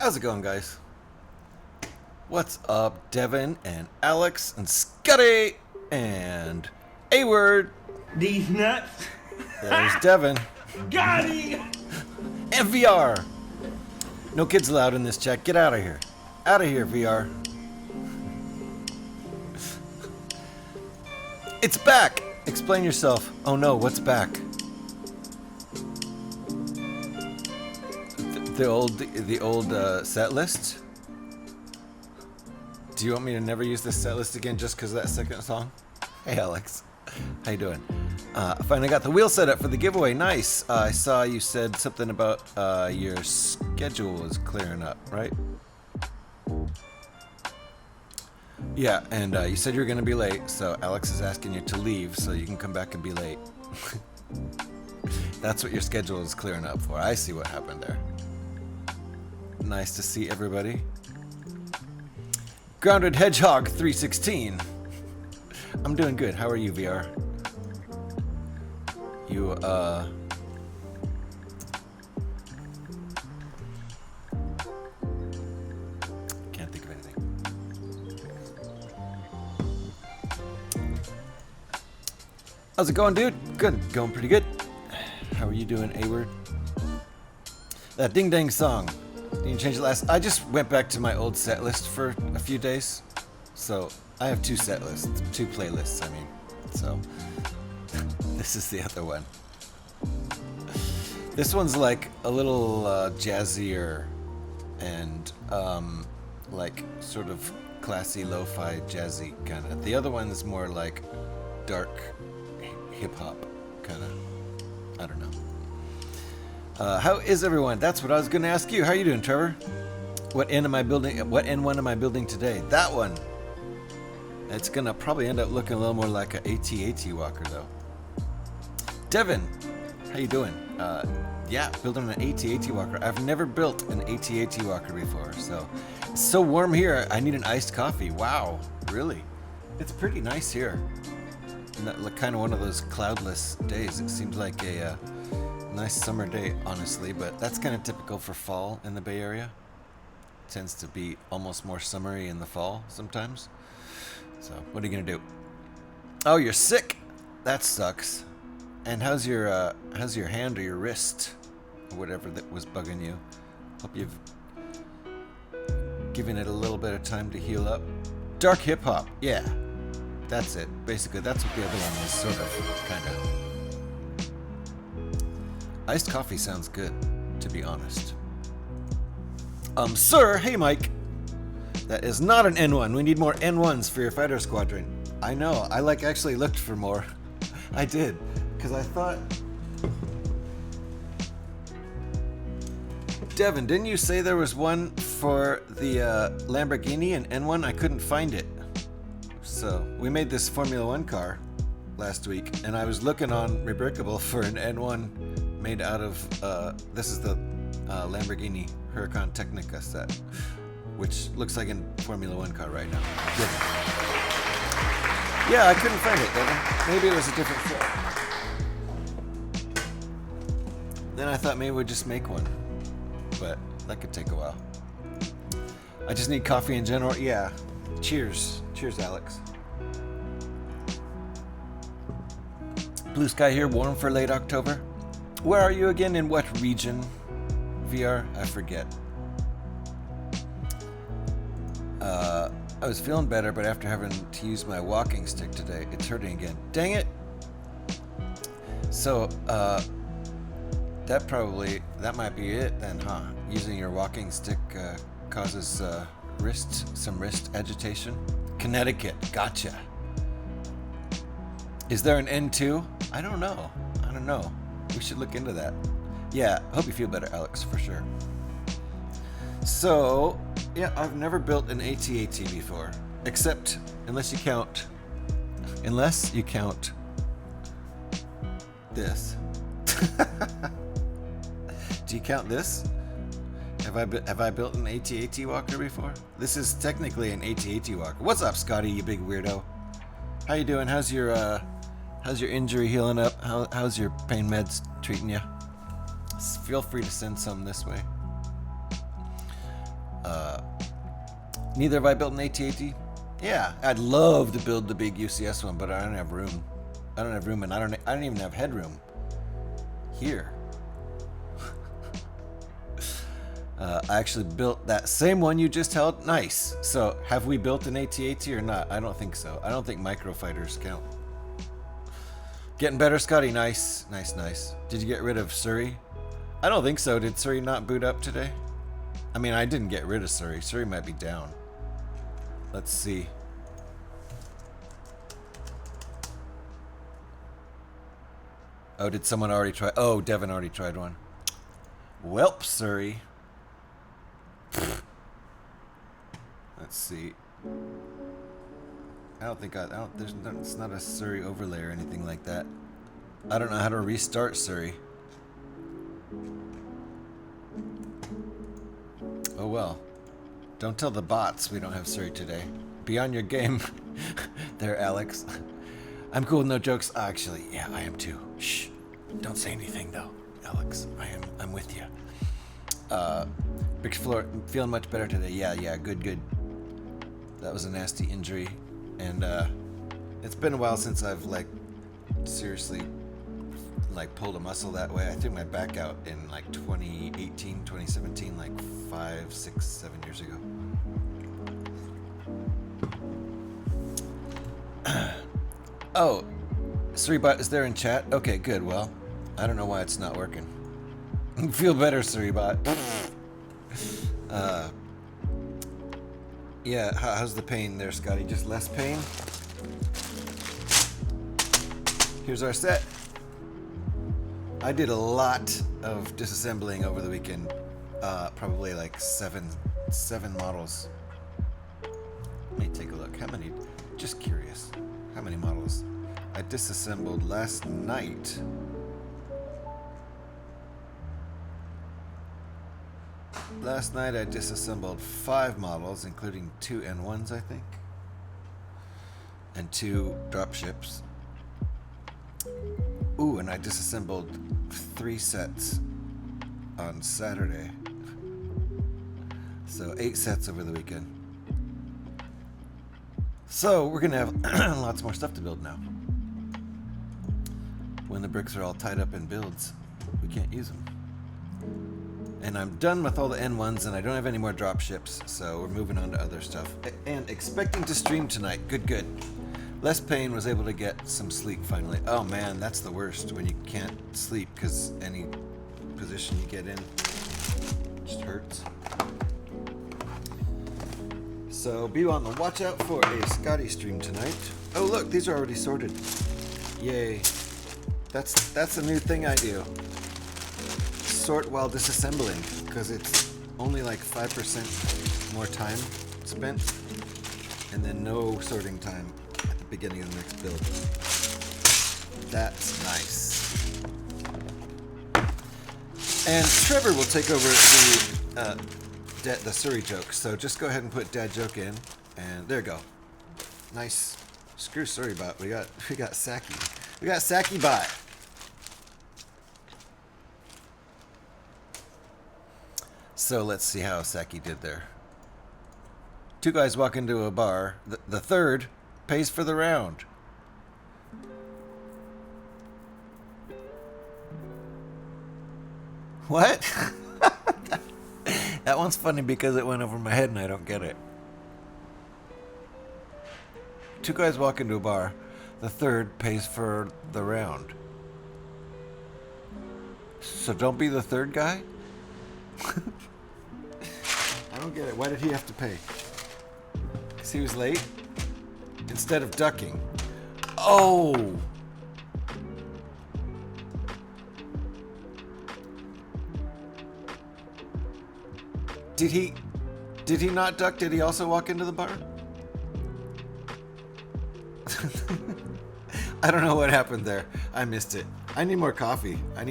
How's it going, guys? What's up, Devin and Alex and Scotty and A-Word? These nuts. There's Devin. Got him! And VR. No kids allowed in this chat. Get out of here. Out of here, VR. It's back. Explain yourself. Oh no, what's back? The old set list? Do you want me to never use this set list again just because of that second song? Hey Alex, how you doing? I finally got the wheel set up for the giveaway. Nice. I saw you said something about your schedule was clearing up, right? Yeah, and you said you were going to be late, so Alex is asking you to leave so you can come back and be late. That's what your schedule is clearing up for. I see what happened there. Nice to see everybody. Grounded Hedgehog 316. I'm doing good. How are you, VR? You, can't think of anything. How's it going, dude? Good. Going pretty good. How are you doing, A-Word? That Ding Dang song. Didn't change it last. I just went back to my old set list for a few days. So I have two playlists, I mean. So this is the other one. This one's like a little jazzier and like sort of classy lo-fi jazzy kind of. The other one is more like dark hip hop kind of. I don't know. How is everyone? That's what I was going to ask you. How are you doing, Trevor? What end am I building? What N1 am I building today? That one. It's going to probably end up looking a little more like an AT-AT walker, though. Devin, how you doing? Yeah, building an AT-AT walker. I've never built an AT-AT walker before, so it's so warm here. I need an iced coffee. Wow, really? It's pretty nice here. Like kind of one of those cloudless days. It seems like a nice summer day, honestly, but that's kind of typical for fall in the Bay Area. It tends to be almost more summery in the fall sometimes. So, what are you gonna do? Oh, you're sick. That sucks. And how's your hand or your wrist, or whatever that was bugging you? Hope you've given it a little bit of time to heal up. Dark hip hop, yeah. That's it. Basically, that's what the other one is, sort of, kind of. Iced coffee sounds good, to be honest. Sir, hey Mike. That is not an N1. We need more N1s for your fighter squadron. I know. I actually looked for more. I did, because I thought. Devin, didn't you say there was one for the Lamborghini, an N1? I couldn't find it. So we made this Formula One car last week, and I was looking on Rebrickable for an N1 made out of, this is the Lamborghini Huracan Technica set, which looks like a Formula One car right now. Good. Yeah, I couldn't find it, Devin. Maybe it was a different set. Then I thought maybe we'd just make one, but that could take a while. I just need coffee in general. Yeah. Cheers. Cheers, Alex. Blue sky here, warm for late October. Where are you again? In what region? VR? I forget. I was feeling better, but after having to use my walking stick today, it's hurting again. Dang it! So, that might be it then, huh? Using your walking stick causes some wrist agitation. Connecticut, gotcha. Is there an N2? I don't know. We should look into that. Yeah, hope you feel better, Alex, for sure. So, yeah, I've never built an AT-AT before, except unless you count this. Do you count this? Have I built an AT-AT walker before? This is technically an AT-AT walker. What's up, Scotty, you big weirdo? How you doing? How's your injury healing up? How's your pain meds treating you? Feel free to send some this way. Neither have I built an AT-AT. Yeah, I'd love to build the big UCS one, but I don't have room. I don't have room, and I don't even have headroom here. I actually built that same one you just held. Nice. So, have we built an AT-AT or not? I don't think so. I don't think microfighters count. Getting better, Scotty. Nice, nice, nice. Did you get rid of Surrey? I don't think so. Did Surrey not boot up today? I mean, I didn't get rid of Surrey. Surrey might be down. Let's see. Oh, did someone already try? Oh, Devin already tried one. Welp, Surrey. Let's see. It's not a Surrey overlay or anything like that. I don't know how to restart Surrey. Oh well. Don't tell the bots we don't have Surrey today. Be on your game there, Alex. I'm cool, no jokes. Actually, yeah, I am too. Shh. Don't say anything though, Alex. I'm with you. Big Floor, feeling much better today. Yeah, good. That was a nasty injury. And it's been a while since I've seriously pulled a muscle that way. I threw my back out in 2018, 2017, 5, 6, 7 years ago. Oh, Surreybot is there in chat? Okay, good. Well, I don't know why it's not working. Feel better, Surreybot. Yeah, how's the pain there, Scotty? Just less pain? Here's our set. I did a lot of disassembling over the weekend. Probably seven models. Let me take a look. How many? Just curious. How many models? I disassembled last night. Last night I disassembled 5 models, including 2 N1s, I think, and 2 dropships. Ooh, and I disassembled 3 sets on Saturday. So 8 sets over the weekend. So we're gonna have lots more stuff to build now. When the bricks are all tied up in builds, we can't use them. And I'm done with all the N1s, and I don't have any more dropships, so we're moving on to other stuff. And expecting to stream tonight. Good. Less Pain was able to get some sleep finally. Oh man, that's the worst when you can't sleep because any position you get in just hurts. So be on the watch out for a Scotty stream tonight. Oh look, these are already sorted. Yay. That's a new thing I do. Sort while disassembling, because it's only 5% more time spent, and then no sorting time at the beginning of the next build. That's nice. And Trevor will take over the Surrey joke, so just go ahead and put dad joke in, and there you go. Nice. Screw Surrey bot. We got Saki. We got Saki bot. So let's see how Saki did there. 2 guys walk into a bar. The third pays for the round. What? That one's funny because it went over my head and I don't get it. 2 guys walk into a bar. The third pays for the round. So don't be the third guy? I don't get it. Why did he have to pay? Because he was late? Instead of ducking. Oh! Did he not duck? Did he also walk into the bar? I don't know what happened there. I missed it. I need more coffee. Do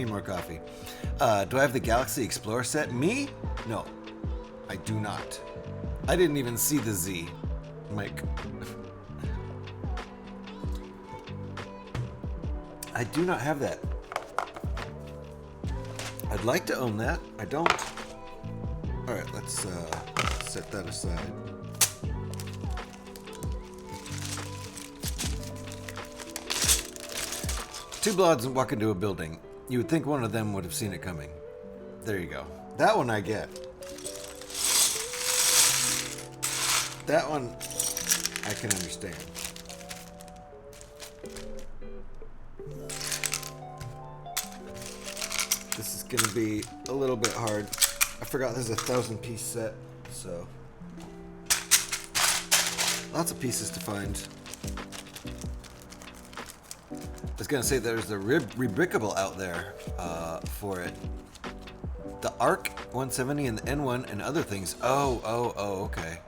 I have the Galaxy Explorer set? Me? No. I do not. I didn't even see the Z, Mike. I do not have that. I'd like to own that. I don't. Alright, let's Set that aside. Two bloods walk into a building. You would think one of them would have seen it coming. There you go. That one I get. That one I can understand. This is gonna be a little bit hard. I forgot there's a 1,000-piece set, so lots of pieces to find. I was gonna say there's a rebrickable out there for it. The ARC 170 and the N1 and other things. Oh, okay.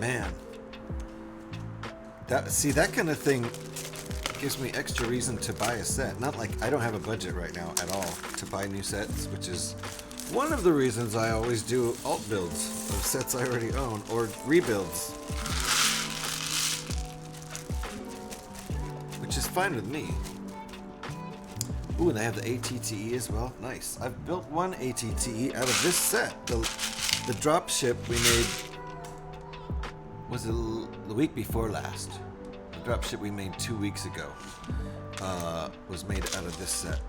Man. That kind of thing gives me extra reason to buy a set. Not like I don't have a budget right now at all to buy new sets, which is one of the reasons I always do alt builds of sets I already own or rebuilds. Which is fine with me. Ooh, and they have the ATTE as well. Nice. I've built one ATTE out of this set. The drop ship we made was the week before last. The drop ship we made 2 weeks ago was made out of this set.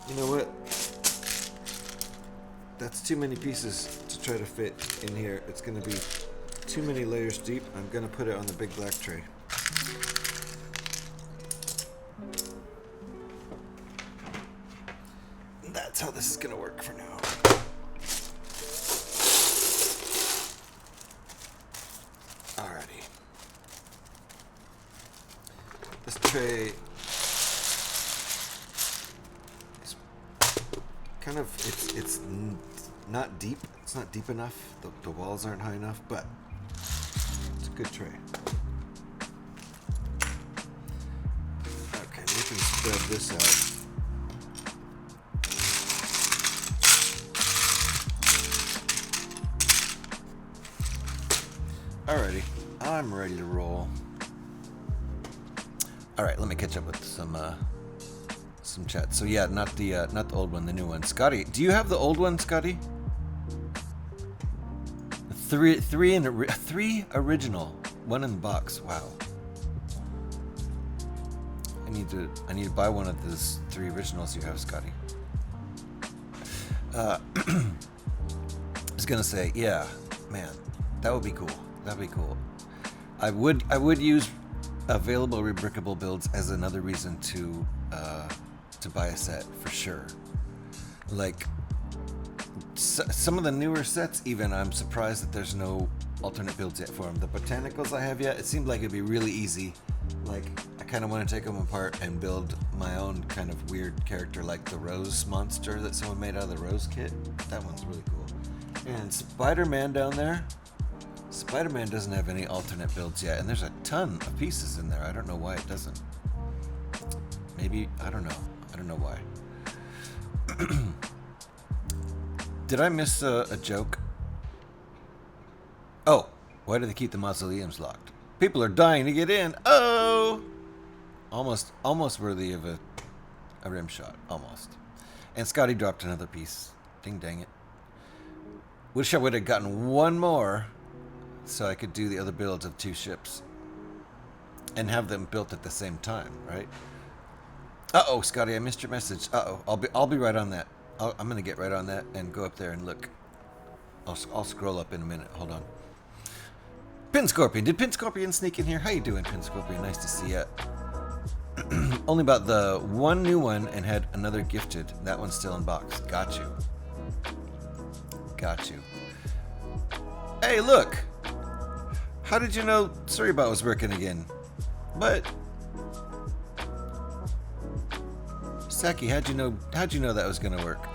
You know what? That's too many pieces to try to fit in here. It's going to be too many layers deep. I'm going to put it on the big black tray. That's how this is going to work for now. Alrighty. This tray is kind of, it's not deep. It's not deep enough. The walls aren't high enough, but it's a good tray. Okay, we can spread this out. Alrighty, I'm ready to roll. Alright, let me catch up with some chat. So yeah, not the old one, the new one. Scotty, do you have the old one, Scotty? Three original, one in the box. Wow. I need to buy one of those 3 originals you have, Scotty. I was gonna say, yeah, man, that would be cool. That'd be cool. I would use available rebrickable builds as another reason to buy a set for sure. Like some of the newer sets, even I'm surprised that there's no alternate builds yet for them. The botanicals I have yet, it seemed like it'd be really easy. Like I kind of want to take them apart and build my own kind of weird character, like the Rose monster that someone made out of the Rose kit. That one's really cool. And Spider-Man down there. Spider-Man doesn't have any alternate builds yet, and there's a ton of pieces in there. I don't know why it doesn't. Maybe, I don't know. I don't know why. Did I miss a joke? Oh, why do they keep the mausoleums locked? People are dying to get in. Oh! Almost worthy of a rim shot. Almost. And Scotty dropped another piece. Ding dang it. Wish I would have gotten one more so I could do the other builds of 2 ships and have them built at the same time, right? Uh-oh, Scotty, I missed your message. Uh-oh, I'll be right on that. I'm gonna get right on that and go up there and look. I'll scroll up in a minute. Hold on. Pin Scorpion. Did Pin Scorpion sneak in here? How you doing, Pin Scorpion? Nice to see ya. Only about the one new one and had another gifted. That one's still in box. Got you. Got you. Hey, look. How did you know Surrybot was working again? But Saki, how'd you know that was gonna work?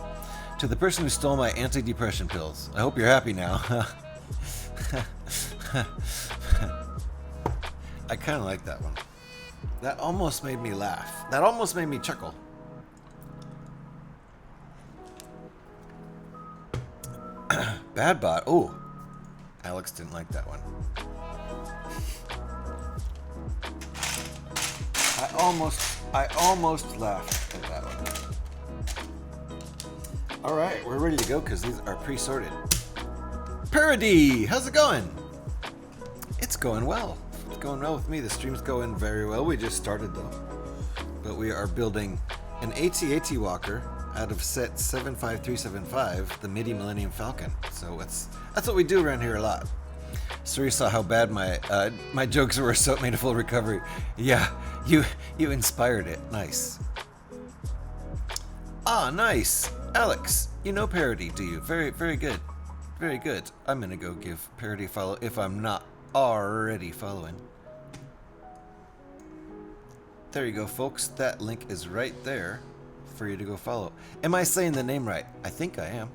To the person who stole my anti-depression pills. I hope you're happy now. I kind of like that one. That almost made me laugh. That almost made me chuckle. Bad bot. Oh, Alex didn't like that one. I almost laughed at that one. All right, we're ready to go because these are pre-sorted. Parody, how's it going? It's going well. It's going well with me. The stream's going very well. We just started though. But we are building an AT-AT Walker out of set 75375, the MIDI Millennium Falcon. So that's what we do around here a lot. So you saw how bad my jokes were, so it made a full recovery. Yeah, you inspired it. Nice. Ah, nice. Alex, you know Parody, do you? Very, very good. Very good. I'm gonna go give Parody a follow if I'm not already following. There you go, folks. That link is right there for you to go follow. Am I saying the name right? I think I am.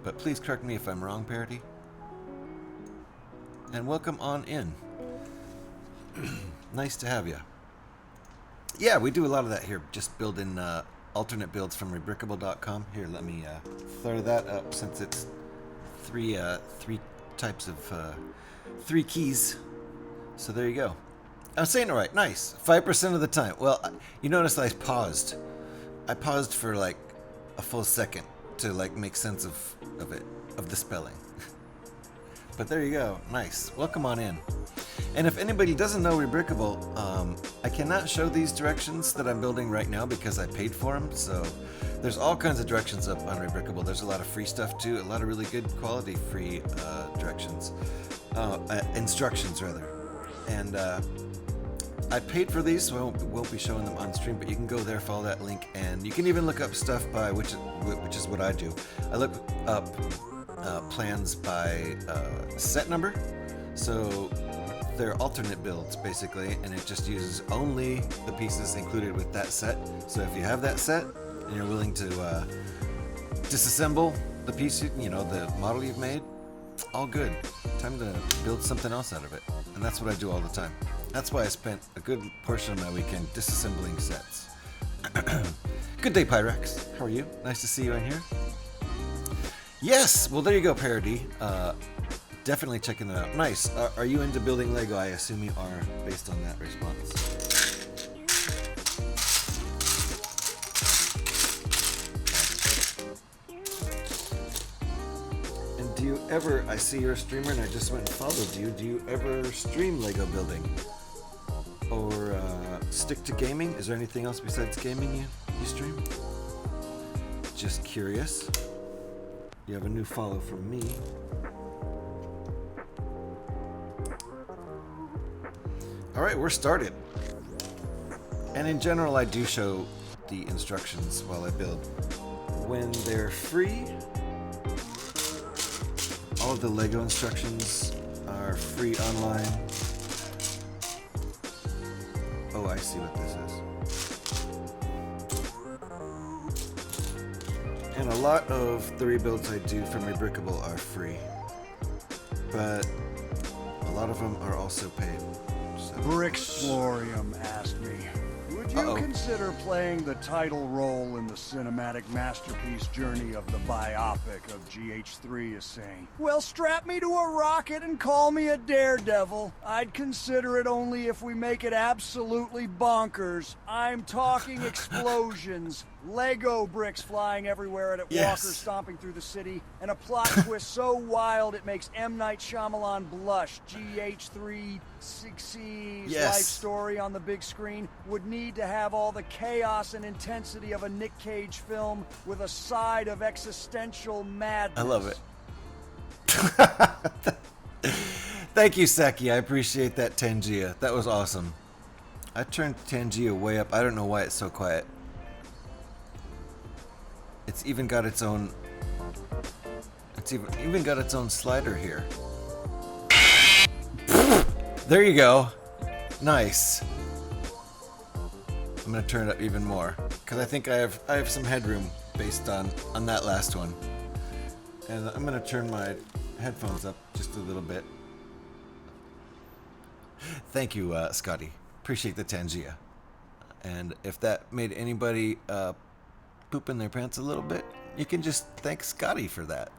But please correct me if I'm wrong, Parody. And welcome on in. Nice to have you. Yeah, we do a lot of that here. Just building alternate builds from Rebrickable.com. Here, let me throw that up since it's three types of three keys. So there you go. I'm saying it right. Nice. 5% of the time. Well, you notice I paused. I paused for like a full second to like make sense of it, of the spelling. But there you go. Nice. Welcome on in. And if anybody doesn't know Rebrickable, I cannot show these directions that I'm building right now because I paid for them. So there's all kinds of directions up on Rebrickable. There's a lot of free stuff too. A lot of really good quality free directions. Instructions rather. And I paid for these, so I won't be showing them on stream, but you can go there, follow that link, and you can even look up stuff by, which is what I do. I look up plans by set number, so they're alternate builds, basically, and it just uses only the pieces included with that set. So if you have that set, and you're willing to disassemble the piece, you know, the model you've made, all good. Time to build something else out of it. And that's what I do all the time. That's why I spent a good portion of my weekend disassembling sets. Good day, Pyrex. How are you? Nice to see you in here. Yes! Well, there you go, Parody. Definitely checking that out. Nice. Are you into building Lego? I assume you are, based on that response. And do you ever, I see you're a streamer and I just went and followed you, do you ever stream Lego building? Or stick to gaming? Is there anything else besides gaming you stream? Just curious. You have a new follow from me. Alright, we're started. And in general, I do show the instructions while I build. When they're free, all of the Lego instructions are free online. Oh, I see what this is. And a lot of the rebuilds I do from Rebrickable are free. But a lot of them are also paid. So. Brixlorium asked me, would you consider playing the title role in the cinematic masterpiece journey of the biopic of GH3 is saying? Well, strap me to a rocket and call me a daredevil. I'd consider it only if we make it absolutely bonkers. I'm talking explosions, Lego bricks flying everywhere, and walkers stomping through the city, and a plot twist so wild it makes M. Night Shyamalan blush. GH3 6C's life story on the big screen would need to have all the chaos and intensity of a Nick Cage film with a side of existential madness. I love it. Thank you, Saki. I appreciate that, Tangia. That was awesome. I turned Tangia way up. I don't know why it's so quiet. It's even got its own. It's even got its own slider here. There you go. Nice. I'm gonna turn it up even more because I think I have some headroom based on that last one. And I'm gonna turn my headphones up just a little bit. Thank you, Scotty. Appreciate the Tangia. And if that made anybody poop in their pants a little bit, you can just thank Scotty for that.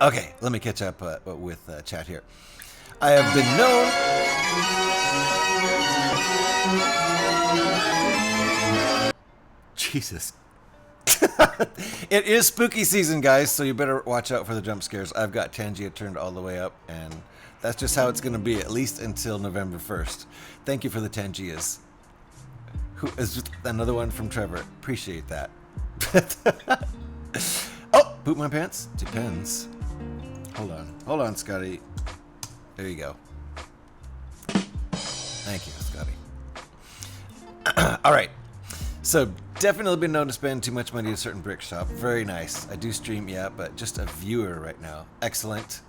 Okay, let me catch up with chat here. I have been known. Jesus. It is spooky season, guys, so you better watch out for the jump scares. I've got Tangia turned all the way up, and that's just how it's going to be, at least until November 1st. Thank you for the Tangias. Who is another one from Trevor. Appreciate that. Oh, poop my pants? Depends. Hold on, Scotty. There you go. Thank you, Scotty. All right. So definitely been known to spend too much money at a certain brick shop. Very nice. I do stream, yeah, but just a viewer right now. Excellent.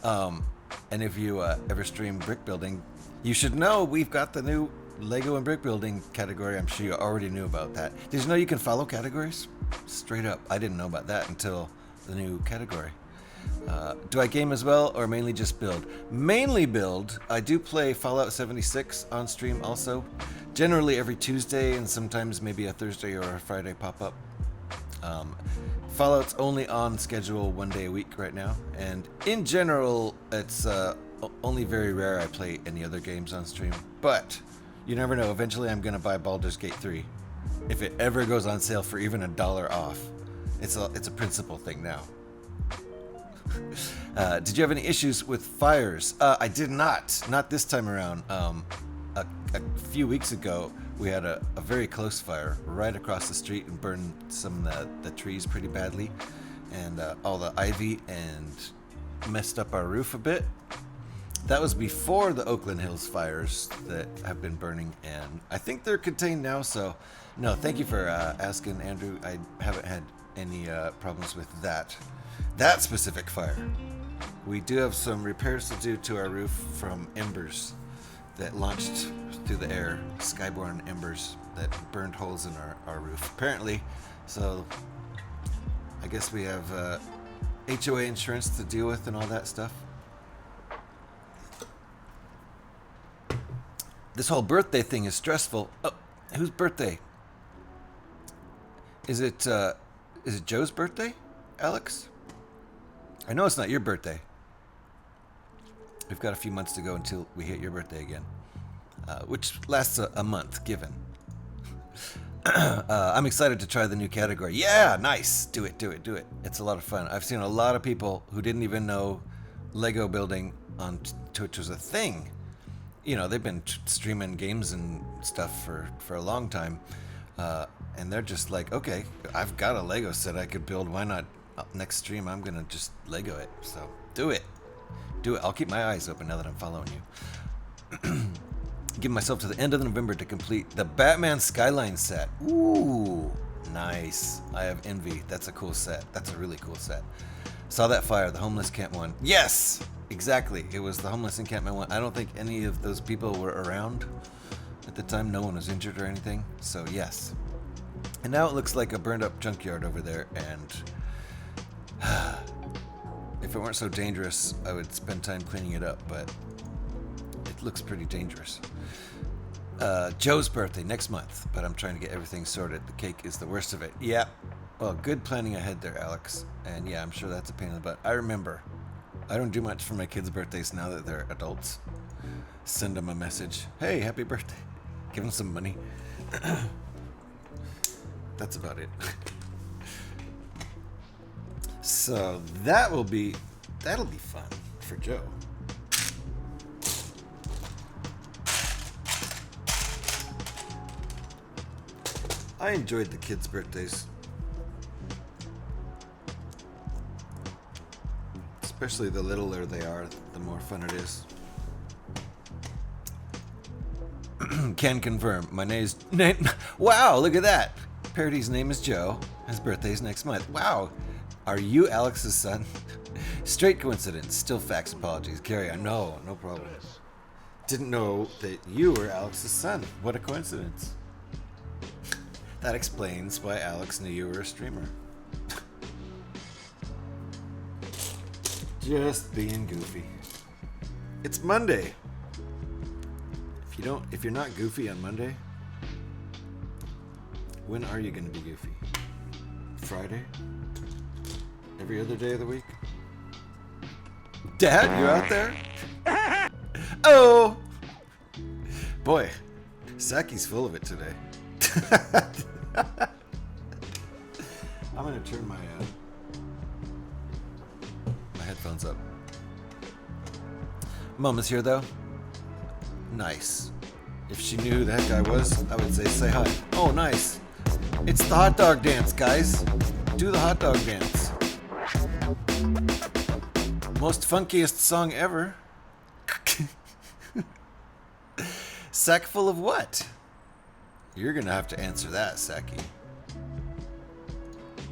And if you ever stream brick building, you should know we've got the new Lego and brick building category. I'm sure you already knew about that. Did you know you can follow categories? Straight up. I didn't know about that until the new category. Do I game as well, or mainly just build? Mainly build. I do play Fallout 76 on stream also. Generally every Tuesday, and sometimes maybe a Thursday or a Friday pop-up. Fallout's only on schedule 1 day a week right now, and in general, it's only very rare I play any other games on stream. But you never know. Eventually, I'm gonna buy Baldur's Gate 3 if it ever goes on sale for even $1 off. It's a principle thing now. Did you have any issues with fires? I did not. Not this time around. A few weeks ago, we had a very close fire right across the street and burned some of the trees pretty badly, and all the ivy, and messed up our roof a bit. That was before the Oakland Hills fires that have been burning, and I think they're contained now. So, no, thank you for asking, Andrew. I haven't had any problems with that specific fire. We do have some repairs to do to our roof from embers that launched through the air, skyborne embers that burned holes in our roof, apparently. So I guess we have HOA insurance to deal with and all that stuff. This whole birthday thing is stressful. Oh, whose birthday? Is it Joe's birthday, Alex? I know it's not your birthday. We've got a few months to go until we hit your birthday again, which lasts a month, given. I'm excited to try the new category. Yeah, nice. Do it. It's a lot of fun. I've seen a lot of people who didn't even know Lego building on Twitch was a thing. You know, they've been streaming games and stuff for a long time, and they're just like, okay, I've got a Lego set I could build. Why not? Next stream, I'm gonna just Lego it. So do it. I'll keep my eyes open now that I'm following you. Give myself to the end of November to complete the Batman Skyline set. Ooh, nice. I have envy. That's a cool set. That's a really cool set. Saw that fire, the homeless camp one. Yes, exactly. It was the homeless encampment one. I don't think any of those people were around at the time. No one was injured or anything. So yes. And now it looks like a burned up junkyard over there, and if it weren't so dangerous, I would spend time cleaning it up, but it looks pretty dangerous. Joe's birthday next month, but I'm trying to get everything sorted. The cake is the worst of it. Yeah. Well, good planning ahead there, Alex. And yeah, I'm sure that's a pain in the butt. I remember. I don't do much for my kids' birthdays now that they're adults. Send them a message. Hey, happy birthday. Give them some money. That's about it. So that'll be fun for Joe. I enjoyed the kids' birthdays. Especially the littler they are, the more fun it is. Can confirm. My name's... Wow, look at that. Parody's name is Joe. His birthday's next month. Wow. Are you Alex's son? Straight coincidence. Still facts. Apologies. Carry on. No problem. Didn't know that you were Alex's son. What a coincidence. That explains why Alex knew you were a streamer. Just being goofy. It's Monday. If you're not goofy on Monday, when are you gonna be goofy? Friday? Every other day of the week? Dad, you out there? Oh! Boy, Saki's full of it today. trying to turn my headphones up. Mom is here though. Nice. If she knew who the heck I was, I would say hi. Oh, nice. It's the hot dog dance, guys. Do the hot dog dance. Most funkiest song ever. Sack full of what? You're gonna have to answer that, Saki.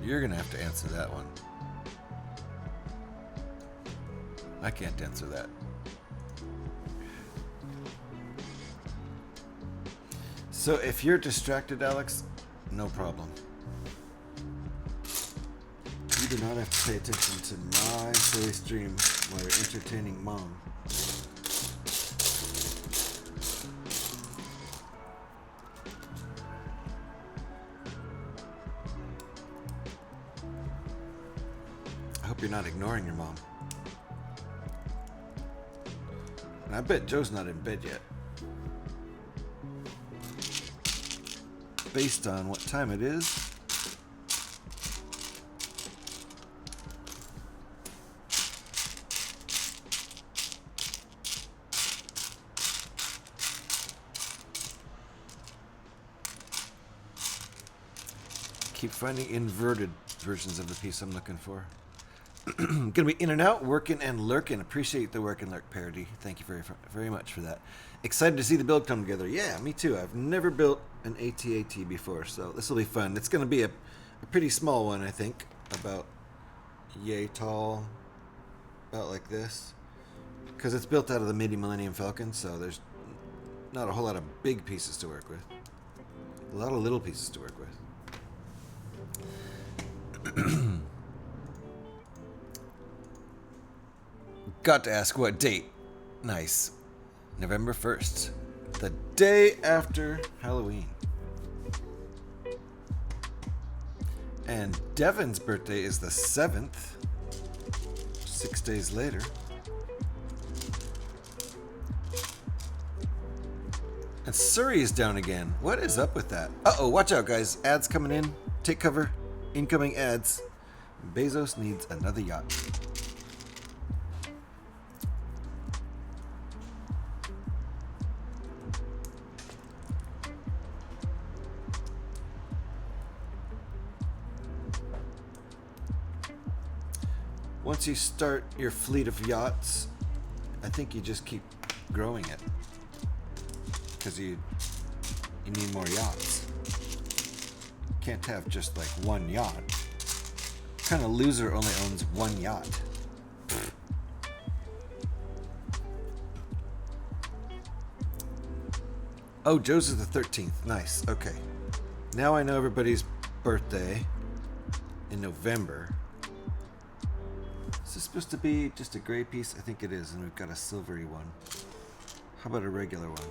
You're gonna have to answer that one. I can't answer that. So if you're distracted, Alex, no problem. You do not have to pay attention to my silly stream while you're entertaining Mom. I hope you're not ignoring your mom. And I bet Joe's not in bed yet. Based on what time it is. Keep finding inverted versions of the piece I'm looking for. Gonna be in and out, working and lurking. Appreciate the work and lurk parody. Thank you very much for that. Excited to see the build come together. Yeah, me too. I've never built an AT-AT before, so this will be fun. It's gonna be a pretty small one, I think. About yay tall. About like this. Because it's built out of the Midi Millennium Falcon, so there's not a whole lot of big pieces to work with. A lot of little pieces to work with. Got to ask what date. Nice. November 1st. The day after Halloween. And Devin's birthday is the 7th. 6 days later. And Surrey is down again. What is up with that? Uh-oh, watch out, guys. Ads coming in. Take cover. Incoming ads. Bezos needs another yacht. Once you start your fleet of yachts, I think you just keep growing it. Because you need more yachts. Can't have just like one yacht. What kind of loser only owns one yacht? Pfft. Oh, Joe's is the 13th. Nice. Okay. Now I know everybody's birthday in November. Is this supposed to be just a gray piece? I think it is, and we've got a silvery one. How about a regular one?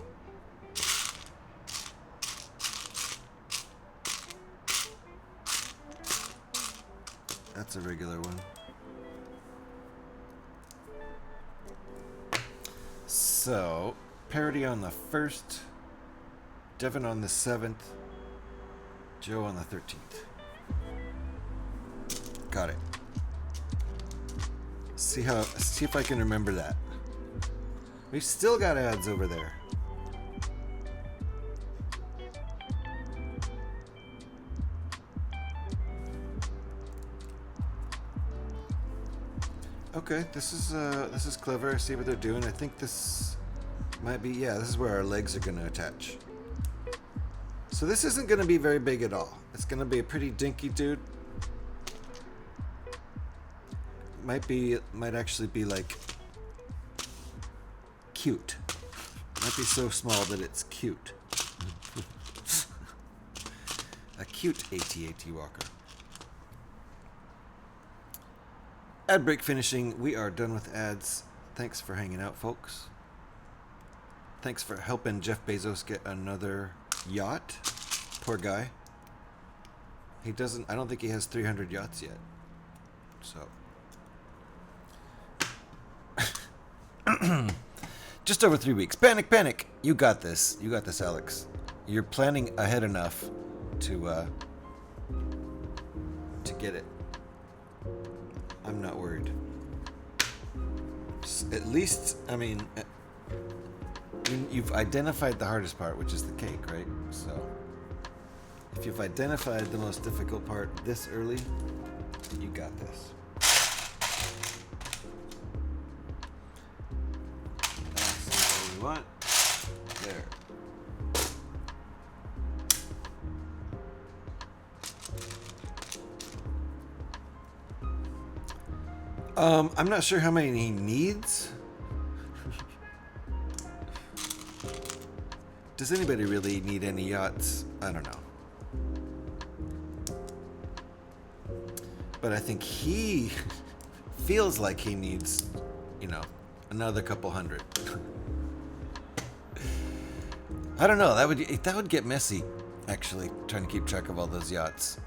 That's a regular one. So, parody on the 1st, Devin on the 7th, Joe on the 13th. Got it. See if I can remember that. We've still got ads over there. Okay, this is clever. I see what they're doing. I think this might be, yeah, this is where our legs are going to attach. So this isn't going to be very big at all. It's going to be a pretty dinky dude. Might actually be like cute. Might be so small that it's cute. A cute AT-AT walker. Ad break finishing. We are done with ads. Thanks for hanging out, folks. Thanks for helping Jeff Bezos get another yacht. Poor guy. I don't think he has 300 yachts yet. So. Just over 3 weeks. Panic, panic. You got this. You got this, Alex. You're planning ahead enough to to get it. I'm not worried. At least, I mean, you've identified the hardest part, which is the cake, right? So, if you've identified the most difficult part this early, you got this. That's what we want. There. I'm not sure how many he needs. Does anybody really need any yachts? I don't know. But I think he feels like he needs, you know, another couple hundred. I don't know. That would get messy, actually, trying to keep track of all those yachts.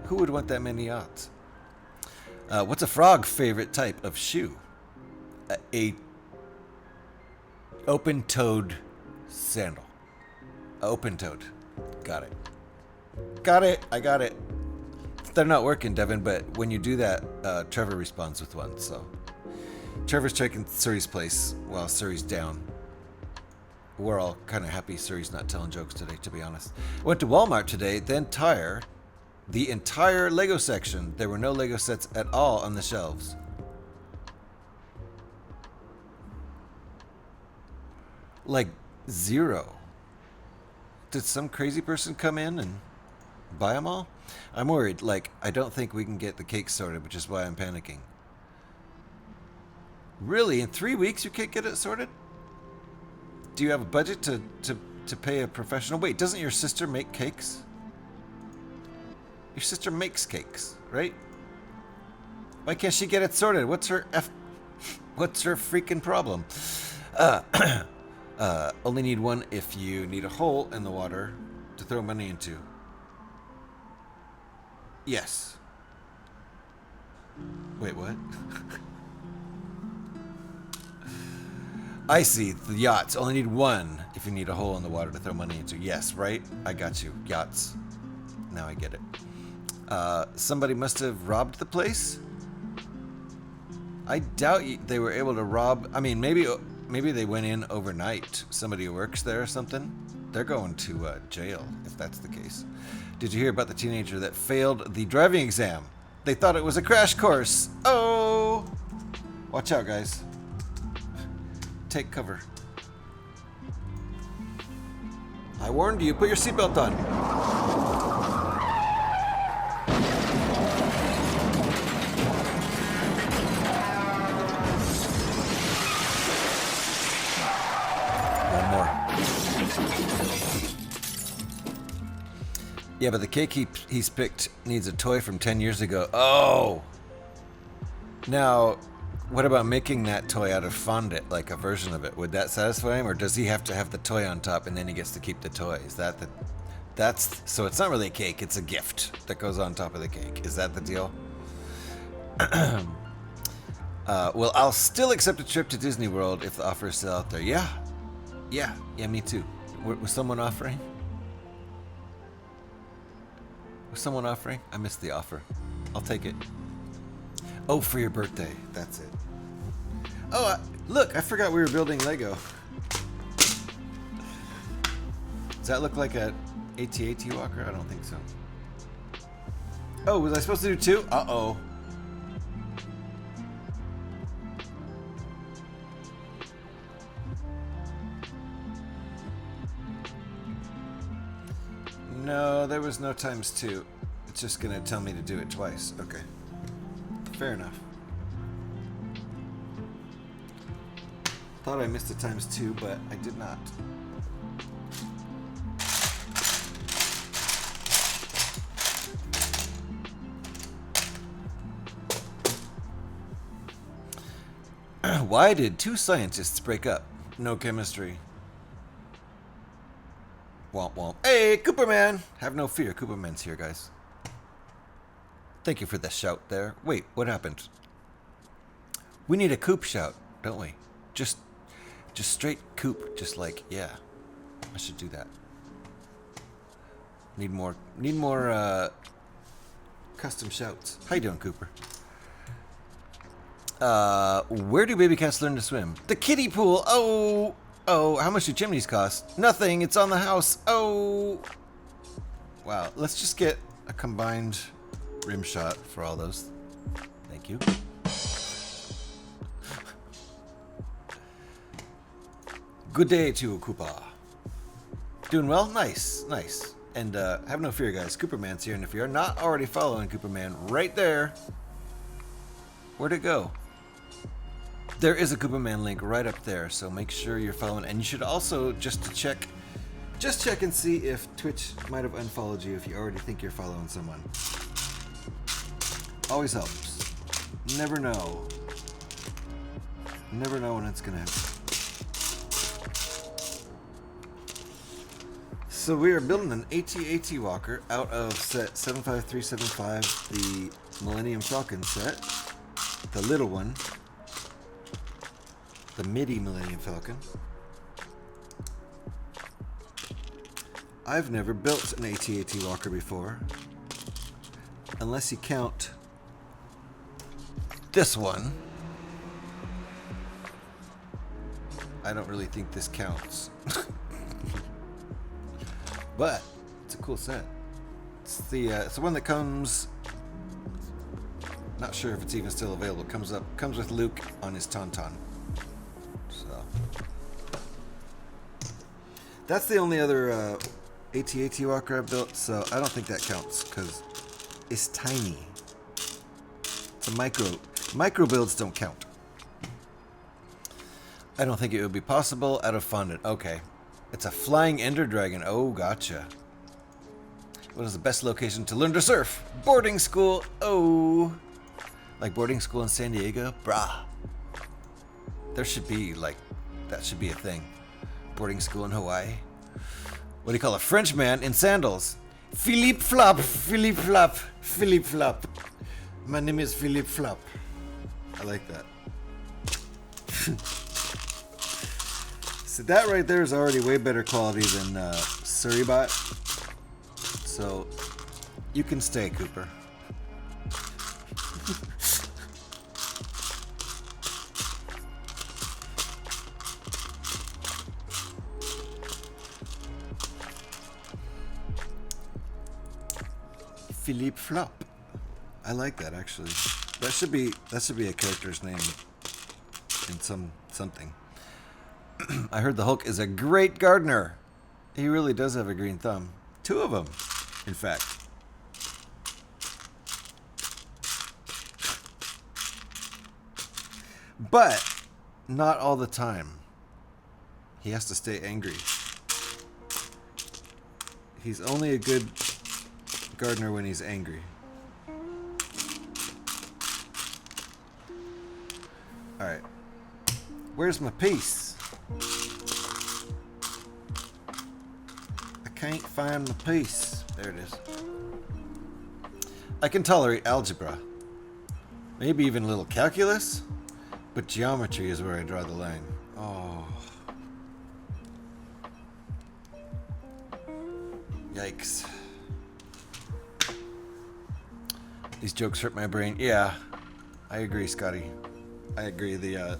Who would want that many yachts? What's a frog favorite type of shoe? A open-toed sandal. Open-toed. Got it. Got it. I got it. They're not working, Devin, but when you do that, Trevor responds with one, so. Trevor's taking Suri's place while Suri's down. We're all kind of happy Suri's not telling jokes today, to be honest. Went to Walmart today, the entire Lego section. There were no Lego sets at all on the shelves. Like, zero. Did some crazy person come in and buy them all? I'm worried. Like, I don't think we can get the cake sorted, which is why I'm panicking. Really? In 3 weeks you can't get it sorted? Do you have a budget to pay a professional? Wait, doesn't your sister make cakes? Your sister makes cakes, right? Why can't she get it sorted? What's her freaking problem? Only need one if you need a hole in the water to throw money into. Yes. Wait, what? I see. The yachts. Only need one if you need a hole in the water to throw money into. Yes, right? I got you. Yachts. Now I get it. Somebody must have robbed the place? I doubt they were able to rob. I mean, maybe they went in overnight. Somebody who works there or something. They're going to jail if that's the case. Did you hear about the teenager that failed the driving exam? They thought it was a crash course. Oh! Watch out, guys. Take cover. I warned you. Put your seatbelt on. One more. Yeah, but the cake he's picked needs a toy from 10 years ago. Oh! Now, what about making that toy out of fondant, like a version of it? Would that satisfy him, or does he have to have the toy on top and then he gets to keep the toy? Is that so it's not really a cake, it's a gift that goes on top of the cake. Is that the deal? Well, I'll still accept a trip to Disney World if the offer is still out there. Yeah, me too. Was someone offering? Was someone offering? I missed the offer. I'll take it. Oh, for your birthday. That's it. Oh, look, I forgot we were building Lego. Does that look like a AT-AT walker? I don't think so. Oh, was I supposed to do two? Uh-oh. No, there was no times two. It's just gonna tell me to do it twice. Okay. Fair enough. Thought I missed a times two, but I did not. Why did two scientists break up? No chemistry. Womp womp. Hey, Cooperman! Have no fear, Cooperman's here, guys. Thank you for the shout there. Wait, what happened? We need a Coop shout, don't we? Just straight Coop. Just like, yeah. I should do that. Need more Custom shouts. How you doing, Cooper? Where do baby cats learn to swim? The kiddie pool. Oh, how much do chimneys cost? Nothing. It's on the house. Oh. Wow. Let's just get a combined rim shot for all those. Thank you. Good day to you, Koopa. Doing well? Nice. And have no fear, guys. Cooperman's here, and if you're not already following Cooperman, right there. Where'd it go? There is a Cooperman link right up there, so make sure you're following. And you should also, just check and see if Twitch might have unfollowed you if you already think you're following someone. Always helps. Never know. Never know when it's gonna happen. So we are building an AT-AT walker out of set 75375, the Millennium Falcon set, the little one, the MIDI Millennium Falcon. I've never built an AT-AT walker before, unless you count this one. I don't really think this counts. But it's a cool set. It's the one that comes. Not sure if it's even still available. Comes with Luke on his Tauntaun. So that's the only other AT-AT walker I built. So I don't think that counts because it's tiny. It's a micro builds don't count. I don't think it would be possible out of fun. Okay. It's a flying ender dragon. Oh, gotcha. What is the best location to learn to surf? Boarding school. Oh. Like boarding school in San Diego? Brah. There should be, that should be a thing. Boarding school in Hawaii. What do you call a French man in sandals? Philippe Flop. Philippe Flop. Philippe Flop. My name is Philippe Flop. I like that. So that right there is already way better quality than Suribot. So you can stay, Cooper. Philippe Flop. I like that actually. That should be a character's name in something. I heard the Hulk is a great gardener. He really does have a green thumb. 2 of them, in fact. But not all the time. He has to stay angry. He's only a good gardener when he's angry. Alright. Where's my piece? I can't find the piece. There it is. I can tolerate algebra. Maybe even a little calculus. But geometry is where I draw the line. Oh. Yikes. These jokes hurt my brain. Yeah. I agree, Scotty. I agree. The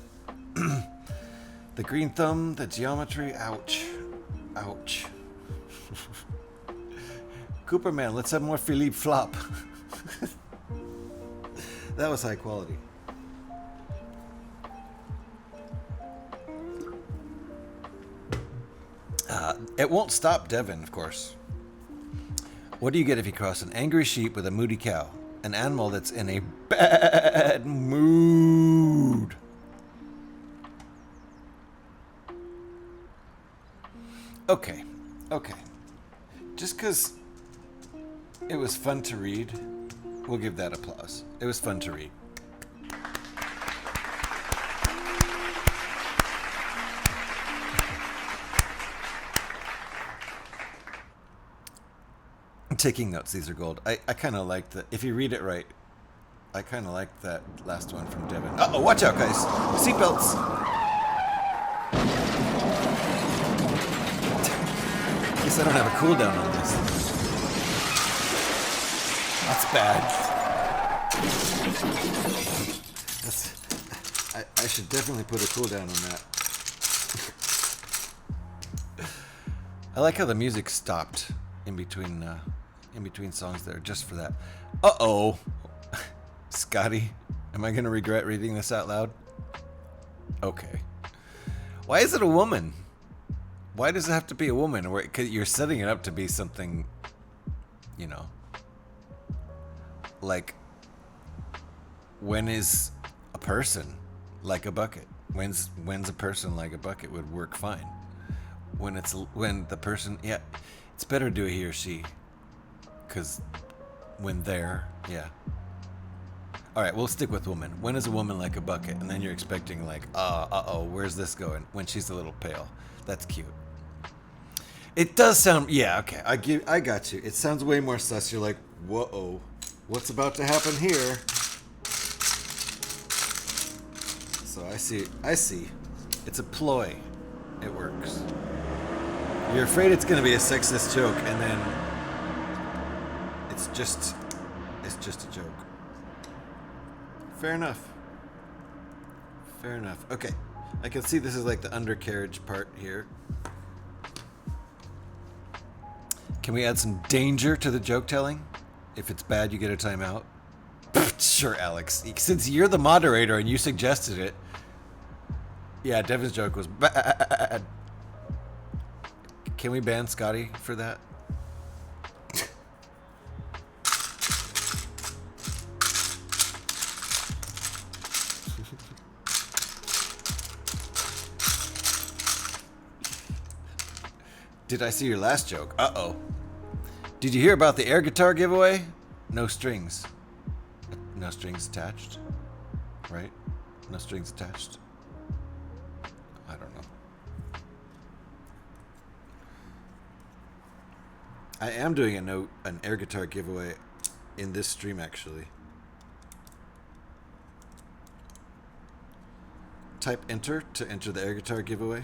green thumb, the geometry, ouch. Ouch. Cooperman, let's have more Philippe Flop. That was high quality. It won't stop Devin, of course. What do you get if you cross an angry sheep with a moody cow? An animal that's in a bad mood. Okay. Just because it was fun to read, we'll give that applause. It was fun to read. I'm taking notes. These are gold. I kind of like the, if you read it right, I kind of like that last one from Devin. Uh-oh, watch out, guys. Seatbelts. Guess I don't have a cooldown on this. That's bad. should definitely put a cooldown on that. I like how the music stopped in between songs there, just for that. Uh-oh. Scotty, am I gonna regret reading this out loud? Okay. Why is it a woman? Why does it have to be a woman? Cause you're setting it up to be something, you know. Like, when is a person like a bucket? When's a person like a bucket would work fine? When the person, yeah, it's better to do a he or she. Cause when they're, yeah. All right, we'll stick with woman. When is a woman like a bucket? And then you're expecting like, uh-oh, where's this going? When she's a little pale. That's cute. It does sound, yeah, okay. I got you. It sounds way more sus. You're like, whoa, what's about to happen here? So I see. It's a ploy. It works. You're afraid it's going to be a sexist joke, and then it's just a joke. Fair enough. Okay. I can see this is like the undercarriage part here. Can we add some danger to the joke telling? If it's bad, you get a timeout. Sure, Alex. Since you're the moderator and you suggested it. Yeah, Devin's joke was bad. Can we ban Scotty for that? Did I see your last joke? Uh-oh. Did you hear about the air guitar giveaway? No strings. No strings attached. Right? No strings attached. I don't know. I am doing an air guitar giveaway in this stream, actually. Type enter to enter the air guitar giveaway.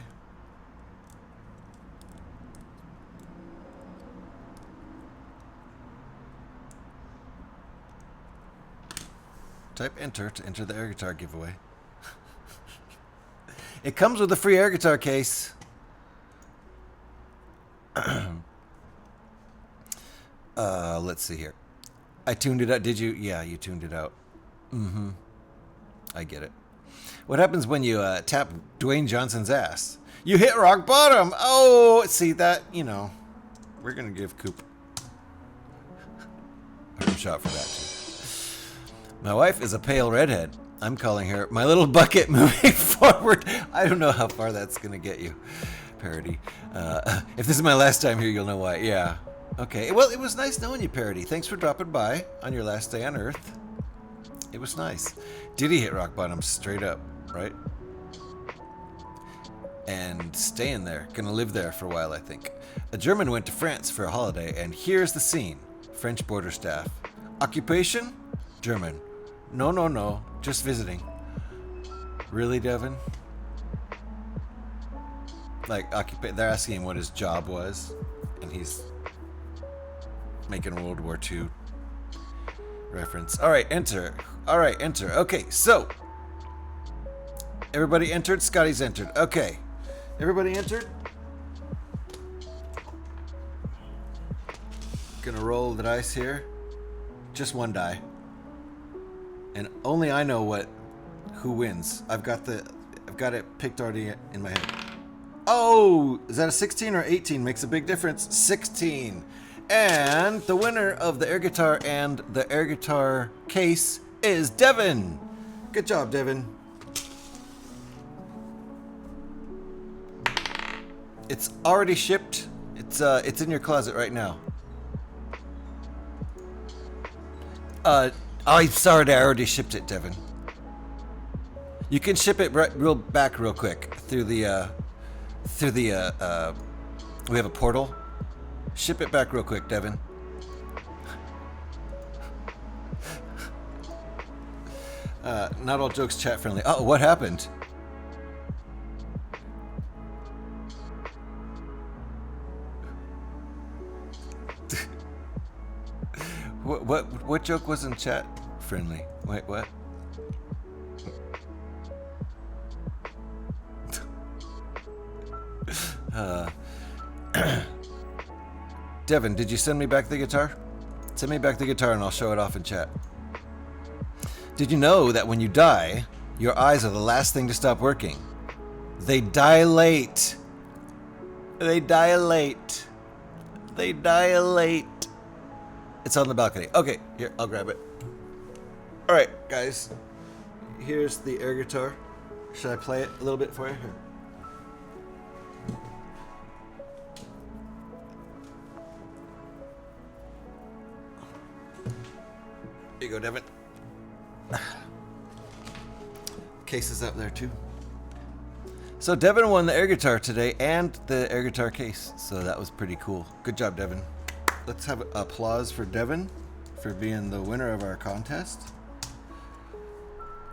Type enter to enter the air guitar giveaway. It comes with a free air guitar case. Let's see here. I tuned it out. Did you? Yeah, you tuned it out. Mm-hmm. I get it. What happens when you tap Dwayne Johnson's ass? You hit rock bottom. Oh, see that? You know, we're gonna give Coop a shot for that too. My wife is a pale redhead. I'm calling her my little bucket moving forward. I don't know how far that's going to get you. Parody. If this is my last time here, you'll know why. Yeah. Okay. Well, it was nice knowing you, Parody. Thanks for dropping by on your last day on Earth. It was nice. Did he hit rock bottom straight up, right? And staying there. Gonna live there for a while, I think. A German went to France for a holiday, and here's the scene. French border staff. Occupation? German. No. Just visiting. Really, Devin? Like, they're asking him what his job was, and he's making a World War II reference. All right, enter. Okay, so everybody entered. Scotty's entered. Okay, everybody entered. Gonna roll the dice here. Just one die. And only I know who wins. I've got it picked already in my head. Oh, is that a 16 or 18? Makes a big difference. 16. And the winner of the air guitar and the air guitar case is Devin. Good job, Devin. It's already shipped. It's in your closet right now. I'm sorry, I already shipped it, Devin. You can ship it back real quick through the we have a portal. Ship it back real quick, Devin. Not all jokes chat friendly. Oh, what happened? What joke wasn't chat friendly? Wait, what? Devin, did you send me back the guitar? Send me back the guitar and I'll show it off in chat. Did you know that when you die, your eyes are the last thing to stop working? They dilate. They dilate. They dilate. It's on the balcony. Okay, here, I'll grab it. All right, guys. Here's the air guitar. Should I play it a little bit for you? Here. Here you go, Devin. Case is up there, too. So Devin won the air guitar today and the air guitar case. So that was pretty cool. Good job, Devin. Let's have applause for Devin for being the winner of our contest.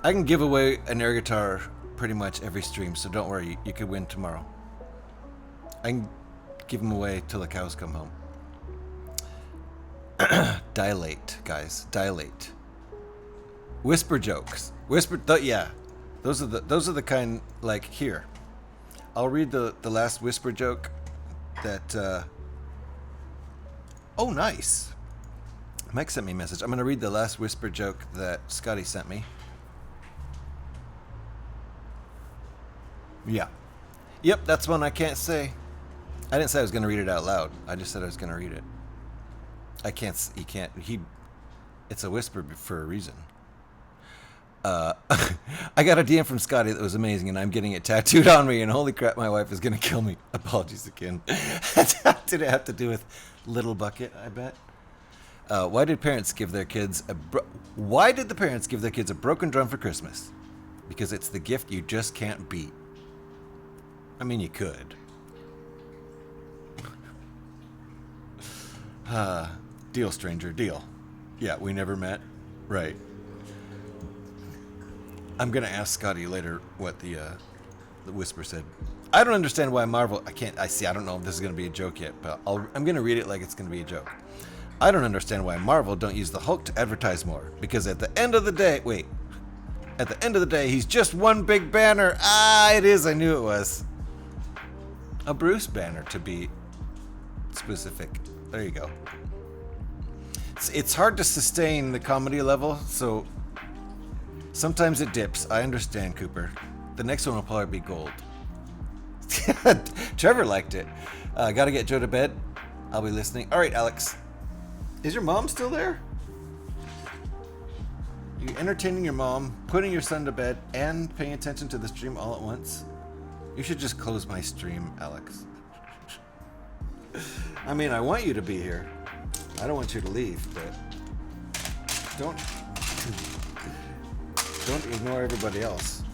I can give away an air guitar pretty much every stream, so don't worry. You could win tomorrow. I can give them away till the cows come home. Dilate, guys. Dilate. Whisper jokes. Yeah. Those are the kind, like, here. I'll read the last whisper joke that oh, nice. Mike sent me a message. I'm going to read the last whisper joke that Scotty sent me. Yeah. Yep, that's one I can't say. I didn't say I was going to read it out loud. I just said I was going to read it. It's a whisper for a reason. I got a DM from Scotty that was amazing, and I'm getting it tattooed on me, and holy crap, my wife is going to kill me. Apologies again. Did it have to do with Little Bucket, I bet? Why did the parents give their kids a broken drum for Christmas? Because it's the gift you just can't beat. I mean, you could. Deal, stranger, deal. Yeah, we never met. Right. I'm gonna ask Scotty later what the whisper said. I don't understand why Marvel. I don't know if this is gonna be a joke yet, but I'm gonna read it like it's gonna be a joke. I don't understand why Marvel don't use the Hulk to advertise more. Because at the end of the day, he's just one big banner. It is. I knew it was. A Bruce banner, to be specific. There you go. It's hard to sustain the comedy level, so sometimes it dips. I understand, Cooper. The next one will probably be gold. Trevor liked it. Gotta get Joe to bed. I'll be listening. All right, Alex. Is your mom still there? You entertaining your mom, putting your son to bed, and paying attention to the stream all at once? You should just close my stream, Alex. I mean, I want you to be here. I don't want you to leave, but don't ignore everybody else.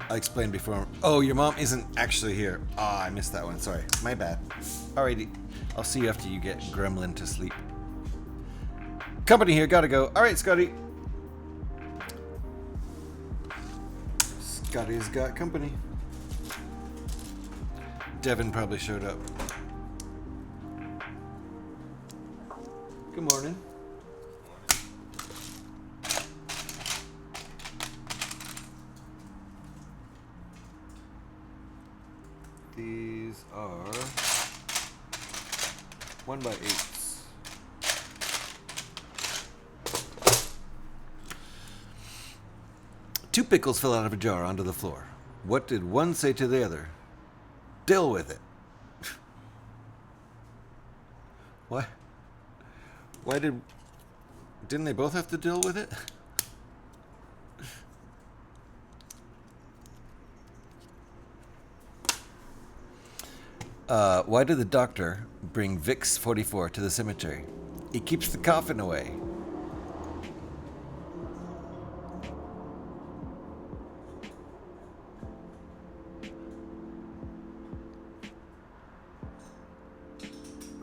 I explained before. Oh, your mom isn't actually here. I missed that one. Sorry. My bad. Alrighty. I'll see you after you get Gremlin to sleep. Company here. Gotta go. Alright, Scotty. Scotty's got company. Devin probably showed up. Good morning. These are 1x8s. Two pickles fell out of a jar onto the floor. What did one say to the other? Deal with it. Why? Didn't they both have to deal with it? Why did the doctor bring Vicks 44 to the cemetery? He keeps the coffin away.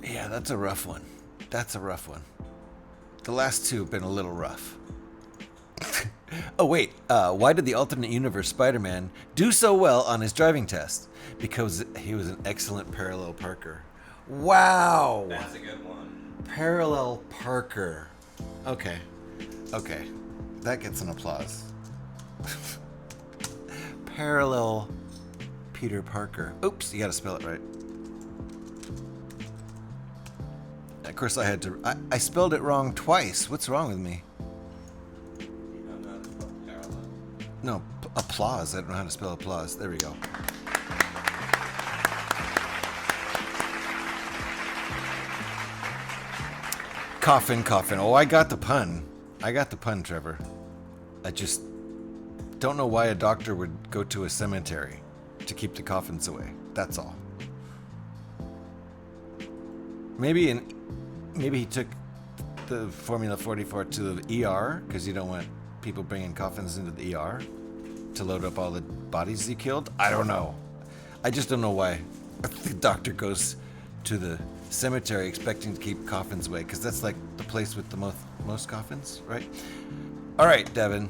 Yeah, that's a rough one. That's a rough one. The last two have been a little rough. Oh, wait. Why did the alternate universe Spider-Man do so well on his driving test? Because he was an excellent parallel parker. Wow. That's a good one. Parallel Parker. Okay. Okay. That gets an applause. Parallel Peter Parker. Oops, you gotta spell it right. Of course, I had to. I spelled it wrong twice. What's wrong with me? You don't know how to spell parallel. No, applause. I don't know how to spell applause. There we go. Coffin, coffin. Oh, I got the pun. I got the pun, Trevor. I just don't know why a doctor would go to a cemetery to keep the coffins away. That's all. Maybe he took the Formula 44 to the ER because you don't want people bringing coffins into the ER to load up all the bodies he killed. I don't know. I just don't know why the doctor goes to the cemetery expecting to keep coffins away, because that's like the place with the most coffins, right? All right, Devin.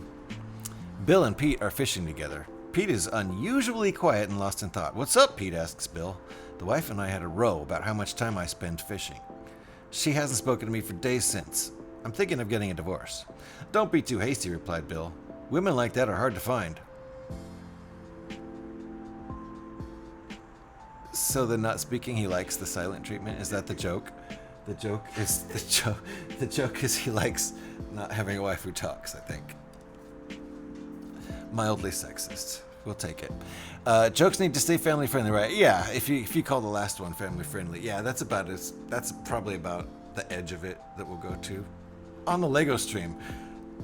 Bill and Pete are fishing together. Pete is unusually quiet and lost in thought. What's up, Pete asks Bill. The wife and I had a row about how much time I spend fishing. She hasn't spoken to me for days since. I'm thinking of getting a divorce. Don't be too hasty, replied Bill. Women like that are hard to find. So the not speaking, he likes the silent treatment. Is that the joke? The joke is he likes not having a wife who talks, I think. Mildly sexist. We'll take it. Jokes need to stay family friendly, right? Yeah, if you call the last one family friendly, yeah, that's probably about the edge of it that we'll go to. On the Lego stream,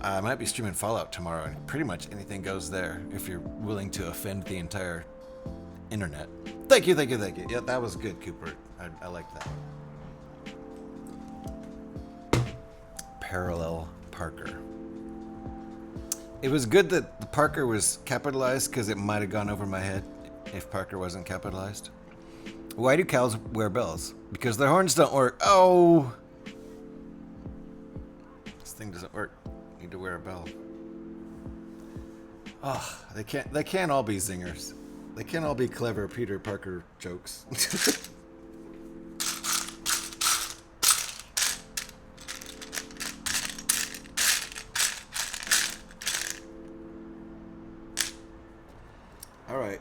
I might be streaming Fallout tomorrow, and pretty much anything goes there if you're willing to offend the entire internet. Thank you. Yeah, that was good, Cooper. I like that. Parallel Parker. It was good that the Parker was capitalized because it might have gone over my head if Parker wasn't capitalized. Why do cows wear bells? Because their horns don't work. Oh! This thing doesn't work. Need to wear a bell. Oh, they can't all be zingers. They can't all be clever Peter Parker jokes. All right.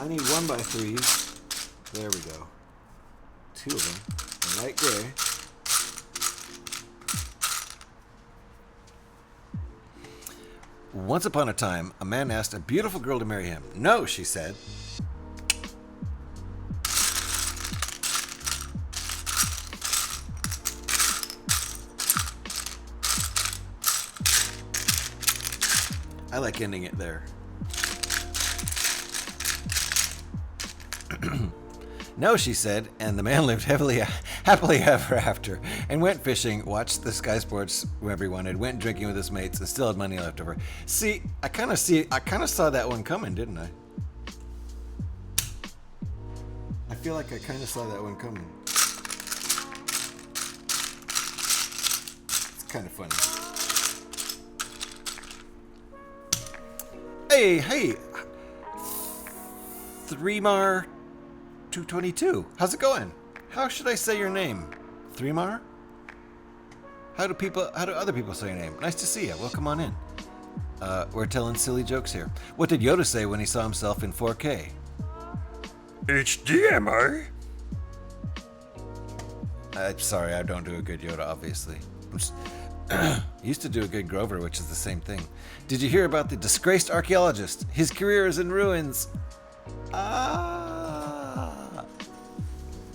I need 1x3s. There we go. 2 of them. Light gray. Once upon a time, a man asked a beautiful girl to marry him. No, she said. I like ending it there. No, she said, and the man lived happily ever after, and went fishing, watched the Sky Sports wherever he wanted, went drinking with his mates, and still had money left over. See, I kind of saw that one coming, didn't I? I feel like I kind of saw that one coming. It's kind of funny. Hey, Threemar 222. How's it going? How should I say your name? Threemar? How do other people say your name? Nice to see you. Welcome on in. We're telling silly jokes here. What did Yoda say when he saw himself in 4K? HDMI. I'm sorry, I don't do a good Yoda, obviously. Used to do a good Grover, which is the same thing. Did you hear about the disgraced archaeologist? His career is in ruins.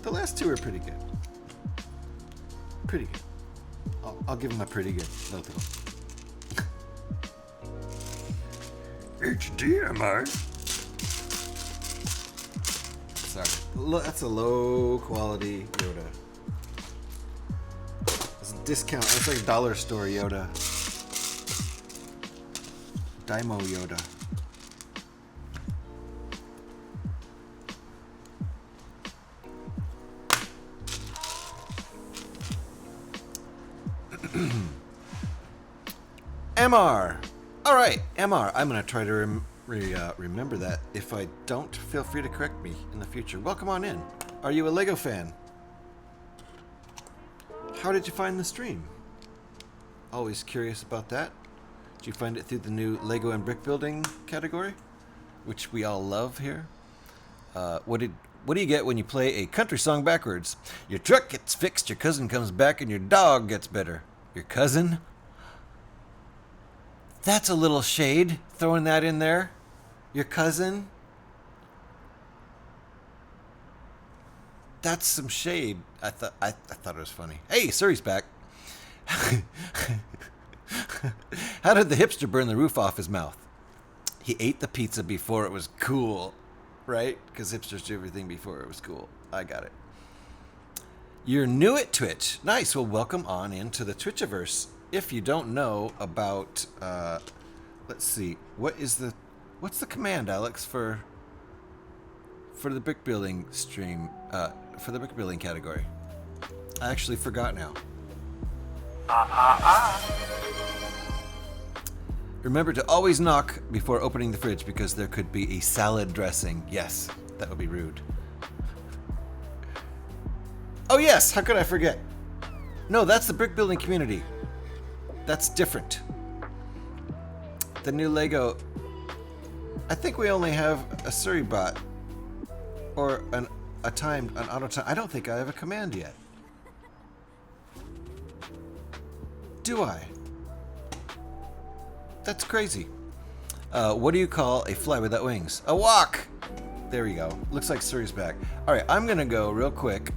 The last two are pretty good. Pretty good. I'll give them a pretty good. Both of them. HDMI. Sorry. That's a low quality Yoda. It's a discount. It's like a dollar store Yoda. Daimo Yoda. MR. All right, MR. I'm gonna try to remember that. If I don't, feel free to correct me in the future. Welcome on in. Are you a Lego fan? how did you find the stream? Always curious about that. Did you find it through the new Lego and brick building category, which we all love here? What do you get when you play a country song backwards? Your truck gets fixed, your cousin comes back, and your dog gets better. Your cousin? That's a little shade, throwing that in there. Your cousin? That's some shade. I thought it was funny. Hey, Suri's back. How did the hipster burn the roof off his mouth? He ate the pizza before it was cool, right? Because hipsters do everything before it was cool. I got it. You're new at Twitch. Nice. Well, welcome on into the Twitchiverse. If you don't know about, let's see, what's the command, Alex, for the brick building stream, for the brick building category? I actually forgot now. Remember to always knock before opening the fridge because there could be a salad dressing. Yes, that would be rude. Oh yes, how could I forget? No, that's the brick building community. That's different. The new Lego. I think we only have a Suribot or an auto time. I don't think I have a command yet. Do I? That's crazy. What do you call a fly without wings? A walk! There we go. Looks like Suri's back. Alright, I'm gonna go real quick.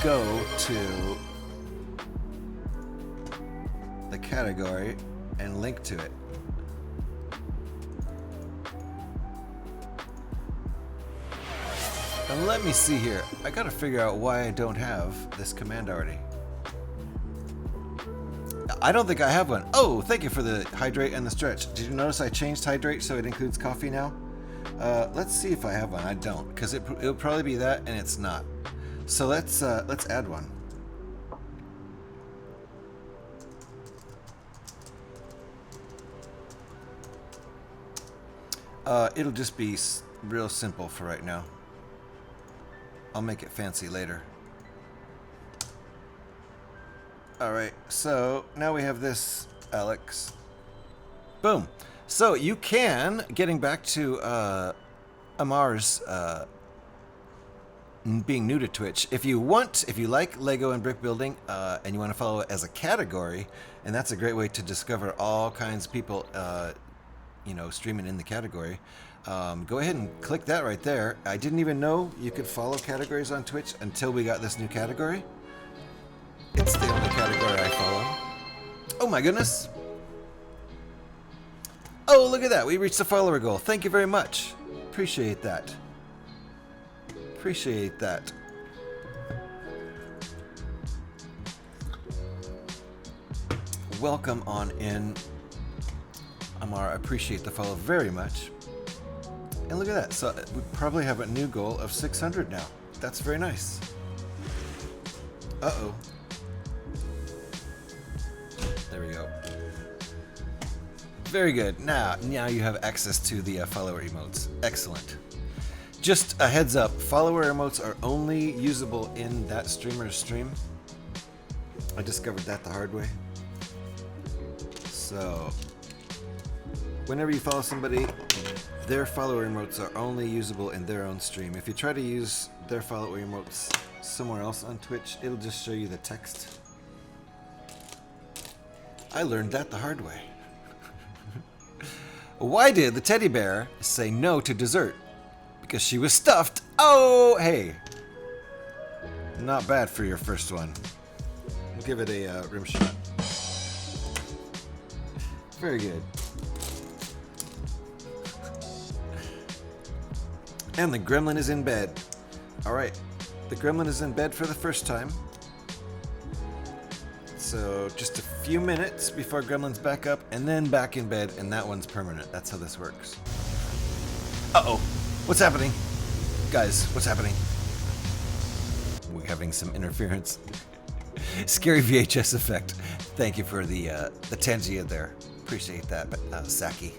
Go to the category and link to it. And let me see here. I gotta figure out why I don't have this command already. I don't think I have one. Oh, thank you for the hydrate and the stretch. Did you notice I changed hydrate so it includes coffee now? Let's see if I have one. I don't, because it'll probably be that, and it's not. So let's add one. It'll just be real simple for right now. I'll make it fancy later. Alright, so now we have this, Alex. Boom. So you can, getting back to Amar's being new to Twitch, if you like Lego and brick building and you want to follow it as a category, and that's a great way to discover all kinds of people streaming in the category, go ahead and click that right there. I didn't even know you could follow categories on Twitch until we got this new category. It's the only category I follow. Oh my goodness. Oh, look at that. We reached the follower goal. Thank you very much. Appreciate that. Appreciate that. Welcome on in. Amar, I appreciate the follow very much. And look at that. So we probably have a new goal of 600 now. That's very nice. Uh-oh. There we go. Very good. Now you have access to the follower emotes. Excellent. Just a heads up, follower emotes are only usable in that streamer's stream. I discovered that the hard way. So, whenever you follow somebody, their follower emotes are only usable in their own stream. If you try to use their follower emotes somewhere else on Twitch, it'll just show you the text. I learned that the hard way. Why did the teddy bear say no to dessert? Because she was stuffed. Oh, hey. Not bad for your first one. We'll give it a rim shot. Very good. And the gremlin is in bed. Alright. The gremlin is in bed for the first time. So just a few minutes before gremlin's back up and then back in bed, and that one's permanent. That's how this works. Uh-oh. What's happening? Guys, what's happening? We're having some interference. Scary VHS effect. Thank you for the Tangia there. Appreciate that, Saki.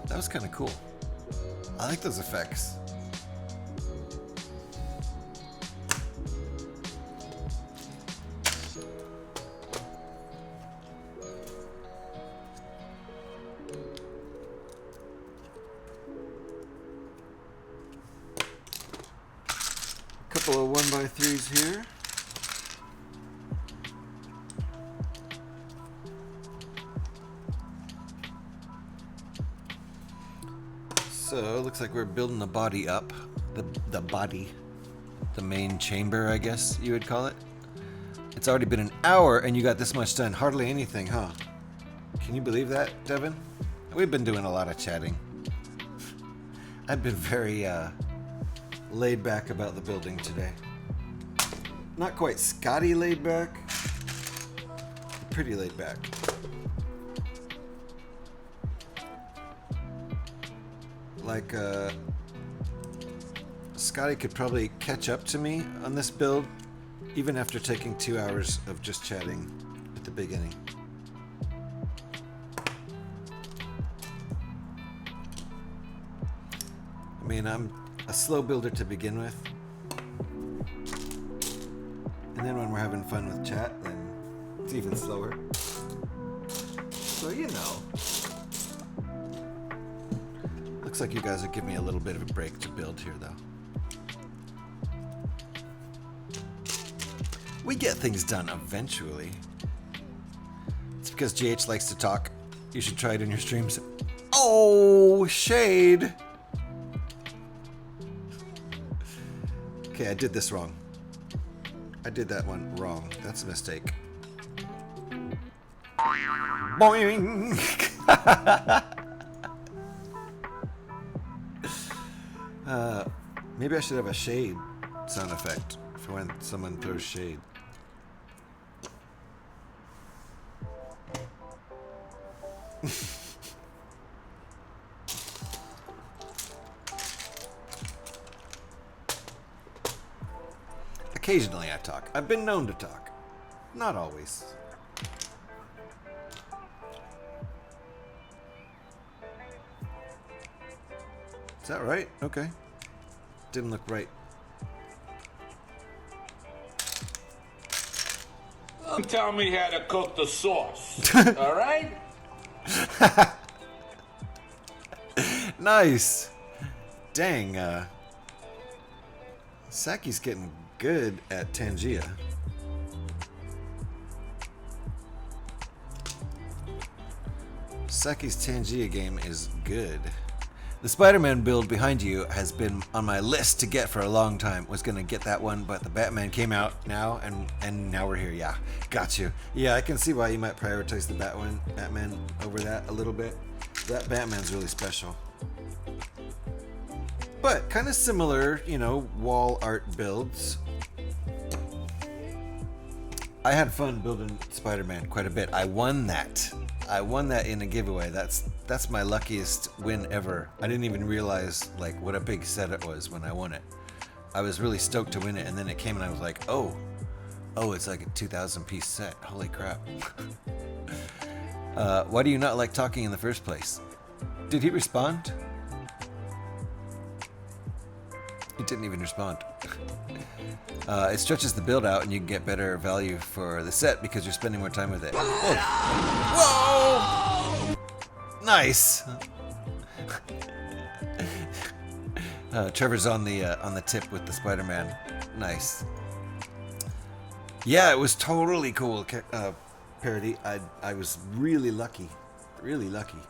That was kind of cool. I like those effects. couple of 1x3s here. So, looks like we're building the body up. The body. The main chamber, I guess you would call it. It's already been an hour and you got this much done. Hardly anything, huh? Can you believe that, Devin? We've been doing a lot of chatting. I've been very laid back about the building today. Not quite Scotty laid back. Pretty laid back. Like, Scotty could probably catch up to me on this build, even after taking 2 hours of just chatting at the beginning. I mean, I'm a slow builder to begin with. And then when we're having fun with chat, then it's even slower. So, you know. Looks like you guys are giving me a little bit of a break to build here, though. We get things done eventually. It's because GH likes to talk. You should try it in your streams. Oh, shade! Okay, I did this wrong. I did that one wrong. That's a mistake. Boing! Maybe I should have a shade sound effect for when someone throws shade. Occasionally I talk. I've been known to talk. Not always. Is that right? Okay. Didn't look right. Tell me how to cook the sauce. All right? Nice. Dang, Saki's getting good at Tangia. Saki's Tangia game is good. The Spider-Man build behind you has been on my list to get for a long time. Was gonna get that one, but the Batman came out now, and now we're here. Yeah, got you. Yeah, I can see why you might prioritize the Batman over that a little bit. That Batman's really special. But kind of similar, you know, wall art builds. I had fun building Spider-Man quite a bit. I won that in a giveaway. That's my luckiest win ever. I didn't even realize like what a big set it was when I won it. I was really stoked to win it, and then it came and I was like, oh, it's like a 2,000 piece set. Holy crap. Why do you not like talking in the first place? Did he respond? He didn't even respond. It stretches the build out and you can get better value for the set because you're spending more time with it. Whoa! Whoa! Nice! Trevor's on the tip with the Spider-Man. Nice. Yeah, it was totally cool, Parody. I was really lucky. Really lucky.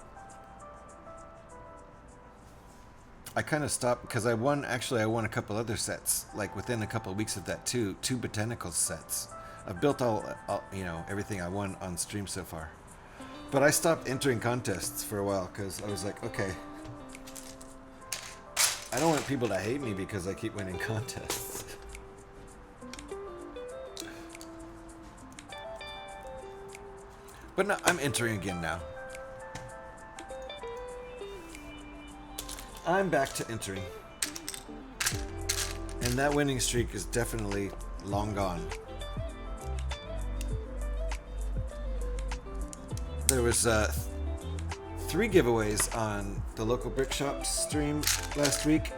I kind of stopped because I won a couple other sets, like within a couple of weeks of that two Botanicals sets. I've built all you know, everything I won on stream so far. But I stopped entering contests for a while because I was like, okay, I don't want people to hate me because I keep winning contests. But no, I'm entering again now. I'm back to entering. And that winning streak is definitely long gone. There was 3 giveaways on the local brick shop stream last week,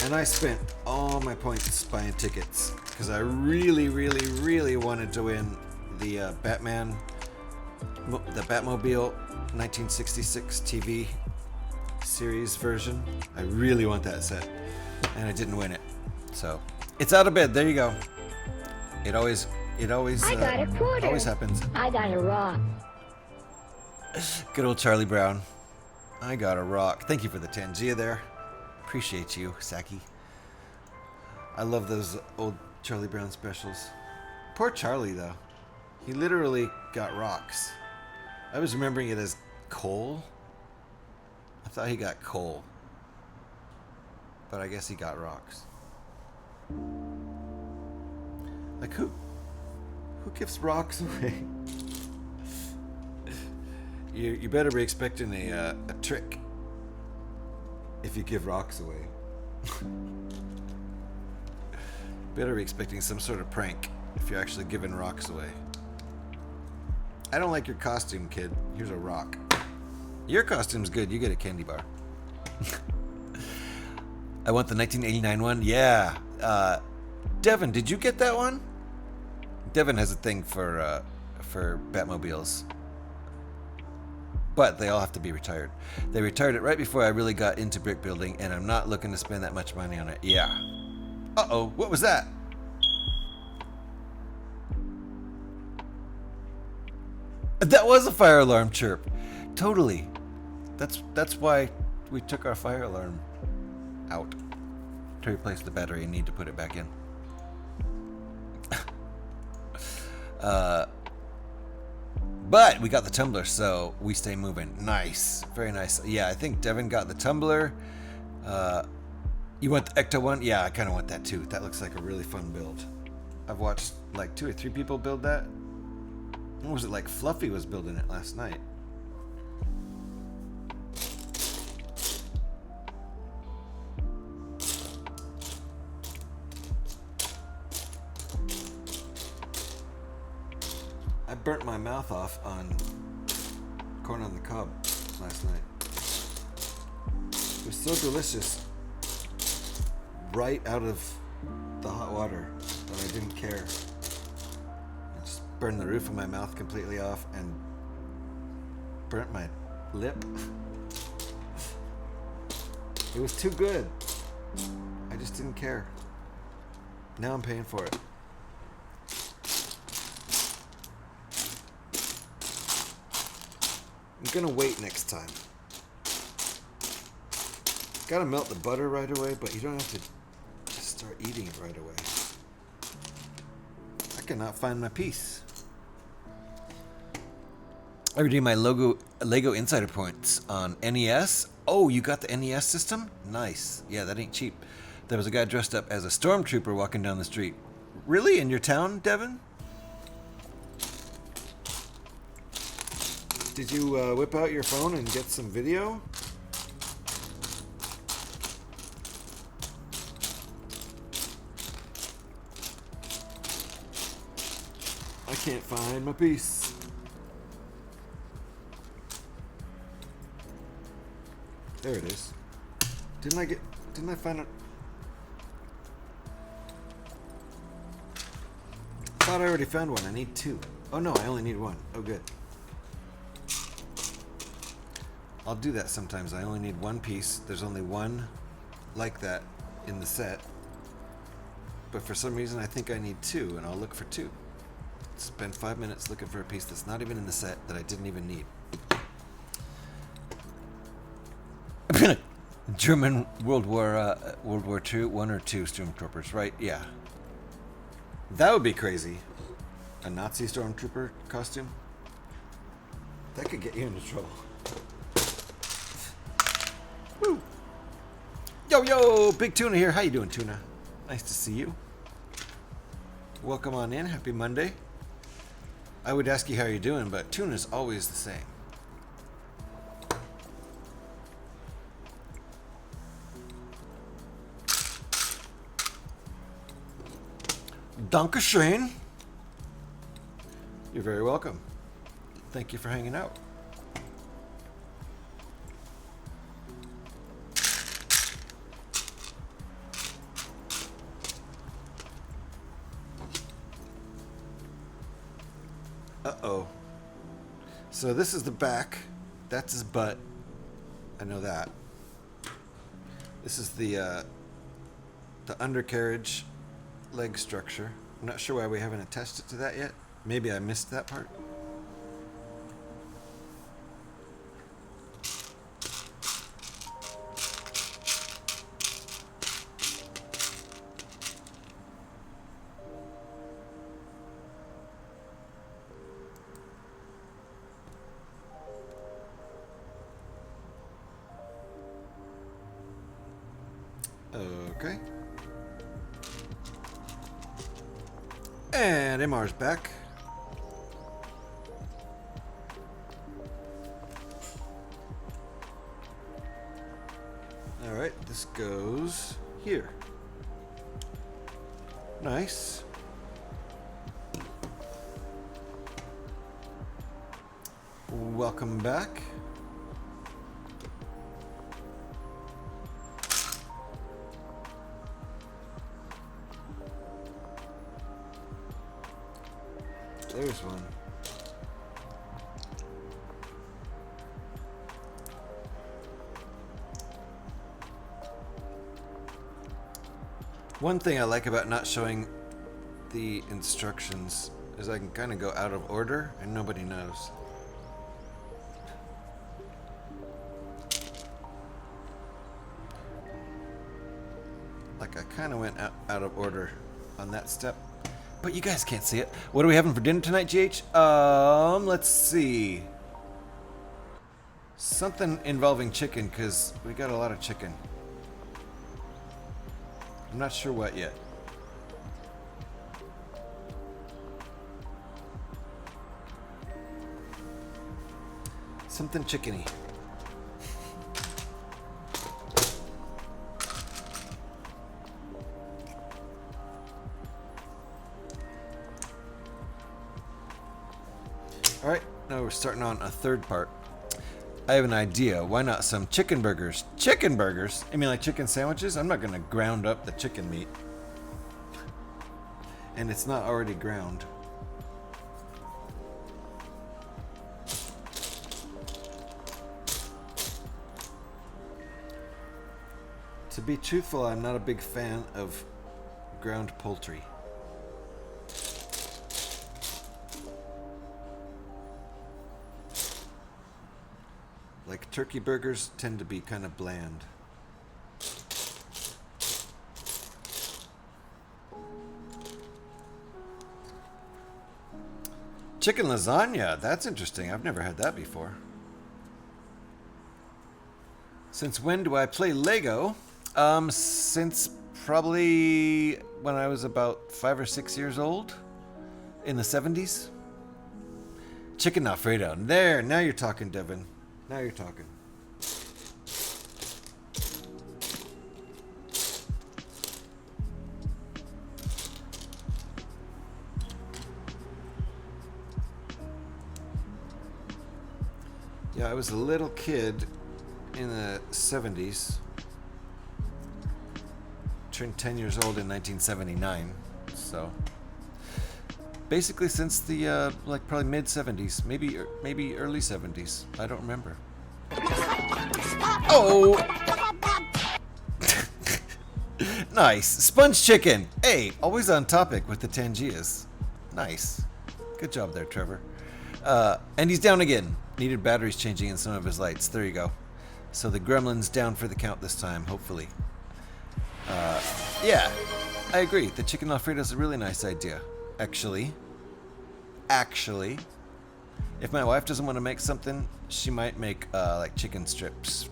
and I spent all my points buying tickets because I really, really, really wanted to win the Batmobile 1966 TV series version. I really want that set, and I didn't win it, so It's out of bed. There you go. It always I got a quarter. always happens. I got a rock. Good old Charlie Brown. I got a rock. Thank you for the Tangia there. Appreciate you, Saki. I love those old Charlie Brown specials. Poor Charlie, though. He literally got rocks. I was remembering it as coal. I thought he got coal. But I guess he got rocks. Like who gives rocks away? You better be expecting a trick if you give rocks away. Better be expecting some sort of prank if you're actually giving rocks away. I don't like your costume, kid. Here's a rock. Your costume's good. You get a candy bar. I want the 1989 one. Yeah. Devin, did you get that one? Devin has a thing for Batmobiles. But they all have to be retired. They retired it right before I really got into brick building, and I'm not looking to spend that much money on it. Yeah. Uh-oh, what was that? That was a fire alarm chirp. Totally. That's why we took our fire alarm out. To replace the battery and need to put it back in. But we got the tumbler, so we stay moving. Nice. Very nice. Yeah, I think Devin got the tumbler. You want the Ecto one? Yeah, I kind of want that too. That looks like a really fun build. I've watched like 2 or 3 people build that. What was it like? Fluffy was building it last night. I burnt my mouth off on corn on the cob last night. It was so delicious. Right out of the hot water, but I didn't care. I just burned the roof of my mouth completely off and burnt my lip. It was too good. I just didn't care. Now I'm paying for it. I'm gonna wait next time. Gotta melt the butter right away, but you don't have to just start eating it right away. I cannot find my piece. I redeemed my Lego Insider points on NES. Oh, you got the NES system? Nice. Yeah, that ain't cheap. There was a guy dressed up as a stormtrooper walking down the street. Really? In your town, Devin? Did you whip out your phone and get some video? I can't find my piece. There it is. Didn't I find it? I thought I already found one. I need 2. Oh no, I only need 1. Oh good. I'll do that sometimes. I only need 1 piece. There's only 1 like that in the set. But for some reason I think I need 2, and I'll look for 2. Spend 5 minutes looking for a piece that's not even in the set that I didn't even need. German World War II, 1 or 2 stormtroopers, right? Yeah. That would be crazy. A Nazi stormtrooper costume? That could get you into trouble. Woo! Yo, Big Tuna here. How you doing, Tuna? Nice to see you. Welcome on in. Happy Monday. I would ask you how you're doing, but Tuna's always the same. Dankeschön. You're very welcome. Thank you for hanging out. Uh-oh. So this is the back. That's his butt. I know that. This is the undercarriage leg structure. I'm not sure why we haven't attached it to that yet. Maybe I missed that part. Okay. And MR's back. Alright, this goes here. Nice. Welcome back. There's one. One thing I like about not showing the instructions is I can kind of go out of order and nobody knows. Like I kind of went out of order on that step. But you guys can't see it. What are we having for dinner tonight, GH? Let's see. Something involving chicken, because we got a lot of chicken. I'm not sure what yet. Something chickeny. Alright, now we're starting on a third part. I have an idea. Why not some chicken burgers? Chicken burgers? I mean like chicken sandwiches? I'm not going to ground up the chicken meat. And it's not already ground. To be truthful, I'm not a big fan of ground poultry. Like turkey burgers tend to be kind of bland. Chicken lasagna, that's interesting. I've never had that before. Since when do I play Lego? Since probably when I was about 5 or 6 years old in the 70s. Chicken Alfredo. There, now you're talking, Devin. Now you're talking. Yeah, I was a little kid in the 70s. Turned 10 years old in 1979. So basically since the like probably mid 70s, maybe early 70s. I don't remember. Oh. Nice. Sponge chicken. Hey, always on topic with the Tangias. Nice. Good job there, Trevor. And he's down again. Needed batteries changing in some of his lights. There you go. So the gremlin's down for the count this time, hopefully. Yeah, I agree. The chicken Alfredo is a really nice idea. Actually, if my wife doesn't want to make something, she might make like chicken strips,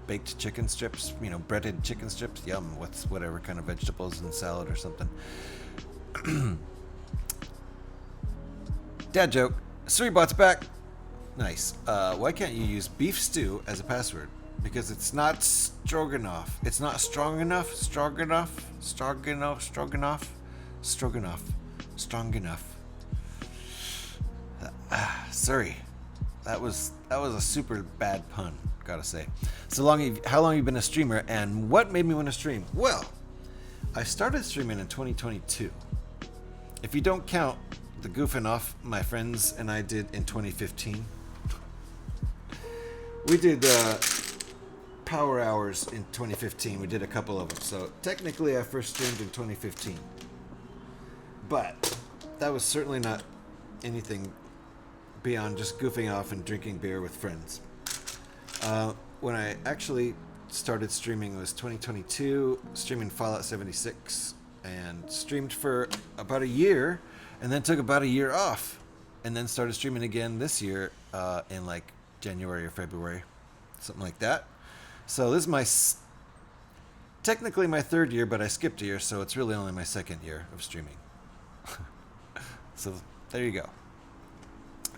baked chicken strips, you know, breaded chicken strips. Yum, with whatever kind of vegetables and salad or something. Dad joke. Suribot's back. Nice. Why can't you use beef stew as a password? Because it's not stroganoff. It's not strong enough. Stroganoff. Sorry, that was a super bad pun, gotta say. How long have you been a streamer, and what made me want to stream? Well, I started streaming in 2022. If you don't count the goofing off my friends and I did in 2015, we did Power Hours in 2015. We did a couple of them, so technically I first streamed in 2015. But that was certainly not anything beyond just goofing off and drinking beer with friends. When I actually started streaming was 2022, streaming Fallout 76, and streamed for about a year, and then took about a year off, and then started streaming again this year in like January or February, something like that. So this is my technically my third year, but I skipped a year, so it's really only my second year of streaming. So there you go.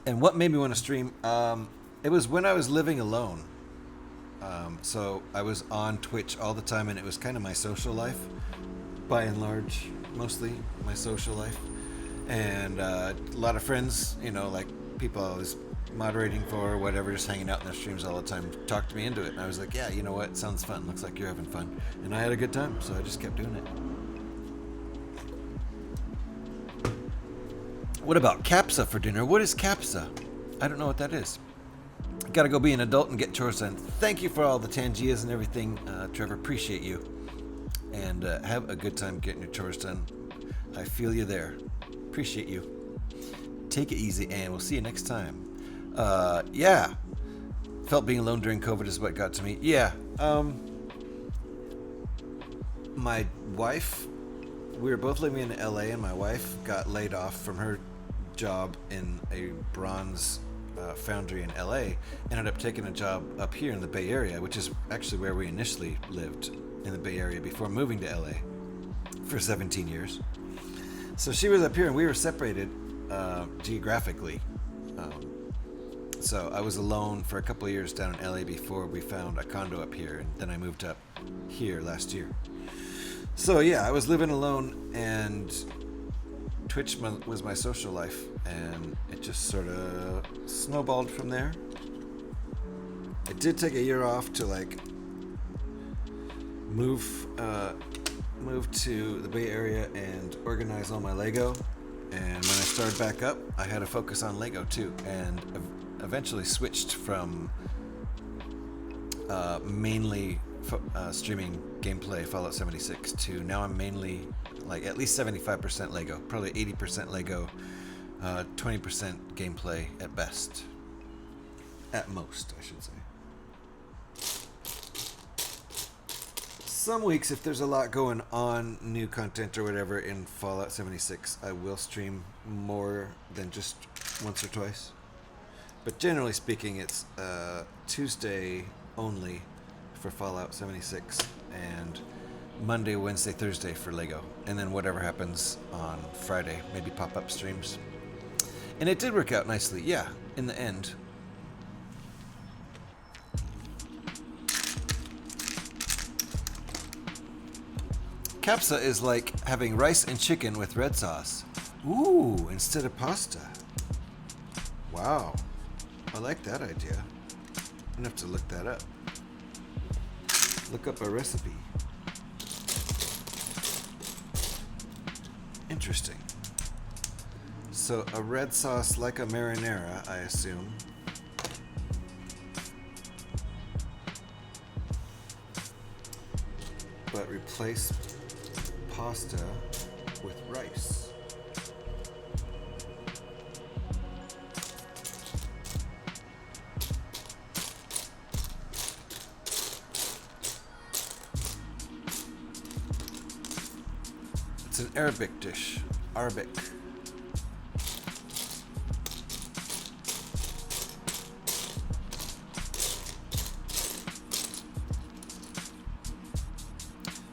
And what made me want to stream? It was when I was living alone. So I was on Twitch all the time, and it was kind of my social life, by and large, mostly my social life. And a lot of friends, you know, like people I was moderating for or whatever, just hanging out in their streams all the time, talked me into it. And I was like, yeah, you know what? Sounds fun. Looks like you're having fun. And I had a good time, so I just kept doing it. What about Capsa for dinner? What is Capsa? I don't know what that is. Gotta go be an adult and get chores done. Thank you for all the Tangias and everything, Trevor. Appreciate you. And have a good time getting your chores done. I feel you there. Appreciate you. Take it easy, and we'll see you next time. Yeah. Felt being alone during COVID is what got to me. Yeah. My wife, we were both living in LA, and my wife got laid off from her job in a bronze foundry in LA, ended up taking a job up here in the Bay Area, which is actually where we initially lived, in the Bay Area before moving to LA for 17 years. So she was up here and we were separated geographically. So I was alone for a couple of years down in LA before we found a condo up here, and then I moved up here last year. So yeah, I was living alone, and Twitch was my social life, and it just sort of snowballed from there. It did take a year off to like move to the Bay Area and organize all my Lego. And when I started back up, I had to focus on Lego too, and eventually switched from mainly streaming gameplay Fallout 76 to now I'm mainly like at least 75% Lego, probably 80% Lego, 20% gameplay at best. At most, I should say. Some weeks, if there's a lot going on, new content or whatever in Fallout 76, I will stream more than just once or twice. But generally speaking, it's Tuesday only for Fallout 76, and Monday, Wednesday, Thursday for Lego, and then whatever happens on Friday, maybe pop-up streams. And it did work out nicely, yeah, in the end. Capsa is like having rice and chicken with red sauce. Ooh, instead of pasta. Wow, I like that idea. I'm gonna have to look that up. Look up a recipe. Interesting. So a red sauce like a marinara, I assume. But replace pasta with rice. It's an Arabic dish. Arabic.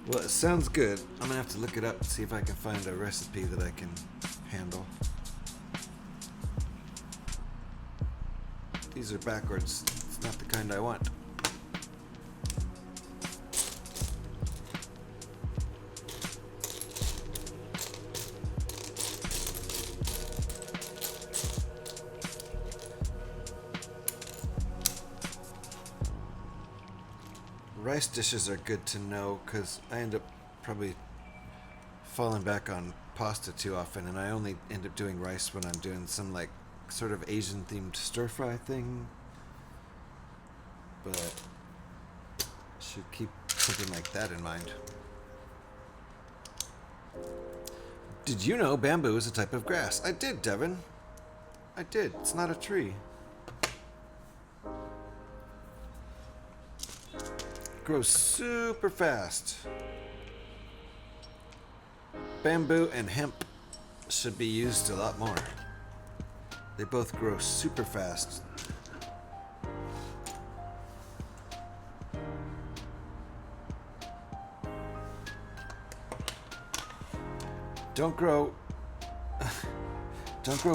Well, it sounds good. I'm gonna have to look it up and see if I can find a recipe that I can handle. These are backwards. It's not the kind I want. Rice dishes are good to know because I end up probably falling back on pasta too often, and I only end up doing rice when I'm doing some like sort of Asian themed stir fry thing. But should keep something like that in mind. Did you know bamboo is a type of grass? I did, Devin. I did. It's not a tree. Grows super fast. Bamboo and hemp should be used a lot more. They both grow super fast. Don't grow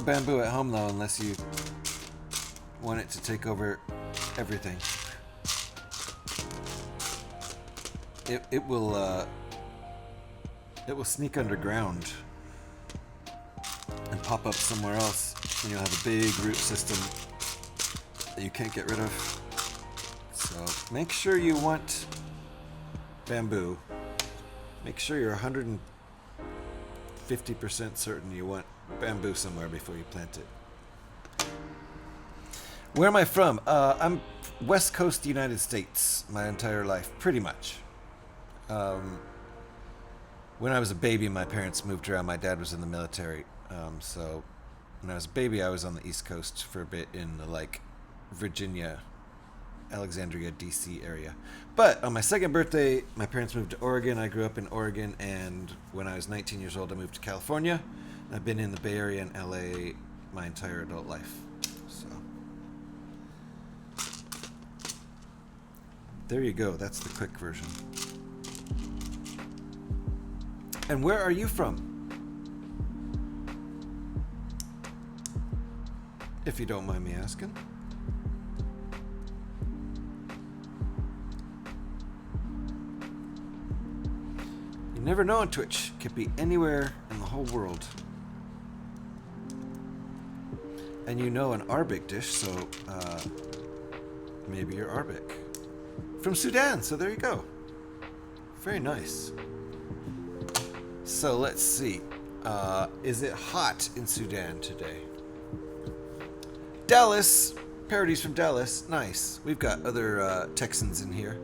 bamboo at home though unless you want it to take over everything. It will sneak underground and pop up somewhere else, and you'll have a big root system that you can't get rid of. So make sure you want bamboo. Make sure you're 150% certain you want bamboo somewhere before you plant it. Where am I from? I'm West Coast United States my entire life, pretty much. When I was a baby, my parents moved around. My dad was in the military, so when I was a baby, I was on the East Coast for a bit in the, like, Virginia, Alexandria, DC area. But on my second birthday, my parents moved to Oregon. I grew up in Oregon, and when I was 19 years old, I moved to California. I've been in the Bay Area and LA my entire adult life. So there you go. That's the quick version. And where are you from? If you don't mind me asking. You never know on Twitch. Could be anywhere in the whole world. And you know an Arabic dish, so maybe you're Arabic. From Sudan, so there you go. Very nice. So let's see. Is it hot in Sudan today? Dallas. Parodies from Dallas. Nice. We've got other Texans in here.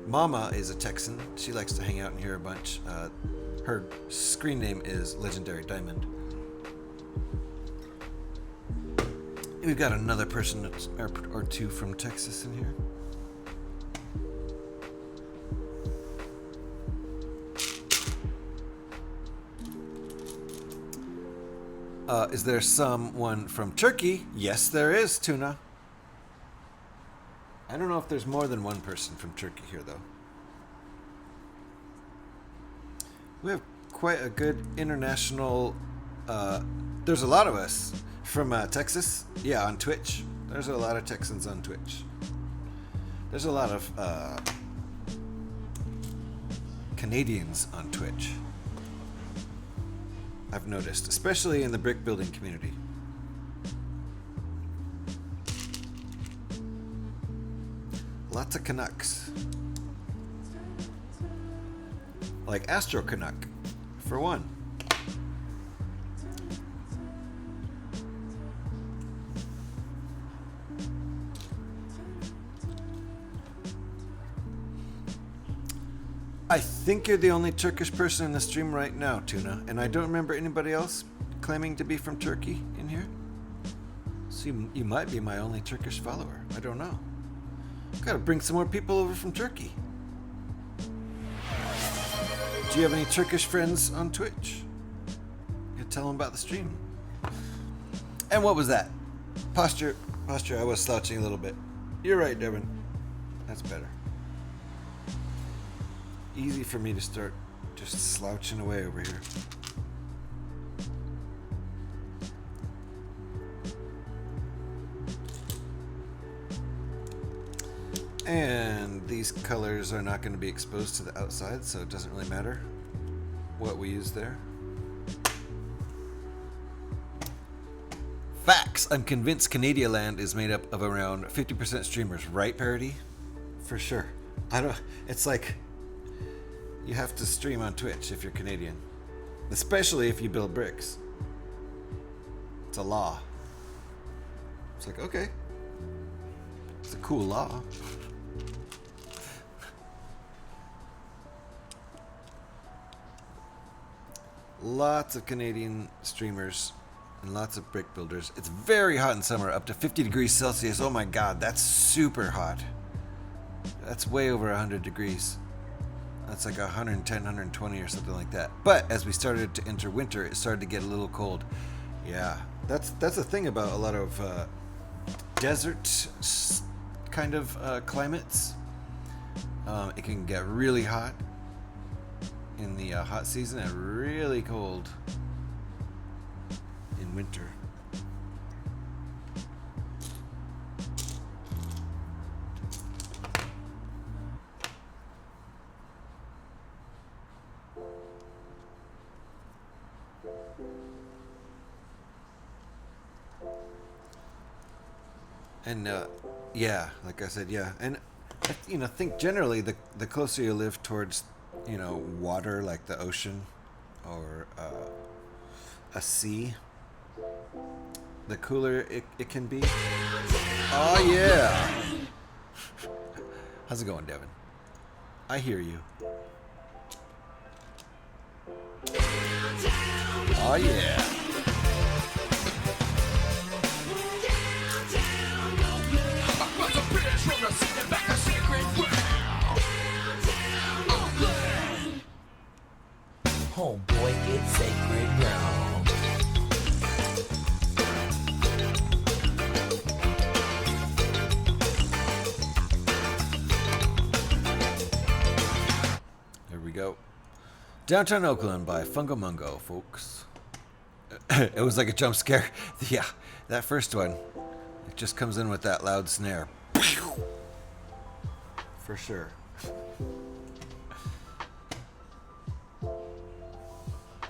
Mama is a Texan. She likes to hang out in here a bunch. Her screen name is Legendary Diamond. We've got another person or two from Texas in here. Is there someone from Turkey? Yes, there is, Tuna. I don't know if there's more than one person from Turkey here, though. We have quite a good international... there's a lot of us from Texas. Yeah, on Twitch. There's a lot of Texans on Twitch. There's a lot of Canadians on Twitch. I've noticed, especially in the brick building community. Lots of Canucks. Like Astro Canuck, for one. I think you're the only Turkish person in the stream right now, Tuna, and I don't remember anybody else claiming to be from Turkey in here. So you might be my only Turkish follower. I don't know. Gotta bring some more people over from Turkey. Do you have any Turkish friends on Twitch? You tell them about the stream. And what was that? Posture, I was slouching a little bit. You're right, Devin. That's better. Easy for me to start just slouching away over here. And these colors are not going to be exposed to the outside, so it doesn't really matter what we use there. Facts! I'm convinced Canadialand is made up of around 50% streamers, right, Parody? For sure. It's like... You have to stream on Twitch if you're Canadian. Especially if you build bricks. It's a law. It's like, okay. It's a cool law. Lots of Canadian streamers and lots of brick builders. It's very hot in summer, up to 50 degrees Celsius. Oh my god, that's super hot. That's way over 100 degrees. That's like 110, 120 or something like that. But as we started to enter winter, it started to get a little cold. Yeah, that's the thing about a lot of desert kind of climates. It can get really hot in the hot season and really cold in winter. And yeah, like I said, yeah, and I think generally the closer you live towards, water like the ocean or a sea, the cooler it can be. Oh yeah. How's it going, Devin? I hear you. Oh yeah. Oh boy, it's sacred ground. There we go. Downtown Oakland by Fungo Mungo, folks. It was like a jump scare. Yeah, that first one. It just comes in with that loud snare. For sure.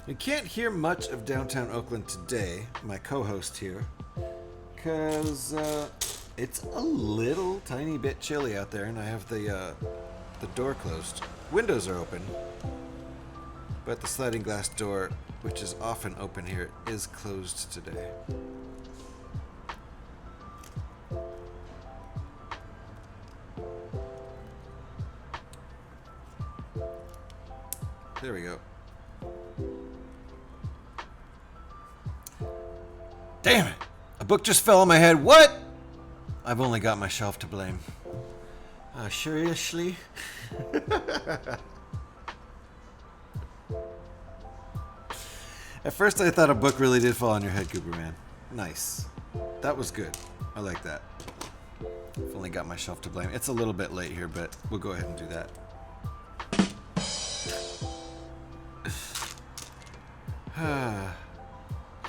You can't hear much of downtown Oakland today, my co-host here, because it's a little tiny bit chilly out there, and I have the door closed. Windows are open, but the sliding glass door, which is often open here, is closed today. There we go. Damn it! A book just fell on my head. What? I've only got myself to blame. Seriously? At first I thought a book really did fall on your head, Cooper Man. Nice. That was good. I like that. I've only got myself to blame. It's a little bit late here, but we'll go ahead and do that.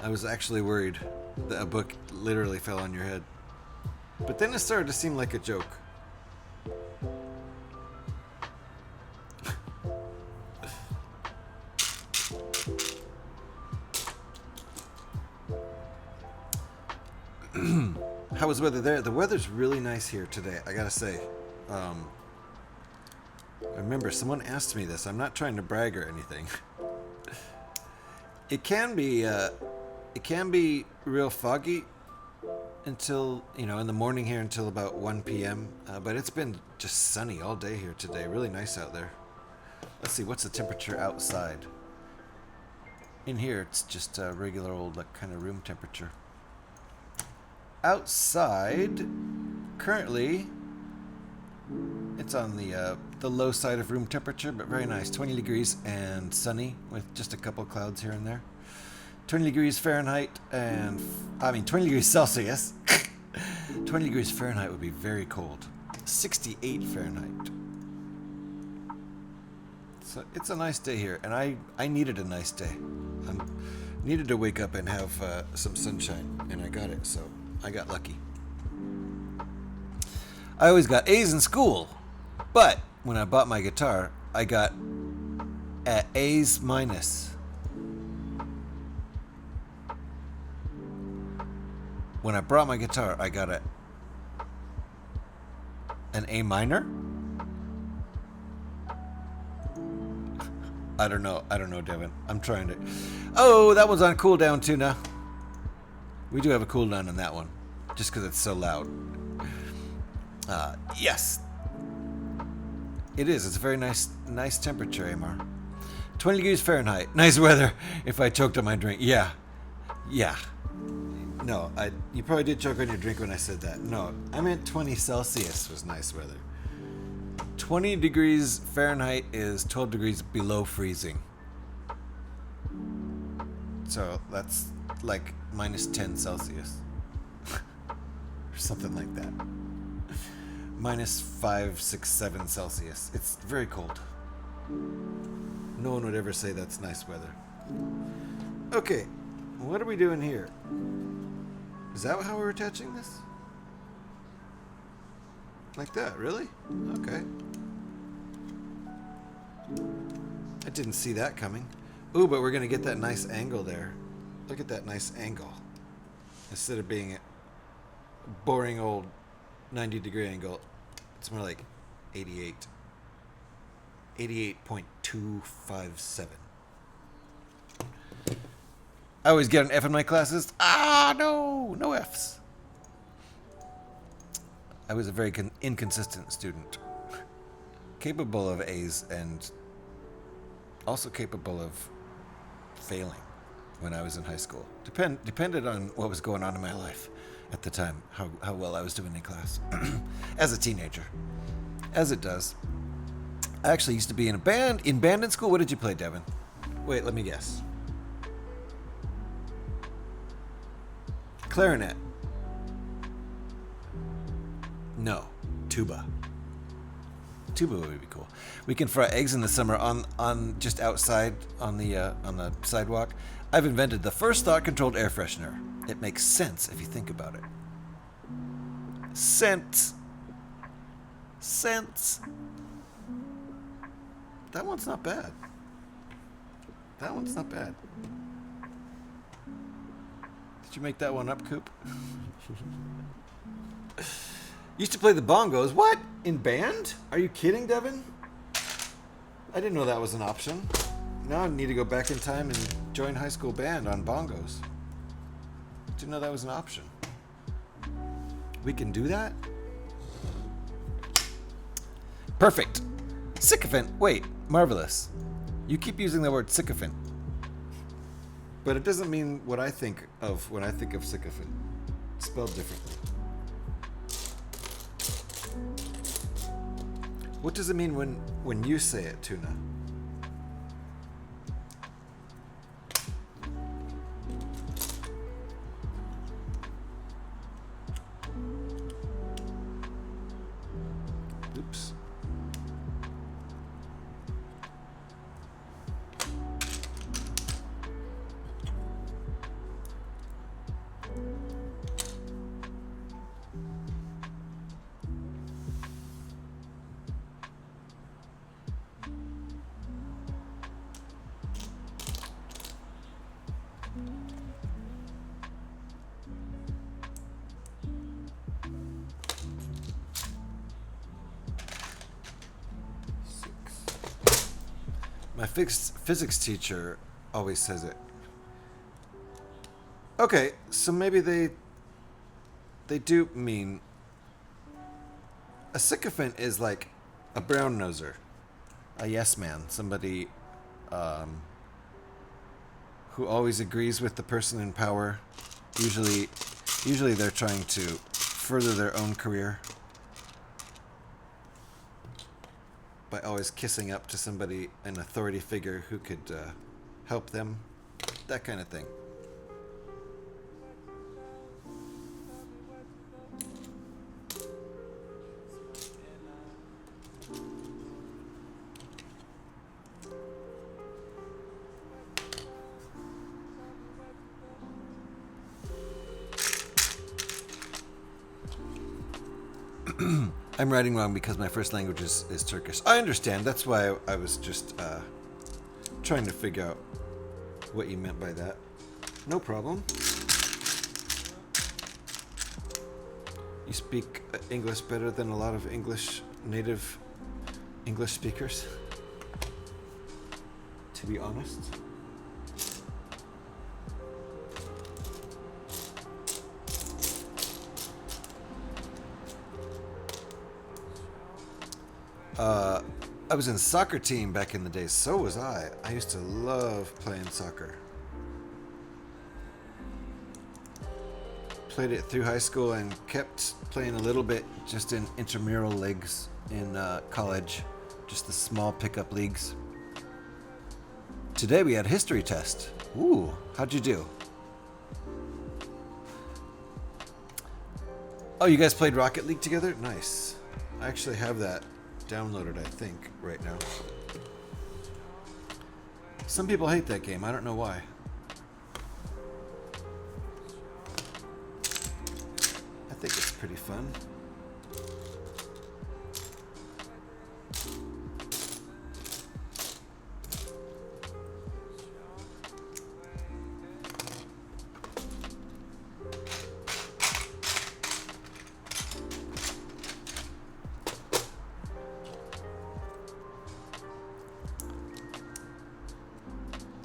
I was actually worried that a book literally fell on your head. But then it started to seem like a joke. How was the weather there? The weather's really nice here today, I gotta say. Remember, someone asked me this. I'm not trying to brag or anything. It can be real foggy until, in the morning here until about 1 p.m. But it's been just sunny all day here today. Really nice out there. Let's see, what's the temperature outside? In here, it's just a regular old kind of room temperature. Outside, currently, it's on the low side of room temperature, but very nice. 20 degrees and sunny with just a couple clouds here and there. 20 degrees Fahrenheit and 20 degrees Celsius. 20 degrees Fahrenheit would be very cold. 68 Fahrenheit. So it's a nice day here, and I needed a nice day. I needed to wake up and have some sunshine, and I got it, so I got lucky. I always got A's in school, but when I bought my guitar, I got A's minus. When I brought my guitar, I got an A minor? I don't know, Devin. I'm trying to... Oh, that one's on cooldown too now. We do have a cooldown on that one, just because it's so loud. Yes. It is. It's a very nice temperature, Amar. 20 degrees Fahrenheit. Nice weather if I choked on my drink. Yeah. Yeah. No, you probably did choke on your drink when I said that. No, I meant 20 Celsius was nice weather. 20 degrees Fahrenheit is 12 degrees below freezing. So that's like minus 10 Celsius. Or something like that. Minus 5, 6, 7 Celsius. It's very cold. No one would ever say that's nice weather. Okay, what are we doing here? Is that how we're attaching this? Like that, really? Okay. I didn't see that coming. Ooh, but we're gonna get that nice angle there. Look at that nice angle. Instead of being a boring old 90-degree angle, it's more like 88. 88.257. I always get an F in my classes. Ah, no! No Fs. I was a very inconsistent student. Capable of A's and also capable of failing when I was in high school. Depended on what was going on in my life at the time, how well I was doing in class. As a teenager. As it does. I actually used to be in a band. In band in school, what did you play, Devin? Wait, let me guess. Clarinet. No, tuba. Tuba would be cool. We can fry eggs in the summer on just outside on the sidewalk. I've invented the first thought-controlled air freshener. It makes sense if you think about it. Sense. That one's not bad. That one's not bad. Did you make that one up, Coop? Used to play the bongos. What? In band? Are you kidding, Devin? I didn't know that was an option. Now I need to go back in time and join high school band on bongos. Didn't know that was an option. We can do that? Perfect. Sycophant. Wait, marvelous. You keep using the word sycophant. But it doesn't mean what I think of when I think of sycophant. It's spelled differently. What does it mean when you say it, Tuna? Oops. My physics teacher always says it. Okay, so maybe they do mean a sycophant is like a brown noser, a yes man, somebody who always agrees with the person in power. Usually they're trying to further their own career by always kissing up to somebody, an authority figure who could help them, that kind of thing. I'm writing wrong because my first language is Turkish. I understand. That's why I was just trying to figure out what you meant by that. No problem. You speak English better than a lot of native English speakers, to be honest. I was in soccer team back in the day. So was I. I used to love playing soccer. Played it through high school and kept playing a little bit just in intramural leagues in college. Just the small pickup leagues. Today we had a history test. Ooh, how'd you do? Oh, you guys played Rocket League together? Nice. I actually have that downloaded, I think, right now. Some people hate that game. I don't know why. I think it's pretty fun.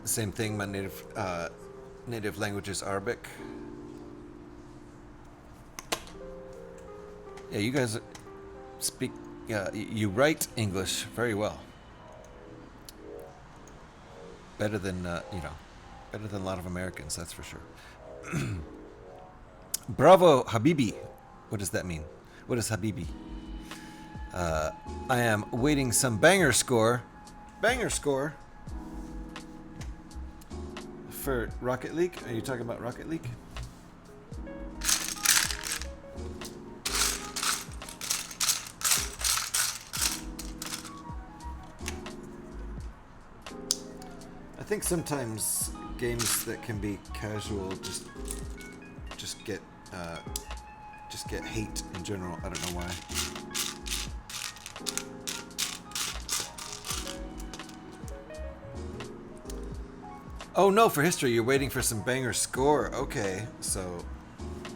Same thing, my native language is Arabic. Yeah, you guys speak, you write English very well. Better than, better than a lot of Americans, that's for sure. Bravo, Habibi. What does that mean? What is Habibi? I am waiting some banger score. Banger score? For Rocket League? Are you talking about Rocket League? I think sometimes games that can be casual just get hate in general. I don't know why. Oh no, for history, you're waiting for some banger score. Okay, so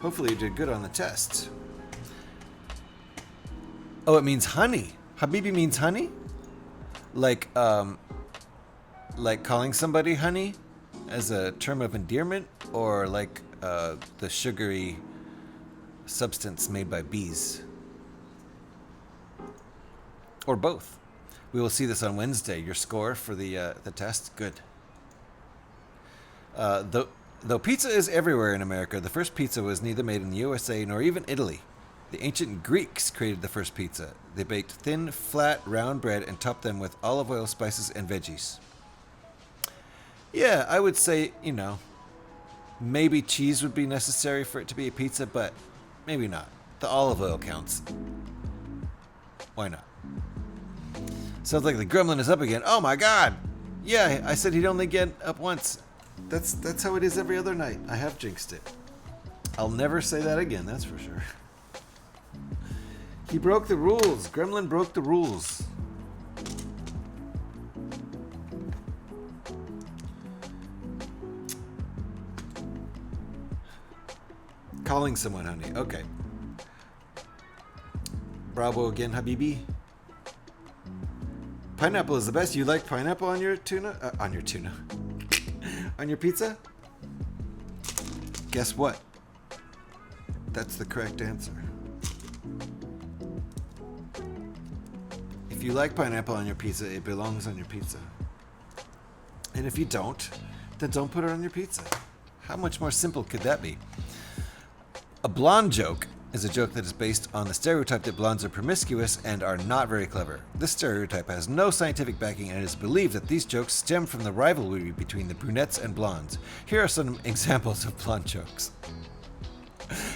hopefully you did good on the test. Oh, it means honey. Habibi means honey? Like calling somebody honey as a term of endearment, or like the sugary substance made by bees? Or both. We will see this on Wednesday. Your score for the test? Good. Though pizza is everywhere in America, the first pizza was neither made in the USA nor even Italy. The ancient Greeks created the first pizza. They baked thin, flat, round bread and topped them with olive oil, spices, and veggies. Yeah, I would say, maybe cheese would be necessary for it to be a pizza, but maybe not. The olive oil counts. Why not? Sounds like the gremlin is up again. Oh my god! Yeah, I said he'd only get up once. That's how it is every other night. I have jinxed it. I'll never say that again, that's for sure. He broke the rules. Gremlin broke the rules. Calling someone honey. Okay. Bravo again, Habibi. Pineapple is the best. You like pineapple on your tuna? On your tuna. On your pizza? Guess what? That's the correct answer. If you like pineapple on your pizza, it belongs on your pizza. And if you don't, then don't put it on your pizza. How much more simple could that be? A blonde joke is a joke that is based on the stereotype that blondes are promiscuous and are not very clever. This stereotype has no scientific backing, and it is believed that these jokes stem from the rivalry between the brunettes and blondes. Here are some examples of blonde jokes.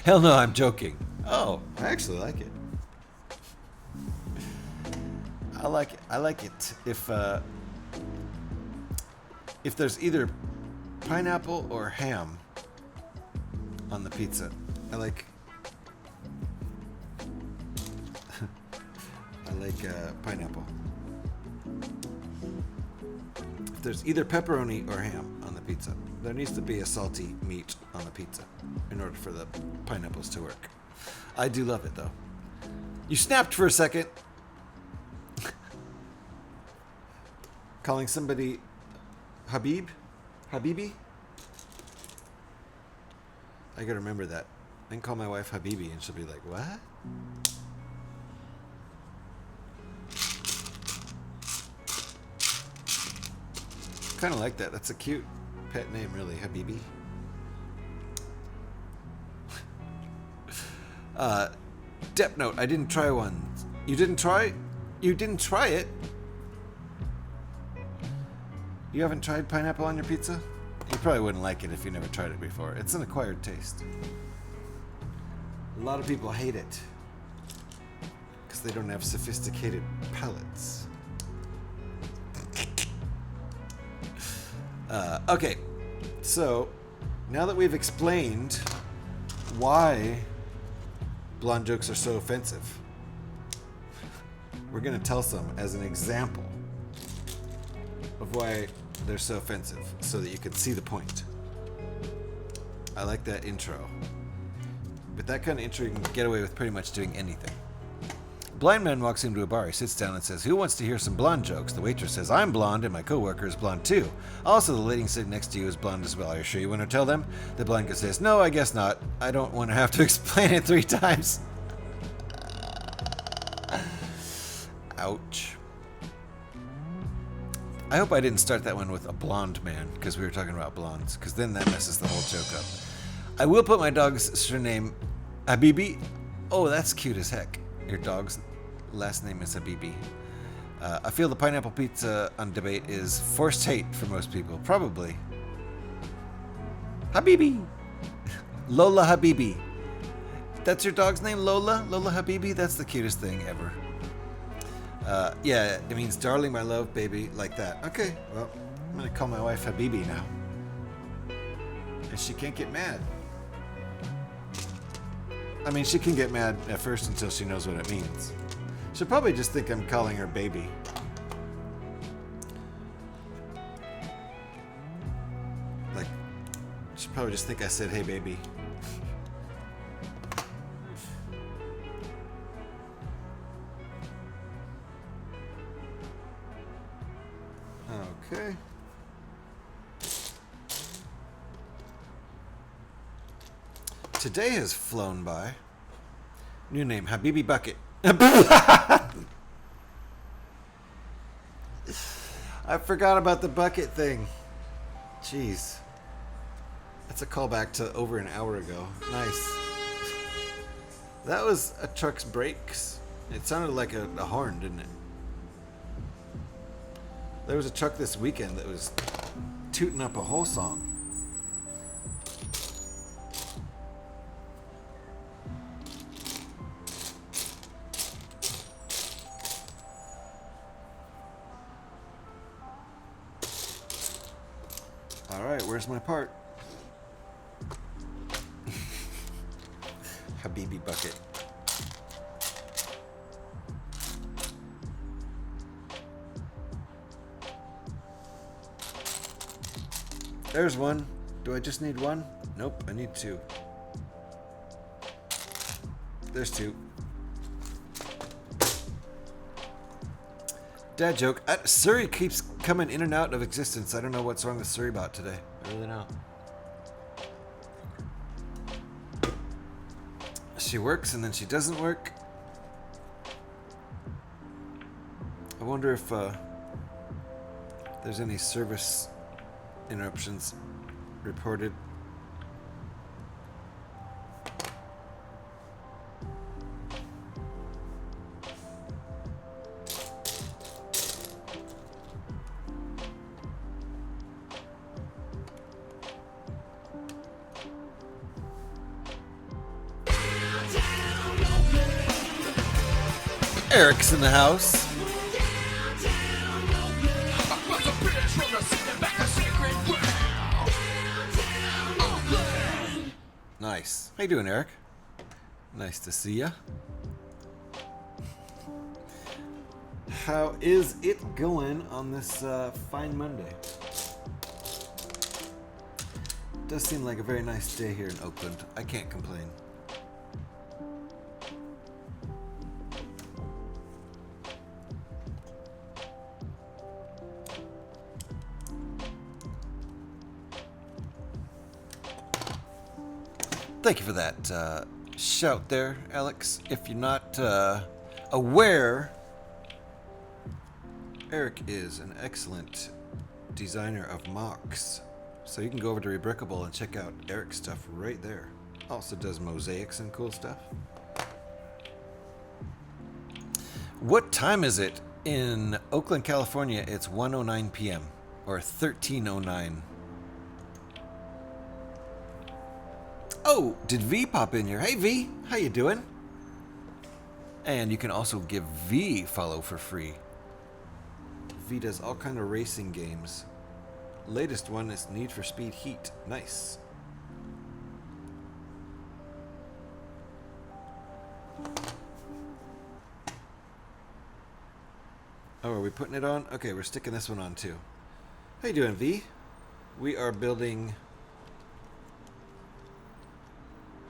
Hell no, I'm joking. Oh, I actually like it. I like it. If there's either pineapple or ham on the pizza, I like pineapple. If there's either pepperoni or ham on the pizza, there needs to be a salty meat on the pizza in order for the pineapples to work. I do love it though. You snapped for a second. Calling somebody Habibi? I gotta remember that. I can call my wife Habibi and she'll be like, what? kind of like that. That's a cute pet name, really, Habibi. Dep note, I didn't try one. You didn't try? You didn't try it? You haven't tried pineapple on your pizza? You probably wouldn't like it if you never tried it before. It's an acquired taste. A lot of people hate it because they don't have sophisticated palates. Okay, so now that we've explained why blonde jokes are so offensive, we're going to tell some as an example of why they're so offensive so that you can see the point. I like that intro. With that kind of intro, you can get away with pretty much doing anything. A blind man walks into a bar. He sits down and says, "Who wants to hear some blonde jokes?" The waitress says, "I'm blonde and my coworker is blonde too. Also, the lady sitting next to you is blonde as well. Are you sure you want to tell them?" The blind guy says, "No, I guess not. I don't want to have to explain it 3 times." Ouch. I hope I didn't start that one with a blonde man, because we were talking about blondes, because then that messes the whole joke up. I will put my dog's surname Habibi. Oh, that's cute as heck. Your dog's last name is Habibi. I feel the pineapple pizza on debate is forced hate for most people. Probably. Habibi. Lola Habibi. That's your dog's name, Lola? Lola Habibi? That's the cutest thing ever. Yeah, it means darling, my love, baby, like that. Okay, well, I'm gonna call my wife Habibi now. And she can't get mad. I mean, she can get mad at first until she knows what it means. She'll probably just think I'm calling her baby. Like, she'll probably just think I said, "Hey, baby." Okay. Today has flown by. New name, Habibi Bucket. I forgot about the bucket thing. Jeez. That's a callback to over an hour ago. Nice. That was a truck's brakes. It sounded like a horn, didn't it? There was a truck this weekend that was tooting up a whole song. All right, where's my part? Habibi Bucket. There's one. Do I just need one? Nope, I need 2. There's 2. Dad joke. Surrey keeps coming in and out of existence. I don't know what's wrong with Surrey Bot today. I really don't. She works and then she doesn't work. I wonder if there's any service interruptions reported. Eric's in the house. Nice. How you doing, Eric? Nice to see ya. How is it going on this fine Monday? Does seem like a very nice day here in Oakland. I can't complain. Thank you for that shout there, Alex. If you're not aware, Eric is an excellent designer of Mox. So you can go over to Rebrickable and check out Eric's stuff right there. Also does mosaics and cool stuff. What time is it? In Oakland, California, it's 1:09 p.m. or 13:09. Oh, did V pop in here? Hey V, how you doing? And you can also give V follow for free. V does all kind of racing games. Latest one is Need for Speed Heat. Nice. Oh, are we putting it on? Okay, we're sticking this one on too. How you doing, V? We are building...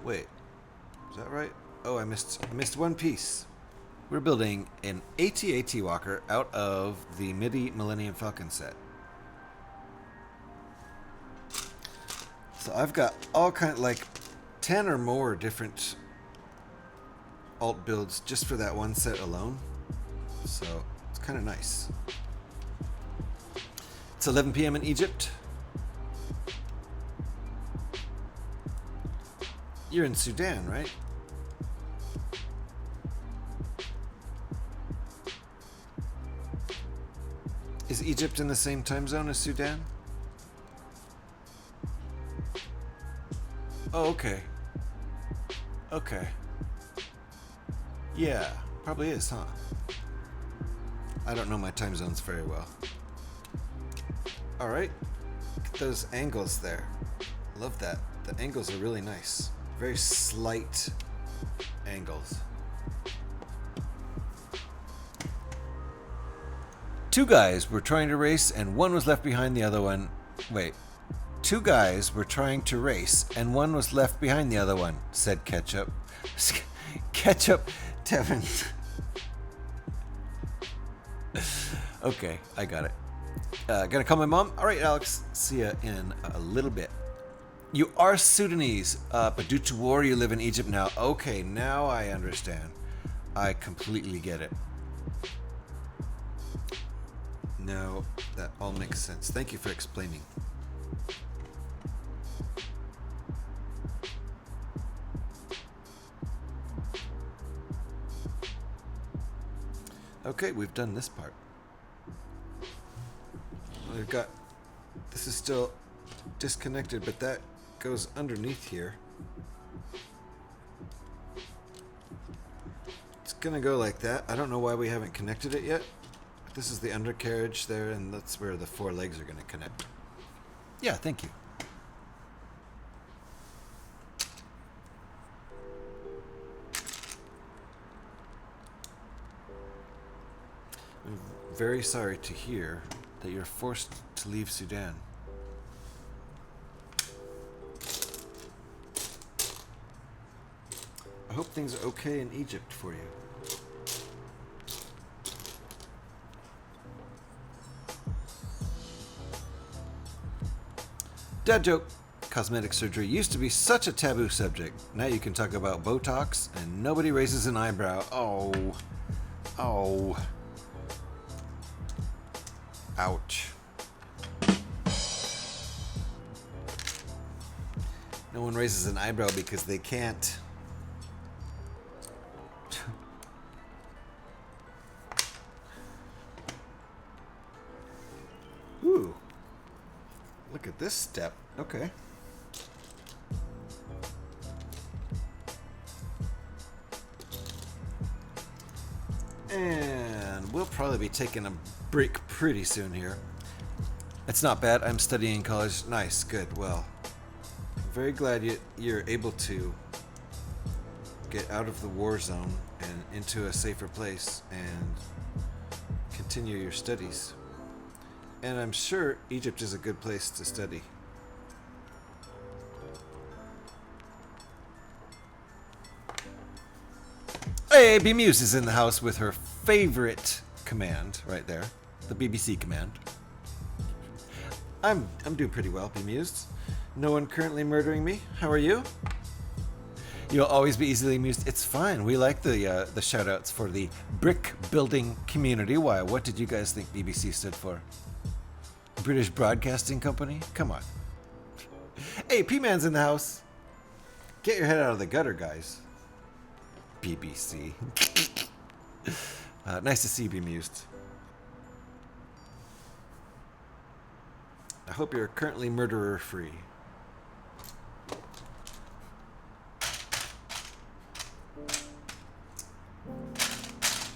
Wait, is that right? Oh, I missed one piece. We're building an AT-AT Walker out of the MIDI Millennium Falcon set. So I've got all kind, like 10 or more different alt builds just for that one set alone. So it's kind of nice. It's 11 p.m. in Egypt. You're in Sudan, right? Is Egypt in the same time zone as Sudan? Oh, okay. Okay. Yeah, probably is, huh? I don't know my time zones very well. Alright. Look at those angles there. Love that. The angles are really nice. Very slight angles. Two guys were trying to race and one was left behind the other one. Wait. Two guys were trying to race and one was left behind the other one, said Ketchup. Ketchup, Tevin. Okay, I got it. Gonna call my mom? Alright, Alex. See ya in a little bit. You are Sudanese, but due to war you live in Egypt now. Okay, now I understand. I completely get it. Now that all makes sense. Thank you for explaining. Okay, we've done this part. We've got... This is still disconnected, but that goes underneath here. It's gonna go like that. I don't know why we haven't connected it yet. This is the undercarriage there, and that's where the four legs are gonna connect. Yeah, thank you. I'm very sorry to hear that you're forced to leave Sudan. I hope things are okay in Egypt for you. Dad joke. Cosmetic surgery used to be such a taboo subject. Now you can talk about Botox and nobody raises an eyebrow. Oh. Oh. Ouch. No one raises an eyebrow because they can't. Ooh. Look at this step. Okay. And we'll probably be taking a break pretty soon here. It's not bad. I'm studying in college. Nice. Good. Well, I'm very glad you're able to get out of the war zone and into a safer place and continue your studies. And I'm sure Egypt is a good place to study. Hey, B-Muse is in the house with her favorite command right there. The BBC command. I'm doing pretty well, B-Mused. No one currently murdering me. How are you? You'll always be easily amused. It's fine. We like the shout-outs for the brick building community. Why? What did you guys think BBC stood for? British Broadcasting Company? Come on. Hey, P-Man's in the house. Get your head out of the gutter, guys. BBC. Nice to see you, Bemused. I hope you're currently murderer-free.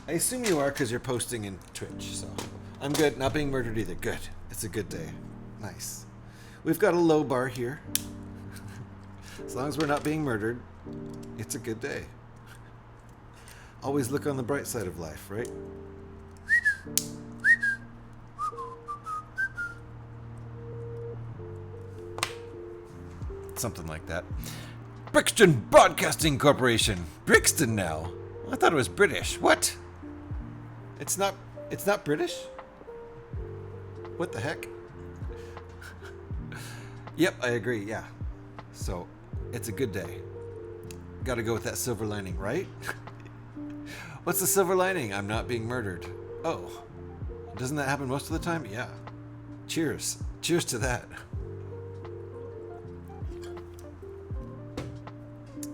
I assume you are because you're posting in Twitch, so I'm good. Not being murdered either. Good. It's a good day. Nice. We've got a low bar here. As long as we're not being murdered, it's a good day. Always look on the bright side of life, right? Something like that. Brixton Broadcasting Corporation. Brixton now. I thought it was British. What? It's not British? What the heck? Yep, I agree, yeah. So, it's a good day. Gotta go with that silver lining, right? What's the silver lining? I'm not being murdered. Oh. Doesn't that happen most of the time? Yeah. Cheers. Cheers to that.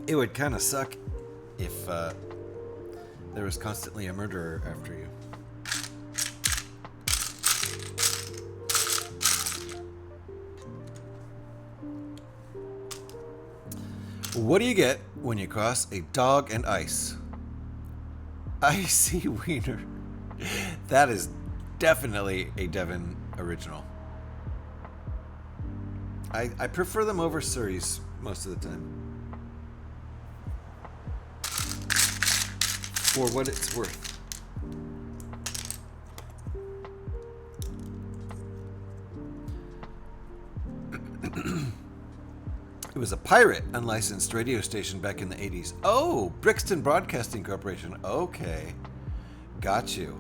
It would kind of suck if there was constantly a murderer after you. What do you get when you cross a dog and ice? Icy wiener. That is definitely a Devon original. I prefer them over Surrey's most of the time. For what it's worth. It was a pirate unlicensed radio station back in the 80s. Oh, Brixton Broadcasting Corporation. Okay. Got you.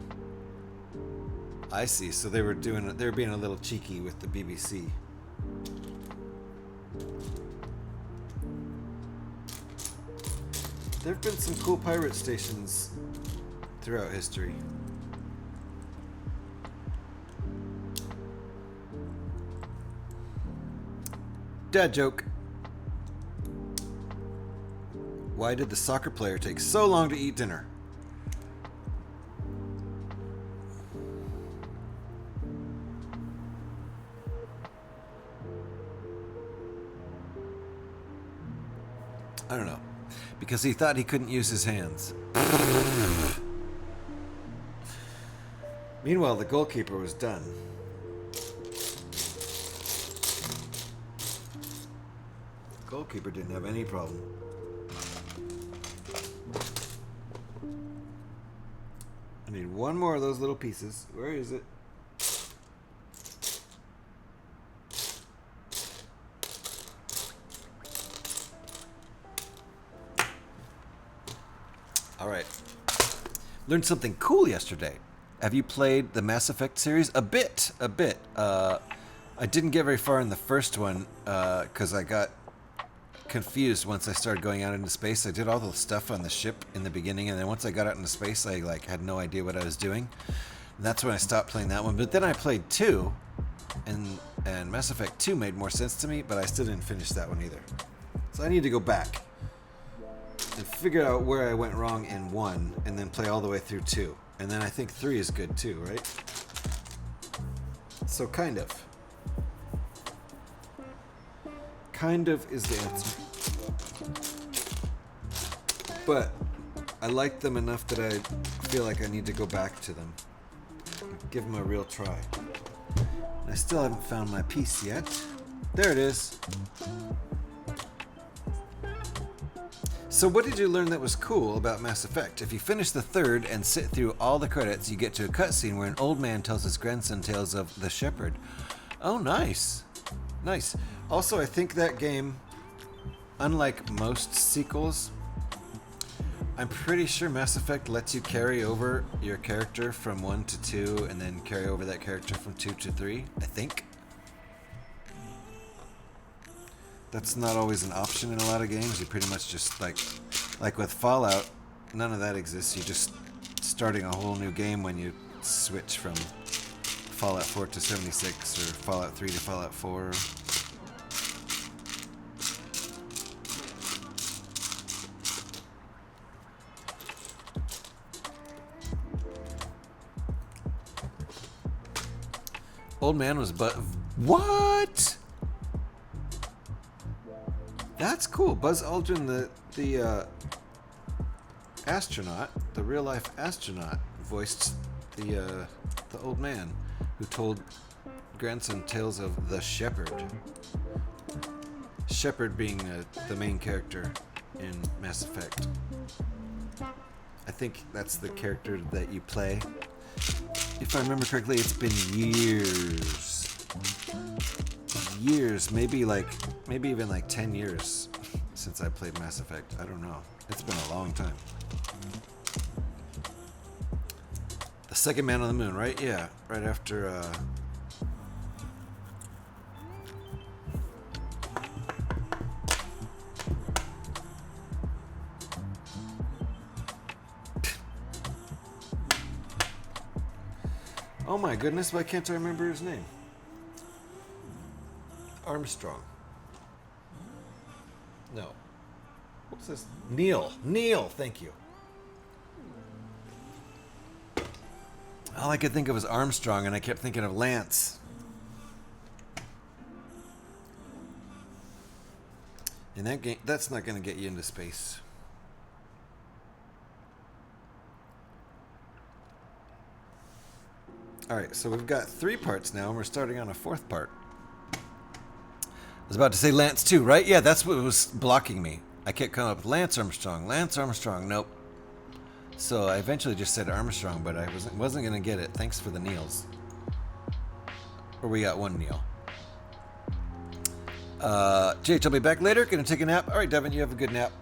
I see. So they were being a little cheeky with the BBC. There have been some cool pirate stations throughout history. Dad joke. Why did the soccer player take so long to eat dinner? I don't know. Because he thought he couldn't use his hands. Meanwhile, the goalkeeper was done. The goalkeeper didn't have any problem. I need one more of those little pieces. Where is it? All right. Learned something cool yesterday. Have you played the Mass Effect series? A bit. I didn't get very far in the first one because I got confused once I started going out into space. I did all the stuff on the ship in the beginning, and then once I got out into space, I had no idea what I was doing. And that's when I stopped playing that one. But then I played 2, and Mass Effect 2 made more sense to me, but I still didn't finish that one either. So I need to go back and figure out where I went wrong in 1, and then play all the way through 2. And then I think 3 is good too, right? So kind of. Kind of is the answer. But I like them enough that I feel like I need to go back to them. Give them a real try. I still haven't found my piece yet. There it is. So what did you learn that was cool about Mass Effect? If you finish the 3rd and sit through all the credits, you get to a cutscene where an old man tells his grandson tales of the Shepherd. Oh, nice. Nice. Also, I think that game, unlike most sequels, I'm pretty sure Mass Effect lets you carry over your character from 1 to 2 and then carry over that character from 2 to 3, I think. That's not always an option in a lot of games. You pretty much just, like with Fallout, none of that exists. You're just starting a whole new game when you switch from Fallout 4 to 76 or Fallout 3 to Fallout 4. Old man was what? That's cool. Buzz Aldrin, the astronaut, the real life astronaut, voiced the old man who told grandson tales of the Shepherd. Shepherd being the main character in Mass Effect. I think that's the character that you play. If I remember correctly, it's been years, maybe even like 10 years since I played Mass Effect. I don't know. It's been a long time. The second man on the moon, right? Yeah, right after oh my goodness, why can't I remember his name? Armstrong. No. What's this? Neil, thank you. All I could think of was Armstrong, and I kept thinking of Lance. In that game, that's not going to get you into space. Alright, so we've got 3 parts now, and we're starting on a 4th part. I was about to say Lance too, right? Yeah, that's what was blocking me. I kept coming up with Lance Armstrong, nope. So I eventually just said Armstrong, but I wasn't going to get it. Thanks for the Neils. Or we got 1 Neil. JH, I'll be back later. Gonna take a nap. Alright, Devin, you have a good nap.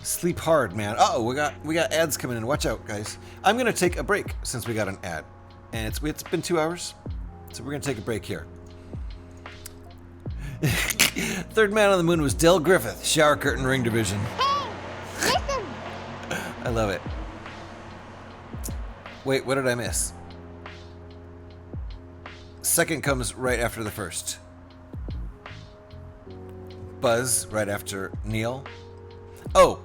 Sleep hard, man. Uh-oh, we got ads coming in. Watch out, guys. I'm gonna take a break since we got an ad. And it's been 2 hours. So we're gonna take a break here. Third man on the moon was Del Griffith, shower curtain ring division. Hey, listen. I love it. Wait, what did I miss? Second comes right after the first. Buzz right after Neil. Oh,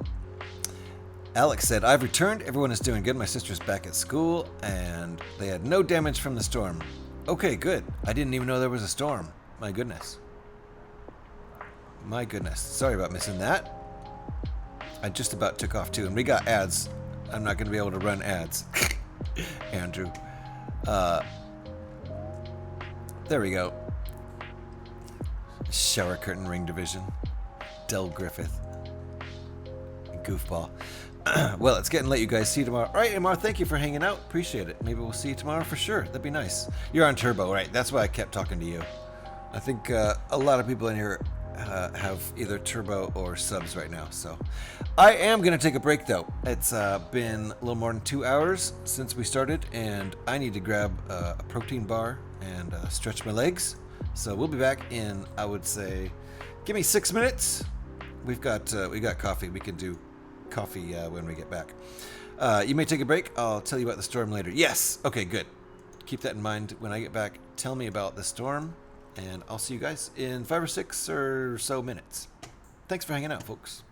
Alex said, I've returned. Everyone is doing good. My sister's back at school, and they had no damage from the storm. Okay, good. I didn't even know there was a storm. My goodness. My goodness. Sorry about missing that. I just about took off, too, and we got ads. I'm not going to be able to run ads. Andrew. There we go. Shower curtain ring division. Del Griffith. Goofball. Well, it's getting late, you guys. See you tomorrow. All right, Amar, thank you for hanging out. Appreciate it. Maybe we'll see you tomorrow for sure. That'd be nice. You're on Turbo, right? That's why I kept talking to you. I think a lot of people in here have either Turbo or subs right now. So I am going to take a break, though. It's been a little more than 2 hours since we started, and I need to grab a protein bar and stretch my legs. So we'll be back in, I would say, give me 6 minutes. We got coffee. We can do coffee when we get back. You may take a break. I'll tell you about the storm later. Yes. Okay, good. Keep that in mind when I get back. Tell me about the storm, and I'll see you guys in 5 or 6 or so minutes. Thanks for hanging out, folks.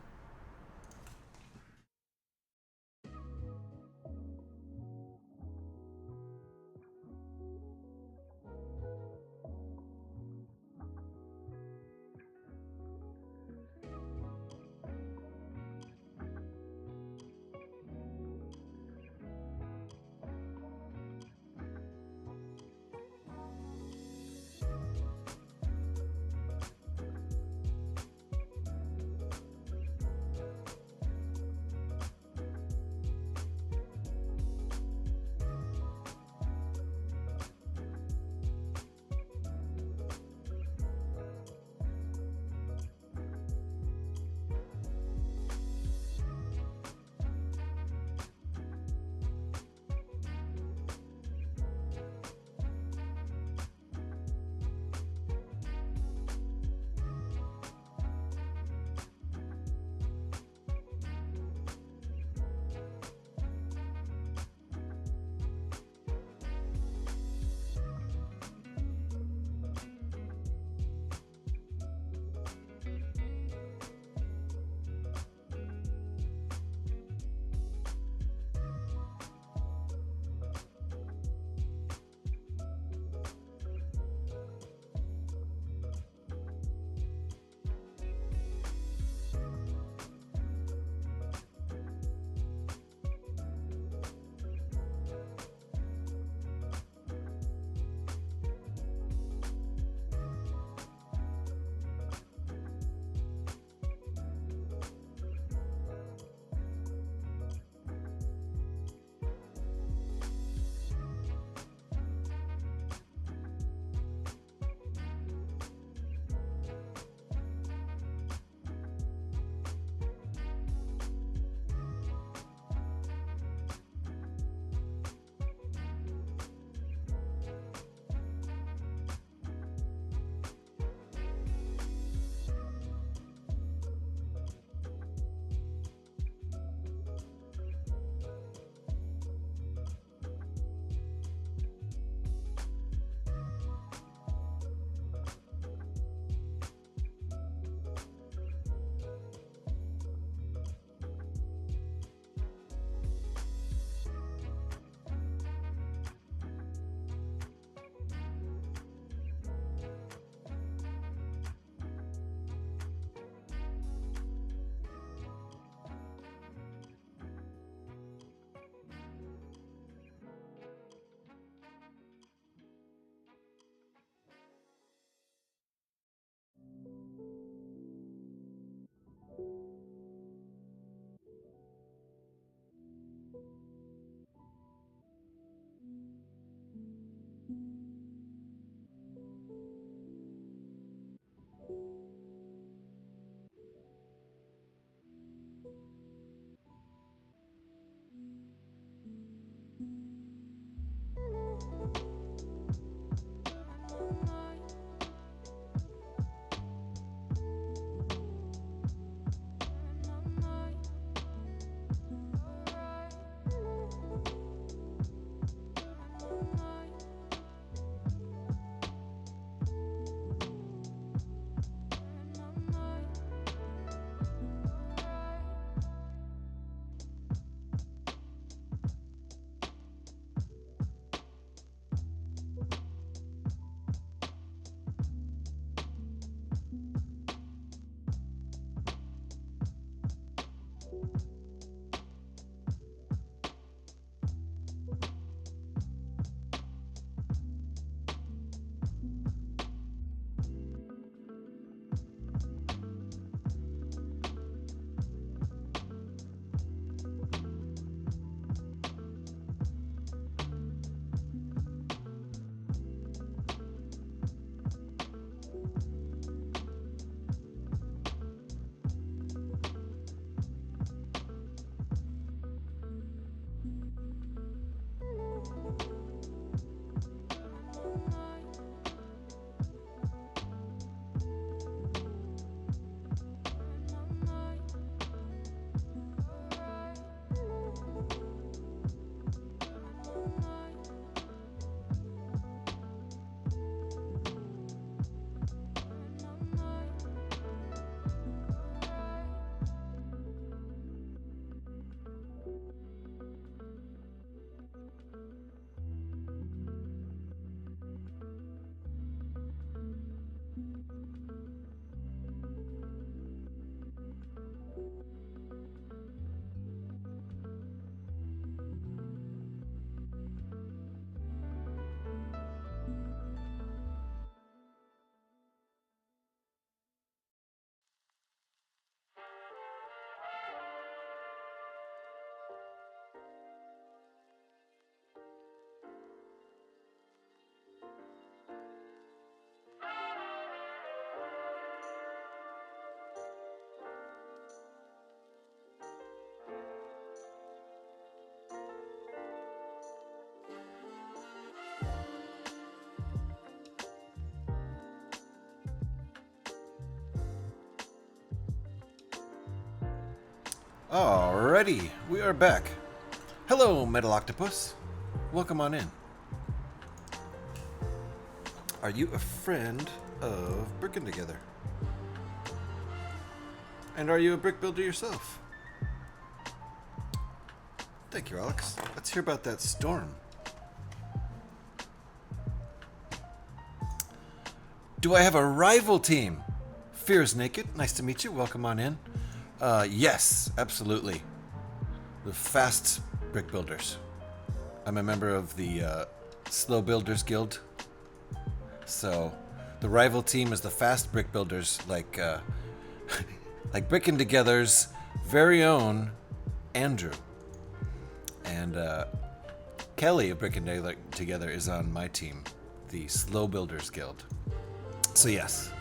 Alrighty, we are back. Hello, Metal Octopus. Welcome on in. Are you a friend of Brickin' Together? And are you a brick builder yourself? Thank you, Alex. Let's hear about that storm. Do I have a rival team? Fears Naked, nice to meet you. Welcome on in. Yes, absolutely. The Fast Brick Builders. I'm a member of the Slow Builders Guild. So, the rival team is the Fast Brick Builders, like like Brickin' Together's very own Andrew. And Kelly of Brickin' Together is on my team, the Slow Builders Guild. So yes,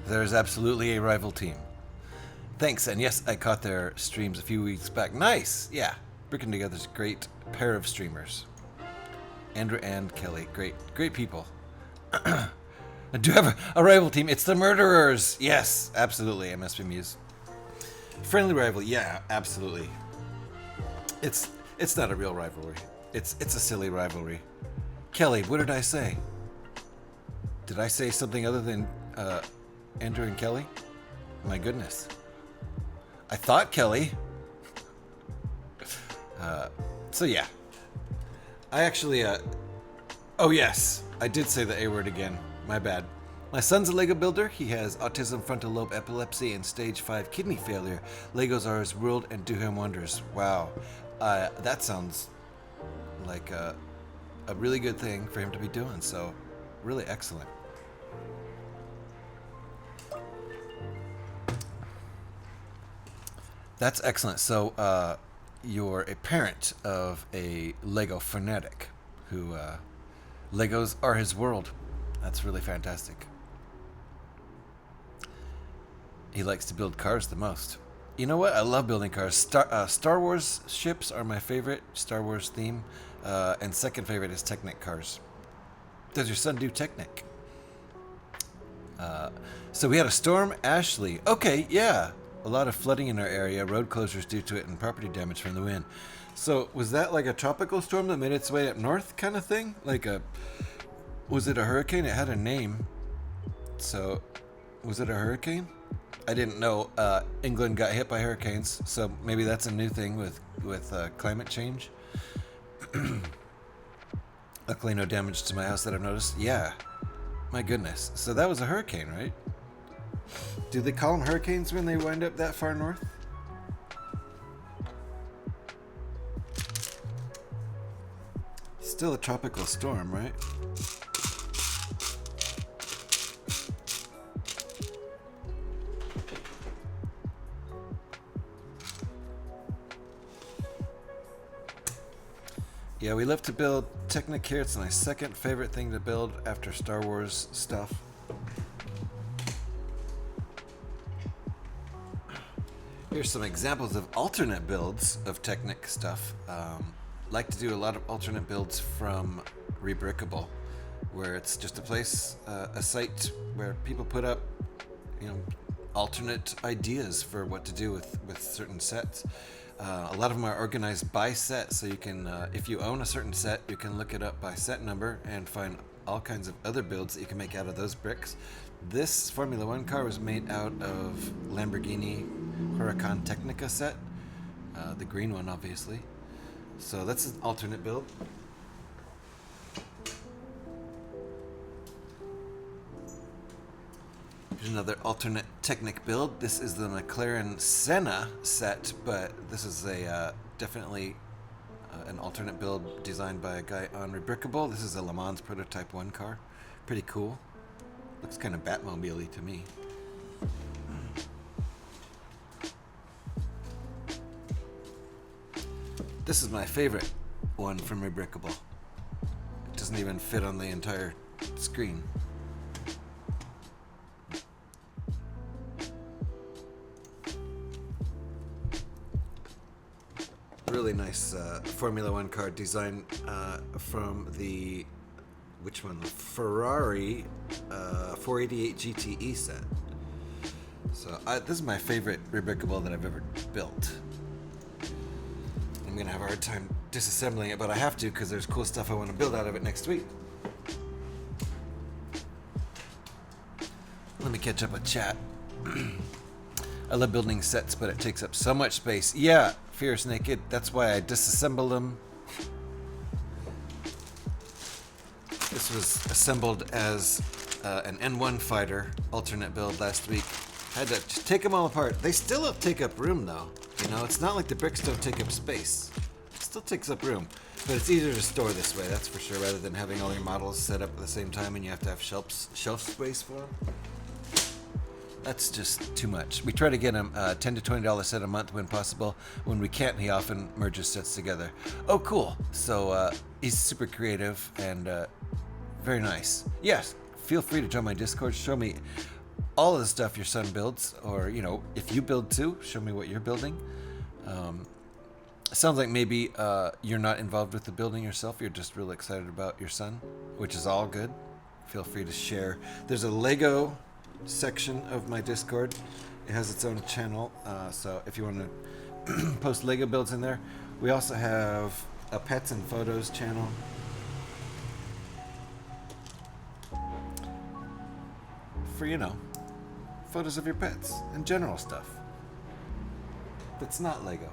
there's absolutely a rival team. Thanks, and yes, I caught their streams a few weeks back. Nice! Yeah, Brickin' Together's a great pair of streamers. Andrew and Kelly, great people. I do have a rival team. It's the Murderers! Yes, absolutely, MSP Muse. Friendly rival, yeah, absolutely. It's not a real rivalry. It's a silly rivalry. Kelly, what did I say? Did I say something other than Andrew and Kelly? My goodness. I thought Kelly. So yeah. I actually, oh yes, I did say the A word again. My bad. My son's a Lego builder. He has autism, frontal lobe epilepsy, and stage 5 kidney failure. Legos are his world and do him wonders. Wow. That sounds like a really good thing for him to be doing, so really excellent. That's excellent. So, you're a parent of a Lego fanatic who, Legos are his world. That's really fantastic. He likes to build cars the most. You know what? I love building cars. Star Wars ships are my favorite Star Wars theme, and second favorite is Technic cars. Does your son do Technic? So we had a storm, Ashley. Okay, yeah. A lot of flooding in our area, road closures due to it, and property damage from the wind. So was that like a tropical storm that made its way up north kind of thing? Was it a hurricane? It had a name. So was it a hurricane? I didn't know England got hit by hurricanes, so maybe that's a new thing with climate change. Luckily, no damage to my house that I've noticed. Yeah, my goodness. So that was a hurricane, right? Do they call them hurricanes when they wind up that far north? Still a tropical storm, right? Yeah, we love to build Technic here. It's my second favorite thing to build after Star Wars stuff. Here's some examples of alternate builds of Technic stuff. Like to do a lot of alternate builds from Rebrickable, where it's just a place, a site where people put up, alternate ideas for what to do with certain sets. A lot of them are organized by set, so you can, if you own a certain set, you can look it up by set number and find all kinds of other builds that you can make out of those bricks. This Formula One car was made out of Lamborghini Huracan Technica set, the green one, obviously. So that's an alternate build. Here's another alternate Technic build. This is the McLaren Senna set, but this is a definitely an alternate build designed by a guy on Rebrickable. This is a Le Mans Prototype 1 car. Pretty cool. Looks kind of Batmobile-y to me. This is my favorite one from Rebrickable. It doesn't even fit on the entire screen. Really nice Formula One car design from the, which one? The Ferrari 488 GTE set. So this is my favorite Rebrickable that I've ever built. I'm gonna have a hard time disassembling it, but I have to because there's cool stuff I want to build out of it next week. Let me catch up with chat. I love building sets, but it takes up so much space. Yeah, Fierce Naked, that's why I disassembled them. This was assembled as an N1 fighter alternate build last week. Had to just take them all apart. They still take up room though. It's not like the bricks don't take up space. It still takes up room. But it's easier to store this way, that's for sure, rather than having all your models set up at the same time and you have to have shelf space for them. That's just too much. We try to get him $10 to $20 set a month when possible. When we can't, he often merges sets together. Oh, cool. So he's super creative and very nice. Yes, feel free to join my Discord. Show me all of the stuff your son builds, or if you build too, show me what you're building. Sounds like maybe you're not involved with the building yourself. You're just really excited about your son, which is all good. Feel free to share. There's a Lego section of my Discord. It has its own channel, so if you want to post Lego builds in there. We also have a pets and photos channel. For photos of your pets and general stuff that's not Lego.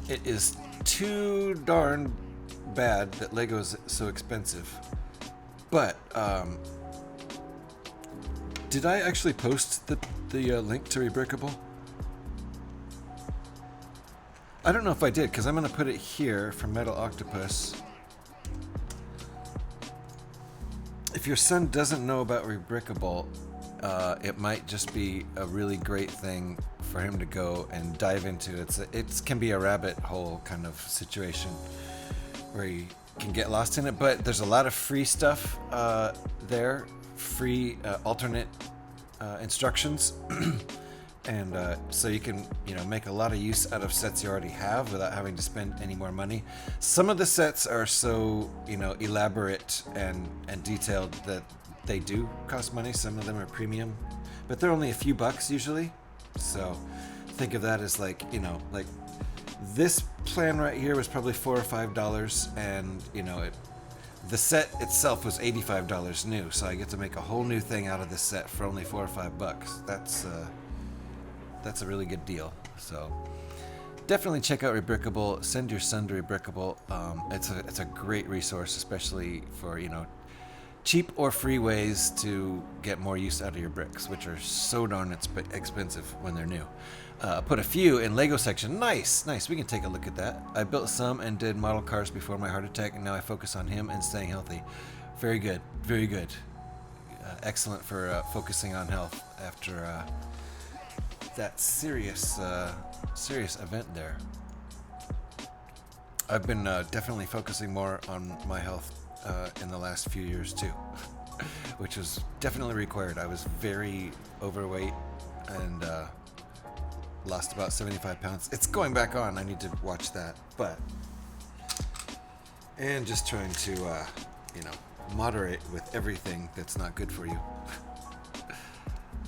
It is too darn bad that Lego is so expensive. But did I actually post the link to Rebrickable? I don't know if I did, because I'm going to put it here for Metal Octopus. If your son doesn't know about Rebrickable, it might just be a really great thing for him to go and dive into. It can be a rabbit hole kind of situation. where you can get lost in it. But there's a lot of free stuff there, free alternate instructions, and so you can make a lot of use out of sets you already have without having to spend any more money. Some of the sets are so elaborate and detailed that they do cost money. Some of them are premium, but they're only a few bucks usually. So think of that as like this plan right here was probably $4 or $5, and the set itself was $85 new. So I get to make a whole new thing out of this set for only $4 or $5. That's a really good deal. So definitely check out Rebrickable. Send your son to Rebrickable. It's a great resource, especially for cheap or free ways to get more use out of your bricks, which are so darn expensive when they're new. Put a few in Lego section. Nice. We can take a look at that. I built some and did model cars before my heart attack, and now I focus on him and staying healthy. Very good. Excellent for focusing on health after that serious event there. I've been definitely focusing more on my health in the last few years too, which was definitely required. I was very overweight and lost about 75 pounds. It's going back on. I need to watch that, and just trying to moderate with everything that's not good for you.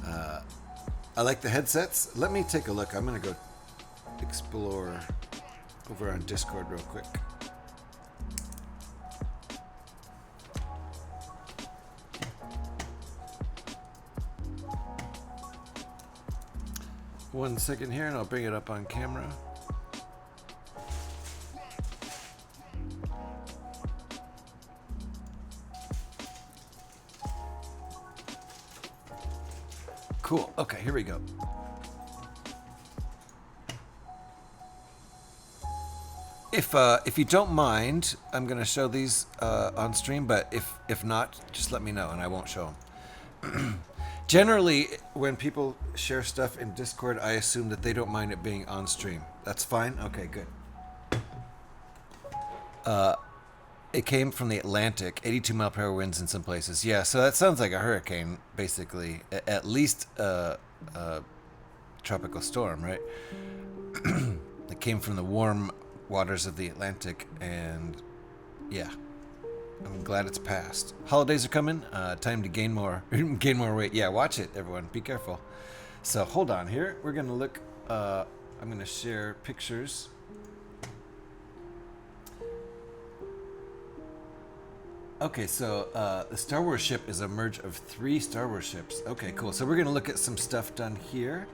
I like the headsets. Let me take a look. I'm gonna go explore over on Discord real quick. One second here and I'll bring it up on camera. Cool. Okay, here we go. If you don't mind, I'm gonna show these on stream, but if not, just let me know and I won't show them. Generally, when people share stuff in Discord, I assume that they don't mind it being on stream. That's fine? Okay, good. It came from the Atlantic, 82 mile per hour winds in some places. Yeah, so that sounds like a hurricane, basically. At least a tropical storm, right? It came from the warm waters of the Atlantic, and yeah. I'm glad it's passed. Holidays are coming. Time to gain more weight. Yeah, watch it, everyone. Be careful. So hold on here. We're gonna look. I'm gonna share pictures. Okay, so the Star Wars ship is a merge of 3 Star Wars ships. Okay, cool. So we're gonna look at some stuff done here.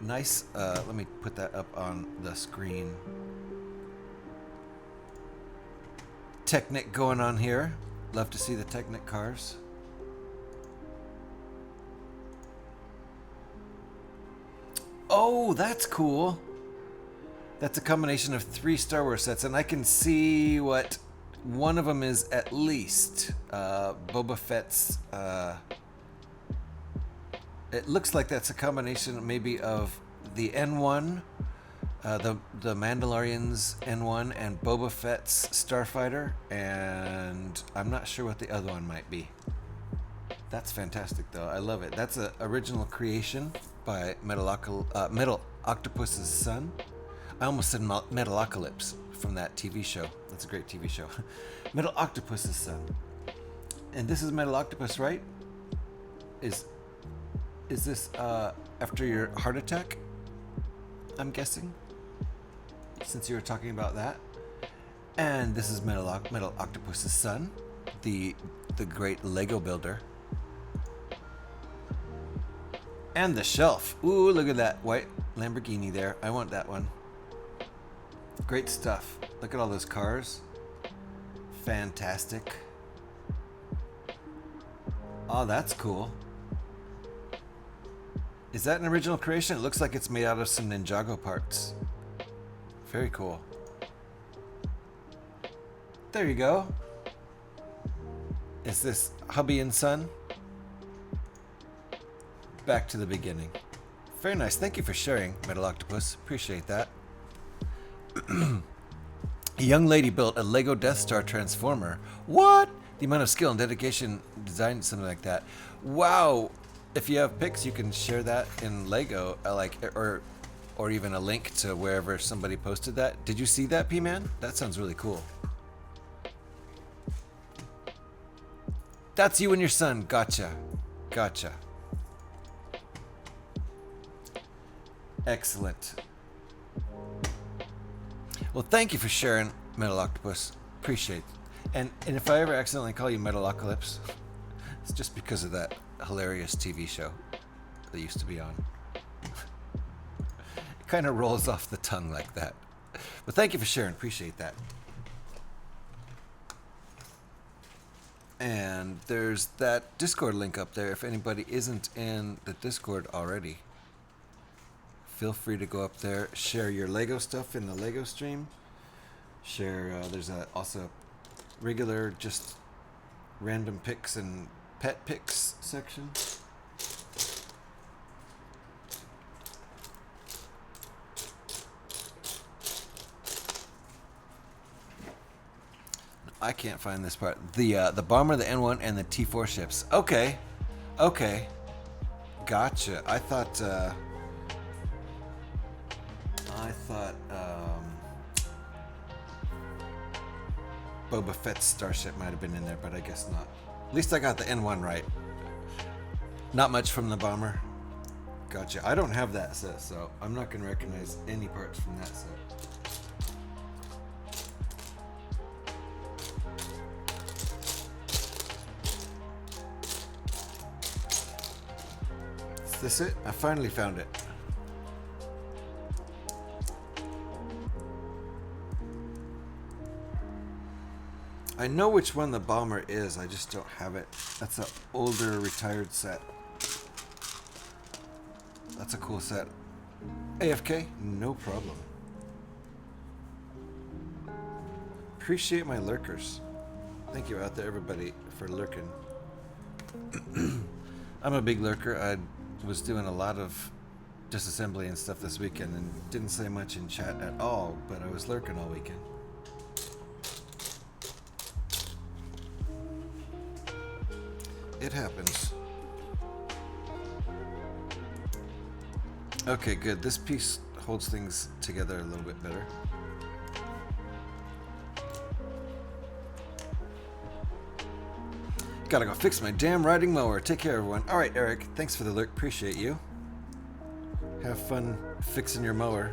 Nice. Let me put that up on the screen. Technic going on here. Love to see the Technic cars. Oh, that's cool. That's a combination of 3 Star Wars sets, and I can see what one of them is at least. Boba Fett's. It looks like that's a combination maybe of the N1. The Mandalorian's N1 and Boba Fett's Starfighter, and I'm not sure what the other one might be. That's fantastic, though. I love it. That's an original creation by Metal Octopus's son. I almost said Metalocalypse from that TV show. That's a great TV show. Metal Octopus's son. And this is Metal Octopus, right? Is this after your heart attack? I'm guessing, since you were talking about that. And this is Metal Octopus's son, the great Lego builder. And the shelf. Ooh, look at that white Lamborghini there. I want that one. Great stuff. Look at all those cars. Fantastic. Oh, that's cool. Is that an original creation? It looks like it's made out of some Ninjago parts. Very cool. There you go. Is this hubby and son? Back to the beginning. Very nice. Thank you for sharing, Metal Octopus. Appreciate that. A young lady built a Lego Death Star transformer. What? The amount of skill and dedication designing something like that. Wow. If you have pics, you can share that in Lego, or even a link to wherever somebody posted that. Did you see that, P-Man? That sounds really cool. That's you and your son. Gotcha. Gotcha. Excellent. Well, thank you for sharing, Metal Octopus. Appreciate it. And if I ever accidentally call you Metalocalypse, it's just because of that hilarious TV show that used to be on. It kind of rolls off the tongue like that. But thank you for sharing. Appreciate that. And there's that Discord link up there. If anybody isn't in the Discord already, feel free to go up there, share your Lego stuff in the Lego stream. Share, there's also regular, just random pics and pet pics section. I can't find this part. The bomber, the N1, and the T4 ships. Okay, okay, gotcha. I thought Boba Fett's starship might have been in there, but I guess not. At least I got the N1 right. Not much from the bomber. Gotcha. I don't have that set, so I'm not going to recognize any parts from that set. Is this it? I finally found it. I know which one the bomber is, I just don't have it. That's an older retired set. That's a cool set. AFK? No problem. Appreciate my lurkers. Thank you out there, everybody, for lurking. I'm a big lurker. I was doing a lot of disassembly and stuff this weekend and didn't say much in chat at all, but I was lurking all weekend. It happens. Okay, good. This piece holds things together a little bit better. Gotta go fix my damn riding mower. Take care, everyone. All right, Eric. Thanks for the lurk. Appreciate you. Have fun fixing your mower.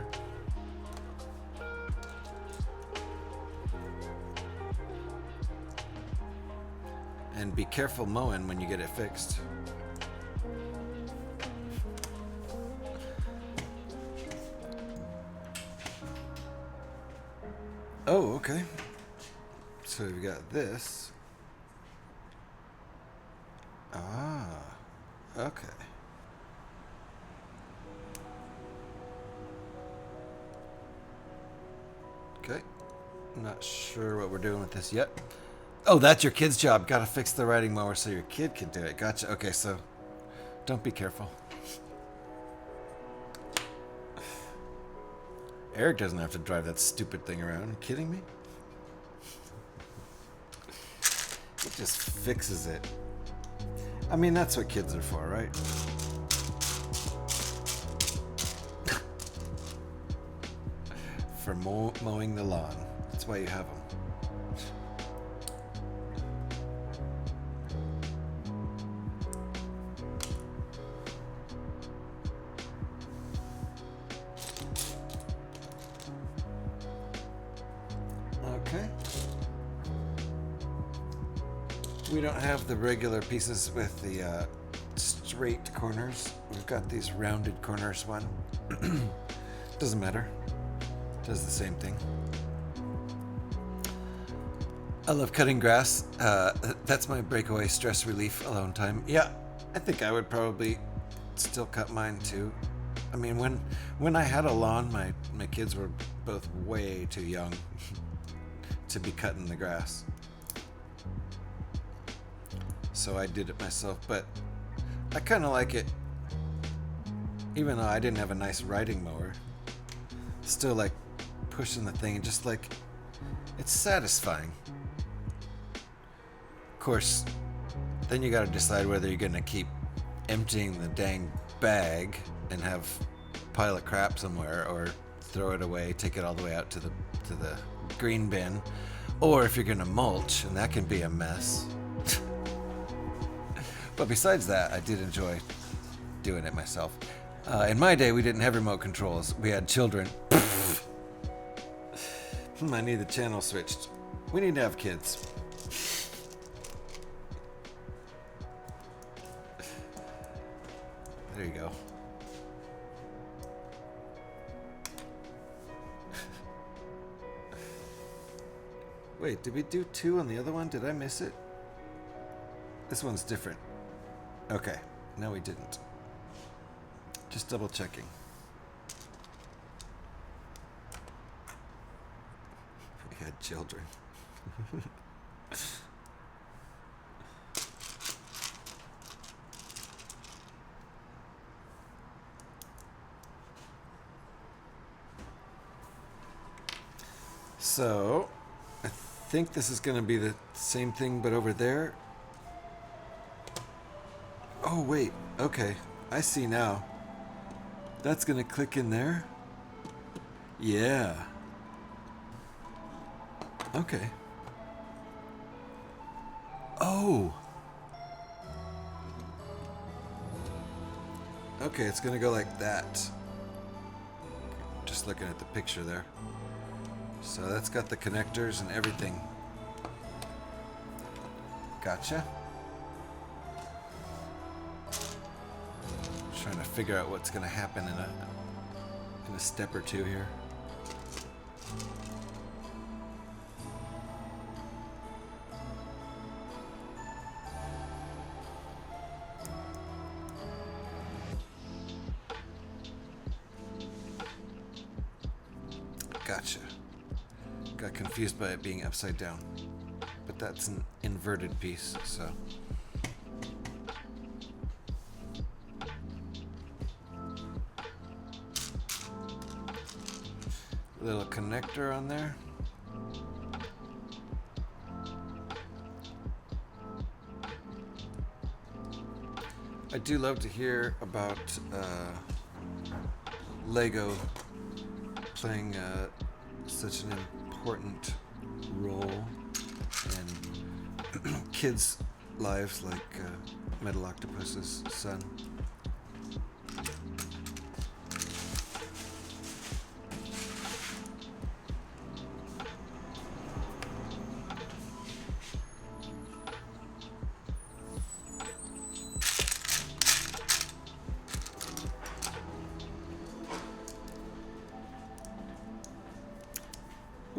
And be careful mowing when you get it fixed. Oh, okay. So we've got this. Ah, okay. Okay. Not sure what we're doing with this yet. Oh, that's your kid's job. Gotta fix the riding mower so your kid can do it. Gotcha. Okay, so don't be careful. Eric doesn't have to drive that stupid thing around. Are you kidding me? It just fixes it. I mean, that's what kids are for, right? For mowing the lawn. That's why you have them. Okay. We don't have the regular pieces with the straight corners. We've got these rounded corners one. Doesn't matter. Does the same thing. I love cutting grass. That's my breakaway stress relief alone time. Yeah, I think I would probably still cut mine too. I mean, when I had a lawn, my kids were both way too young to be cutting the grass. So I did it myself, but I kind of like it. Even though I didn't have a nice riding mower, still like pushing the thing, just like It's satisfying. Of course, then you gotta decide whether you're gonna keep emptying the dang bag and have a pile of crap somewhere, or throw it away, take it all the way out to the green bin, or if you're gonna mulch, and that can be a mess. But besides that, I did enjoy doing it myself. In my day, we didn't have remote controls. We had children. I need the channel switched. We need to have kids. There you go. Wait, did we do 2 on the other one? Did I miss it? This one's different. Okay, no we didn't. Just double checking. We had children. So, I think this is going to be the same thing, but over there. Oh, wait. Okay. I see now. That's going to click in there. Yeah. Okay. Oh. Okay, it's going to go like that. Just looking at the picture there. So that's got the connectors and everything. Gotcha. Trying to figure out what's going to happen in a step or two here. Gotcha. Got confused by it being upside down. But that's an inverted piece, so. Little connector on there. I do love to hear about Lego playing such an important role in kids' lives, like Metal Octopus's son.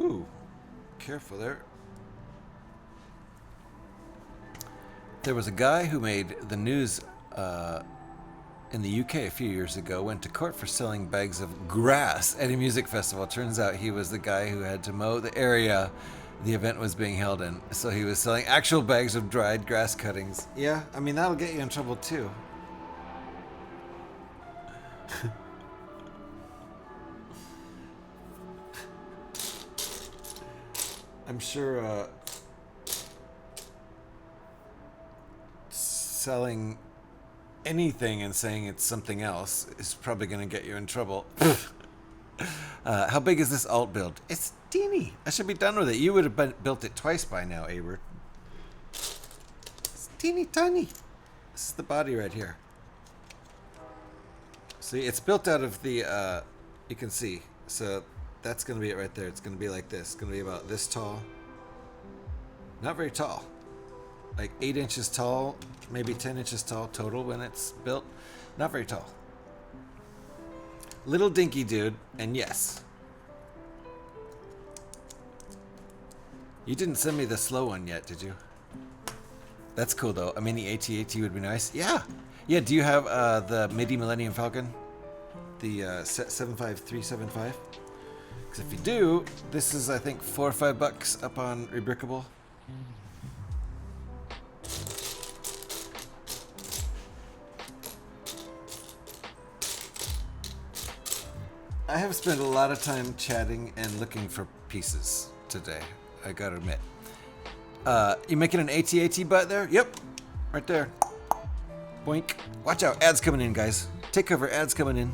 Ooh, careful there. There was a guy who made the news in the UK a few years ago, went to court for selling bags of grass at a music festival. Turns out he was the guy who had to mow the area the event was being held in. So he was selling actual bags of dried grass cuttings. Yeah, I mean, that'll get you in trouble too. I'm sure selling anything and saying it's something else is probably going to get you in trouble. How big is this alt build? It's teeny. I should be done with it. You would have built it twice by now, Abert. It's teeny tiny. This is the body right here. See, it's built out of the, you can see. So that's going to be it right there. It's going to be like this. It's going to be about this tall. Not very tall. Like 8 inches tall, maybe 10 inches tall total when it's built. Not very tall. Little dinky dude, and yes. You didn't send me the slow one yet, did you? That's cool though. A mini AT-AT would be nice. Yeah. Yeah, do you have the MIDI Millennium Falcon? The 75375? Because if you do, this is I think $4 or $5 up on Rebrickable. I have spent a lot of time chatting and looking for pieces today. I gotta admit. You making an AT-AT butt there? Yep. Right there. Boink. Watch out. Ads coming in, guys. Take cover. Ads coming in.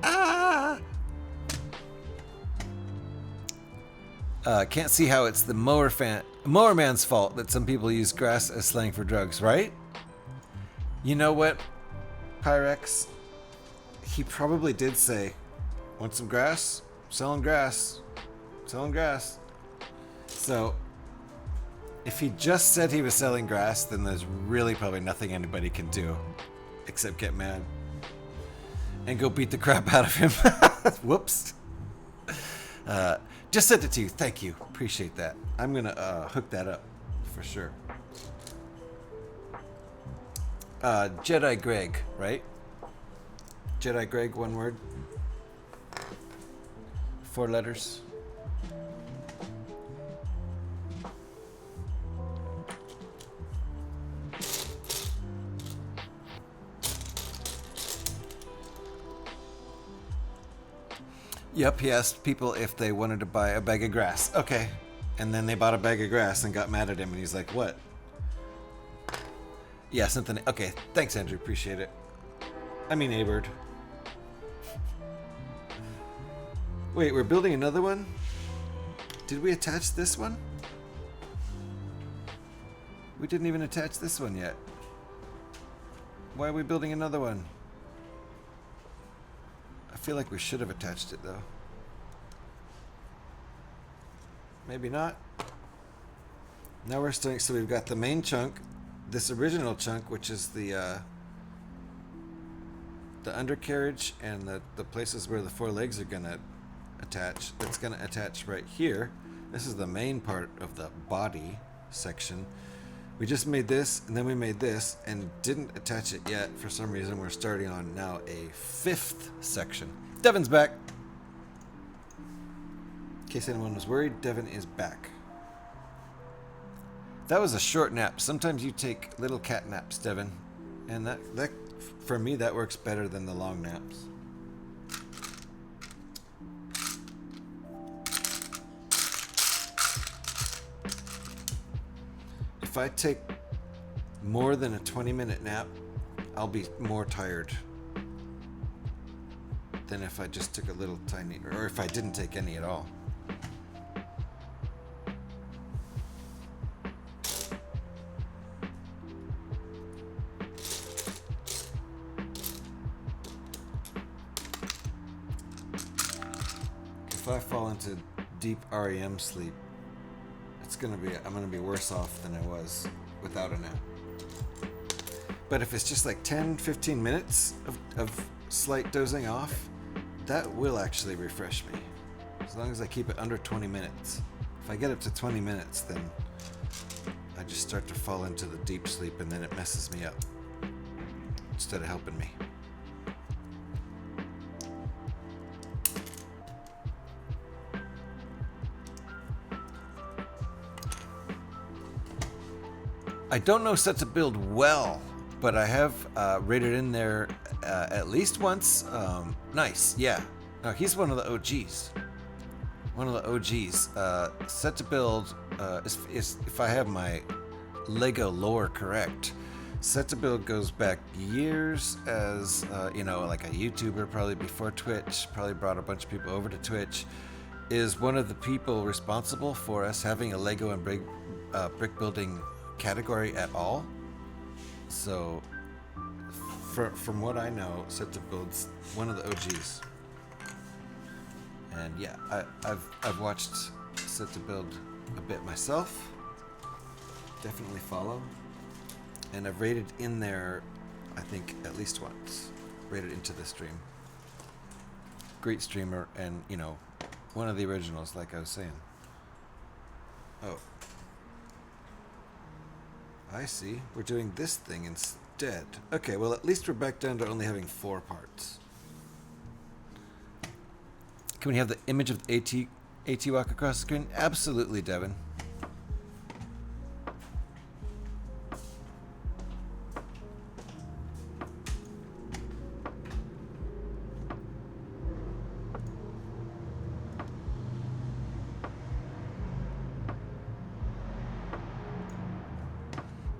Ah! Can't see how it's the mower man's fault that some people use grass as slang for drugs, right? You know what, Pyrex? He probably did say, want some grass? Selling grass. Selling grass. So, if he just said he was selling grass, then there's really probably nothing anybody can do except get mad and go beat the crap out of him. Whoops. Just sent it to you. Thank you. Appreciate that. I'm going to hook that up for sure. Jedi Greg, right? Jedi Greg, one word. 4 letters. Yep, he asked people if they wanted to buy a bag of grass. Okay. And then they bought a bag of grass and got mad at him, and he's like, what? Yeah, something. Okay, thanks, Andrew. Appreciate it. I mean, Aberd. Wait, we're building another one? Did we attach this one? We didn't even attach this one yet. Why are we building another one? I feel like we should have attached it, though. Maybe not. Now we're starting, so we've got the main chunk, this original chunk, which is the undercarriage and the places where the 4 legs are gonna attach. It's gonna attach right here. This is the main part of the body section. We just made this, and then we made this, and didn't attach it yet. For some reason, we're starting on now a 5th section. Devin's back. In case anyone was worried, Devin is back. That was a short nap. Sometimes you take little cat naps, Devin. And that for me, that works better than the long naps. If I take more than a 20-minute nap, I'll be more tired than if I just took a little tiny, or if I didn't take any at all. If I fall into deep REM sleep, I'm gonna be worse off than I was without a nap. But if it's just like 10-15 minutes of slight dozing off, that will actually refresh me. As long as I keep it under 20 minutes. If I get up to 20 minutes, then I just start to fall into the deep sleep, and then it messes me up instead of helping me. I don't know set to build well, but I have rated in there at least once. Nice, yeah. No, he's one of the OGs. One of the OGs. Set to build is if I have my Lego lore correct. Set to build goes back years as like a YouTuber, probably before Twitch. Probably brought a bunch of people over to Twitch. Is one of the people responsible for us having a Lego and brick building category at all. So from what I know, Set to Build's one of the OGs. And yeah, I've watched Set to Build a bit myself. Definitely follow. And I've rated in there, I think, at least once. Rated into the stream. Great streamer, and one of the originals, like I was saying. Oh, I see. We're doing this thing instead. Okay, well, at least we're back down to only having 4 parts. Can we have the image of the AT walk across the screen? Absolutely, Devin.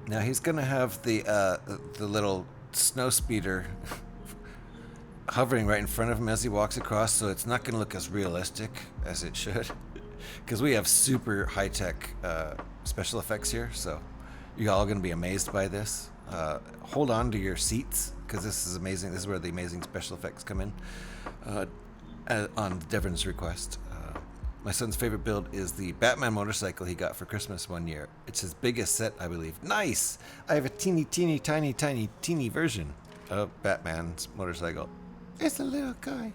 Now he's gonna have the little snow speeder hovering right in front of him as he walks across, so it's not gonna look as realistic as it should, because we have super high-tech special effects here. So you're all gonna be amazed by this. Hold on to your seats, because this is amazing. This is where the amazing special effects come in. On Devon's request. My son's favorite build is the Batman motorcycle he got for Christmas one year. It's his biggest set, I believe. Nice! I have a teeny version of Batman's motorcycle. It's a little guy.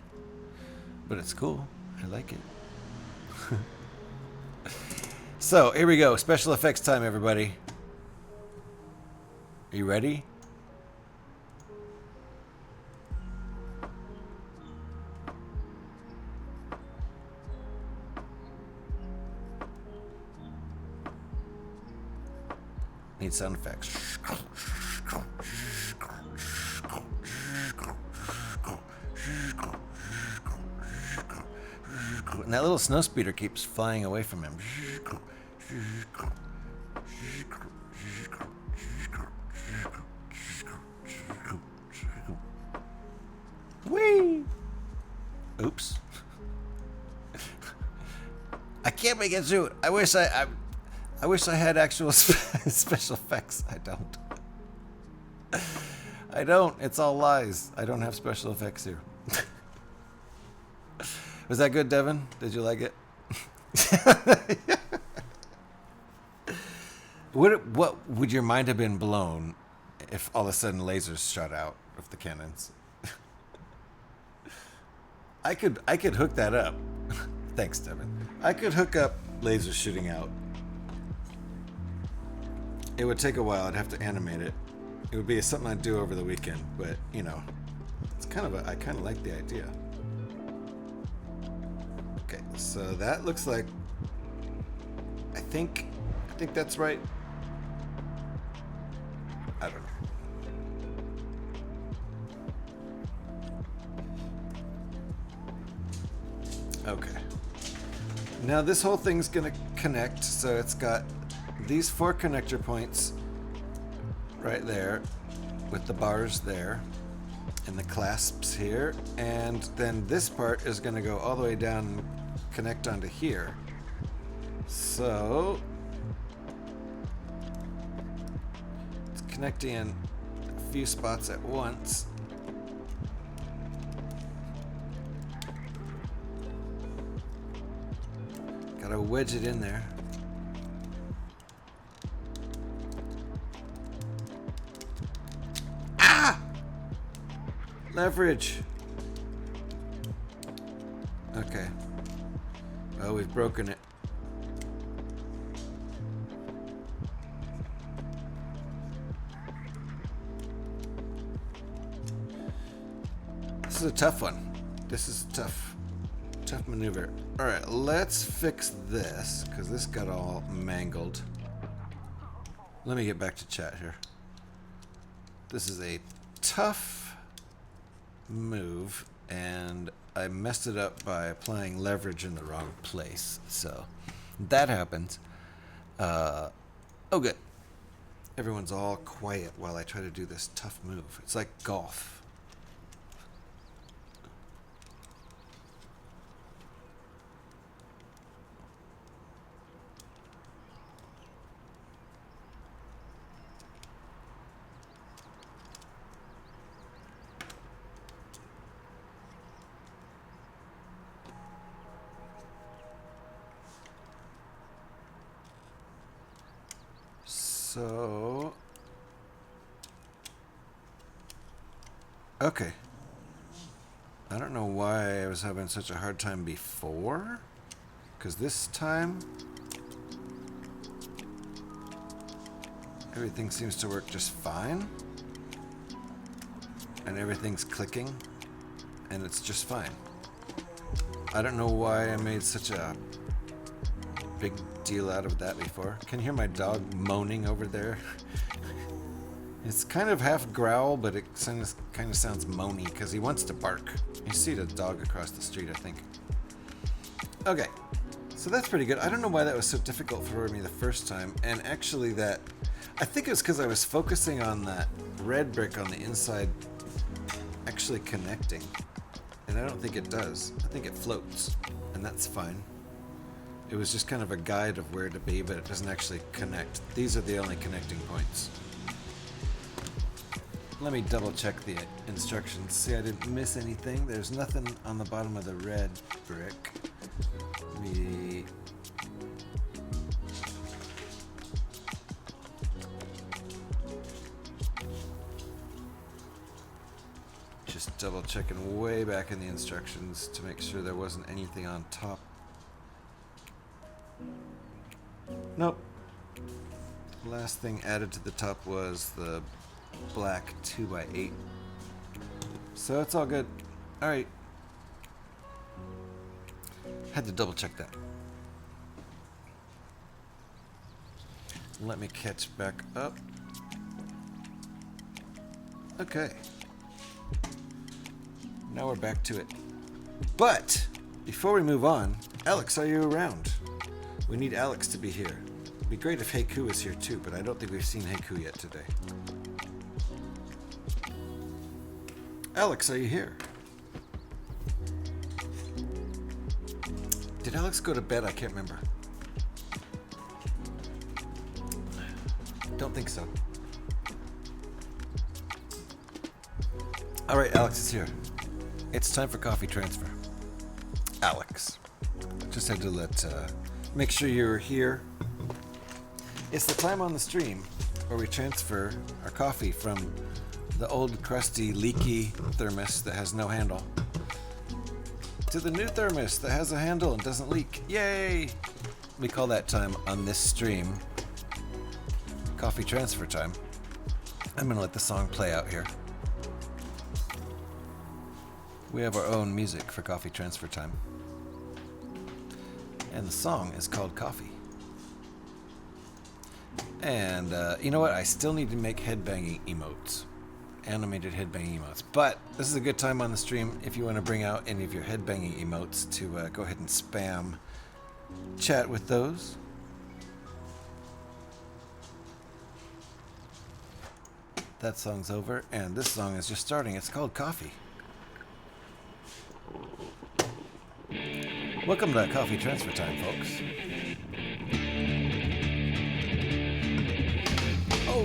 But it's cool. I like it. So, here we go. Special effects time, everybody. Are you ready? Need sound effects. And that little snow speeder keeps flying away from him. Whee! Oops. I can't make it through. I wish I wish I had actual special effects. I don't. I don't. It's all lies. I don't have special effects here. Was that good, Devin? Did you like it? What would your mind have been blown if all of a sudden lasers shot out of the cannons? I could hook that up. Thanks, Devin. I could hook up lasers shooting out. It would take a while. I'd have to animate it. It would be something I'd do over the weekend, but you know, it's kind of I kind of like the idea. Okay, so that looks like I think that's right. I don't know. Okay. Now this whole thing's gonna connect, so it's got these 4 connector points right there with the bars there and the clasps here, and then this part is going to go all the way down and connect onto here. So it's connecting in a few spots at once. Gotta wedge it in there. Leverage. Okay. Well, we've broken it. This is a tough one. This is tough maneuver. All right, let's fix this because this got all mangled. Let me get back to chat here. This is a tough move, and I messed it up by applying leverage in the wrong place. So that happens. Oh, good. Everyone's all quiet while I try to do this tough move. It's like golf. So, okay. I don't know why I was having such a hard time before, because this time everything seems to work just fine, and everything's clicking, and it's just fine. I don't know why I made such a big deal out of that before. Can you hear my dog moaning over there? It's kind of half growl, but it kind of sounds moany because he wants to bark. You see the dog across the street, I think. Okay, so that's pretty good. I don't know why that was so difficult for me the first time, and actually that I think it was because I was focusing on that red brick on the inside actually connecting. And I don't think it does. I think it floats. And that's fine. It was just kind of a guide of where to be, but it doesn't actually connect. These are the only connecting points. Let me double check the instructions. See, I didn't miss anything. There's nothing on the bottom of the red brick. We... Just double checking way back in the instructions to make sure there wasn't anything on top. Nope. Last thing added to the top was the black 2x8. So it's all good. Alright. Had to double check that. Let me catch back up. Okay. Now we're back to it. But before we move on, Alex, are you around? We need Alex to be here. It'd be great if Heiku was here too, but I don't think we've seen Heiku yet today. Alex, are you here? Did Alex go to bed? I can't remember. Don't think so. Alright, Alex is here. It's time for coffee transfer. Alex. Just had to make sure you were here. It's the time on the stream where we transfer our coffee from the old crusty leaky thermos that has no handle to the new thermos that has a handle and doesn't leak. Yay! We call that time on this stream coffee transfer time. I'm gonna let the song play out here. We have our own music for coffee transfer time. And the song is called Coffee. And you know what? I still need to make headbanging emotes. Animated headbanging emotes. But this is a good time on the stream if you want to bring out any of your headbanging emotes to go ahead and spam chat with those. That song's over, and this song is just starting. It's called Coffee. Welcome to Coffee Transfer Time, folks. Oh!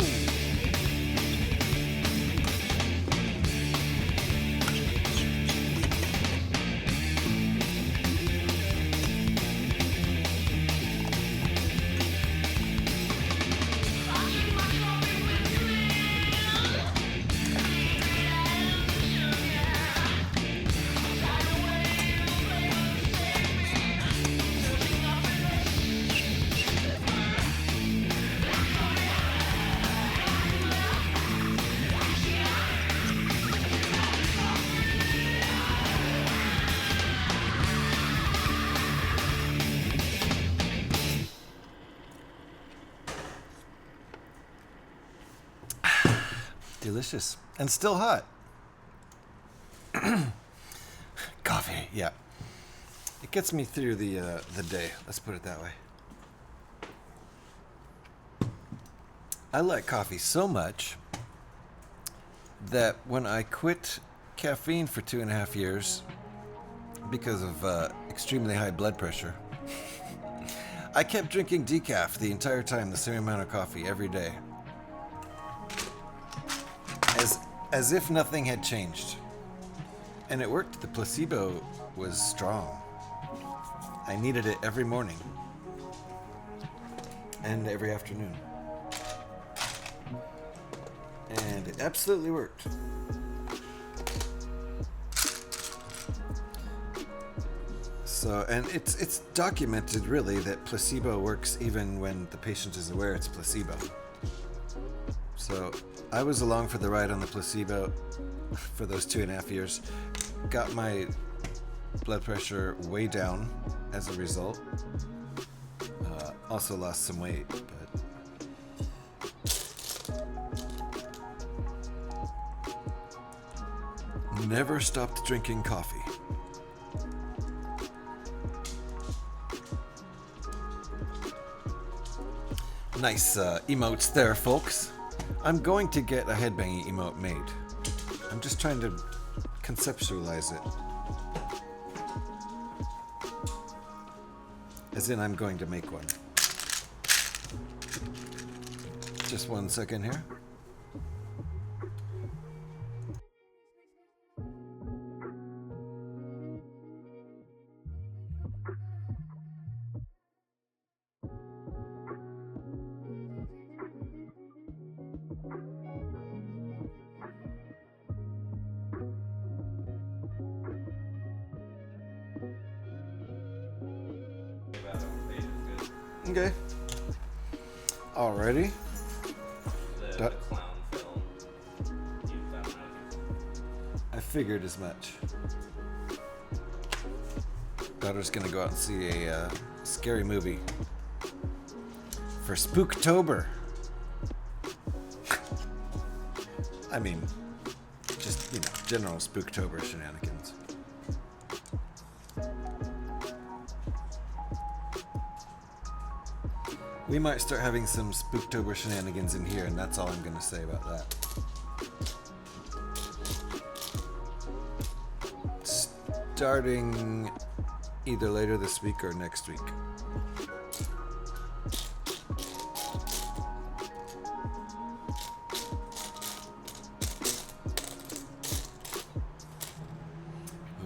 Delicious. And still hot. Coffee, yeah. It gets me through the day. Let's put it that way. I like coffee so much that when I quit caffeine for 2.5 years because of extremely high blood pressure, I kept drinking decaf the entire time, the same amount of coffee every day. As if nothing had changed. And it worked. The placebo was strong. I needed it every morning. And every afternoon. And it absolutely worked. So, and it's documented really that placebo works even when the patient is aware it's placebo. So I was along for the ride on the placebo for those 2.5 years. Got my blood pressure way down as a result. Also lost some weight, but never stopped drinking coffee. Nice emotes there, folks. I'm going to get a headbanging emote made. I'm just trying to conceptualize it. As in, I'm going to make one. Just 1 second here. Okay. Alrighty. The clown film. You found I figured as much. Daughter's gonna go out and see a scary movie for Spooktober. I mean, just, you know, general Spooktober shenanigans. We might start having some Spooktober shenanigans in here, and that's all I'm gonna say about that. Starting either later this week or next week.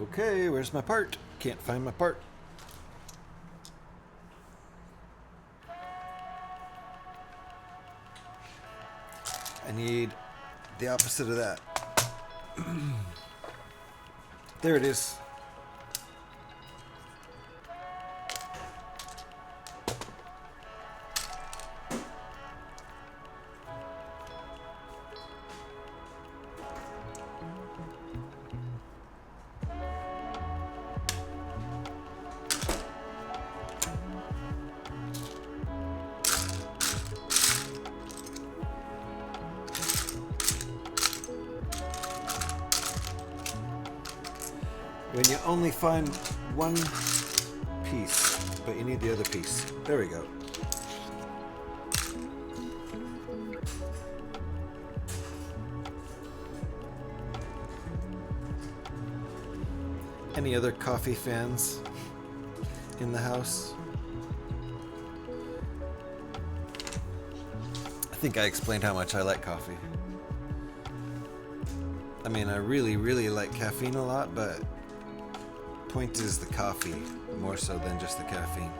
Okay, where's my part? Can't find my part. I need the opposite of that. There it is. When you only find one piece, but you need the other piece. There we go. Any other coffee fans in the house? I think I explained how much I like coffee. I mean, I really, really like caffeine a lot, but point is the coffee, more so than just the caffeine.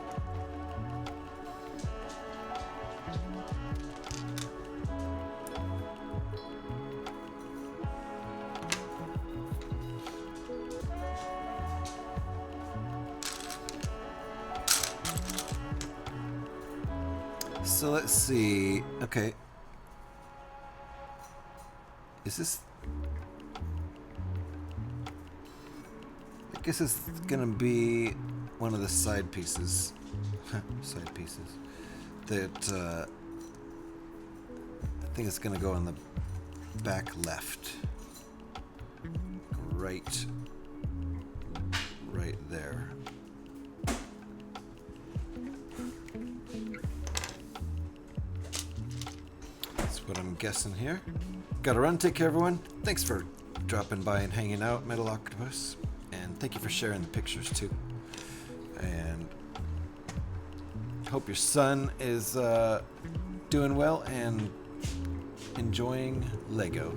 So let's see. Okay. Is this... I guess it's gonna be one of the side pieces. Side pieces. That I think it's gonna go on the back left. Right there. That's what I'm guessing here. Gotta run. Take care, everyone. Thanks for dropping by and hanging out, Metal Octopus. And thank you for sharing the pictures too. And hope your son is doing well and enjoying Lego.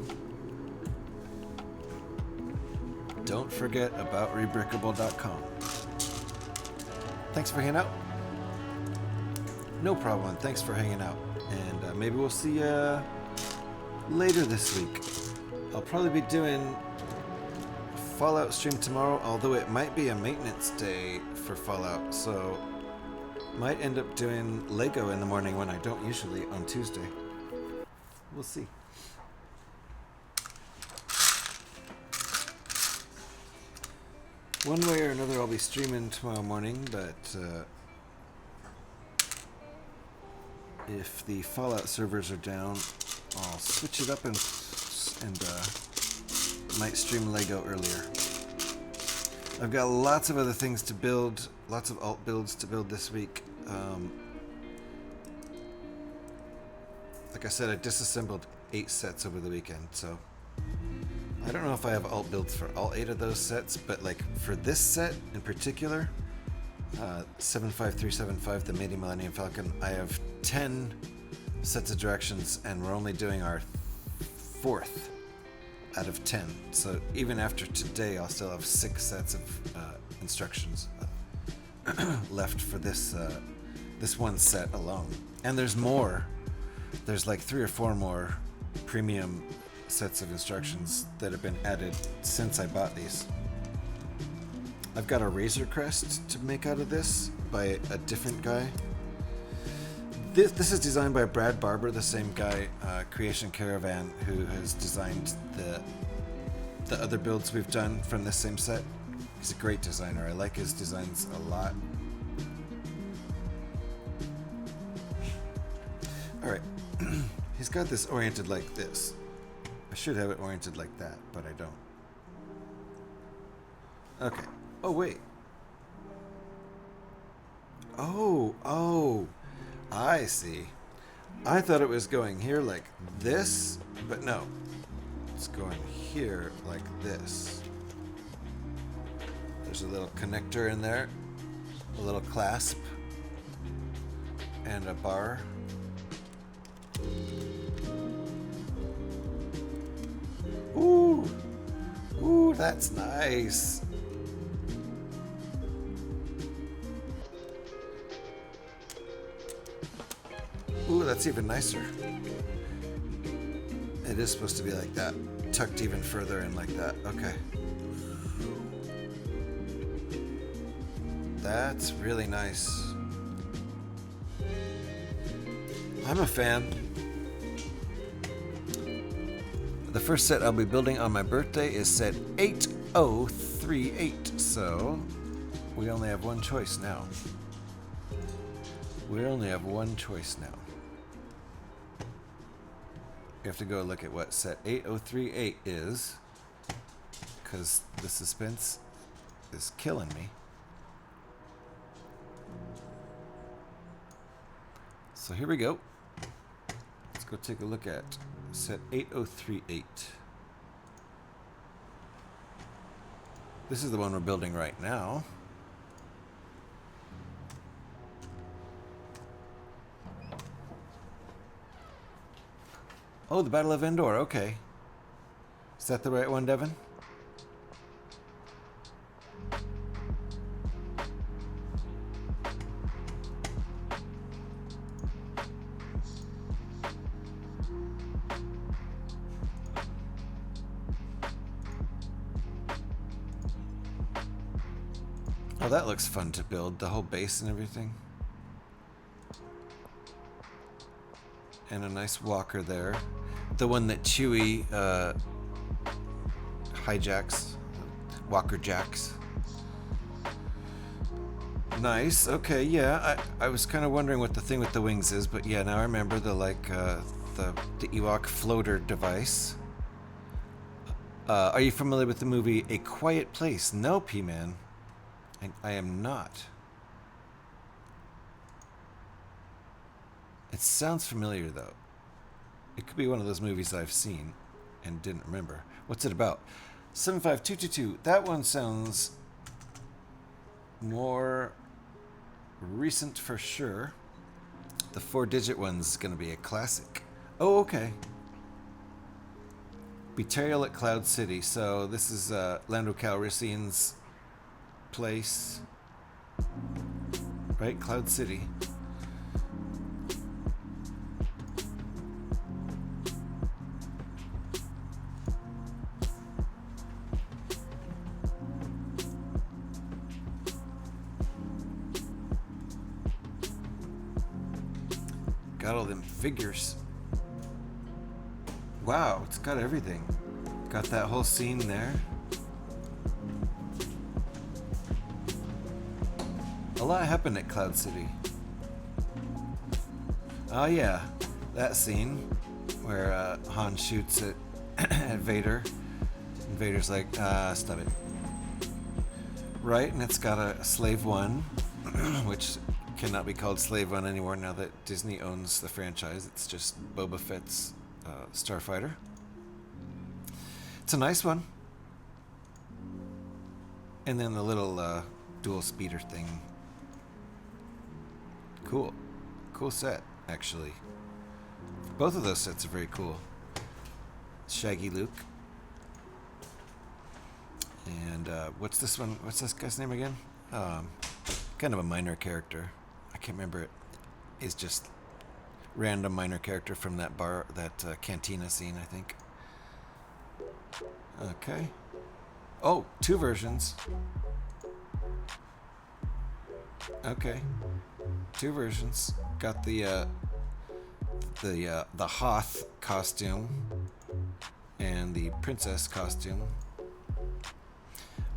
Don't forget about rebrickable.com. Thanks for hanging out. No problem. Thanks for hanging out. And maybe we'll see you later this week. I'll probably be doing Fallout stream tomorrow, although it might be a maintenance day for Fallout, so might end up doing Lego in the morning when I don't usually on Tuesday. We'll see. One way or another I'll be streaming tomorrow morning, but if the Fallout servers are down, I'll switch it up and might stream Lego earlier. I've got lots of other things to build, lots of alt builds to build this week. Like I said, I disassembled 8 sets over the weekend, so I don't know if I have alt builds for all 8 of those sets, but like for this set in particular, 75375, the Mighty Millennium Falcon, I have 10 sets of directions, and we're only doing our 4th out of 10. So even after today, I'll still have 6 sets of instructions left for this this one set alone. And there's more. There's like 3 or 4 more premium sets of instructions that have been added since I bought these. I've got a Razor Crest to make out of this by a different guy. This is designed by Brad Barber, the same guy, Creation Caravan, who has designed the other builds we've done from this same set. He's a great designer. I like his designs a lot. Alright, he's got this oriented like this. I should have it oriented like that, but I don't. Okay. Oh, wait. Oh, I see. I thought it was going here like this, but no. It's going here like this. There's a little connector in there, a little clasp, and a bar. Ooh, that's nice. Ooh, that's even nicer. It is supposed to be like that, tucked even further in like that. Okay. That's really nice. I'm a fan. The first set I'll be building on my birthday is set 8038, so we only have one choice now. We only have one choice now. We have to go look at what set 8038 is, because the suspense is killing me. So here we go. Let's go take a look at set 8038. This is the one we're building right now. Oh, the Battle of Endor, okay. Is that the right one, Devin? Oh, that looks fun to build, the whole base and everything. And a nice walker there. The one that Chewie hijacks. Walker jacks. Nice, okay, yeah. I was kind of wondering what the thing with the wings is, but yeah, now I remember the the Ewok floater device. Are you familiar with the movie A Quiet Place? No, P-Man. I am not. It sounds familiar, though. It could be one of those movies I've seen and didn't remember. What's it about? 75222. That one sounds more recent for sure. The 4-digit one's going to be a classic. Oh, okay. Betrayal at Cloud City. So this is Lando Calrissian's place. Right? Cloud City. Got all them figures. Wow, it's got everything. Got that whole scene there. A lot happened at Cloud City. Oh yeah, that scene where Han shoots at Vader. And Vader's like, stop it. Right, and it's got a Slave One, which cannot be called Slave One anymore now that Disney owns the franchise. It's just Boba Fett's Starfighter. It's a nice one. And then the little dual speeder thing. Cool. Cool set, actually. Both of those sets are very cool. Shaggy Luke. And what's this one? What's this guy's name again? Kind of a minor character. I can't remember it. It's just random minor character from that bar, that cantina scene, I think. Okay. Oh, 2 versions. Okay. 2 versions. Got the Hoth costume and the princess costume.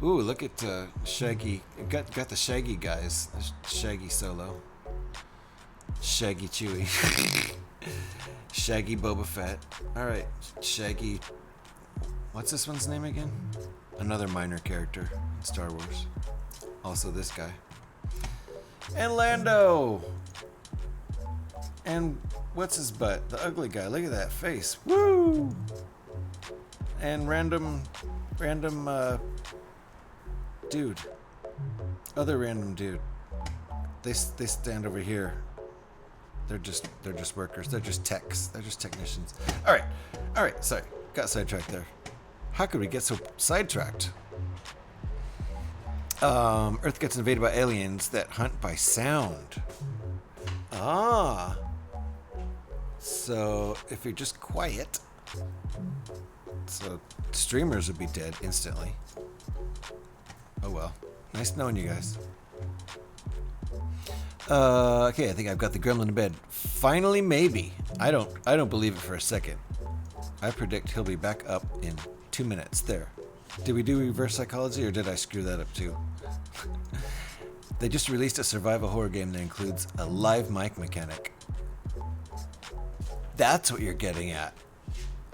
Ooh, look at Shaggy. Got the Shaggy guys. Shaggy Solo. Shaggy Chewie. Shaggy Boba Fett. Alright, Shaggy. What's this one's name again? Another minor character in Star Wars. Also this guy. And Lando! And what's his butt? The ugly guy. Look at that face. Woo! And random dude. Other random dude. They stand over here. They're just workers. They're just techs. They're just technicians. All right. Sorry, got sidetracked there. How could we get so sidetracked? Earth gets invaded by aliens that hunt by sound. Ah. So if you're just quiet, so streamers would be dead instantly. Oh well. Nice knowing you guys. Okay, I think I've got the gremlin in bed. Finally, maybe. I don't believe it for a second. I predict he'll be back up in 2 minutes. There. Did we do reverse psychology or did I screw that up too? They just released a survival horror game that includes a live mic mechanic. That's what you're getting at.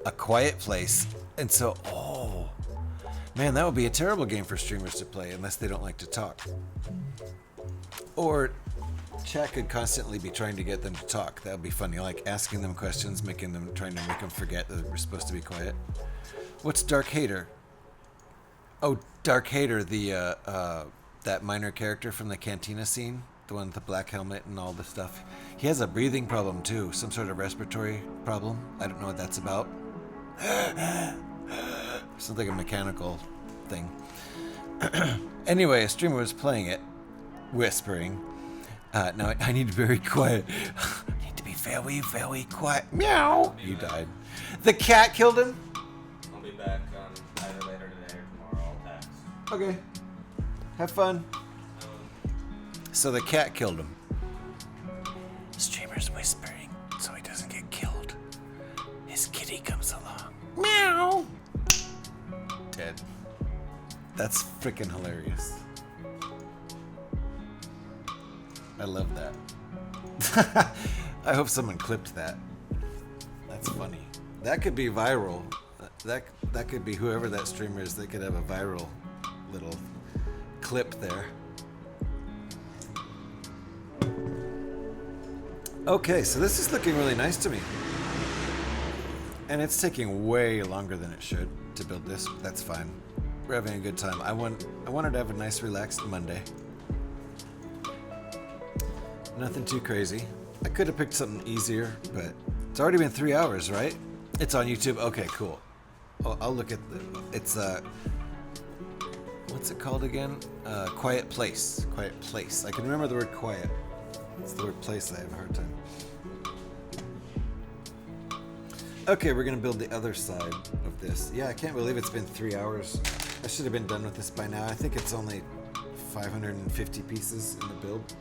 A quiet place. And so, oh, man, that would be a terrible game for streamers to play unless they don't like to talk. Or chat could constantly be trying to get them to talk. That would be funny, like asking them questions, trying to make them forget that we're supposed to be quiet. What's Dark Hater? Oh, Dark Hater, the that minor character from the cantina scene, the one with the black helmet and all the stuff. He has a breathing problem too, some sort of respiratory problem. I don't know what that's about. Sounds like a mechanical thing. Anyway, a streamer was playing it, whispering. Now I need to be very quiet. I need to be very, very quiet. Meow. You died. The cat killed him? I'll be back either later today or tomorrow. I'll text. Okay. Have fun. So the cat killed him. The streamer's whispering so he doesn't get killed. His kitty comes along. Meow. Dead. That's freaking hilarious. I love that. I hope someone clipped that. That's funny. That could be viral. That could be whoever that streamer is. They could have a viral little clip there. Okay, so this is looking really nice to me. And it's taking way longer than it should to build this. That's fine. We're having a good time. I wanted to have a nice relaxed Monday. Nothing too crazy. I could have picked something easier, but it's already been 3 hours, right? It's on YouTube. Okay, cool. I'll look at it's what's it called again? Quiet Place. Quiet Place. I can remember the word quiet. It's the word place I have a hard time. Okay, we're gonna build the other side of this. Yeah, I can't believe it's been 3 hours. I should have been done with this by now. I think it's only 550 pieces in the build.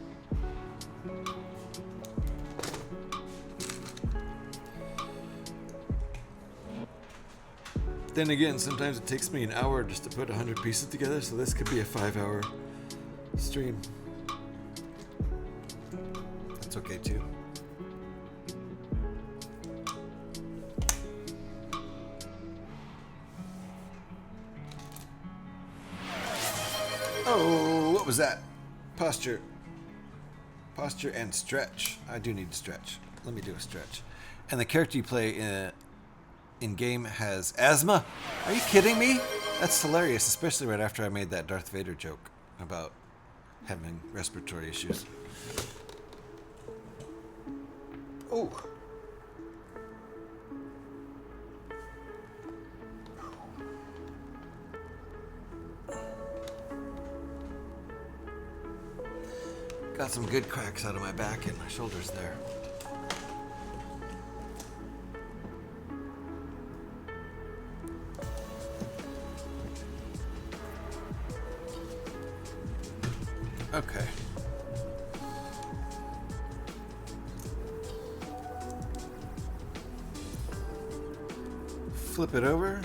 Then again, sometimes it takes me an hour just to put 100 pieces together, so this could be a 5-hour stream. That's okay too. Oh, what was that? Posture. Posture and stretch. I do need to stretch. Let me do a stretch. And the character you play in game has asthma? Are you kidding me? That's hilarious, especially right after I made that Darth Vader joke about having respiratory issues. Oh. Got some good cracks out of my back and my shoulders there. Okay. Flip it over.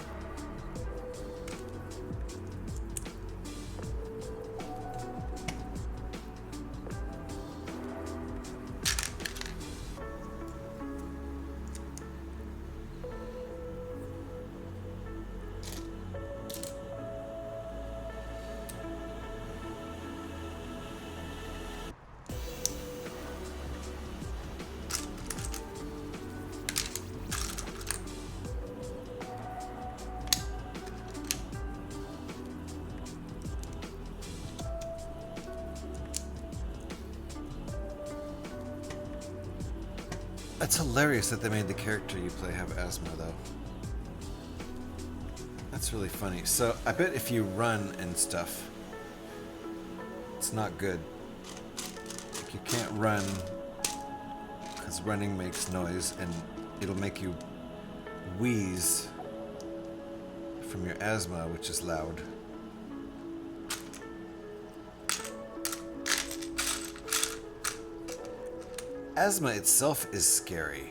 That's hilarious that they made the character you play have asthma, though. That's really funny. So, I bet if you run and stuff, it's not good. Like, you can't run because running makes noise and it'll make you wheeze from your asthma, which is loud. Asthma itself is scary.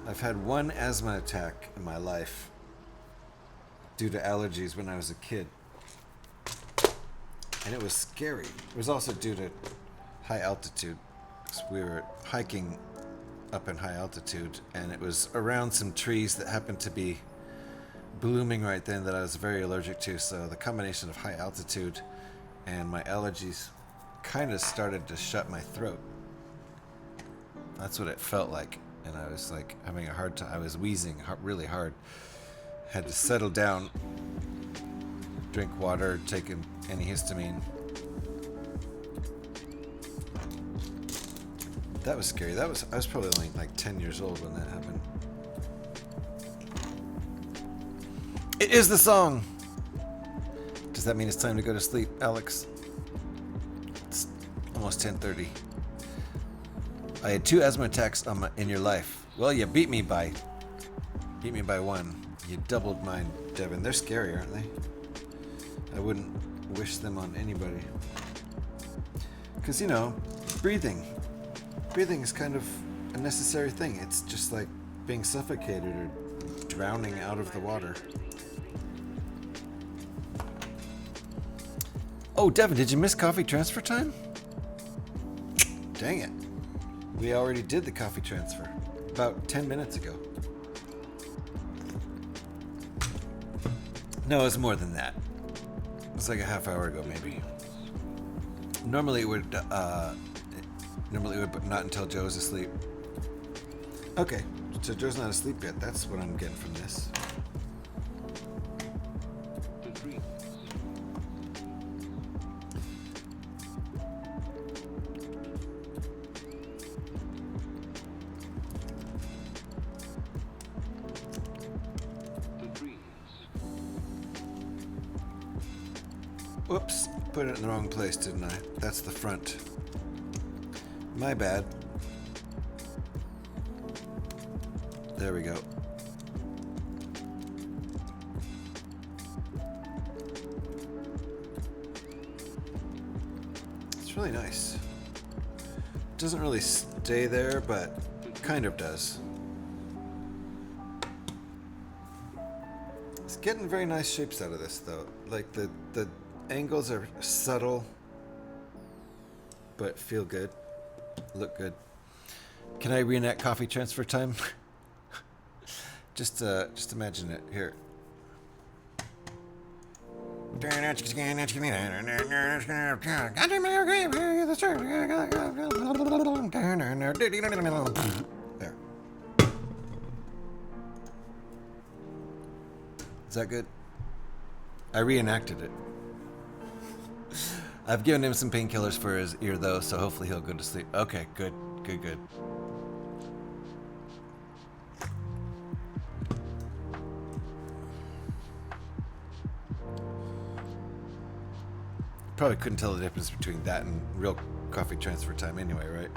I've had one asthma attack in my life due to allergies when I was a kid. And it was scary. It was also due to high altitude. So we were hiking up in high altitude and it was around some trees that happened to be blooming right then that I was very allergic to. So the combination of high altitude and my allergies kind of started to shut my throat. That's what it felt like. And I was like having a hard time. I was wheezing really hard. Had to settle down, drink water, take an antihistamine. That was scary. I was probably only like 10 years old when that happened. It is the song! Does that mean it's time to go to sleep, Alex? It's almost 10:30. I had 2 asthma attacks in your life. Well, you beat me by one. You doubled mine, Devin. They're scary, aren't they? I wouldn't wish them on anybody. Because, you know, breathing. Breathing is kind of a necessary thing. It's just like being suffocated or drowning out of the water. Oh, Devin, did you miss coffee transfer time? Dang it. We already did the coffee transfer about 10 minutes ago. No, it was more than that. It was like a half hour ago, maybe. Normally it would, but not until Joe's asleep. Okay, so Joe's not asleep yet. That's what I'm getting from this. Whoops, put it in the wrong place, didn't I? That's the front. My bad. There we go. It's really nice. Doesn't really stay there, but kind of does. It's getting very nice shapes out of this, though. Like the angles are subtle, but feel good, look good. Can I reenact coffee transfer time? just imagine it here. There. Is that good? I reenacted it. I've given him some painkillers for his ear, though, so hopefully he'll go to sleep. Okay, good. Good. Probably couldn't tell the difference between that and real coffee transfer time anyway, right?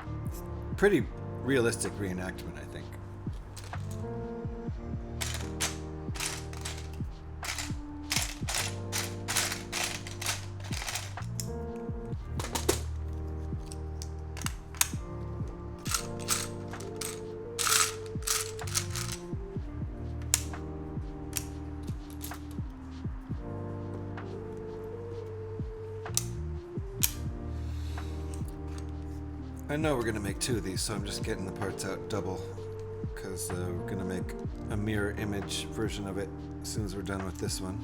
Pretty realistic reenactment, I think. I know we're going to make 2 of these, so I'm just getting the parts out double, because we're going to make a mirror image version of it as soon as we're done with this one.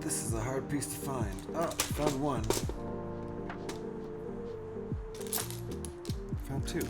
This is a hard piece to find. Oh, found one. Found 2.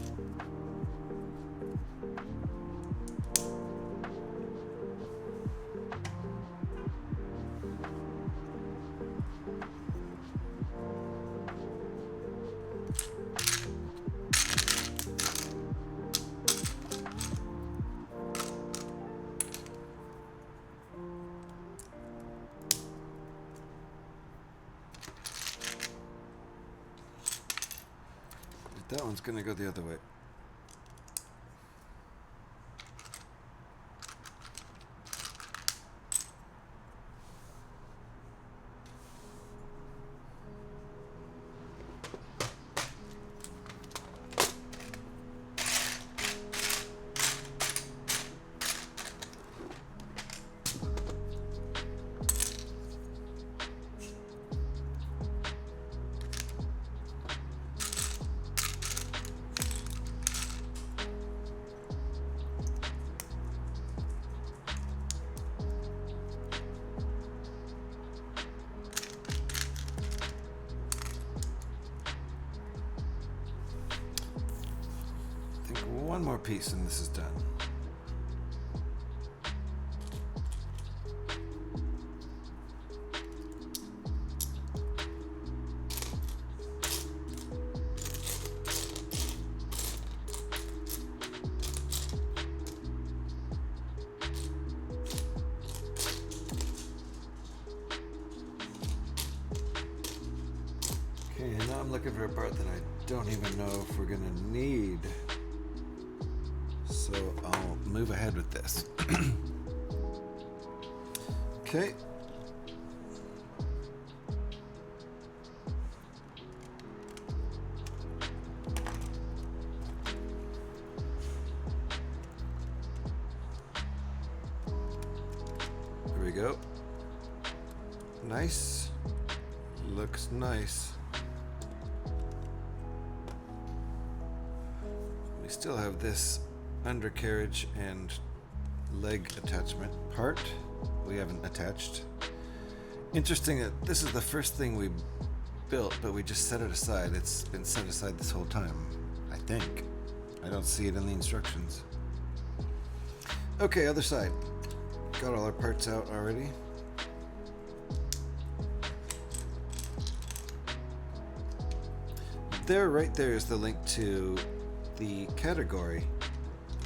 That one's gonna go the other way. One more piece and this is done. Okay, and now I'm looking for a part that I don't even know if we're gonna need. So I'll move ahead with this. Okay. Here we go. Nice. Looks nice. We still have this undercarriage and leg attachment part we haven't attached. Interesting that this is the first thing we built, but we just set it aside. It's been set aside this whole time, I think. I don't see it in the instructions. Okay, other side. Got all our parts out already. There, right there is the link to the category.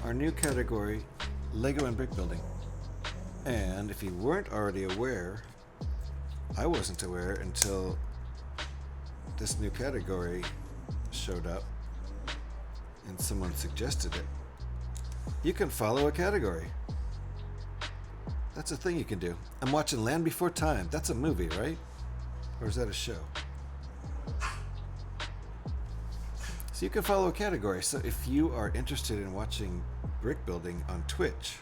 Our new category, Lego and Brick Building. And if you weren't already aware, I wasn't aware until this new category showed up and someone suggested it. You can follow a category. That's a thing you can do. I'm watching Land Before Time. That's a movie, right? Or is that a show? So you can follow a category. So if you are interested in watching brick building on Twitch,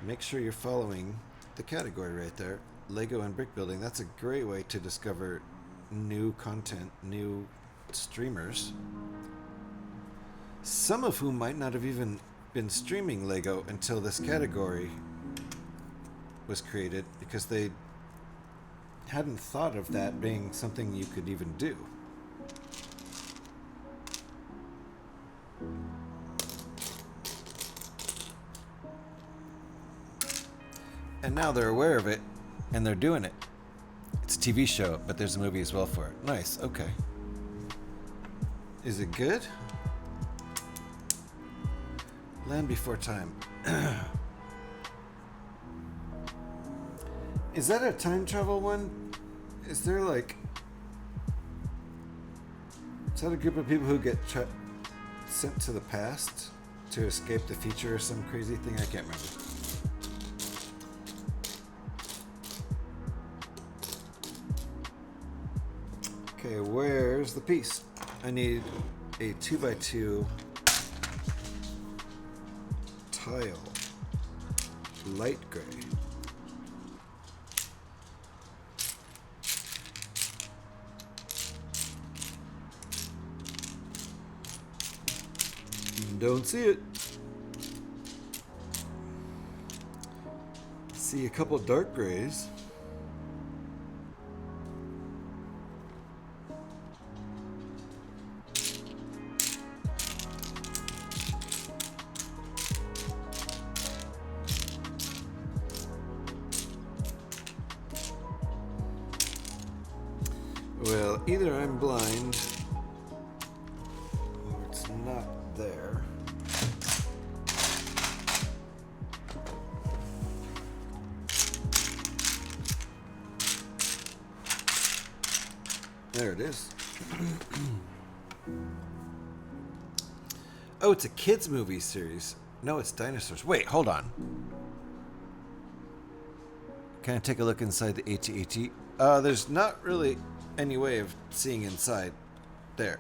make sure you're following the category right there, Lego and brick building. That's a great way to discover new content, new streamers, some of whom might not have even been streaming Lego until this category was created, because they hadn't thought of that being something you could even do. And now they're aware of it, and they're doing it. It's a TV show, but there's a movie as well for it. Nice, okay. Is it good? Land Before Time. Is that a time travel one? Is there like... Is that a group of people who get sent to the past to escape the future or some crazy thing? I can't remember. Okay, where's the piece? I need a 2x2 tile, light gray. Don't see it. See a couple dark grays. Well, either I'm blind or it's not there. There it is. Oh, it's a kids movie series. No, it's dinosaurs. Wait, hold on. Can I take a look inside the AT-AT? There's not really any way of seeing inside. There.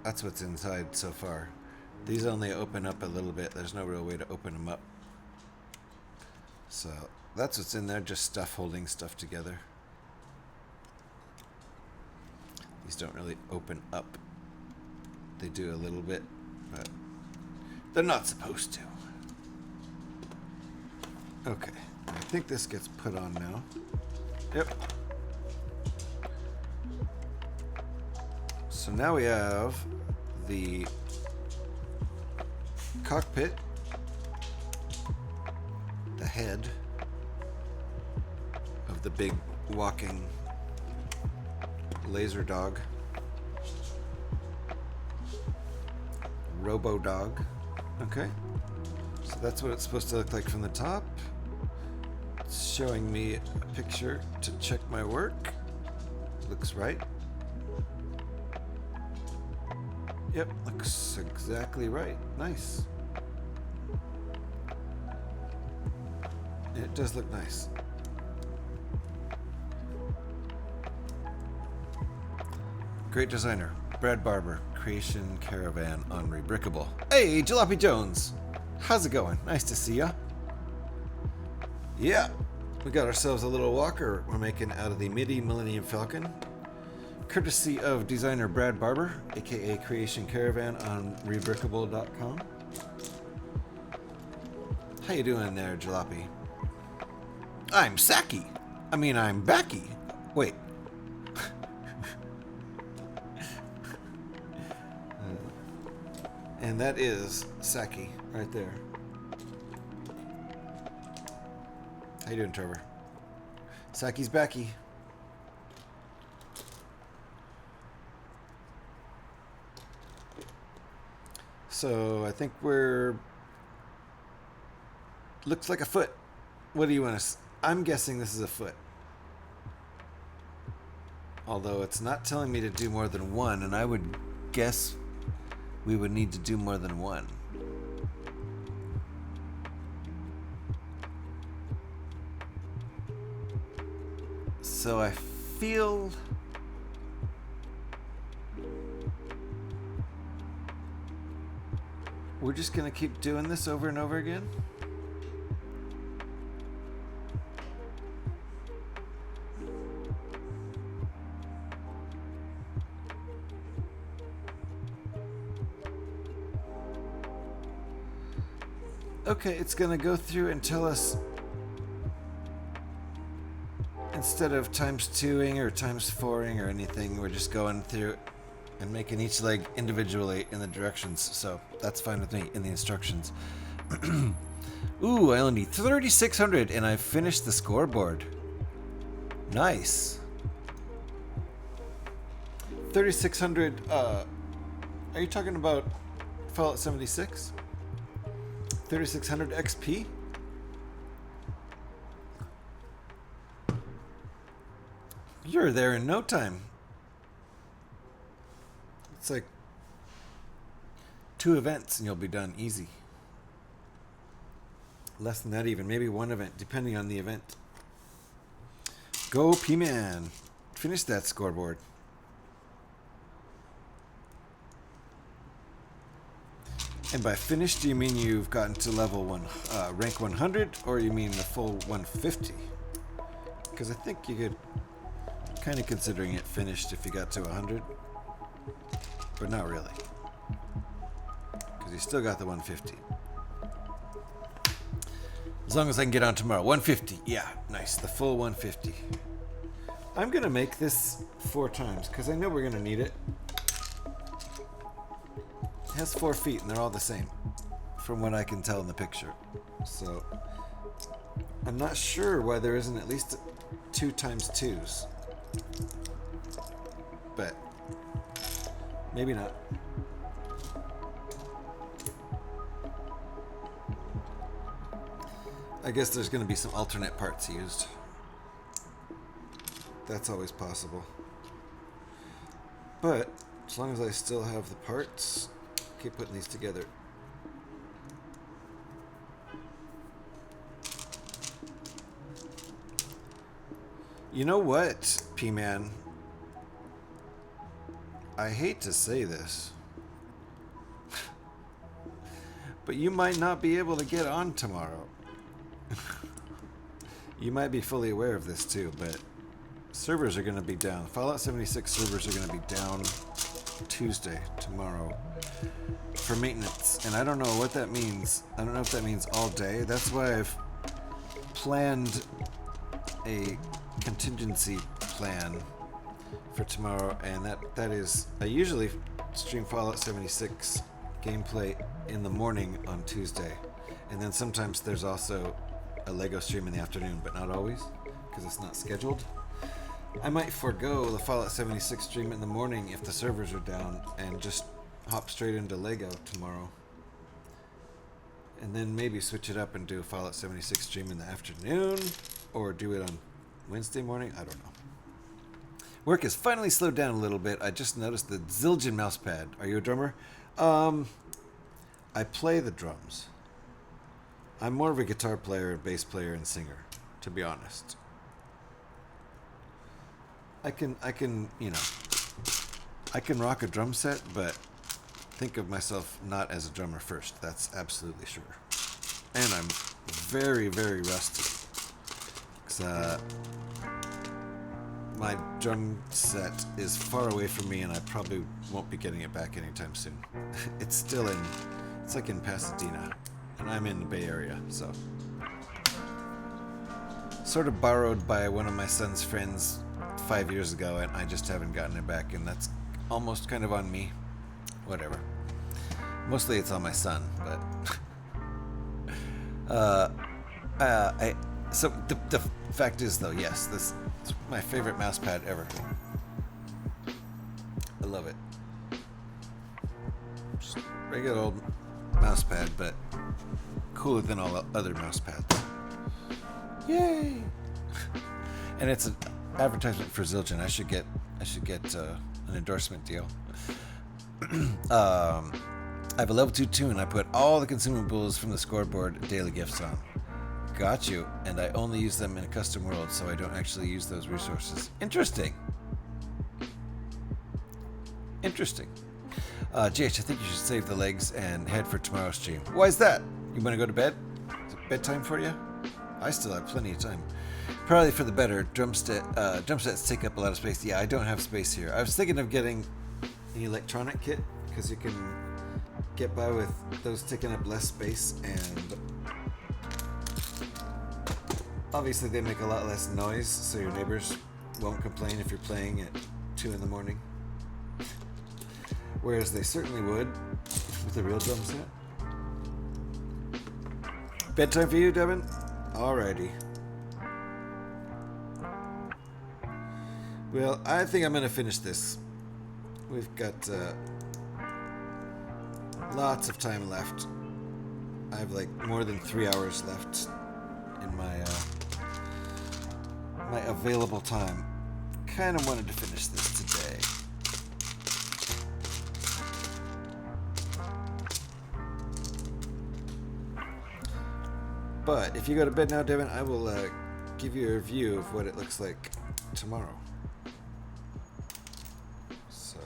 That's what's inside so far. These only open up a little bit. There's no real way to open them up. So that's what's in there, just stuff holding stuff together. These don't really open up. They do a little bit, but they're not supposed to. Okay, I think this gets put on now. Yep. So now we have the cockpit, the head of the big walking laser dog, robo dog. Okay, so that's what it's supposed to look like from the top. It's showing me a picture to check my work. Looks right. Yep, looks exactly right. Nice. It does look nice. Great designer, Brad Barber, Creation Caravan on Rebrickable. Hey, Jalopy Jones! How's it going? Nice to see ya. Yeah, we got ourselves a little walker we're making out of the MIDI Millennium Falcon, courtesy of designer Brad Barber, aka Creation Caravan on Rebrickable.com. How you doing there, Jalopy? I'm Saki. I'm Backy. Wait. And that is Saki right there. How you doing, Trevor? Saki's backy. So I think we're... Looks like a foot. What do you want to... I'm guessing this is a foot. Although it's not telling me to do more than one, and I would guess we would need to do more than one. So I feel we're just gonna keep doing this over and over again? Okay, it's gonna go through and tell us, instead of times 2ing or times 4ing or anything, we're just going through and making each leg individually in the directions. So that's fine with me in the instructions. Ooh, I only need 3,600 and I finished the scoreboard. Nice. 3,600, are you talking about Fallout 76? 3,600 XP? You're there in no time. It's like 2 events and you'll be done easy. Less than that even, maybe 1 event, depending on the event. Go P-Man. Finish that scoreboard. And by finished, do you mean you've gotten to level 1, rank 100, or you mean the full 150? Because I think you could kind of considering it finished if you got to 100, but not really, because you still got the 150. As long as I can get on tomorrow. 150, yeah, nice, the full 150. I'm gonna make this 4 times because I know we're gonna need it. It has 4 feet and they're all the same from what I can tell in the picture. So I'm not sure why there isn't at least 2 times 2s. But maybe not. I guess there's going to be some alternate parts used. That's always possible. But as long as I still have the parts, keep putting these together. You know what, P-Man? I hate to say this, but you might not be able to get on tomorrow. You might be fully aware of this too, but servers are going to be down. Fallout 76 servers are going to be down Tuesday, tomorrow, for maintenance. And I don't know what that means. I don't know if that means all day. That's why I've planned a contingency plan for tomorrow, and that is, I usually stream Fallout 76 gameplay in the morning on Tuesday, and then sometimes there's also a LEGO stream in the afternoon, but not always, because it's not scheduled. I might forego the Fallout 76 stream in the morning if the servers are down, and just hop straight into LEGO tomorrow. And then maybe switch it up and do a Fallout 76 stream in the afternoon, or do it on Wednesday morning, I don't know. Work has finally slowed down a little bit. I just noticed the Zildjian mousepad. Are you a drummer? I play the drums. I'm more of a guitar player, bass player, and singer, to be honest. I can, you know, I can rock a drum set, but think of myself not as a drummer first. That's absolutely sure. And I'm very, very rusty. 'Cause, my drum set is far away from me, and I probably won't be getting it back anytime soon. It's like in Pasadena, and I'm in the Bay Area, so. Sort of borrowed by one of my son's friends 5 years ago, and I just haven't gotten it back, and that's almost kind of on me. Whatever. Mostly it's on my son, but so the fact is, though, yes, this is my favorite mouse pad ever. I love it. Just regular old mouse pad, but cooler than all other mouse pads. Yay! And it's an advertisement for Zildjian. I should get an endorsement deal. I have a level 2 tune. I put all the consumables from the scoreboard daily gifts on. Got you. And I only use them in a custom world, so I don't actually use those resources. Interesting. Interesting. GH, I think you should save the legs and head for tomorrow's stream. Why is that? You want to go to bed? Is it bedtime for you? I still have plenty of time. Probably for the better. Drum sets take up a lot of space. Yeah, I don't have space here. I was thinking of getting an electronic kit because you can get by with those taking up less space, and obviously they make a lot less noise, so your neighbors won't complain if you're playing at 2 in the morning. Whereas they certainly would with a real drum set. Bedtime for you, Devin? Alrighty. Well, I think I'm going to finish this. We've got lots of time left. I have like more than 3 hours left in my my available time. Kind of wanted to finish this today. But if you go to bed now, Devin, I will give you a review of what it looks like tomorrow. So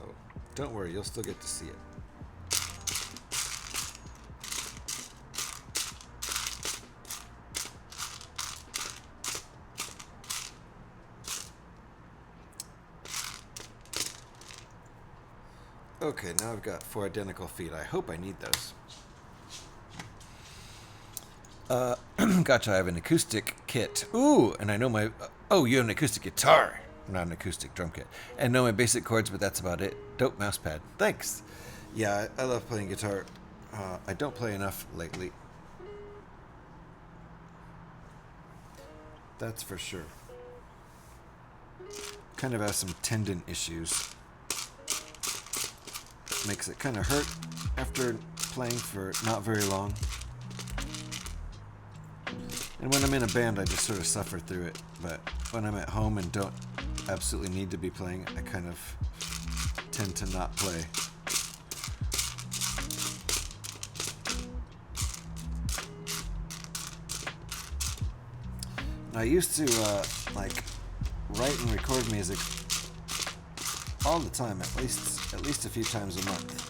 don't worry, you'll still get to see it. Okay, now I've got 4 identical feet. I hope I need those. Gotcha, I have an acoustic kit. Ooh, and I know my... oh, you have an acoustic guitar, not an acoustic drum kit. And know my basic chords, but that's about it. Dope mouse pad. Thanks. Yeah, I love playing guitar. I don't play enough lately. That's for sure. Kind of has some tendon issues. Makes it kind of hurt after playing for not very long. And when I'm in a band, I just sort of suffer through it. But when I'm at home and don't absolutely need to be playing, I kind of tend to not play. I used to like write and record music all the time, at least a few times a month.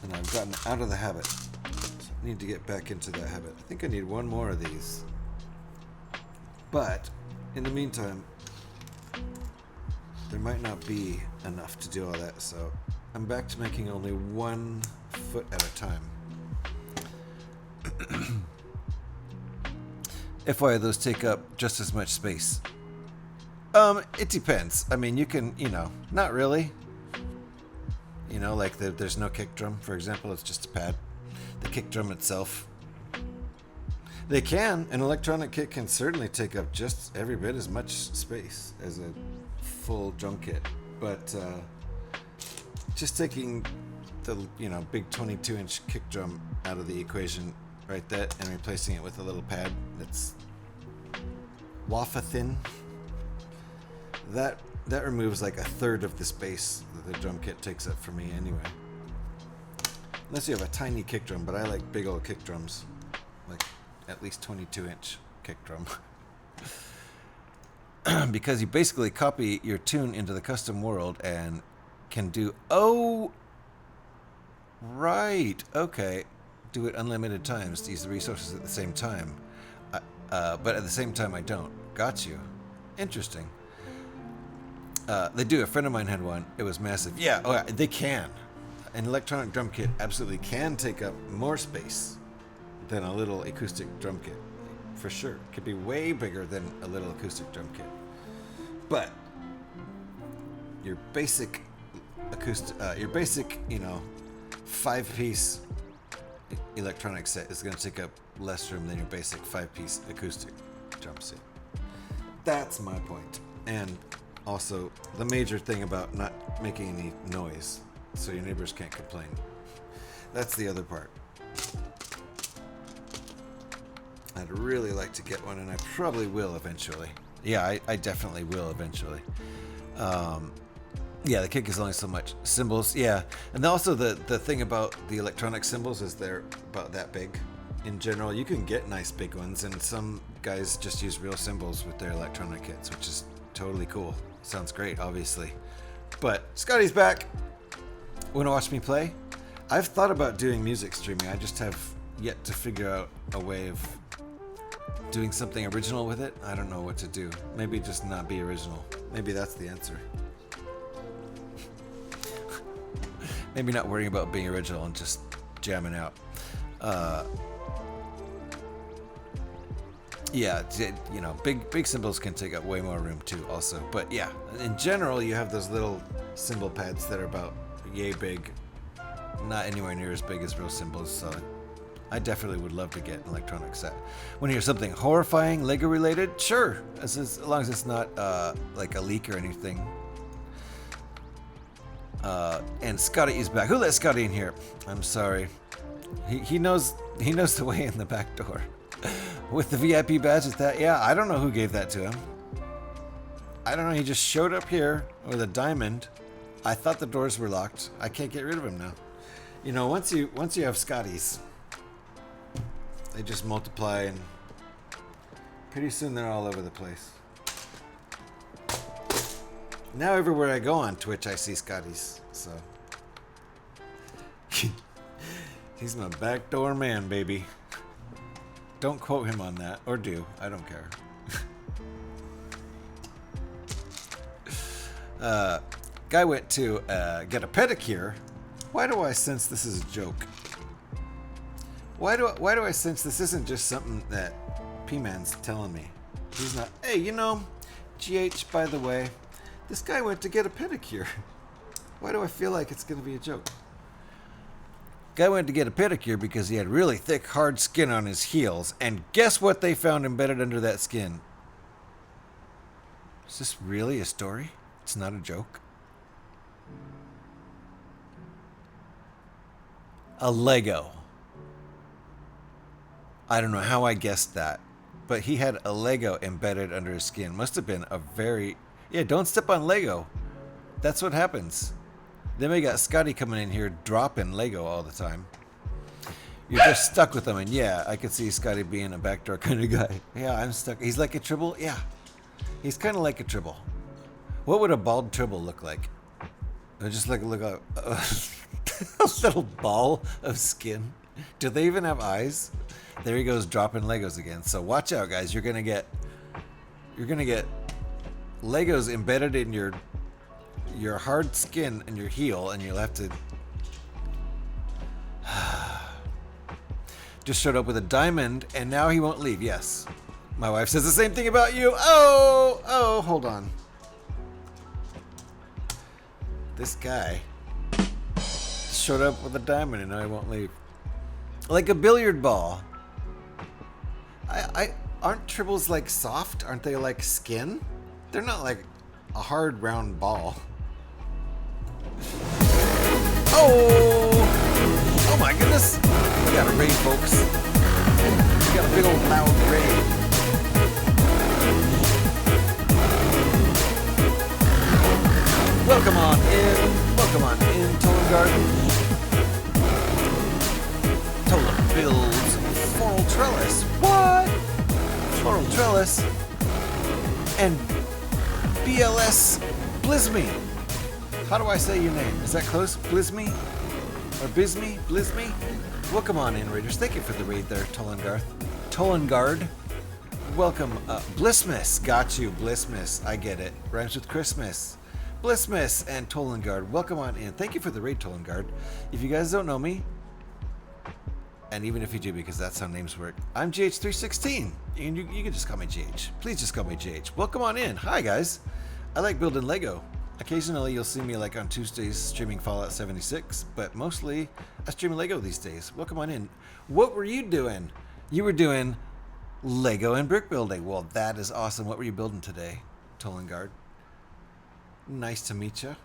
And I've gotten out of the habit. I need to get back into that habit. I think I need one more of these. But in the meantime, there might not be enough to do all that, so I'm back to making only 1 foot at a time. FYI, those take up just as much space. It depends. I mean, you can, not really. Like there's no kick drum, for example. It's just a pad. The kick drum itself. They can. An electronic kit can certainly take up just every bit as much space as a full drum kit. But just taking the, big 22-inch kick drum out of the equation right there and replacing it with a little pad that's wafa thin. That removes like 1/3 of the space that the drum kit takes up for me anyway. Unless you have a tiny kick drum, but I like big old kick drums. Like at least 22-inch kick drum. Because you basically copy your tune into the custom world and can do... oh! Right, okay. Do it unlimited times to use the resources at the same time. But at the same time I don't. Got you. Interesting. They do. A friend of mine had one. It was massive. Yeah, they can. An electronic drum kit absolutely can take up more space than a little acoustic drum kit. For sure. It could be way bigger than a little acoustic drum kit. But your basic acoustic, 5-piece electronic set is going to take up less room than your basic 5-piece acoustic drum set. That's my point. And also, the major thing about not making any noise, so your neighbors can't complain. That's the other part. I'd really like to get one, and I probably will eventually. Yeah, I definitely will eventually. Yeah, the kick is only so much. Cymbals, yeah. And also the thing about the electronic cymbals is they're about that big. In general, you can get nice big ones, and some guys just use real cymbals with their electronic kits, which is totally cool. Sounds great, obviously. But Scotty's back. Want to watch me play? I've thought about doing music streaming. I just have yet to figure out a way of doing something original with it. I don't know what to do. Maybe just not be original. Maybe that's the answer. Maybe not worrying about being original and just jamming out. Yeah, you know, big symbols can take up way more room too also. But yeah, in general, you have those little symbol pads that are about yay big. Not anywhere near as big as real symbols, so I definitely would love to get an electronic set. Want to hear something horrifying, Lego related? Sure, as long as it's not like a leak or anything. And Scotty is back. Who let Scotty in here? I'm sorry. He knows the way in the back door. With the VIP badge, is that? Yeah, I don't know who gave that to him. I don't know. He just showed up here with a diamond. I thought the doors were locked. I can't get rid of him now. You know, once you have Scotties, they just multiply, and pretty soon they're all over the place. Now everywhere I go on Twitch, I see Scotties. So he's my backdoor man, baby. Don't quote him on that, or do. I don't care. Guy went to get a pedicure. Why do I sense this is a joke? Why do I sense this isn't just something that P-Man's telling me? He's not. Hey, you know, GH. By the way, this guy went to get a pedicure. Why do I feel like it's gonna be a joke? Guy went to get a pedicure because he had really thick, hard skin on his heels, and guess what they found embedded under that skin? Is this really a story? It's not a joke? A Lego. I don't know how I guessed that, but he had a Lego embedded under his skin. Must have been a very... Yeah, don't step on Lego. That's what happens. Then we got Scotty coming in here dropping Lego all the time. You're just stuck with them, and yeah, I could see Scotty being a backdoor kind of guy. Yeah, I'm stuck. He's like a Tribble? Yeah. He's kind of like a Tribble. What would a bald Tribble look like? Just like look a little ball of skin. Do they even have eyes? There he goes dropping Legos again. So watch out, guys. You're gonna get Legos embedded in your hard skin and your heel, and you'll have to just showed up with a diamond, and now he won't leave. Yes, my wife says the same thing about you. Oh, hold on. This guy showed up with a diamond, and now he won't leave. Like a billiard ball. Aren't tribbles like soft? Aren't they like skin? They're not like a hard round ball. Oh my goodness. We got a raid, folks. We got a big old loud raid. Welcome on in, Tolan Garden. Tolan builds floral trellis. What? Floral trellis. And BLS Blizme. How do I say your name? Is that close? Blizme? Or Bizme? Blizme? Welcome on in, Raiders. Thank you for the raid there, Tolangard. Welcome. Blissmas. Got you, Blissmas. I get it. Rhymes with Christmas. Blissmas and Tolangard. Welcome on in. Thank you for the raid, Tolangard. If you guys don't know me, and even if you do, because that's how names work, I'm GH316. And you can just call me GH. Please just call me GH. Welcome on in. Hi, guys. I like building Lego. Occasionally, you'll see me like on Tuesdays streaming Fallout 76, but mostly I stream Lego these days. Welcome on in. What were you doing? You were doing Lego and brick building. Well, that is awesome. What were you building today, Tolangard? Nice to meet you.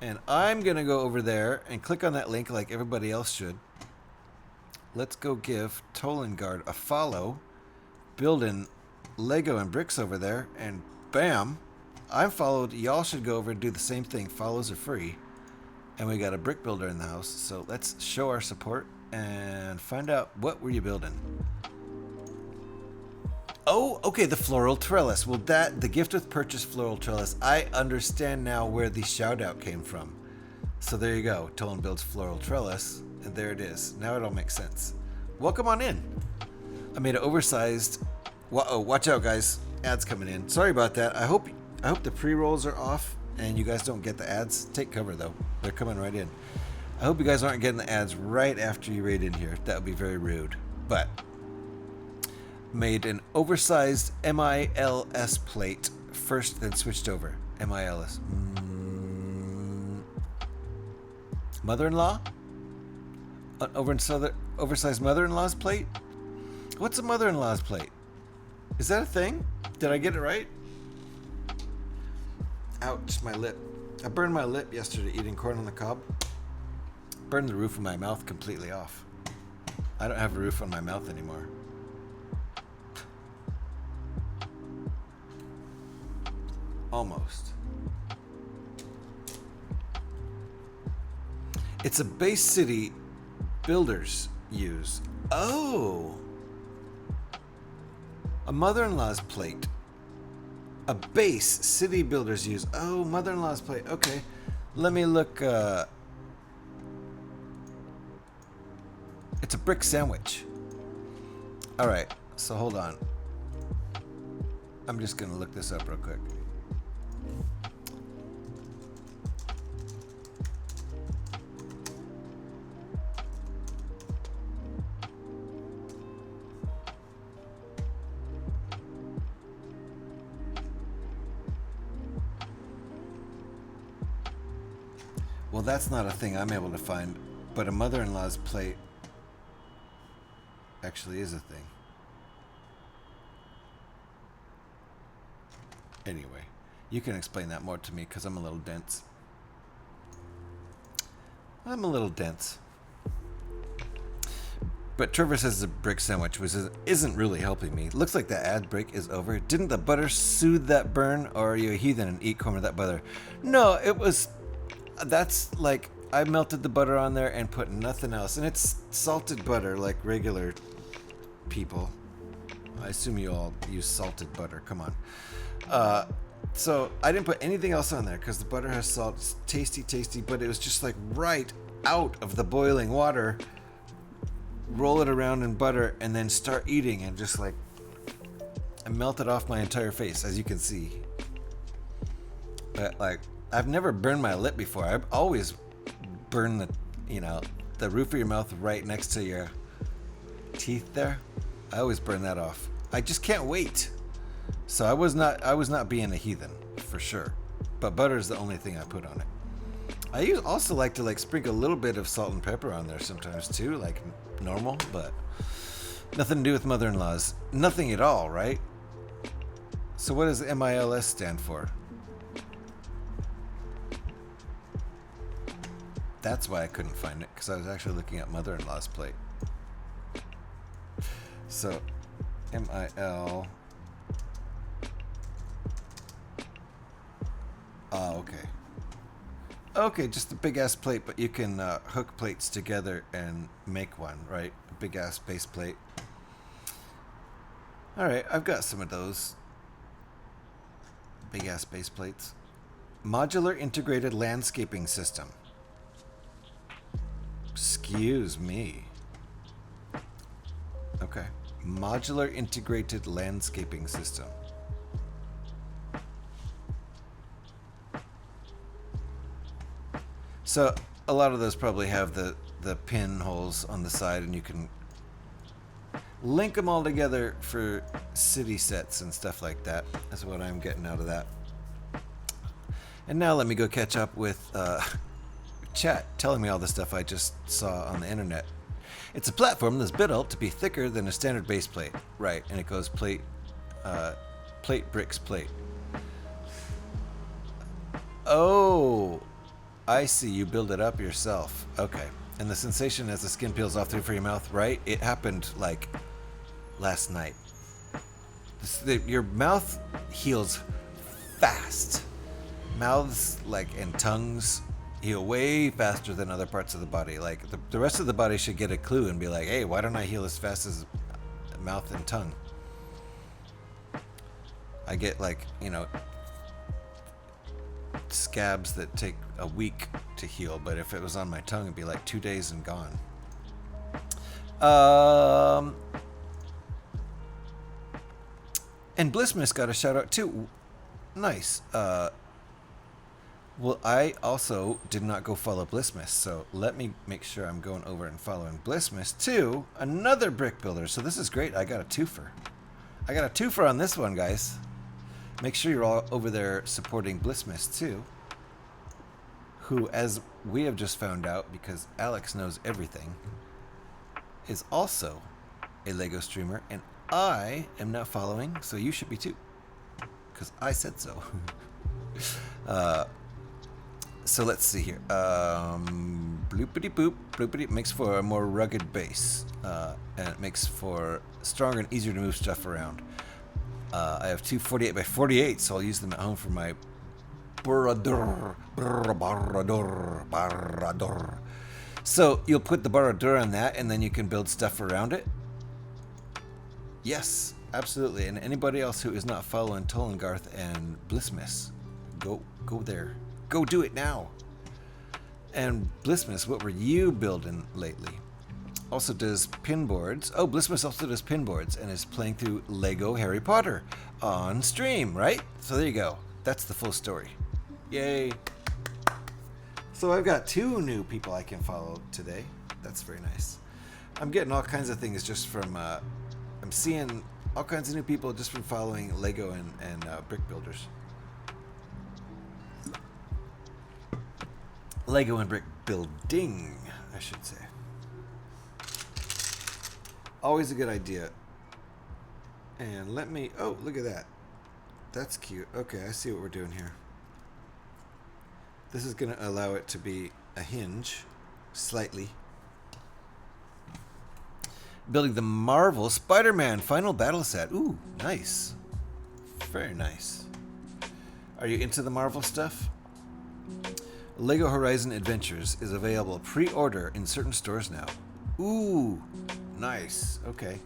And I'm going to go over there and click on that link like everybody else should. Let's go give Tolangard a follow. Building Lego and bricks over there, and bam, I'm followed. Y'all should go over and do the same thing. Follows are free. And we got a brick builder in the house, so let's show our support and find out what were you building. Oh, okay, the floral trellis. Well, the gift with purchase floral trellis. I understand now where the shout out came from. So there you go. Tolan builds floral trellis, and there it is. Now it all makes sense. Welcome on in. I made an oversized. Oh, watch out, guys! Ads coming in. Sorry about that. I hope the pre-rolls are off and you guys don't get the ads. Take cover though. They're coming right in. I hope you guys aren't getting the ads right after you raid in here. That would be very rude. But made an oversized MILS plate first, then switched over. MILS. Mother-in-law? An oversized mother-in-law's plate? What's a mother-in-law's plate? Is that a thing? Did I get it right? Ouch, my lip. I burned my lip yesterday eating corn on the cob. Burned the roof of my mouth completely off. I don't have a roof on my mouth anymore. Almost. It's a base city builders use. Oh! A mother-in-law's plate. A base city builders use. Oh, mother-in-law's plate. Okay. Let me look. It's a brick sandwich. Alright, so hold on. I'm just going to look this up real quick. Well, that's not a thing I'm able to find, but a mother-in-law's plate actually is a thing. Anyway, you can explain that more to me because I'm a little dense. I'm a little dense. But Trevor says the brick sandwich isn't really helping me. Looks like the ad break is over. Didn't the butter soothe that burn, or are you a heathen and eat corn with that butter? No, it was... That's like, I melted the butter on there and put nothing else. And it's salted butter like regular people. I assume you all use salted butter. Come on. So I didn't put anything else on there because the butter has salt. It's tasty, tasty, but it was just like right out of the boiling water. Roll it around in butter and then start eating, and just like, I melted off my entire face, as you can see. But like, I've never burned my lip before. I've always burned the roof of your mouth right next to your teeth there. I always burn that off. I just can't wait. So I was not being a heathen for sure. But butter is the only thing I put on it. I also like to sprinkle a little bit of salt and pepper on there sometimes too, like normal, but nothing to do with mother-in-laws. Nothing at all, right? So what does MILS stand for? That's why I couldn't find it, because I was actually looking at mother-in-law's plate. So, MIL. Oh, okay. Okay, just a big-ass plate, but you can hook plates together and make one, right? A big-ass base plate. Alright, I've got some of those. Big-ass base plates. Modular Integrated Landscaping System. Excuse me. Okay. Modular Integrated Landscaping System. So a lot of those probably have the pinholes on the side, and you can link them all together for city sets and stuff like that. That's what I'm getting out of that. And now let me go catch up with chat telling me all the stuff I just saw on the internet. It's a platform that's built to be thicker than a standard base plate. Right, and it goes plate, bricks, plate. Oh, I see, you build it up yourself. Okay, and the sensation as the skin peels off through for your mouth, right? It happened like last night. Your mouth heals fast. Mouths and tongues heal way faster than other parts of the body. Like the rest of the body should get a clue and be like, hey, why don't I heal as fast as mouth and tongue? I get scabs that take a week to heal, but if it was on my tongue, it'd be like 2 days and gone. And Blissmas got a shout out too. Nice. Well, I also did not go follow Blissmas, so let me make sure I'm going over and following Blissmas too. Another brick builder. So this is great. I got a twofer. I got a twofer on this one, guys. Make sure you're all over there supporting Blissmas too, who, as we have just found out, because Alex knows everything, is also a LEGO streamer, and I am not following, so you should be too, because I said so. So let's see here. Bloopity boop, bloopity makes for a more rugged base, and it makes for stronger and easier to move stuff around. I have two 48 by 48, so I'll use them at home for my Baradur. So you'll put the Baradur on that, and then you can build stuff around it. Yes, absolutely. And anybody else who is not following Tollengarth and Blissmas, go there. Go do it now. And Blissmas, what were you building lately? Also does pinboards. Oh, Blissmas also does pinboards and is playing through Lego Harry Potter on stream, right? So there you go. That's the full story. Yay. So I've got 2 new people I can follow today. That's very nice. I'm getting all kinds of things just from, I'm seeing all kinds of new people just from following Lego and brick builders. Lego and brick building, I should say. Always a good idea. And let me, oh, look at that. That's cute. Okay, I see what we're doing here. This is going to allow it to be a hinge, slightly. Building the Marvel Spider-Man Final Battle Set. Ooh, nice. Very nice. Are you into the Marvel stuff? Lego Horizon Adventures is available pre-order in certain stores now. Ooh, nice. Okay.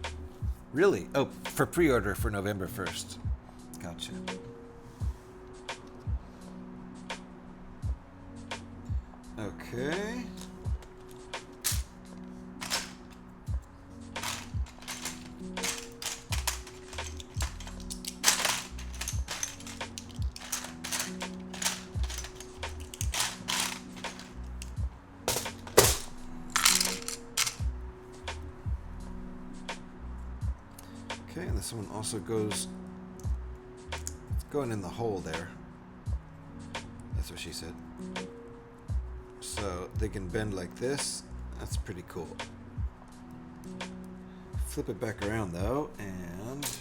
Really? Oh, for pre-order for November 1st. Gotcha. Okay. Okay, and this one also goes, it's going in the hole there. That's what she said. So they can bend like this. That's pretty cool. Flip it back around though, and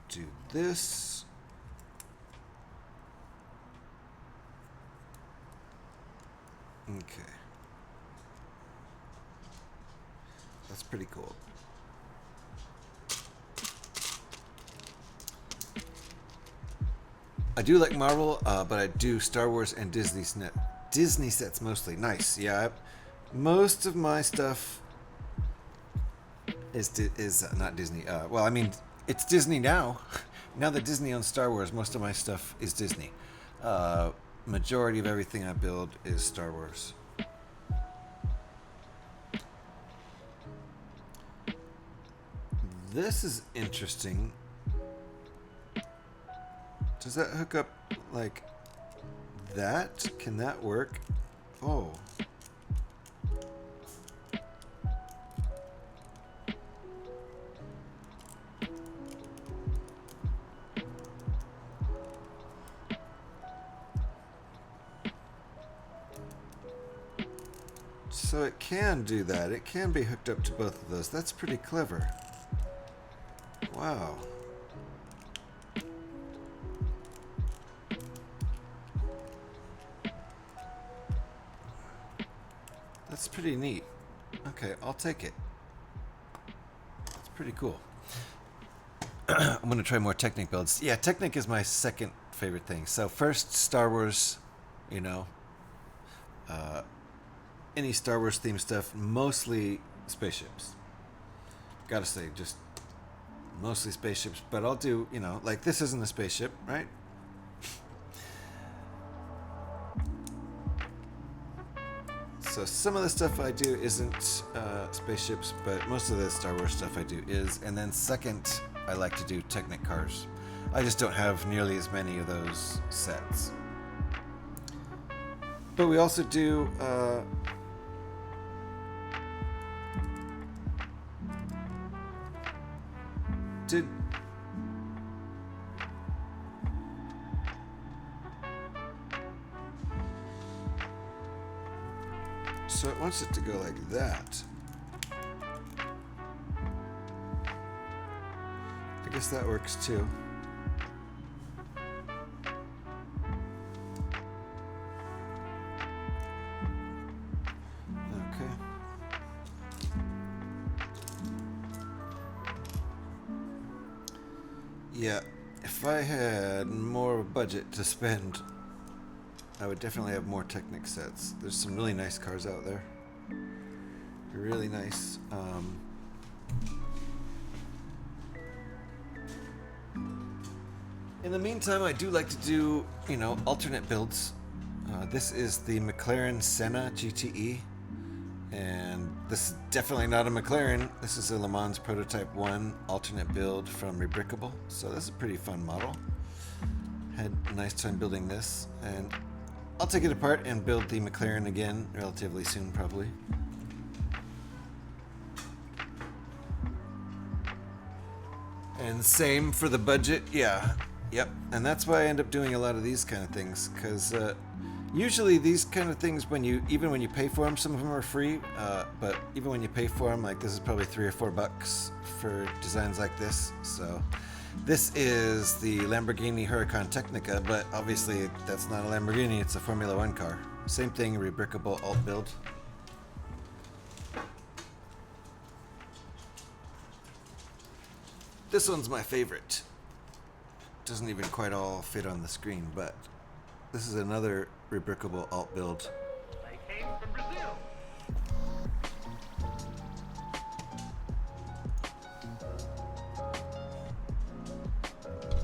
do this. Okay. That's pretty cool. I do like Marvel, but I do Star Wars and Disney sets mostly. Nice. Yeah, most of my stuff is not Disney. Well, I mean, it's Disney now. Now that Disney owns Star Wars, most of my stuff is Disney. Majority of everything I build is Star Wars. This is interesting. Does that hook up like that? Can that work? Oh. So it can do that. It can be hooked up to both of those. That's pretty clever. Wow. That's pretty neat. Okay, I'll take it. It's pretty cool. I'm going to try more Technic builds. Yeah, Technic is my second favorite thing. So first, Star Wars, you know. Any Star Wars themed stuff, mostly spaceships. Gotta say, just mostly spaceships, but I'll do, you know, like this isn't a spaceship, right? So some of the stuff I do isn't spaceships, but most of the Star Wars stuff I do is. And then second, I like to do Technic cars. I just don't have nearly as many of those sets. But we also do so it wants it to go like that. I guess that works too. Okay. Yeah, if I had more budget to spend, I would definitely have more Technic sets. There's some really nice cars out there. Really nice. In the meantime, I do like to do, you know, alternate builds. This is the McLaren Senna GTE. And this is definitely not a McLaren. This is a Le Mans Prototype 1 alternate build from Rebrickable. So this is a pretty fun model. Had a nice time building this. And I'll take it apart and build the McLaren again relatively soon, probably. And same for the budget, yeah. Yep, and that's why I end up doing a lot of these kind of things, because usually these kind of things, even when you pay for them, some of them are free, but even when you pay for them, like this is probably $3 or $4 for designs like this. So this is the Lamborghini Huracan Technica, but obviously that's not a Lamborghini, it's a Formula One car. Same thing, Rebrickable alt build. This one's my favorite. Doesn't even quite all fit on the screen, but this is another Rebrickable alt build. They came from Brazil.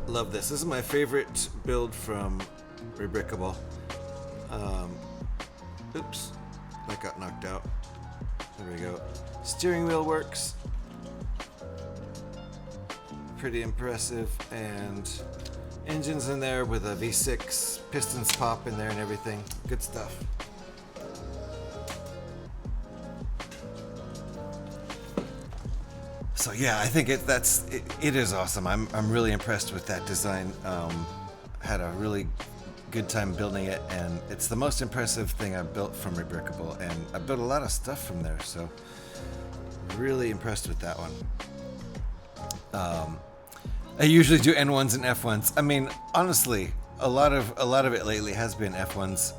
Love this. This is my favorite build from Rebrickable. Oops, that got knocked out. There we go. Steering wheel works. Pretty impressive, and engines in there with a V6, pistons pop in there and everything. Good stuff. So yeah, I think it is awesome. I'm really impressed with that design. Had a really good time building it, and it's the most impressive thing I've built from Rebrickable, and I built a lot of stuff from there, so really impressed with that one. I usually do N1s and F1s. I mean, honestly, a lot of it lately has been F1s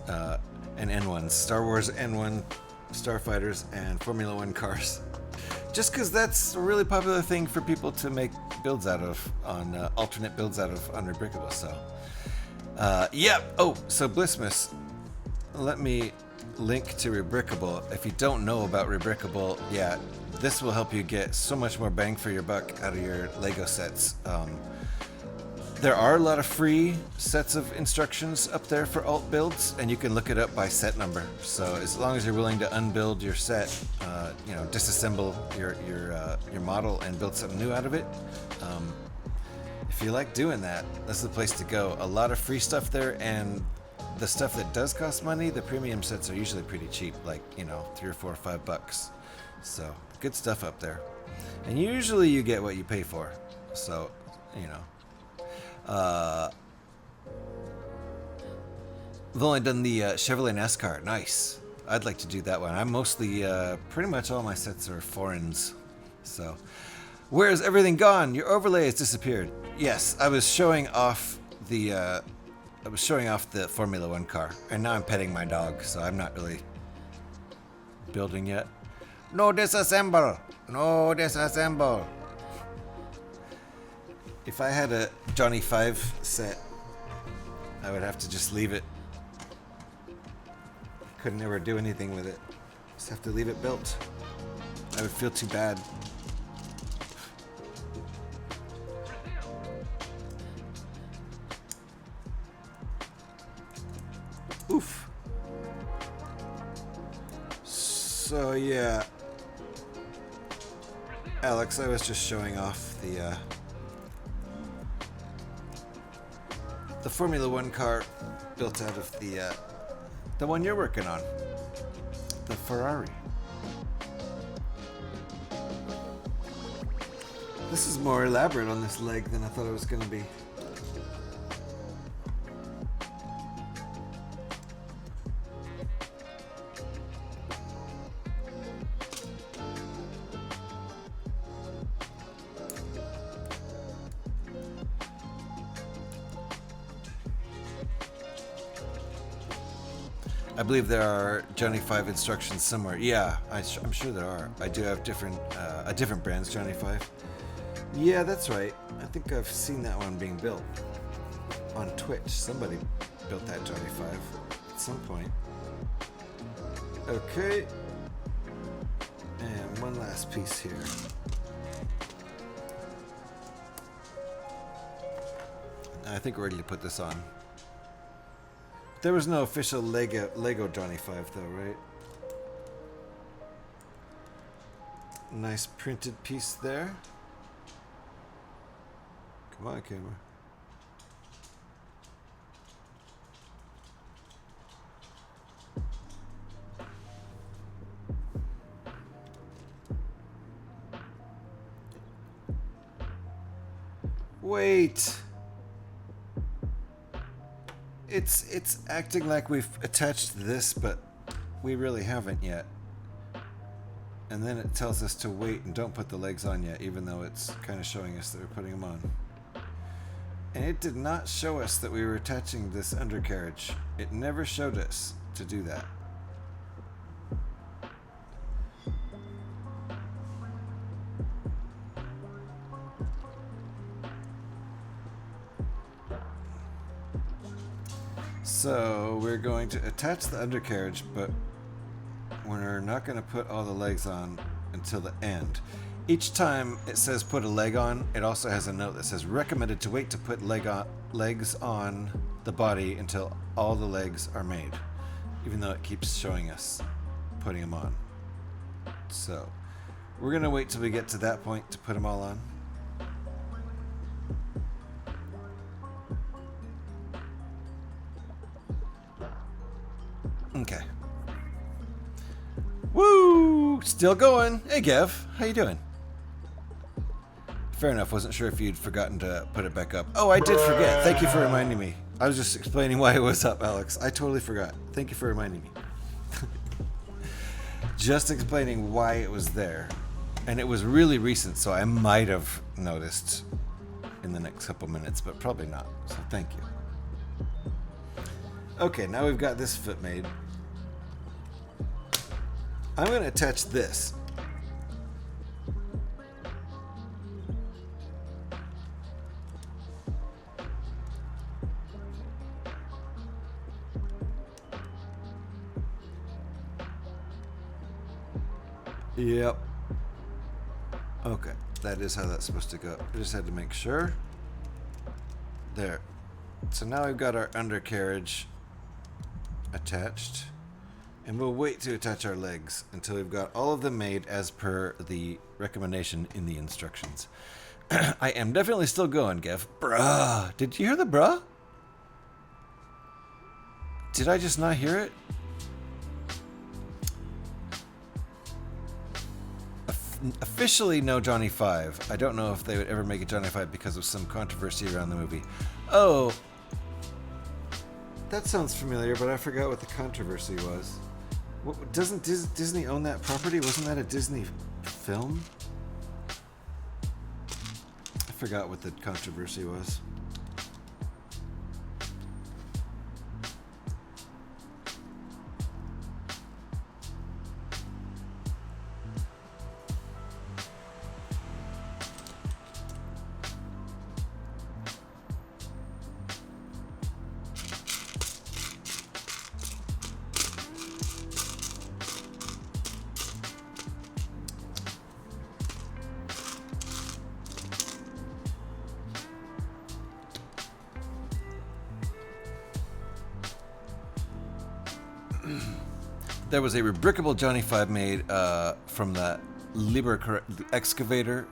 and N1s. Star Wars N1 starfighters and Formula One cars. Just because that's a really popular thing for people to make builds out of, on alternate builds out of on Rebrickable. So, yeah. Oh, so Blissmas, let me link to Rebrickable. If you don't know about Rebrickable, yeah, this will help you get so much more bang for your buck out of your Lego sets. There are a lot of free sets of instructions up there for alt builds, and you can look it up by set number. So as long as you're willing to unbuild your set, you know, disassemble your model and build something new out of it. If you like doing that, that's the place to go. A lot of free stuff there, and the stuff that does cost money, the premium sets are usually pretty cheap, like, you know, $3 or $4 or $5. So good stuff up there, and usually you get what you pay for. So, you know. I've only done the Chevrolet NASCAR. Nice. I'd like to do that one. I'm mostly, pretty much all my sets are foreigns. So, where's everything gone? Your overlay has disappeared. Yes, I was showing off the Formula One car, and now I'm petting my dog, so I'm not really building yet. No disassemble! No disassemble! If I had a Johnny 5 set, I would have to just leave it. Couldn't ever do anything with it. Just have to leave it built. I would feel too bad. Oof. So yeah, Alex, I was just showing off the Formula One car built out of the one you're working on, the Ferrari. This is more elaborate on this leg than I thought it was going to be. I believe there are Johnny 5 instructions somewhere. Yeah, I'm sure there are. I do have different brand's Johnny 5. Yeah, that's right. I think I've seen that one being built on Twitch. Somebody built that Johnny 5 at some point. Okay. And one last piece here. I think we're ready to put this on. There was no official Lego Johnny 5 though, right? Nice printed piece there. Come on, camera. Wait. It's acting like we've attached this, but we really haven't yet. And then it tells us to wait and don't put the legs on yet, even though it's kind of showing us that we're putting them on. And it did not show us that we were attaching this undercarriage. It never showed us to do that. So we're going to attach the undercarriage, but we're not going to put all the legs on until the end. Each time it says put a leg on, it also has a note that says recommended to wait to put legs on the body until all the legs are made, even though it keeps showing us putting them on. So we're going to wait till we get to that point to put them all on. Okay. Woo! Still going. Hey, Gev. How you doing? Fair enough. Wasn't sure if you'd forgotten to put it back up. Oh, I did forget. Thank you for reminding me. I was just explaining why it was up, Alex. I totally forgot. Thank you for reminding me. Just explaining why it was there. And it was really recent, so I might have noticed in the next couple minutes, but probably not. So thank you. Okay, now we've got this foot made. I'm going to attach this. Yep. Okay, that is how that's supposed to go. I just had to make sure. There. So now we've got our undercarriage attached. And we'll wait to attach our legs until we've got all of them made as per the recommendation in the instructions. I am definitely still going, Gev. Bruh. Did you hear the bruh? Did I just not hear it? Officially no Johnny 5. I don't know if they would ever make a Johnny 5 because of some controversy around the movie. Oh. That sounds familiar, but I forgot what the controversy was. Doesn't Disney own that property? Wasn't that a Disney film? I forgot what the controversy was. There was a rebrickable Johnny 5 made from the Liber excavator.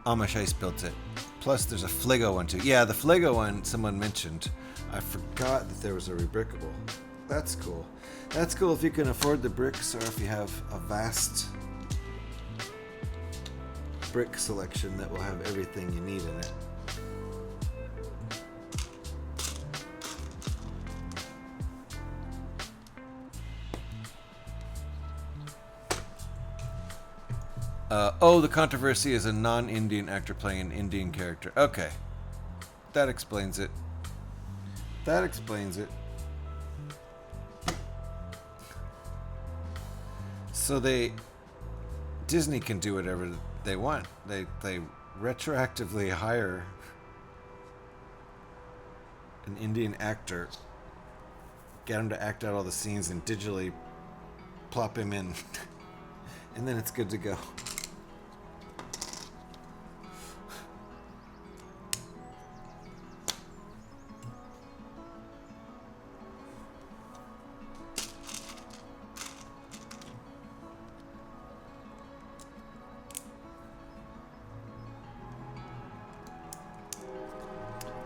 Amish Ice built it. Plus, there's a Flego one too. Yeah, the Flego one someone mentioned. I forgot that there was a rebrickable. That's cool. That's cool if you can afford the bricks or if you have a vast brick selection that will have everything you need in it. Oh, the controversy is a non-Indian actor playing an Indian character. Okay. That explains it. That explains it. So Disney can do whatever they want. They retroactively hire an Indian actor, get him to act out all the scenes and digitally plop him in. And then it's good to go.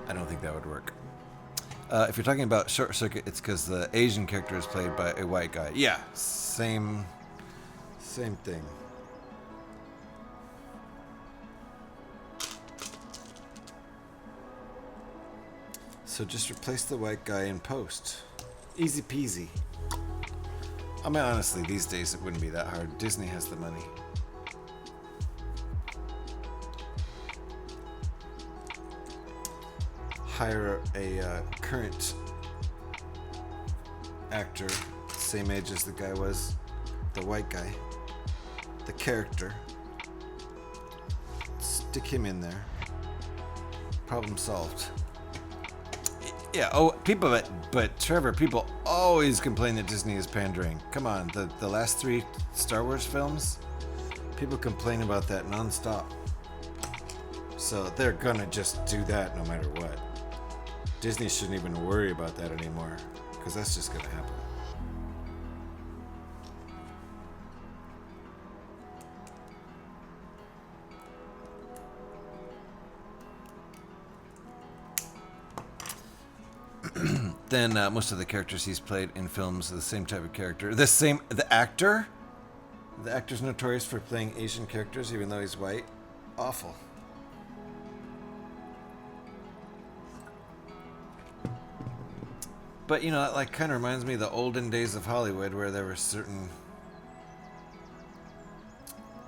I don't think that would work. If you're talking about Short Circuit, it's because the Asian character is played by a white guy. Yeah, same thing. So just replace the white guy in post. Easy peasy. I mean, honestly, these days it wouldn't be that hard. Disney has the money. Hire a current actor, same age as the guy was, the white guy, the character. Stick him in there. Problem solved. Yeah. Oh, people, but Trevor, people always complain that Disney is pandering. Come on, the last 3 Star Wars films, people complain about that nonstop. So they're gonna just do that no matter what. Disney shouldn't even worry about that anymore, because that's just gonna happen. Then most of the characters he's played in films are the same type of character. The actor? The actor's notorious for playing Asian characters even though he's white. Awful. But, you know, it like kind of reminds me of the olden days of Hollywood where there were certain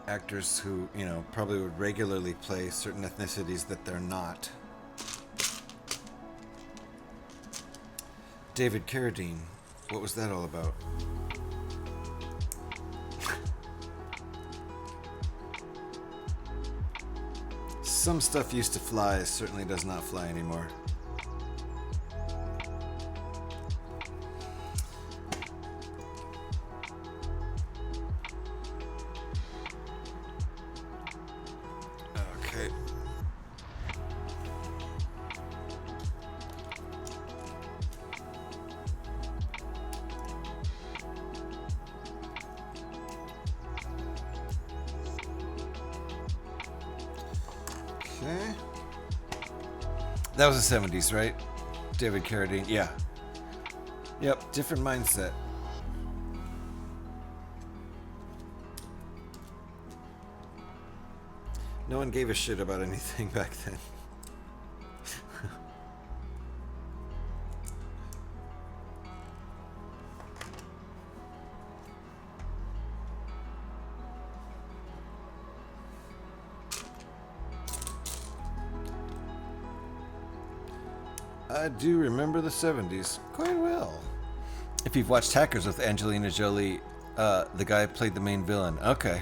actors who, you know, probably would regularly play certain ethnicities that they're not. David Carradine, what was that all about? Some stuff used to fly, certainly does not fly anymore. Okay. Okay. That was the 70s, right? David Carradine. Yeah. Yep, different mindset. No one gave a shit about anything back then. I do remember the 70s quite well. If you've watched Hackers with Angelina Jolie, the guy played the main villain. Okay.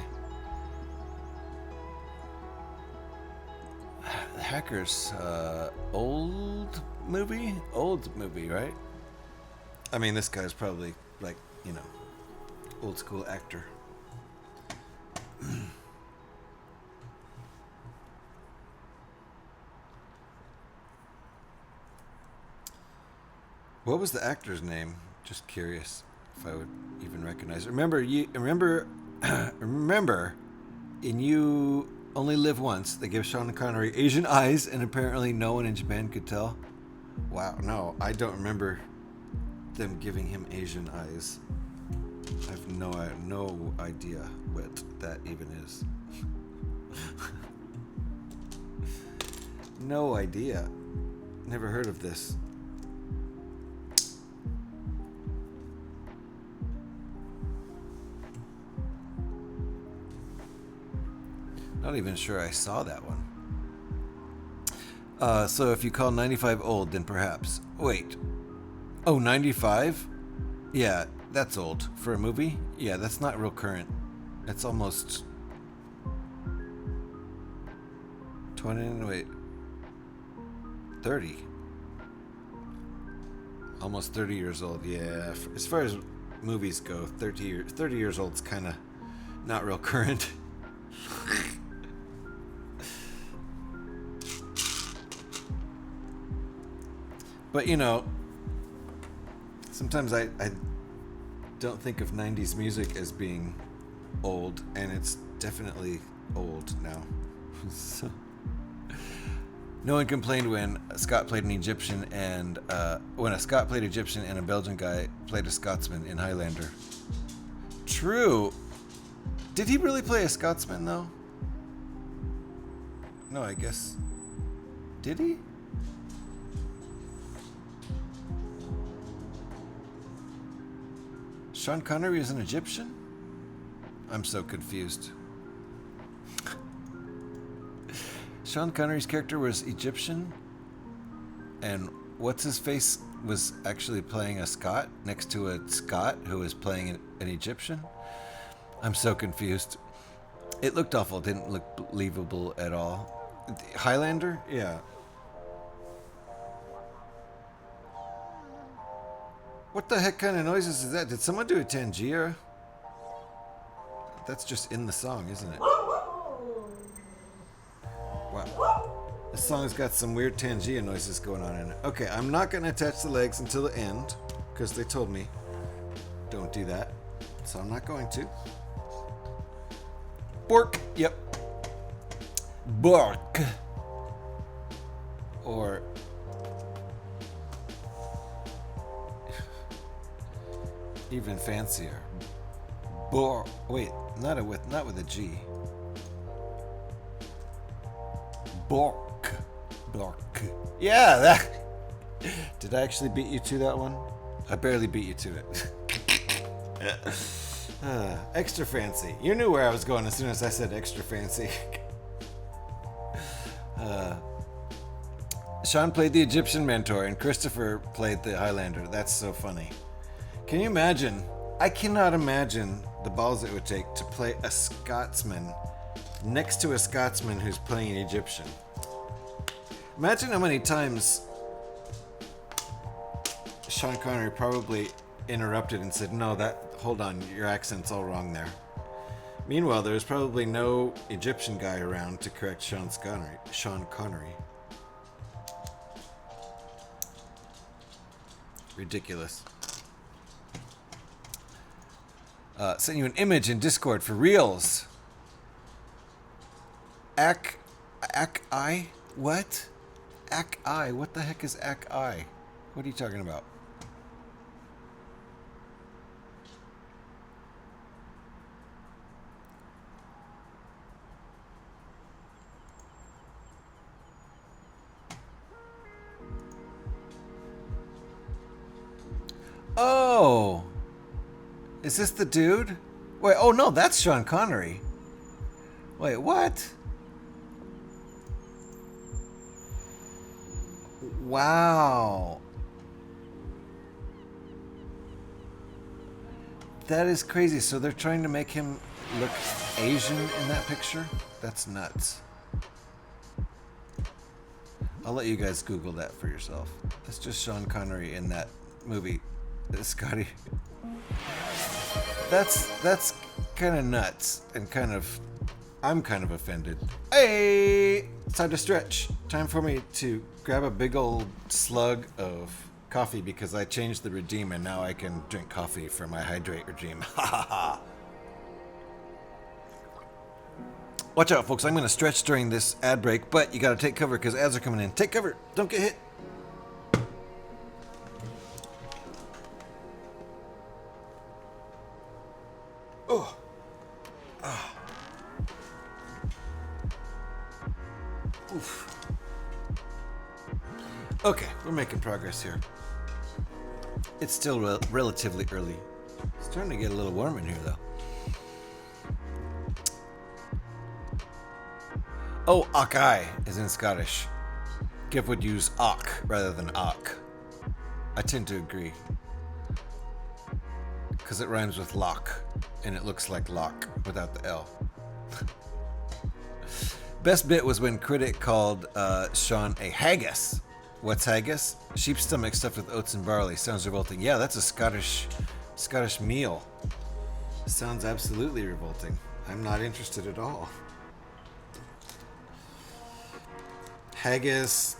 Hackers, old movie, right? I mean, this guy's probably like, you know, old school actor. What was the actor's name? Just curious. if I would even recognize it. Remember, in You Only Live Once, they give Sean Connery Asian eyes, and apparently no one in Japan could tell. Wow, no, I don't remember them giving him Asian eyes. I have no idea what that even is. No idea. Never heard of this. Not even sure I saw that one. So if you call 95 old, then perhaps. Wait. Oh, 95? Yeah, that's old. For a movie? Yeah, that's not real current. It's almost 30. Almost 30 years old, yeah. As far as movies go, 30 years old is kind of not real current. But, you know, sometimes I don't think of 90s music as being old, and it's definitely old now. So, no one complained when Scott played an Egyptian and when a Scot played Egyptian and a Belgian guy played a Scotsman in Highlander. True. Did he really play a Scotsman though? No, I guess. Did he? Sean Connery is an Egyptian? I'm so confused. Sean Connery's character was Egyptian, and what's his face was actually playing a Scot next to a Scot who was playing an Egyptian. I'm so confused. It looked awful. It didn't look believable at all. Highlander? Yeah. What the heck kind of noises is that? Did someone do a Tangier? That's just in the song, isn't it? Wow. This song's got some weird Tangier noises going on in it. Okay, I'm not going to attach the legs until the end, because they told me don't do that. So I'm not going to. Bork. Yep. Bork. Or... even fancier. Wait, not with a G. Bork. Yeah, that. Did I actually beat you to that one? I barely beat you to it. Extra fancy. You knew where I was going as soon as I said extra fancy. Sean played the Egyptian mentor and Christopher played the Highlander. That's so funny. Can you imagine? I cannot imagine the balls it would take to play a Scotsman next to a Scotsman who's playing an Egyptian. Imagine how many times Sean Connery probably interrupted and said, no, hold on, your accent's all wrong there. Meanwhile, there's probably no Egyptian guy around to correct Sean Connery. Ridiculous. Sent you an image in Discord for reals. Ak-I? What? Ak-I? What the heck is Ak-I? What are you talking about? Oh! Is this the dude? Wait, oh no, that's Sean Connery. Wait, what? Wow. That is crazy. So they're trying to make him look Asian in that picture? That's nuts. I'll let you guys Google that for yourself. That's just Sean Connery in that movie. Scotty. That's kind of nuts and I'm kind of offended. Hey, it's time to stretch. Time for me to grab a big old slug of coffee because I changed the regime and now I can drink coffee for my hydrate regime. Ha ha ha. Watch out, folks. I'm going to stretch during this ad break, but you got to take cover because ads are coming in. Take cover. Don't get hit. Oh. Ah. Oof. Okay, we're making progress here. It's still relatively early. It's starting to get a little warm in here, though. Oh, Ock-eye is in Scottish. Giff would use ock rather than ock. I tend to agree. Because it rhymes with lock, and it looks like lock without the L. Best bit was when Critic called Sean a haggis. What's haggis? Sheep's stomach stuffed with oats and barley. Sounds revolting. Yeah, that's a Scottish meal. Sounds absolutely revolting. I'm not interested at all. Haggis,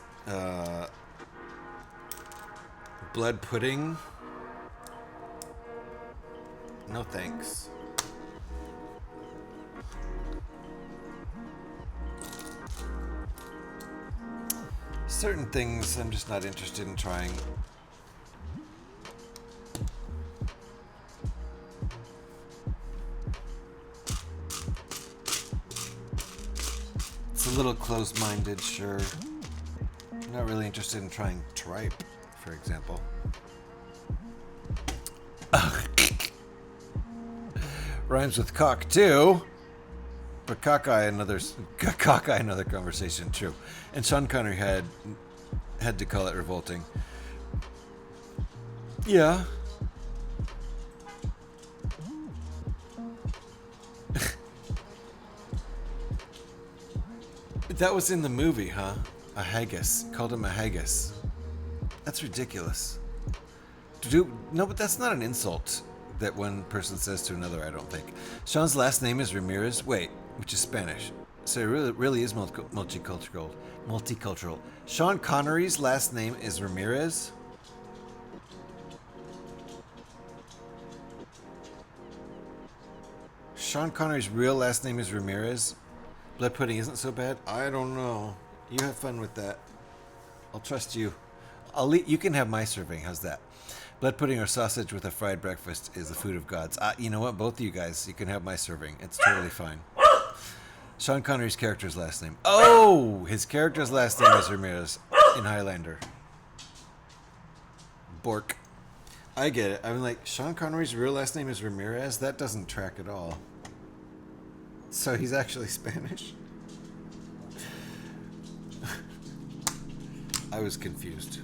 blood pudding. No thanks. Certain things I'm just not interested in trying. It's a little closed-minded, sure. I'm not really interested in trying tripe, for example. Rhymes with cock too. But cockeye another conversation, true. And Sean Connery had to call it revolting. Yeah. That was in the movie, huh? A haggis. Called him a haggis. That's ridiculous. No, but that's not an insult that one person says to another, I don't think. Sean's last name is Ramirez. Wait, which is Spanish. So it really is multicultural. Sean Connery's last name is Ramirez? Sean Connery's real last name is Ramirez? Blood pudding isn't so bad? I don't know. You have fun with that. I'll trust you. You can have my serving. How's that? Blood pudding or sausage with a fried breakfast is the food of gods. You know what? Both of you guys, you can have my serving. It's totally fine. Sean Connery's character's last name. Oh! His character's last name is Ramirez in Highlander. Bork. I get it. I'm like, Sean Connery's real last name is Ramirez? That doesn't track at all. So he's actually Spanish? I was confused.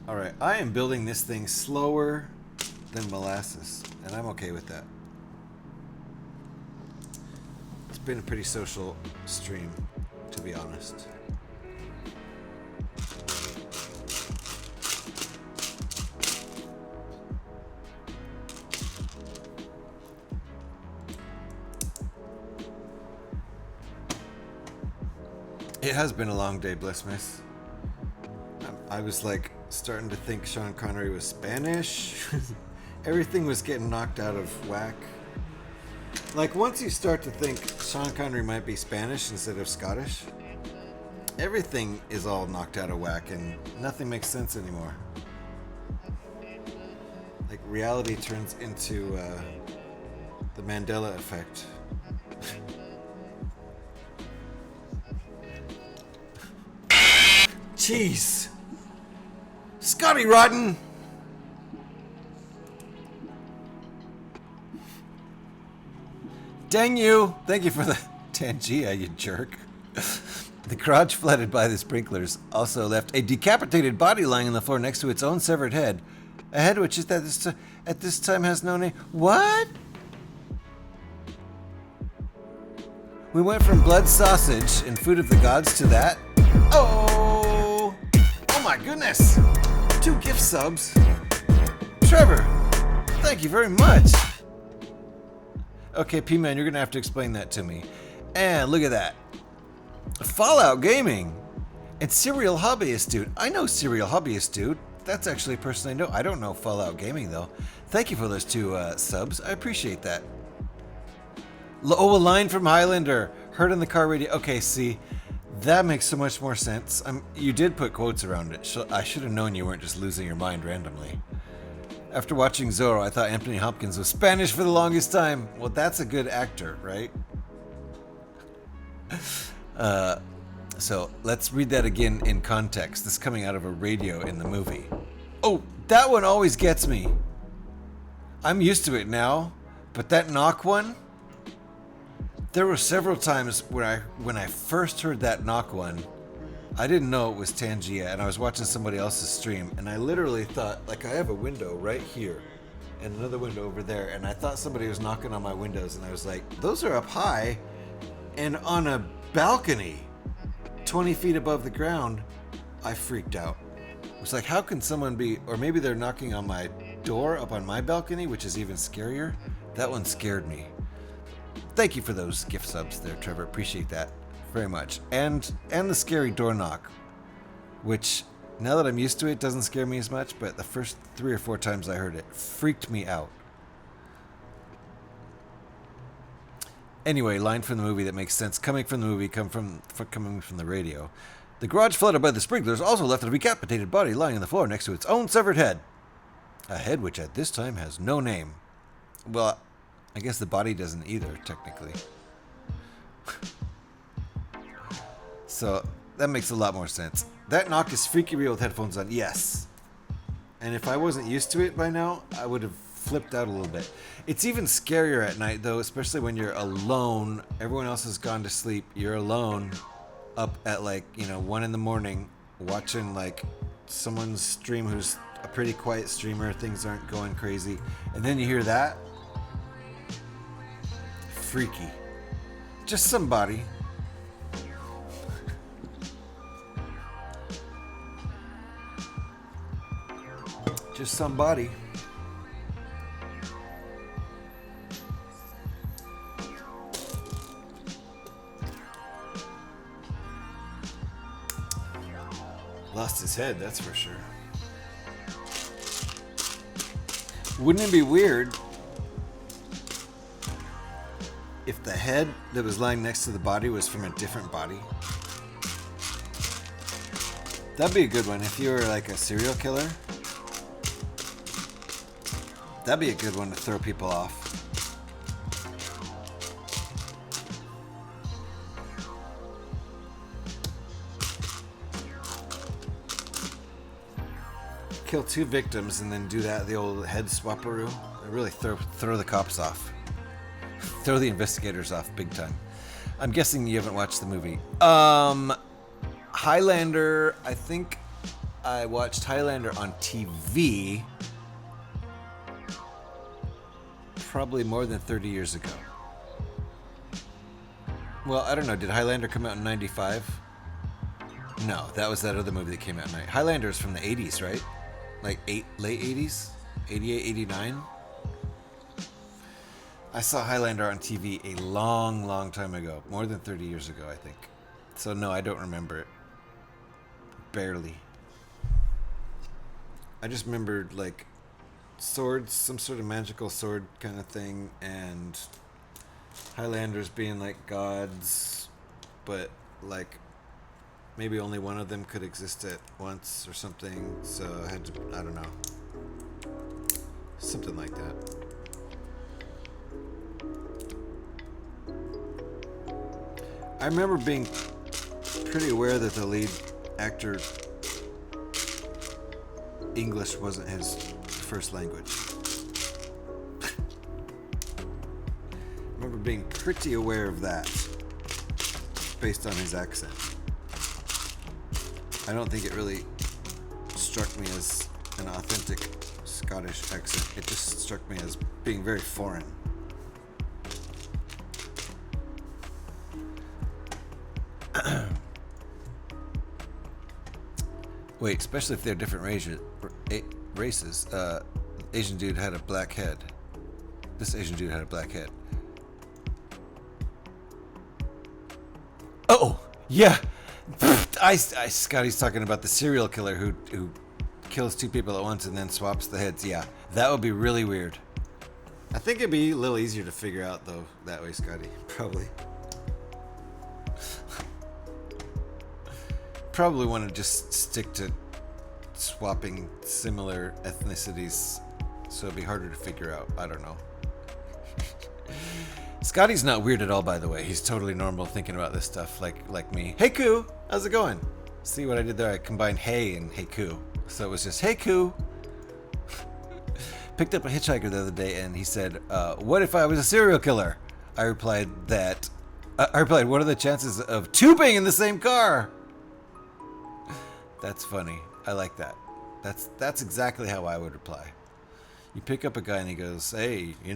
Alright, I am building this thing slower than molasses, and I'm okay with that. It's been a pretty social stream, to be honest. It has been a long day, Blissmas. I was like starting to think Sean Connery was Spanish. Everything was getting knocked out of whack. Like once you start to think Sean Connery might be Spanish instead of Scottish, everything is all knocked out of whack and nothing makes sense anymore. Like reality turns into the Mandela effect. Jeez. Scotty Rotten! Dang you! Thank you for the Tangia, you jerk. The garage flooded by the sprinklers also left a decapitated body lying on the floor next to its own severed head. A head which is at this time has no name. What? We went from blood sausage and food of the gods to that? Oh! Oh my goodness! 2 gift subs. Trevor, thank you very much. Okay, P-Man, you're gonna have to explain that to me. And look at that. Fallout Gaming. And Serial Hobbyist Dude. I know Serial Hobbyist Dude. That's actually a person I know. I don't know Fallout Gaming, though. Thank you for those 2 subs. I appreciate that. Oh, a line from Highlander. Heard on the car radio. Okay, see. That makes so much more sense. You did put quotes around it. I should have known you weren't just losing your mind randomly. After watching Zorro, I thought Anthony Hopkins was Spanish for the longest time. Well, that's a good actor, right? So let's read that again in context. This is coming out of a radio in the movie. Oh, that one always gets me. I'm used to it now, but that knock one... There were several times when I first heard that knock one, I didn't know it was Tangia, and I was watching somebody else's stream, and I literally thought, like, I have a window right here, and another window over there, and I thought somebody was knocking on my windows, and I was like, those are up high, and on a balcony, 20 feet above the ground. I freaked out. It was like, how can someone be, or maybe they're knocking on my door up on my balcony, which is even scarier. That one scared me. Thank you for those gift subs there, Trevor. Appreciate that very much. And the scary door knock, which now that I'm used to it, doesn't scare me as much, but the first 3 or 4 times I heard it freaked me out. Anyway, line from the movie that makes sense. Coming from the movie, coming from the radio. The garage flooded by the sprinklers also left a decapitated body lying on the floor next to its own severed head. A head which at this time has no name. Well, I guess the body doesn't either, technically. So, that makes a lot more sense. That knock is freaky real with headphones on. Yes. And if I wasn't used to it by now, I would have flipped out a little bit. It's even scarier at night, though, especially when you're alone. Everyone else has gone to sleep. You're alone up at, 1 in the morning watching, someone's stream who's a pretty quiet streamer. Things aren't going crazy. And then you hear that. Freaky. Just somebody. Just somebody. Lost his head, that's for sure. Wouldn't it be weird if the head that was lying next to the body was from a different body? That'd be a good one. If you were like a serial killer, that'd be a good one to throw people off. Kill 2 victims and then do that, the old head swapperoo. Really throw the cops off. Throw the investigators off big time. I'm guessing you haven't watched the movie. Highlander, I think I watched Highlander on TV probably more than 30 years ago. Well, I don't know. Did Highlander come out in 95? No, that was that other movie that came out in 90. Highlander is from the 80s, right? Like late 80s? 88, 89? I saw Highlander on TV a long, long time ago. More than 30 years ago, I think. So no, I don't remember it. Barely. I just remembered, like, swords, some sort of magical sword kind of thing, and Highlanders being like gods, but like maybe only one of them could exist at once or something, so I had to, I don't know, something like that. I remember being pretty aware that the lead actor English wasn't his first language. I remember being pretty aware of that based on his accent. I don't think it really struck me as an authentic Scottish accent. It just struck me as being very foreign. Wait, especially if they're different races. Asian dude had a black head. This Asian dude had a black head. Oh, yeah. Scotty's talking about the serial killer who kills two people at once and then swaps the heads. Yeah, that would be really weird. I think it'd be a little easier to figure out though that way, Scotty. Probably. Probably want to just stick to swapping similar ethnicities, so it'd be harder to figure out. I don't know. Scotty's not weird at all, by the way. He's totally normal thinking about this stuff, like me. Hey, Koo, how's it going? See what I did there? I combined hey and hey, Koo. So it was just hey, Koo. Picked up a hitchhiker the other day, and he said, "What if I was a serial killer?" I replied, "What are the chances of two being in the same car?" That's funny. I like that. That's exactly how I would reply. You pick up a guy and he goes, "Hey, you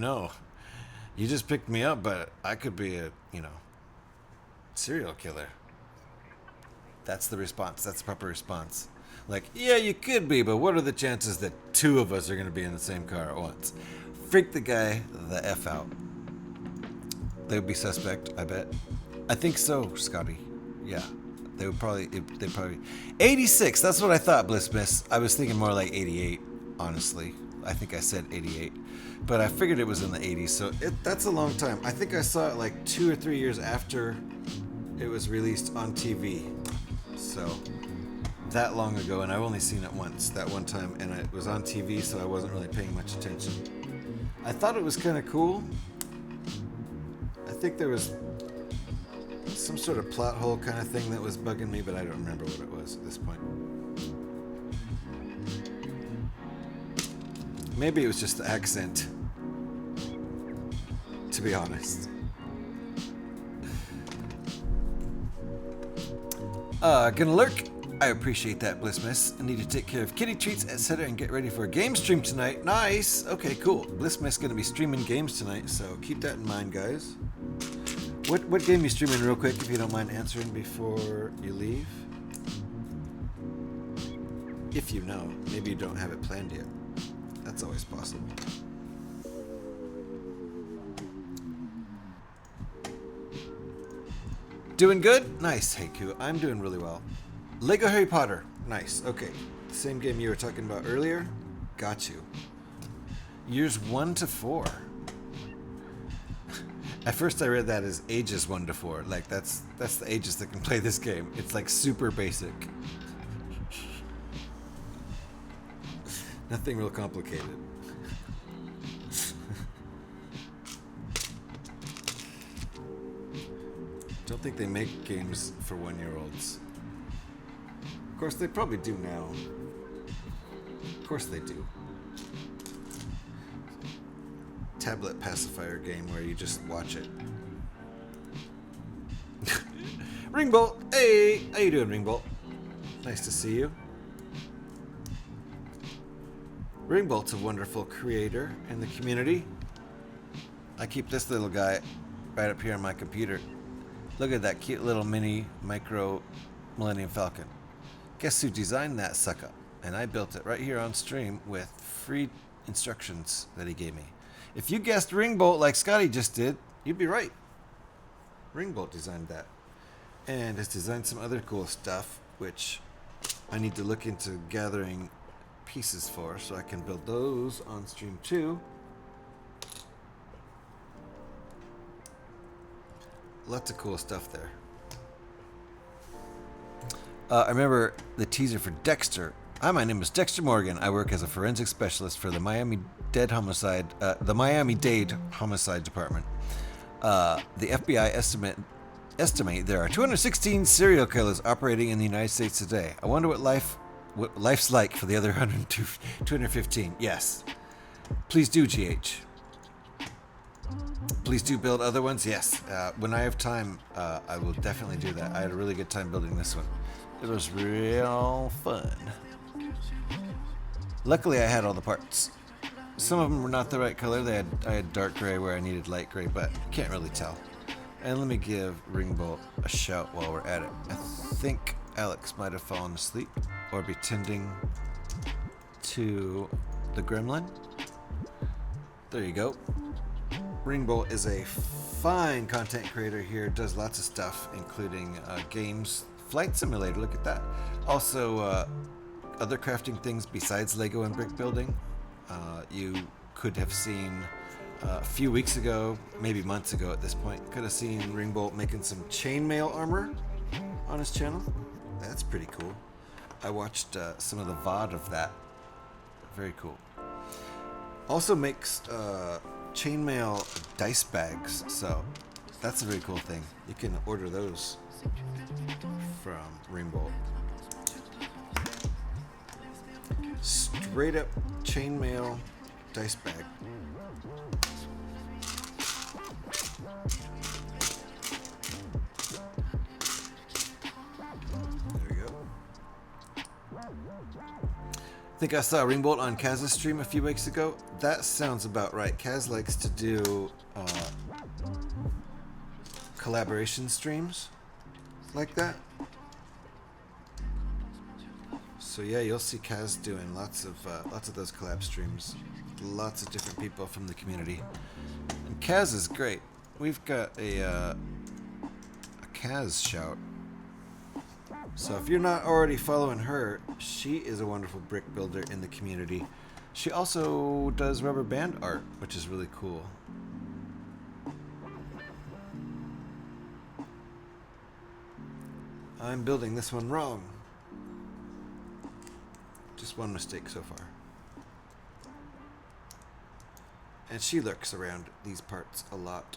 just picked me up, but I could be a, serial killer." That's the response. That's the proper response. Like, yeah, you could be, but what are the chances that two of us are going to be in the same car at once? Freak the guy the F out. They would be suspect, I bet. I think so, Scotty. Yeah. They'd probably 86. That's what I thought, Bliss Miss. I was thinking more like 88, honestly. I think I said 88, but I figured it was in the 80s. So that's a long time. I think I saw it like 2 or 3 years after it was released on TV. So that long ago, and I've only seen it once, that one time, and it was on TV, so I wasn't really paying much attention. I thought it was kind of cool. I think there was some sort of plot hole kind of thing that was bugging me, but I don't remember what it was at this point. Maybe it was just the accent, to be honest. Gonna lurk. I appreciate that, Bliss Miss. I need to take care of kitty treats, etc., and get ready for a game stream tonight. Nice. Okay, cool. Bliss Miss gonna be streaming games tonight, so keep that in mind, guys. What game you streaming real quick, if you don't mind answering before you leave? If you know. Maybe you don't have it planned yet. That's always possible. Doing good? Nice, Heiku. I'm doing really well. Lego Harry Potter. Nice. Okay. Same game you were talking about earlier. Got you. Years 1 to 4. At first I read that as ages 1 to 4. Like that's the ages that can play this game. It's like super basic. Nothing real complicated. Don't think they make games for 1-year-olds. Of course, they probably do now. Of course they do. Tablet pacifier game where you just watch it. Ringbolt! Hey! How you doing, Ringbolt? Nice to see you. Ringbolt's a wonderful creator in the community. I keep this little guy right up here on my computer. Look at that cute little mini micro Millennium Falcon. Guess who designed that sucker? And I built it right here on stream with free instructions that he gave me. If you guessed Ringbolt like Scotty just did, you'd be right. Ringbolt designed that. And has designed some other cool stuff, which I need to look into gathering pieces for, so I can build those on stream too. Lots of cool stuff there. I remember the teaser for Dexter. Hi, my name is Dexter Morgan. I work as a forensic specialist for the Miami-Dade Homicide Department. The FBI estimate there are 216 serial killers operating in the United States today. I wonder what life's like for the other 215. Yes. Please do, GH. Please do build other ones. Yes. When I have time, I will definitely do that. I had a really good time building this one. It was real fun. Luckily, I had all the parts. Some of them were not the right color. I had dark gray where I needed light gray, but you can't really tell. And let me give Ringbolt a shout while we're at it. I think Alex might have fallen asleep or be tending to the gremlin. There you go. Ringbolt is a fine content creator here, does lots of stuff, including games Flight Simulator, look at that. Also, other crafting things besides Lego and brick building. You could have seen a few weeks ago, maybe months ago at this point, could have seen Ringbolt making some chainmail armor on his channel. That's pretty cool. I watched some of the VOD of that. Very cool. Also makes chainmail dice bags, so that's a very cool thing. You can order those from Ringbolt. Straight up chainmail dice bag. There we go. I think I saw Ringbolt on Kaz's stream a few weeks ago. That sounds about right. Kaz likes to do collaboration streams like that. So yeah, you'll see Kaz doing lots of those collab streams. Lots of different people from the community. And Kaz is great. We've got a Kaz shout. So if you're not already following her, she is a wonderful brick builder in the community. She also does rubber band art, which is really cool. I'm building this one wrong. Just one mistake so far. And she lurks around these parts a lot.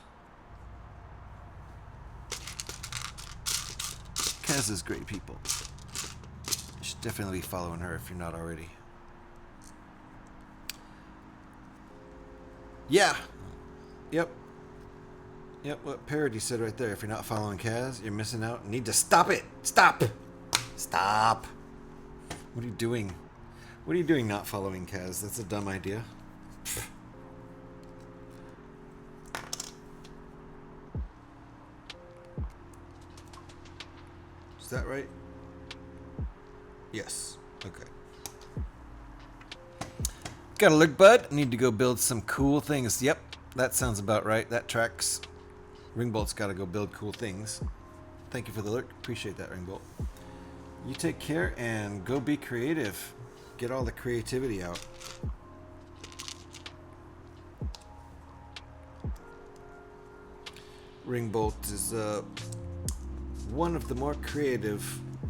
Kaz is great people. You should definitely be following her if you're not already. Yeah. Yep. Yep, what Parody said right there. If you're not following Kaz, you're missing out. You need to stop it. Stop. Stop. What are you doing? What are you doing not following Kaz? That's a dumb idea. Is that right? Yes. Okay. Gotta look, bud. Need to go build some cool things. Yep, that sounds about right. That tracks. Ringbolt's gotta go build cool things. Thank you for the alert. Appreciate that, Ringbolt. You take care and go be creative. Get all the creativity out. Ringbolt is one of the more creative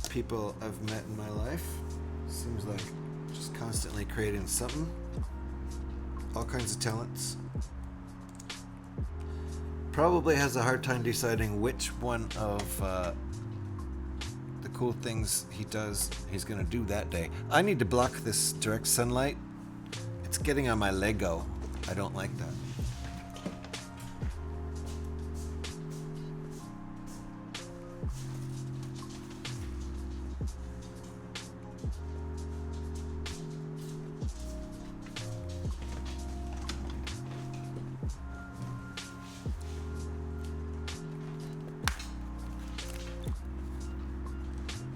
people I've met in my life. Seems like just constantly creating something. All kinds of talents. Probably has a hard time deciding which one of the cool things he does he's gonna do that day. I need to block this direct sunlight. It's getting on my Lego. I don't like that.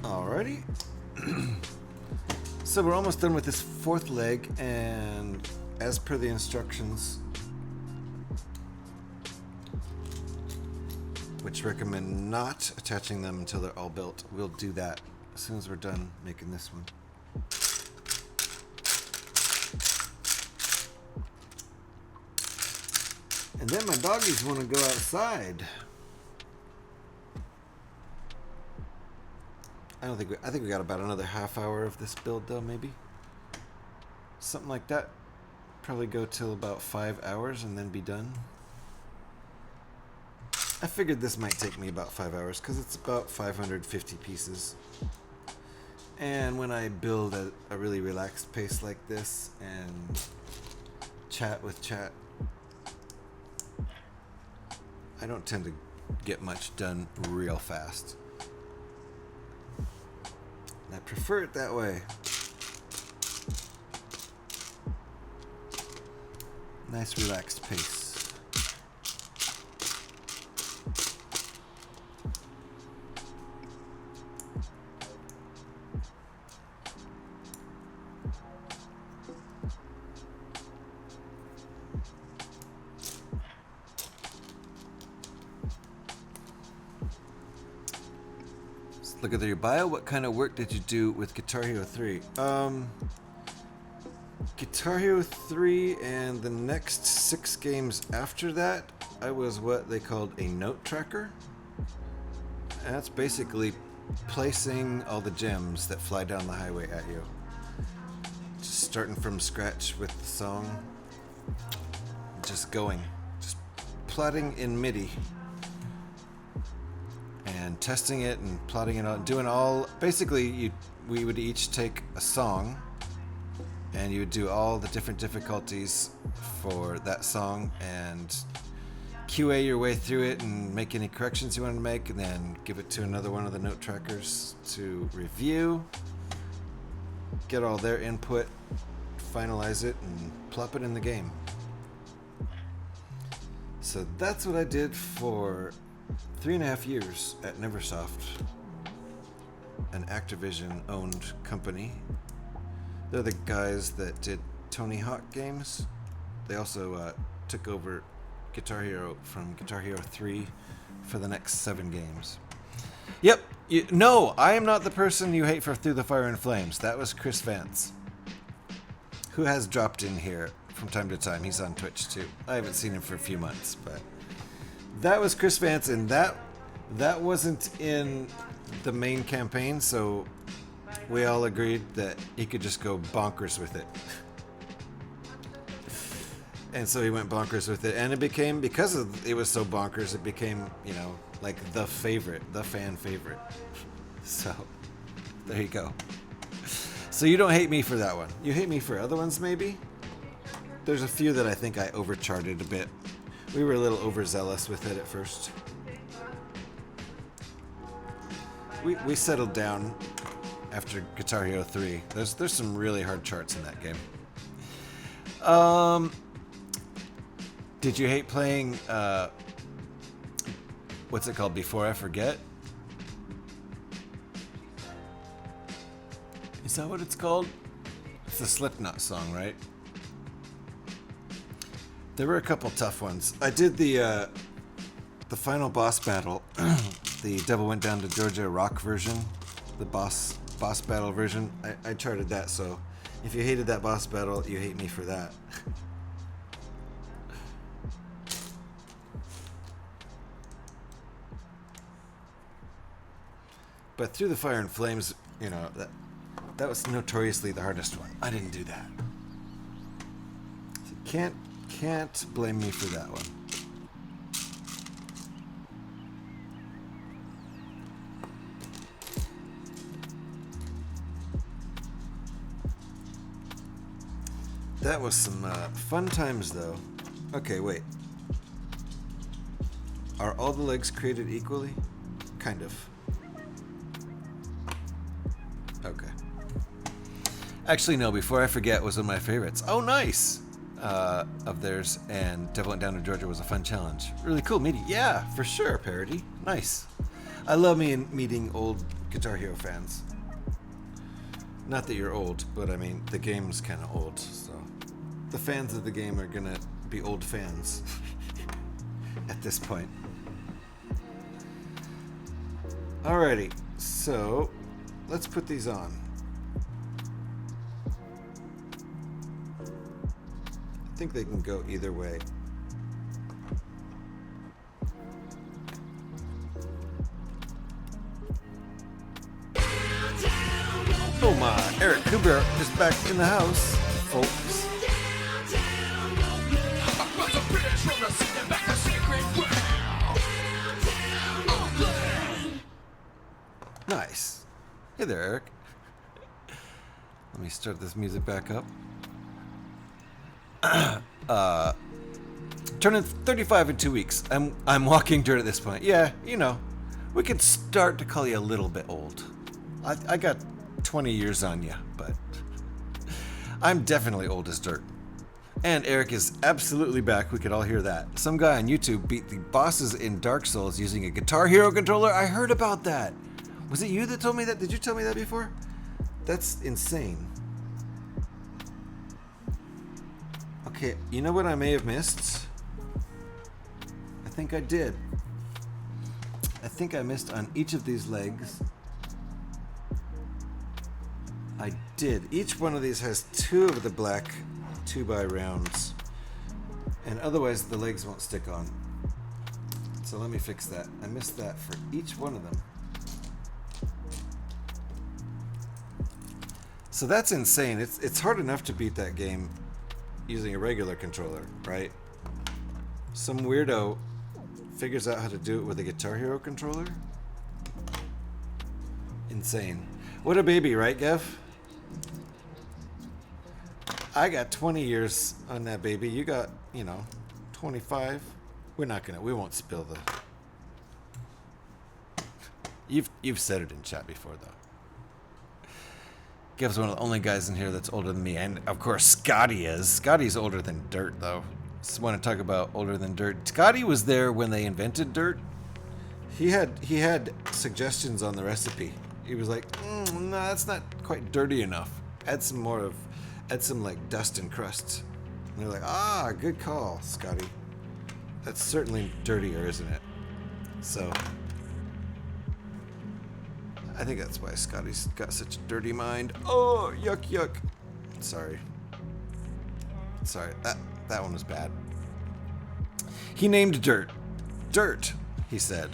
Alrighty. So we're almost done with this fourth leg, and as per the instructions, which recommend not attaching them until they're all built, we'll do that as soon as we're done making this one. And then my doggies want to go outside. I think we got about another half hour of this build though, maybe. Something like that. Probably go till about 5 hours and then be done. I figured this might take me about 5 hours because it's about 550 pieces. And when I build at a really relaxed pace like this and chat with chat, I don't tend to get much done real fast. I prefer it that way. Nice relaxed pace. look at your bio. What kind of work did you do with Guitar Hero 3? Guitar Hero 3 and the next 6 games after that, I was what they called a note tracker. And that's basically placing all the gems that fly down the highway at you. Just starting from scratch with the song. Just going. Just plotting in MIDI. And testing it and plotting it out. Doing all... Basically, we would each take a song and you would do all the different difficulties for that song and QA your way through it and make any corrections you wanted to make, and then give it to another one of the note trackers to review, get all their input, finalize it, and plop it in the game. So that's what I did for 3.5 years at Neversoft, an Activision-owned company. They're the guys that did Tony Hawk games. They also took over Guitar Hero from Guitar Hero 3 for the next 7 games. Yep. No, I am not the person you hate for Through the Fire and Flames. That was Chris Vance, who has dropped in here from time to time. He's on Twitch too. I haven't seen him for a few months, but that was Chris Vance, and that wasn't in the main campaign, so we all agreed that he could just go bonkers with it. And so he went bonkers with it, and it became, because it was so bonkers, it became, you know, like the favorite, the fan favorite. So, there you go. So you don't hate me for that one. You hate me for other ones, maybe? There's a few that I think I overcharted a bit. We were a little overzealous with it at first. We settled down after Guitar Hero 3. There's some really hard charts in that game. Did you hate playing what's it called? Before I Forget? Is that what it's called? It's the Slipknot song, right? There were a couple tough ones. I did the final boss battle, the Devil Went Down to Georgia rock version, the boss battle version. I charted that, so if you hated that boss battle, you hate me for that. But Through the Fire and Flames, you know, that was notoriously the hardest one. I didn't do that. So can't blame me for that one. That was some fun times, though. Okay, wait. Are all the legs created equally? Kind of. Okay. Actually, no, Before I Forget was one of my favorites. Oh, nice! Of theirs, and Devil Went Down to Georgia was a fun challenge. Really cool meeting. Yeah, for sure, Parody. Nice. I love meeting old Guitar Hero fans. Not that you're old, but I mean, the game's kind of old, so the fans of the game are gonna be old fans at this point. Alrighty, so let's put these on. I think they can go either way. Oh my, Eric Kuber is back in the house, folks. Nice. Hey there, Eric. Let me start this music back up. Turning 35 in 2 weeks. I'm walking dirt at this point. Yeah, you know, we could start to call you a little bit old. I got 20 years on you, but I'm definitely old as dirt. And Eric is absolutely back. We could all hear that. Some guy on YouTube beat the bosses in Dark Souls using a Guitar Hero controller. I heard about that. Was it you that told me that? Did you tell me that before? That's insane. Okay, you know what I may have missed? I think I did. I think I missed on each of these legs I did. Each one of these has 2 of the black 2x rounds. And otherwise the legs won't stick on. So let me fix that. I missed that for each one of them. So that's insane. It's hard enough to beat that game using a regular controller, right? Some weirdo figures out how to do it with a Guitar Hero controller? Insane. What a baby, right, Gev? I got 20 years on that baby. You got, 25. We won't spill the... You've said it in chat before, though. Gev's one of the only guys in here that's older than me, and of course Scotty is. Scotty's older than Dirt, though. Just want to talk about older than Dirt. Scotty was there when they invented Dirt. He had suggestions on the recipe. He was like, no, that's not quite dirty enough. Add some like dust and crust. And they're like, good call, Scotty. That's certainly dirtier, isn't it? So I think that's why Scotty's got such a dirty mind. Oh, yuck, yuck. Sorry. That one was bad. He named Dirt. Dirt, he said.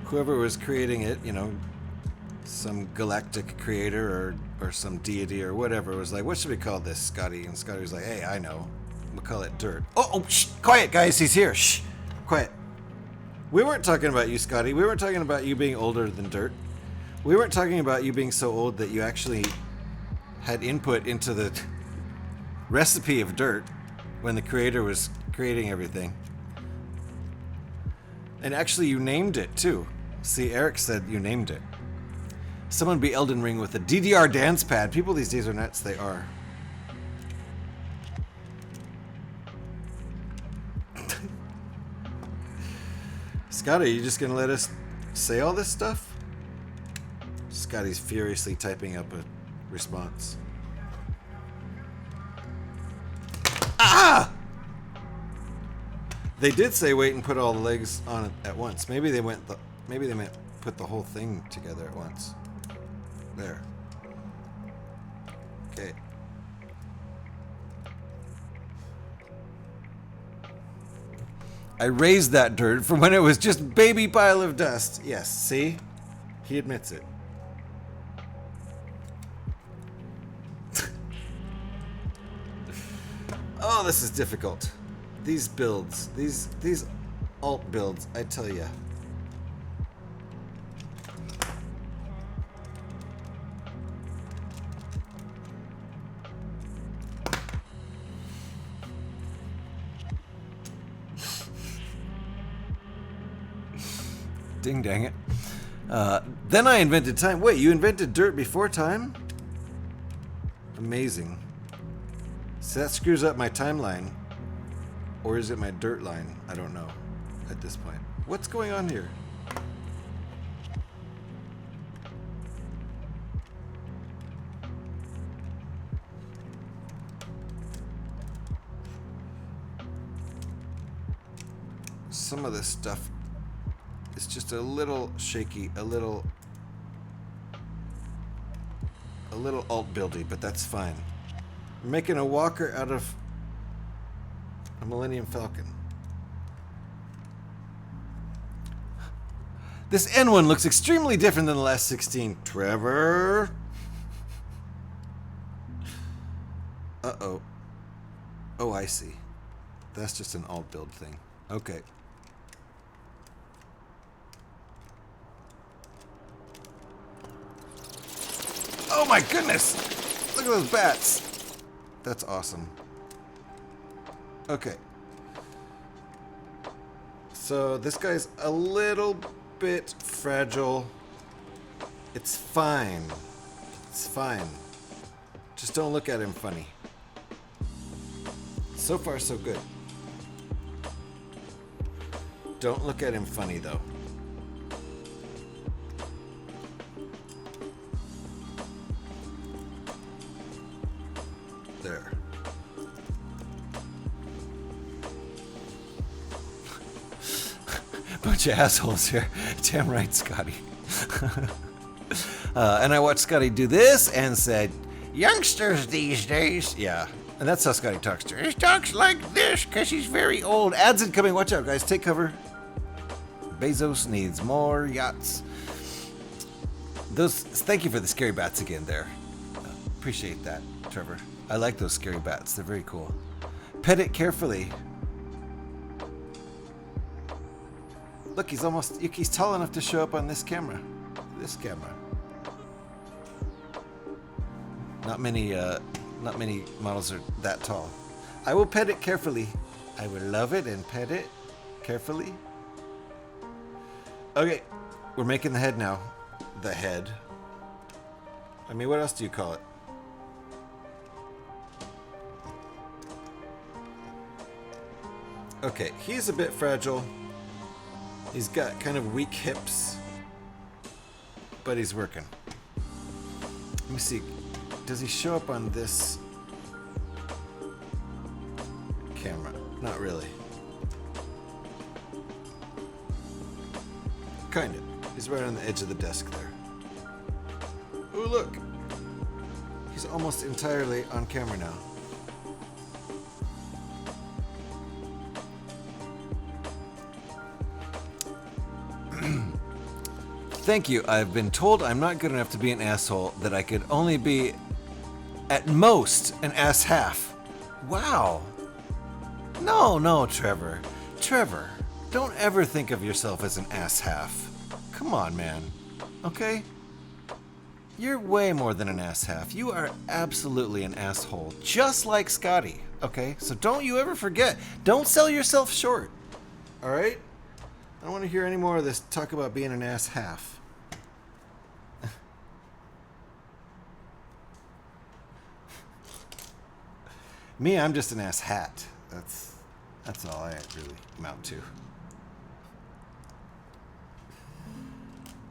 Whoever was creating it, some galactic creator or some deity or whatever was like, what should we call this, Scotty? And Scotty was like, hey, I know. We'll call it Dirt. Oh, shh, quiet, guys. He's here. Shh, quiet. We weren't talking about you, Scotty. We weren't talking about you being older than Dirt. We weren't talking about you being so old that you actually had input into the recipe of Dirt when the creator was creating everything. And actually, you named it, too. See, Eric said you named it. Someone beat Elden Ring with a DDR dance pad. People these days are nuts. They are. Scotty, are you just going to let us say all this stuff? Scotty's furiously typing up a response. Ah! They did say wait and put all the legs on it at once. Maybe they meant put the whole thing together at once. There. Okay. I raised that dirt from when it was just baby pile of dust. Yes, see? He admits it. Oh, this is difficult. These builds, these alt builds, I tell ya. Ding dang it. Then I invented time. Wait, you invented dirt before time? Amazing. So that screws up my timeline. Or is it my dirt line? I don't know at this point. What's going on here? Some of this stuff is just a little shaky, a little alt buildy, but that's fine. I'm making a walker out of a Millennium Falcon. This N1 looks extremely different than the last 16. Trevor? Uh-oh. Oh, I see. That's just an alt build thing. Okay. Oh my goodness! Look at those bats! That's awesome. Okay. So this guy's a little bit fragile. It's fine. It's fine. Just don't look at him funny. So far, so good. Don't look at him funny, though. There. bunch of assholes here. Damn right, Scotty. And I watched Scotty do this and said, youngsters these days. Yeah. And that's how Scotty talks to her. He talks like this because he's very old. Ads incoming. Watch out, guys. Take cover. Bezos needs more yachts. Thank you for the scary bats again there. Appreciate that, Trevor. I like those scary bats. They're very cool. Pet it carefully. Look, he's tall enough to show up on this camera. This camera. Not many models are that tall. I will pet it carefully. I will love it and pet it carefully. Okay, we're making the head now. The head. I mean, what else do you call it? Okay, he's a bit fragile. He's got kind of weak hips, but he's working. Let me see. Does he show up on this camera? Not really. Kind of. He's right on the edge of the desk there. Oh, look. He's almost entirely on camera now. Thank you. I've been told I'm not good enough to be an asshole, that I could only be, at most, an ass half. Wow. No, Trevor. Trevor, don't ever think of yourself as an ass half. Come on, man. Okay? You're way more than an ass half. You are absolutely an asshole, just like Scotty. Okay? So don't you ever forget. Don't sell yourself short. Alright? I don't want to hear any more of this talk about being an ass half. Me, I'm just an ass hat. That's all I really amount to.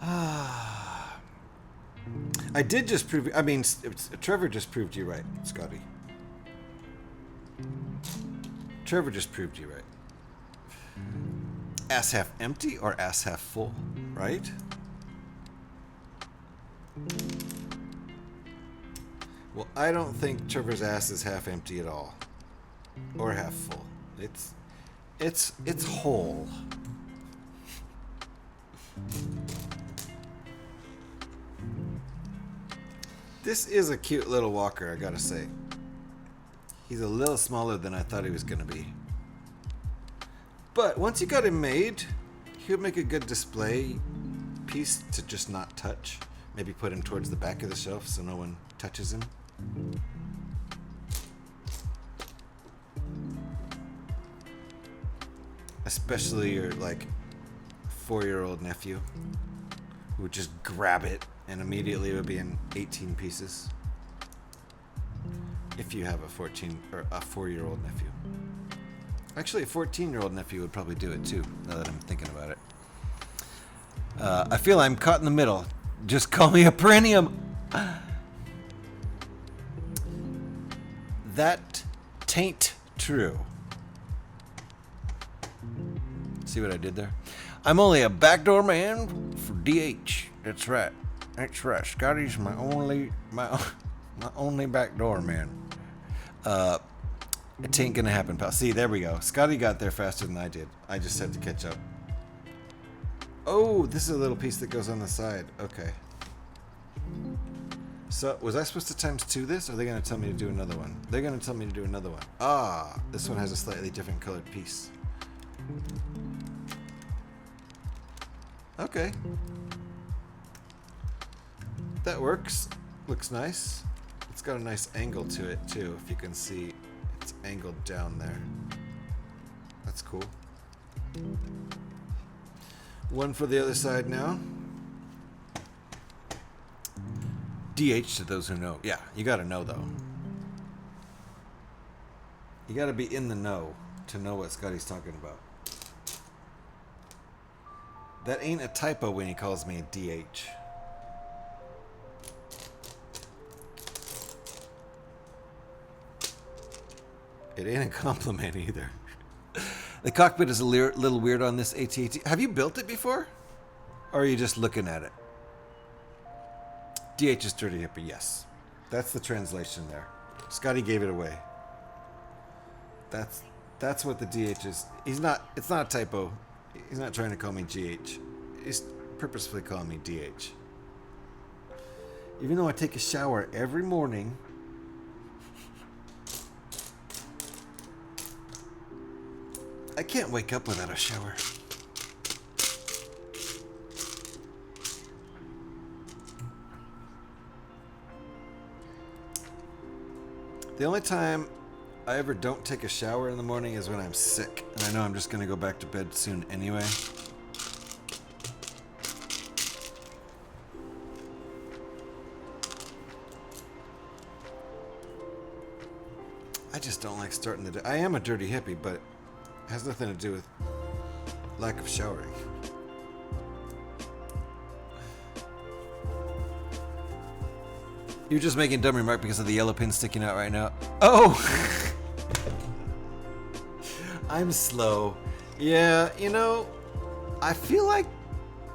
I did just prove. I mean, Trevor just proved you right, Scotty. Trevor just proved you right. Ass half empty or ass half full, right? Well, I don't think Trevor's ass is half empty at all, or half full. It's whole. This is a cute little walker, I gotta say. He's a little smaller than I thought he was gonna be. But once you got him made, he would make a good display piece to just not touch. Maybe put him towards the back of the shelf so no one touches him. Especially your, like, 4-year-old nephew who would just grab it and immediately it would be in 18 pieces. If you have a 4-year-old nephew. Actually, a 14-year-old nephew would probably do it too, now that I'm thinking about it. I feel I'm caught in the middle. Just call me a perennium. That tain't true. See what I did there? I'm only a backdoor man for DH. That's right. That's right. Scotty's my only backdoor man. It ain't gonna happen, pal. See, there we go. Scotty got there faster than I did. I just had to catch up. Oh, this is a little piece that goes on the side. Okay. So, was I supposed to times 2 this? Or are they going to tell me to do another one? They're going to tell me to do another one. Ah, this one has a slightly different colored piece. Okay. That works. Looks nice. It's got a nice angle to it, too, if you can see. It's angled down there. That's cool. One for the other side now. DH to those who know. Yeah, you gotta know, though. You gotta be in the know to know what Scotty's talking about. That ain't a typo when he calls me a DH. It ain't a compliment either. The cockpit is a little weird on this AT-AT. Have you built it before? Or are you just looking at it? DH is dirty hippie, yes. That's the translation there. Scotty gave it away. That's what the DH is. It's not a typo. He's not trying to call me GH. He's purposefully calling me DH. Even though I take a shower every morning, I can't wake up without a shower. The only time I ever don't take a shower in the morning is when I'm sick, and I know I'm just going to go back to bed soon anyway. I just don't like starting the day. I am a dirty hippie, but it has nothing to do with lack of showering. You're just making a dumb remark because of the yellow pin sticking out right now. Oh! I'm slow. Yeah, you know, I feel like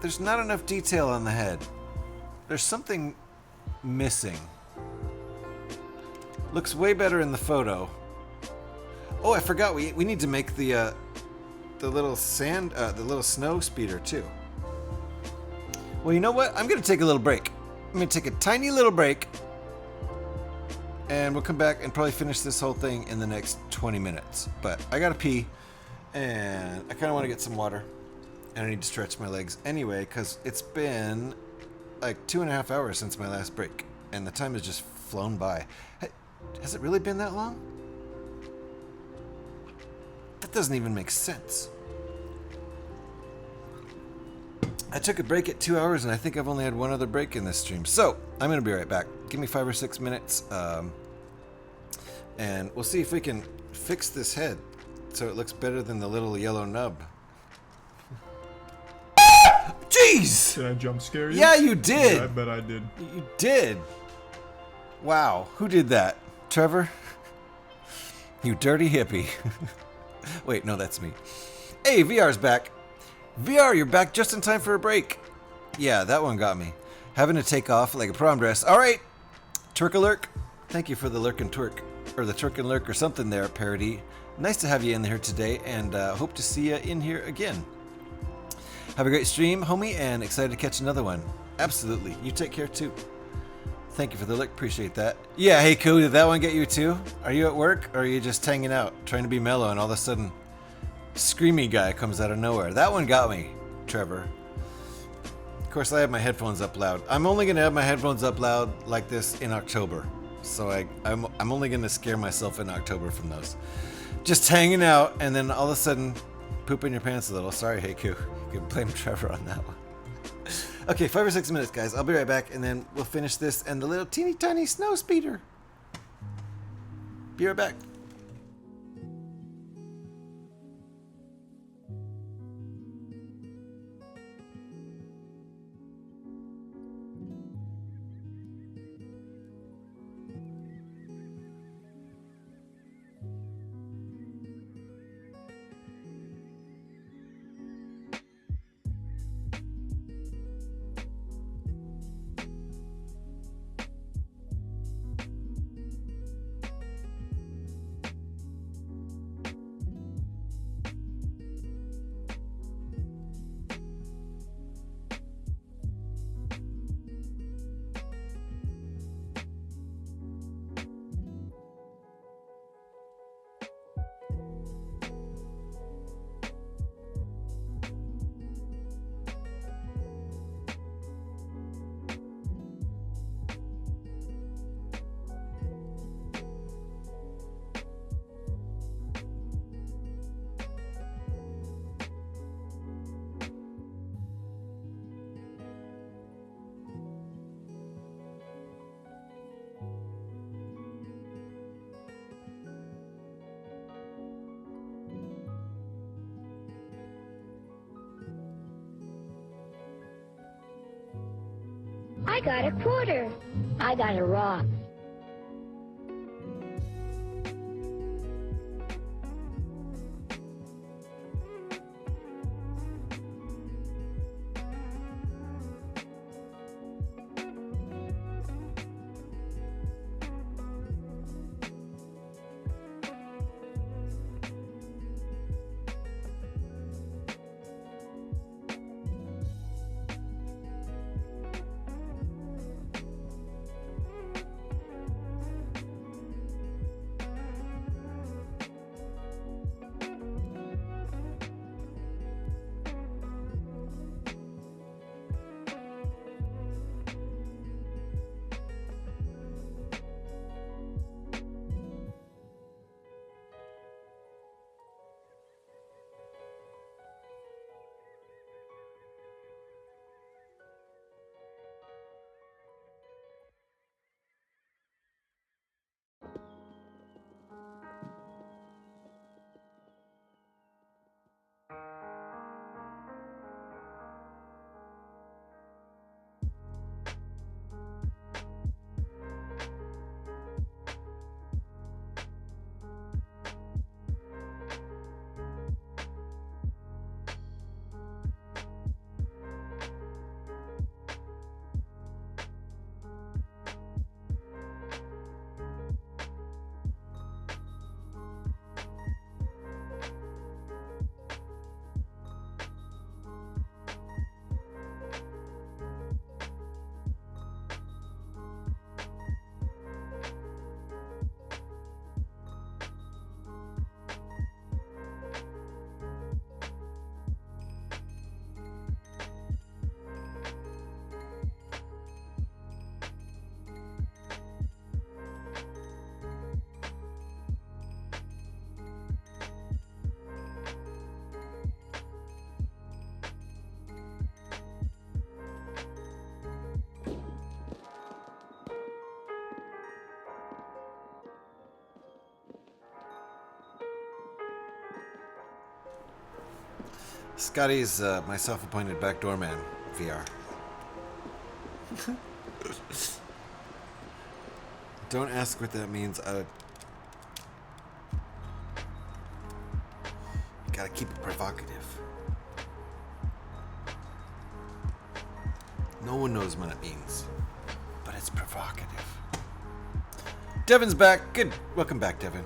there's not enough detail on the head. There's something missing. Looks way better in the photo. Oh, I forgot we need to make the little snow speeder too. Well, you know what? I'm gonna take a little break. I'm gonna take a tiny little break, and we'll come back and probably finish this whole thing in the next 20 minutes. But I gotta pee, and I kind of want to get some water, and I need to stretch my legs anyway because it's been like 2.5 hours since my last break, and the time has just flown by. Has it really been that long? That doesn't even make sense. I took a break at 2 hours, and I think I've only had one other break in this stream. So, I'm going to be right back. Give me 5 or 6 minutes, and we'll see if we can fix this head so it looks better than the little yellow nub. Jeez! Did I jump scare you? Yeah, you did! Yeah, I bet I did. You did! Wow, who did that? Trevor? You dirty hippie. Wait, no, that's me. Hey, VR's back. VR, you're back just in time for a break. Yeah, that one got me. Having to take off like a prom dress. All right, Twerk-a-lurk. Thank you for the lurk and twerk, or the twerk and lurk or something there, Parody. Nice to have you in here today, and hope to see you in here again. Have a great stream, homie, and excited to catch another one. Absolutely. You take care, too. Thank you for the lurk. Appreciate that. Yeah, hey, Koo, did that one get you, too? Are you at work, or are you just hanging out, trying to be mellow, and all of a sudden, screamy guy comes out of nowhere? That one got me, Trevor. Of course, I have my headphones up loud. I'm only going to have my headphones up loud like this in October. So I'm only going to scare myself in October from those. Just hanging out, and then all of a sudden, pooping your pants a little. Sorry, Heiku. You can blame Trevor on that one. Okay, 5 or 6 minutes, guys. I'll be right back, and then we'll finish this and the little teeny tiny snow speeder. Be right back. I got a quarter. I got a rock. Scotty's my self-appointed backdoor man, VR. Don't ask what that means. Gotta keep it provocative. No one knows what it means, but it's provocative. Devin's back. Good. Welcome back, Devin.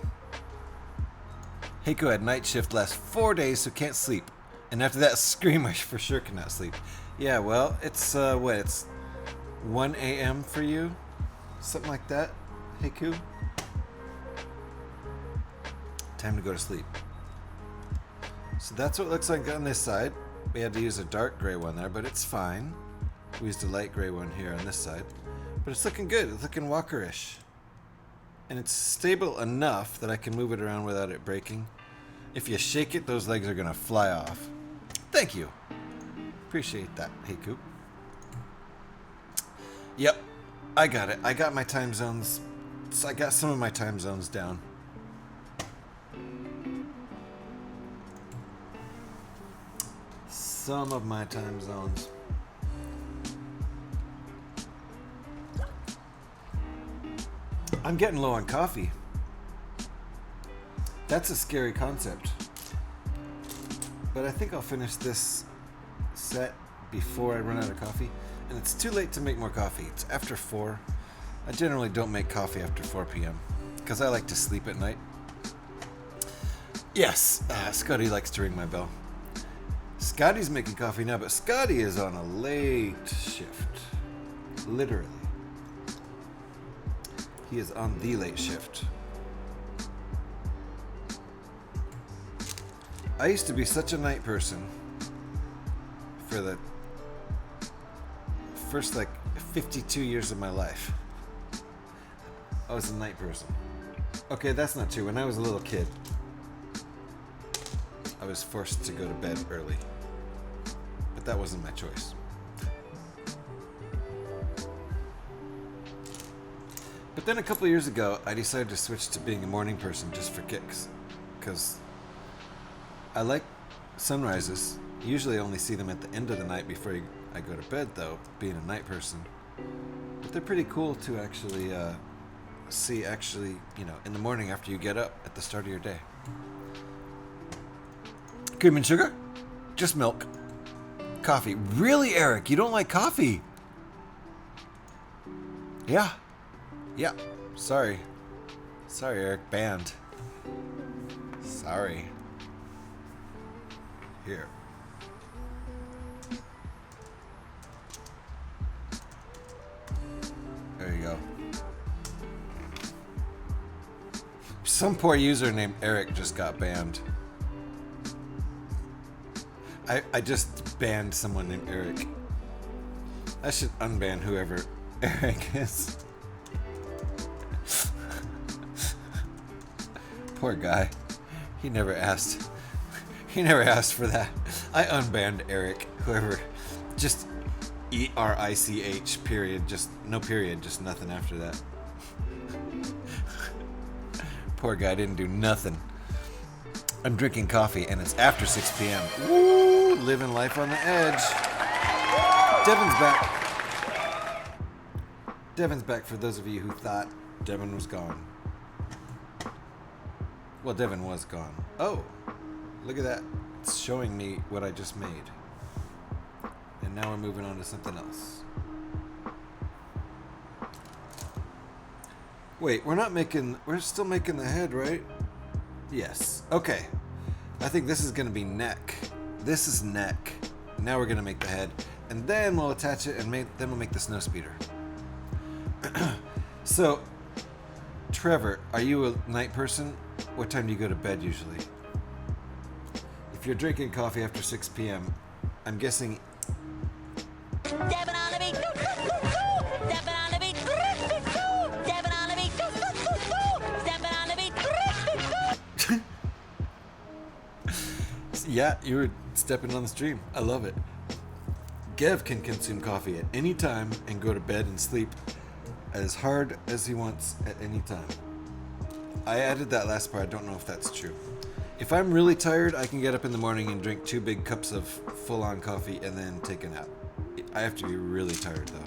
Heiko had night shift last 4 days, so can't sleep. And after that scream, I for sure cannot sleep. Yeah, well, it's, it's 1 a.m. for you? Something like that, Heiku? Time to go to sleep. So that's what it looks like on this side. We had to use a dark gray one there, but it's fine. We used a light gray one here on this side. But it's looking good. It's looking walker-ish. And it's stable enough that I can move it around without it breaking. If you shake it, those legs are going to fly off. Thank you. Appreciate that, Heiku. Yep. I got it. I got my time zones. So I got some of my time zones down. Some of my time zones. I'm getting low on coffee. That's a scary concept. But I think I'll finish this set before I run out of coffee. And it's too late to make more coffee. It's after 4. I generally don't make coffee after 4 p.m. because I like to sleep at night. Yes, Scotty likes to ring my bell. Scotty's making coffee now, but Scotty is on a late shift. Literally. He is on the late shift. I used to be such a night person for the first 52 years of my life. I was a night person. Okay, that's not true. When I was a little kid, I was forced to go to bed early. But that wasn't my choice. But then a couple of years ago, I decided to switch to being a morning person just for kicks. Because I like sunrises. Usually I only see them at the end of the night before I go to bed, though, being a night person. But they're pretty cool to actually see, in the morning after you get up at the start of your day. Cream and sugar? Just milk. Coffee. Really, Eric? You don't like coffee? Yeah. Yeah. Sorry. Sorry, Eric. Banned. Sorry. Here. There you go. Some poor user named Eric just got banned. I just banned someone named Eric. I should unban whoever Eric is. Poor guy. He never asked. He never asked for that. I unbanned Eric, whoever. Just ERICH, period. Just no period, just nothing after that. Poor guy didn't do nothing. I'm drinking coffee and it's after 6 p.m. Woo! Living life on the edge. Devin's back. Devin's back for those of you who thought Devin was gone. Well, Devin was gone. Oh, look at that. It's showing me what I just made. And now we're moving on to something else. Wait, we're still making the head, right? Yes. Okay. I think this is going to be neck. This is neck. Now we're going to make the head. And then we'll attach it and then we'll make the snow speeder. So, Trevor, are you a night person? What time do you go to bed usually? If you're drinking coffee after 6 p.m., I'm guessing... Devin on the beat. Devin on the beat. Devin on the beat. Devin on the beat. Yeah, you were stepping on the stream. I love it. Gev can consume coffee at any time and go to bed and sleep as hard as he wants at any time. I added that last part. I don't know if that's true. If I'm really tired, I can get up in the morning and drink 2 big cups of full-on coffee and then take a nap. I have to be really tired though.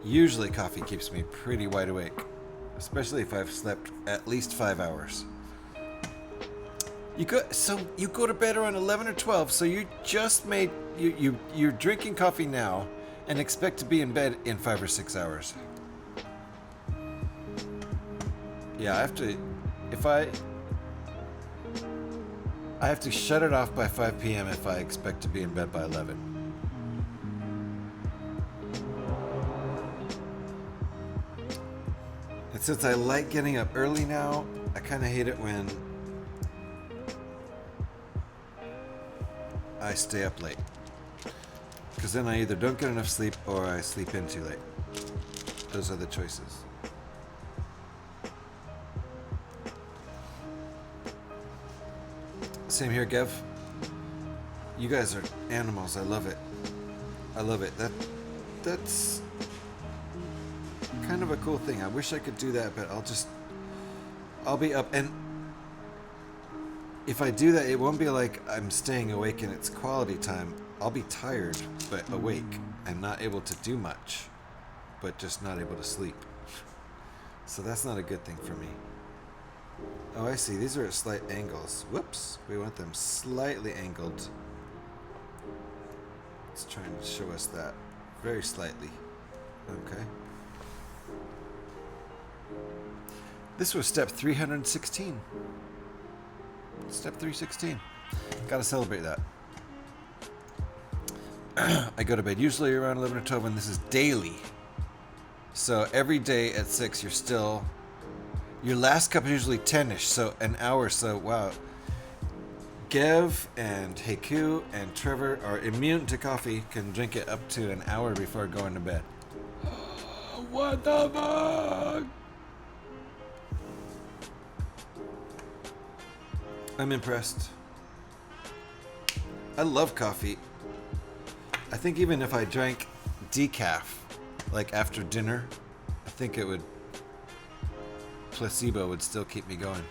Usually coffee keeps me pretty wide awake, especially if I've slept at least 5 hours. You go to bed around 11 or 12, so you just made you're drinking coffee now and expect to be in bed in 5 or 6 hours. Yeah, I have to shut it off by 5 p.m. if I expect to be in bed by 11. And since I like getting up early now, I kind of hate it when I stay up late. Because then I either don't get enough sleep or I sleep in too late. Those are the choices. Same here, Gev. You guys are animals. I love it. I love it. That's kind of a cool thing. I wish I could do that, but I'll be up, and if I do that, it won't be like I'm staying awake and it's quality time. I'll be tired, but awake and not able to do much, but just not able to sleep. So that's not a good thing for me. Oh, I see. These are at slight angles. Whoops. We want them slightly angled. It's trying to show us that. Very slightly. Okay. This was step 316. Step 316. Gotta celebrate that. I go to bed usually around 11 or 12, and this is daily. So every day at 6, you're still... Your last cup is usually 10-ish, so an hour. So, wow. Gev and Heiku and Trevor are immune to coffee, can drink it up to an hour before going to bed. What the fuck? I'm impressed. I love coffee. I think even if I drank decaf, like after dinner, I think it would... Placebo would still keep me going.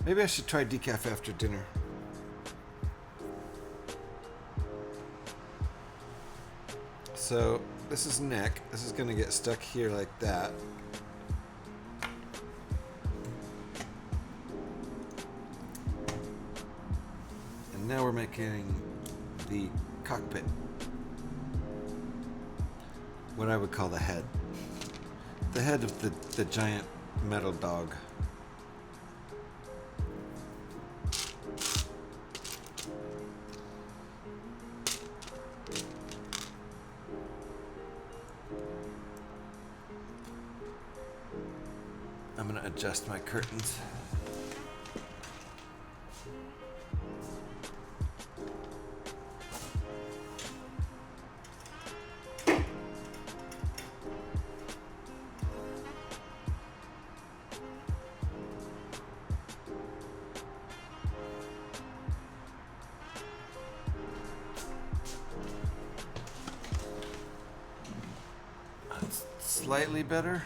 Maybe I should try decaf after dinner. So this is neck. This is gonna get stuck here like that. And now we're making the cockpit. What I would call the head. The head of the giant metal dog. I'm gonna adjust my curtains. Slightly better.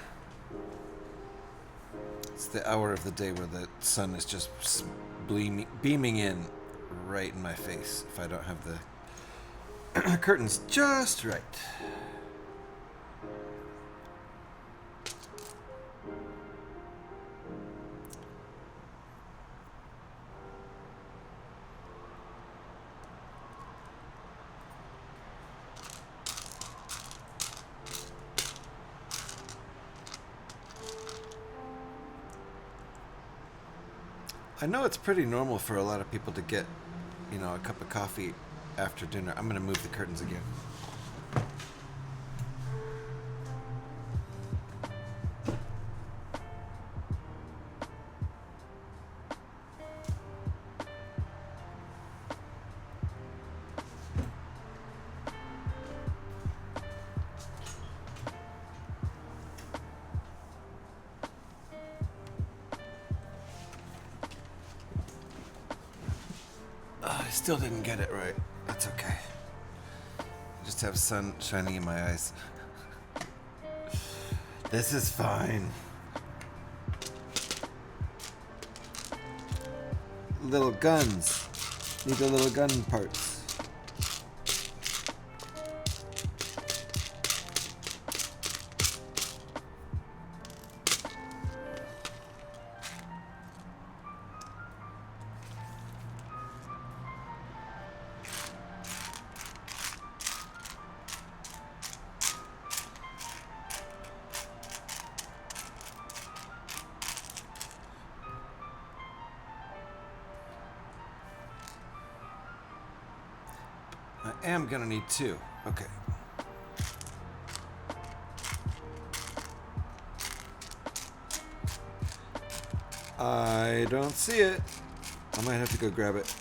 It's the hour of the day where the sun is just beaming in right in my face if I don't have the curtains just right. I know it's pretty normal for a lot of people to get, you know, a cup of coffee after dinner. I'm going to move the curtains again. Still didn't get it right. That's okay. just have sun shining in my eyes. This is fine. Little guns. Need the little gun parts. I am gonna need 2. Okay. I don't see it. I might have to go grab it.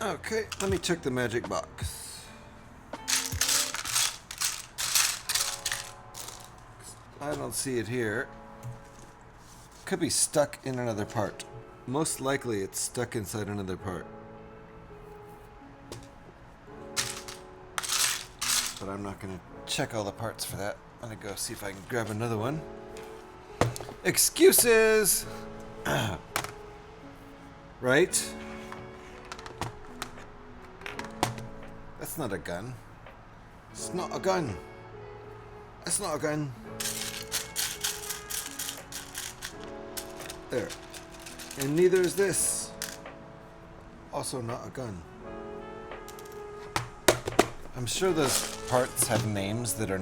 Okay, let me check the magic box. I don't see it here. Could be stuck in another part. Most likely it's stuck inside another part. But I'm not gonna check all the parts for that. I'm gonna go see if I can grab another one. Excuses! Right? That's not a gun. It's not a gun. That's not a gun. There. And neither is this. Also not a gun. I'm sure those parts have names that are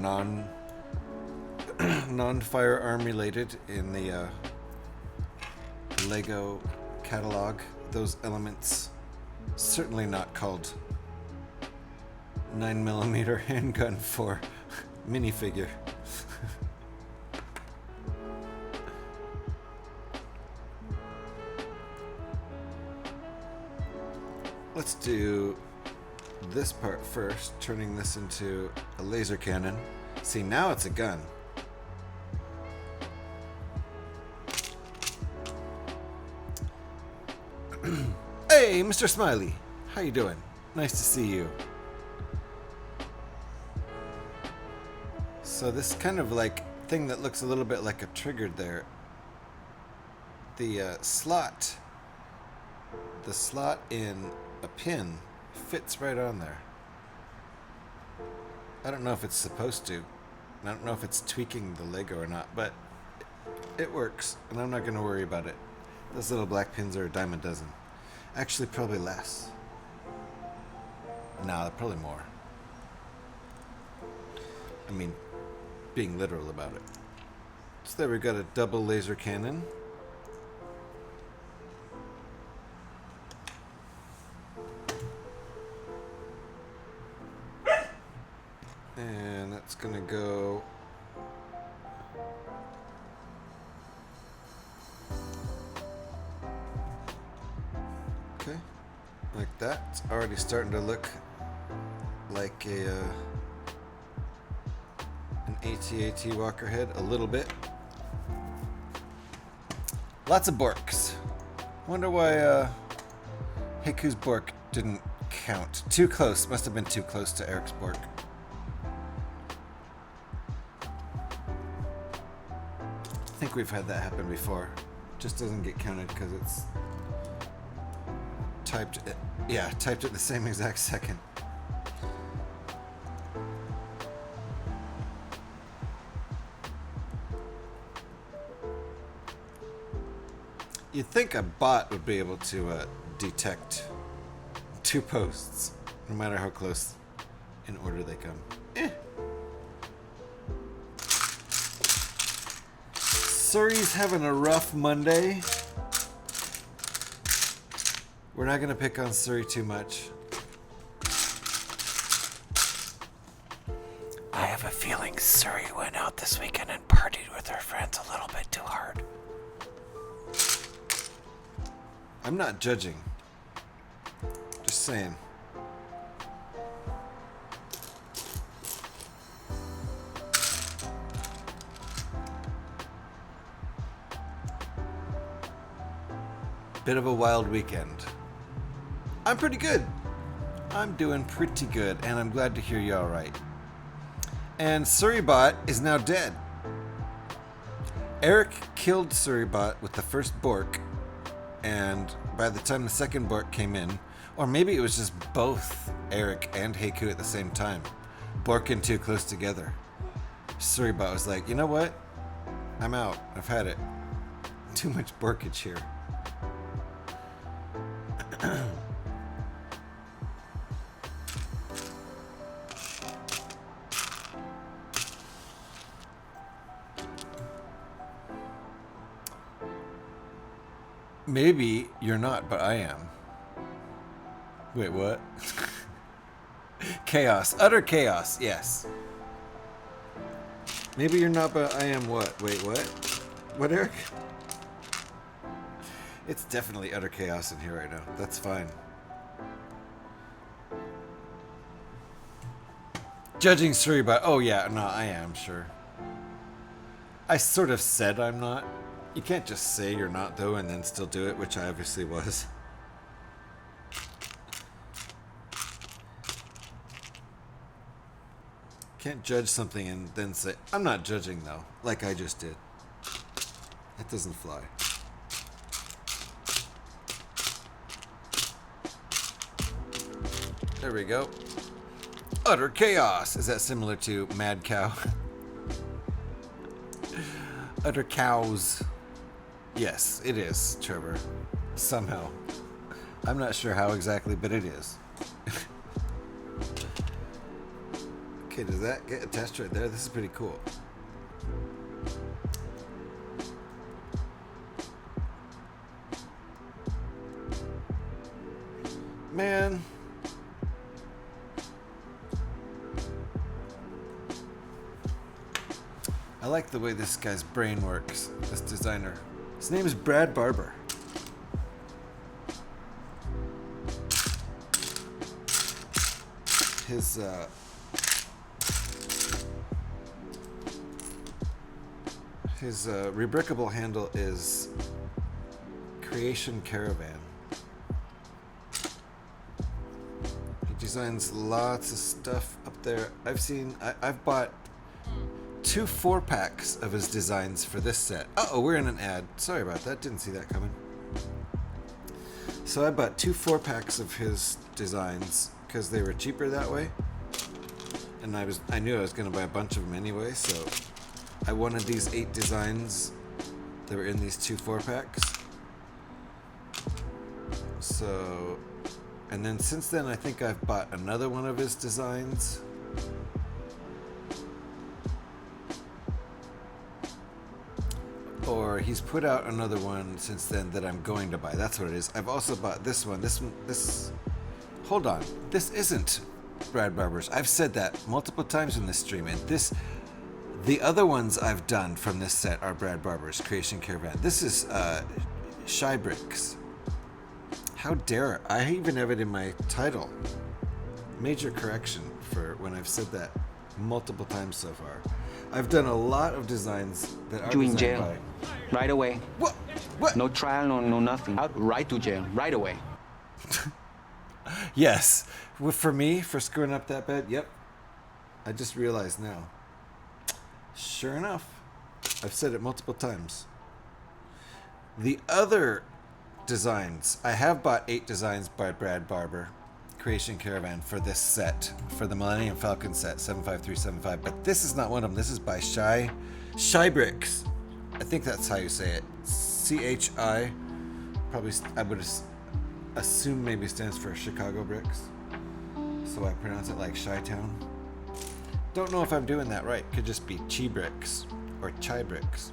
non-firearm related in the Lego catalog. Those elements certainly not called 9mm handgun for minifigure. Let's do this part first, turning this into a laser cannon. See, now it's a gun. Hey, Mr. Smiley. How you doing? Nice to see you. So this kind of like thing that looks a little bit like a trigger there. The slot in a pin fits right on there. I don't know if it's supposed to. I don't know if it's tweaking the Lego or not, but it works, and I'm not going to worry about it. Those little black pins are a dime a dozen. Actually, probably less. Nah, probably more. I mean, being literal about it. So there we got a double laser cannon. And that's gonna go okay, like that. It's already starting to look like a an AT-AT Walker head a little bit. Lots of Borks. Wonder why Hiku's Bork didn't count. Too close. Must have been too close to Eric's Bork. I think we've had that happen before. Just doesn't get counted because it's typed at the same exact second. You'd think a bot would be able to detect 2 posts, no matter how close in order they come. Surrey's having a rough Monday. We're not going to pick on Surrey too much. I have a feeling Suri went out this weekend and partied with her friends a little bit too hard. I'm not judging. Just saying. Bit of a wild weekend. I'm pretty good. I'm doing pretty good, and I'm glad to hear you're alright. And Suribot is now dead. Eric killed Suribot with the first Bork, and by the time the second Bork came in, or maybe it was just both Eric and Heiku at the same time, Borking too close together, Suribot was like, you know what? I'm out. I've had it. Too much Borkage here. Maybe you're not, but I am. Wait, what? Chaos. Utter chaos, yes. Maybe you're not, but I am what? Wait, what? What, Eric? It's definitely utter chaos in here right now. That's fine. Judging Suribot. Oh, yeah, no, I am, sure. I sort of said I'm not. You can't just say you're not, though, and then still do it, which I obviously was. Can't judge something and then say, I'm not judging, though, like I just did. It doesn't fly. There we go. Utter chaos. Is that similar to Mad Cow? Utter cows. Yes, it is, Trevor. Somehow. I'm not sure how exactly, but it is. Okay, does that get attached right there? This is pretty cool. Man. I like the way this guy's brain works, this designer. His name is Brad Barber. His rebrickable handle is Creation Caravan. He designs lots of stuff up there. I've bought 2 4-packs of his designs for this set. Uh-oh, we're in an ad. Sorry about that. Didn't see that coming. So I bought 2 4-packs of his designs because they were cheaper that way. And I knew I was going to buy a bunch of them anyway, so I wanted these 8 designs that were in these 2 4-packs. So, and then since then I think I've bought another one of his designs. Or he's put out another one since then that I'm going to buy. That's what it is. I've also bought this one. Hold on. This isn't Brad Barber's. I've said that multiple times in this stream. And the other ones I've done from this set are Brad Barber's Creation Caravan. This is Shy Bricks. How dare I even have it in my title. Major correction for when I've said that multiple times so far. I've done a lot of designs that are You in designed jail. by... Right away. What? No trial, no nothing. Out right to jail. Right away. Yes. Well, for me, for screwing up that bad, yep. I just realized now. Sure enough. I've said it multiple times. The other designs, I have bought 8 designs by Brad Barber, Creation Caravan, for this set, for the Millennium Falcon set, 75375, but this is not one of them. This is by Shy Bricks. I think that's how you say it. CHI. Probably, I would assume maybe stands for Chicago Bricks. So I pronounce it like Chi-Town. Don't know if I'm doing that right. Could just be Chi Bricks or Chai Bricks.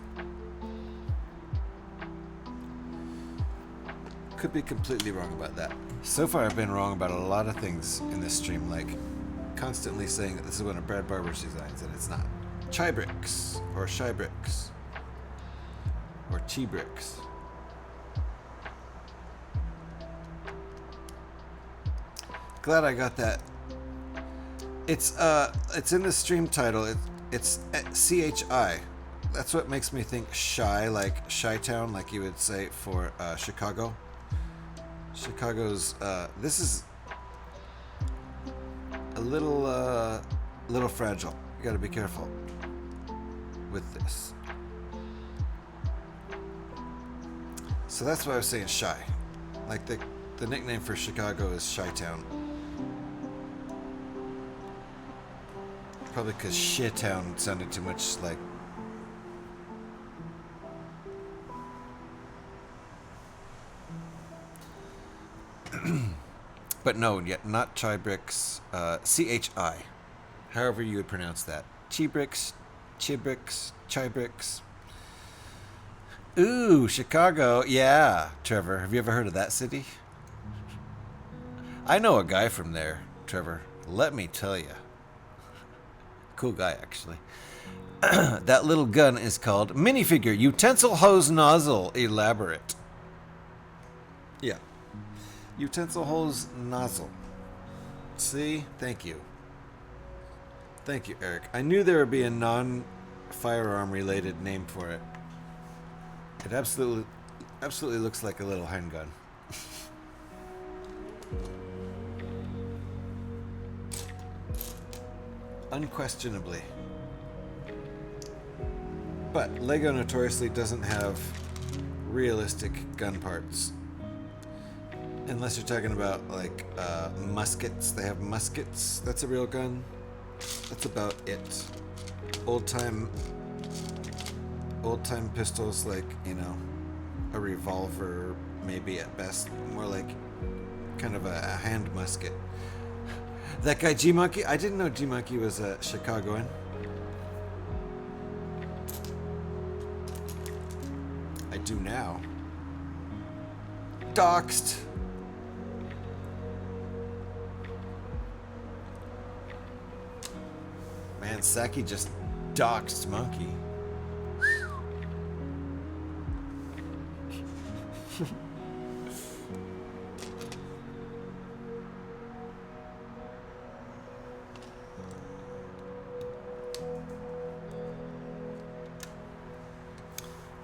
Could be completely wrong about that. So far I've been wrong about a lot of things in this stream, like constantly saying that this is one of Brad Barber's designs, and it's not. Chibrix, or Shybrix, or Chibrix. Glad I got that. It's in the stream title. It's CHI. That's what makes me think shy, like Chi-Town, like you would say for Chicago. Chicago's this is a little fragile. You gotta be careful with this. So that's why I was saying shy. Like the nickname for Chicago is Chi-Town. Probably because Shit-Town sounded too much like. But no, yet not Chibrix. CHI. However you would pronounce that. Chibrix, Chibrix, Chibrix. Ooh, Chicago. Yeah, Trevor. Have you ever heard of that city? I know a guy from there, Trevor. Let me tell you. Cool guy, actually. That little gun is called minifigure utensil hose nozzle elaborate. Yeah. Utensil hose nozzle. See? Thank you. Thank you, Eric. I knew there would be a non-firearm related name for it. It absolutely looks like a little handgun. Unquestionably. But Lego notoriously doesn't have realistic gun parts. Unless you're talking about like muskets. They have muskets. That's a real gun. That's about it. Old time pistols, like, you know, a revolver maybe at best. More like kind of a hand musket. That guy G-Monkey, I didn't know G-Monkey was a Chicagoan. I do now. Doxed. Man, Saki just doxed Monkey.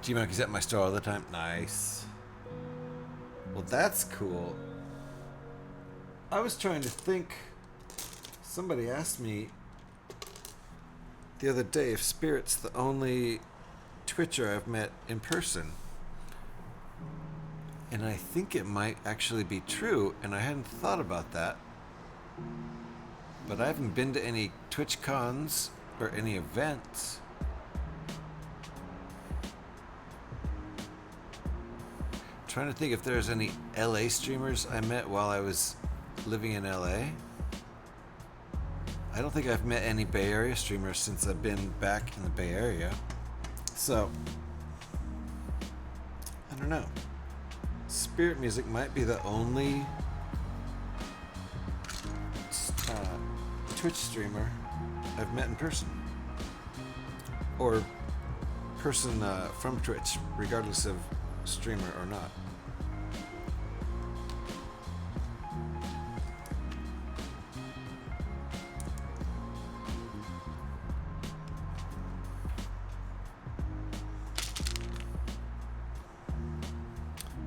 G-Monkey's at my store all the time. Nice. Well, that's cool. I was trying to think. Somebody asked me the other day if Spirit's the only Twitcher I've met in person. And I think it might actually be true, and I hadn't thought about that. But I haven't been to any Twitch cons or any events. Trying to think if there's any LA streamers I met while I was living in LA. I don't think I've met any Bay Area streamers since I've been back in the Bay Area. So, I don't know. Spirit Music might be the only Twitch streamer I've met in person. Or person from Twitch, regardless of streamer or not.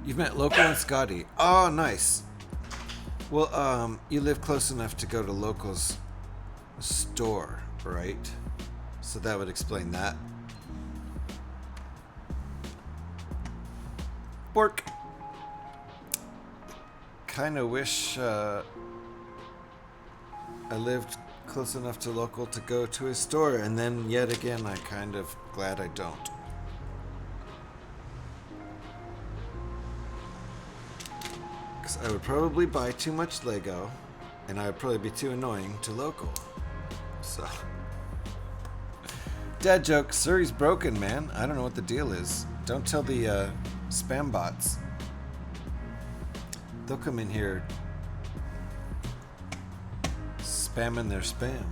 You've met Local and Scotty. Oh, nice. Well, you live close enough to go to Local's store, right? So that would explain that. Bork. Kind of wish I lived close enough to Local to go to his store, and then yet again, I kind of glad I don't. Because I would probably buy too much Lego, and I would probably be too annoying to Local. So. Dad joke, Surrey's broken, man. I don't know what the deal is. Don't tell the spam bots. They'll come in here Spamming their spam.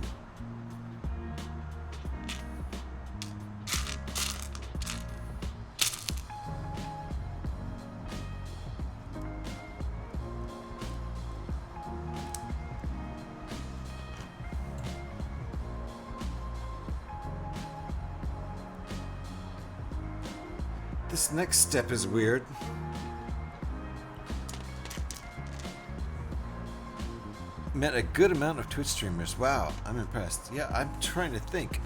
This next step is weird. Met a good amount of Twitch streamers. Wow, I'm impressed. Yeah, I'm trying to think.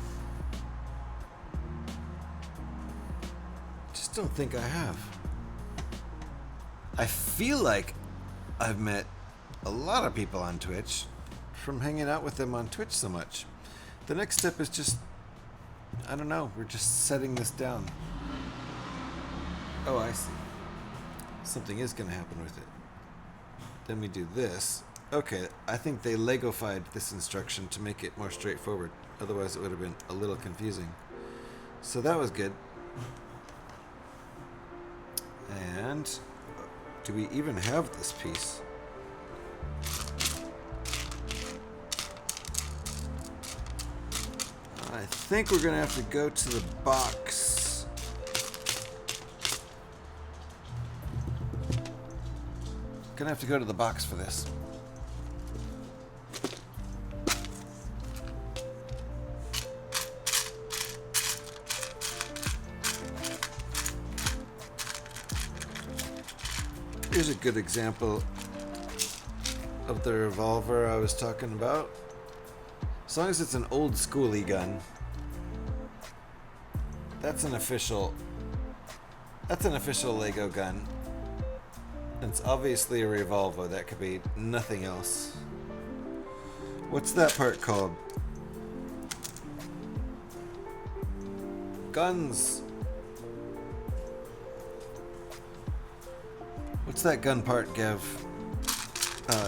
Just don't think I have. I feel like I've met a lot of people on Twitch from hanging out with them on Twitch so much. The next step is just, I don't know, we're just setting this down. Oh, I see. Something is going to happen with it. Then we do this. Okay, I think they Lego-fied this instruction to make it more straightforward. Otherwise, it would have been a little confusing. So that was good. And do we even have this piece? I think we're going to have to go to the box. Gonna have to go to the box for this. Here's a good example of the revolver I was talking about. As long as it's an old schooly gun, that's an official Lego gun. It's obviously a revolver. That could be nothing else. What's that part called? Guns. What's that gun part, Gev?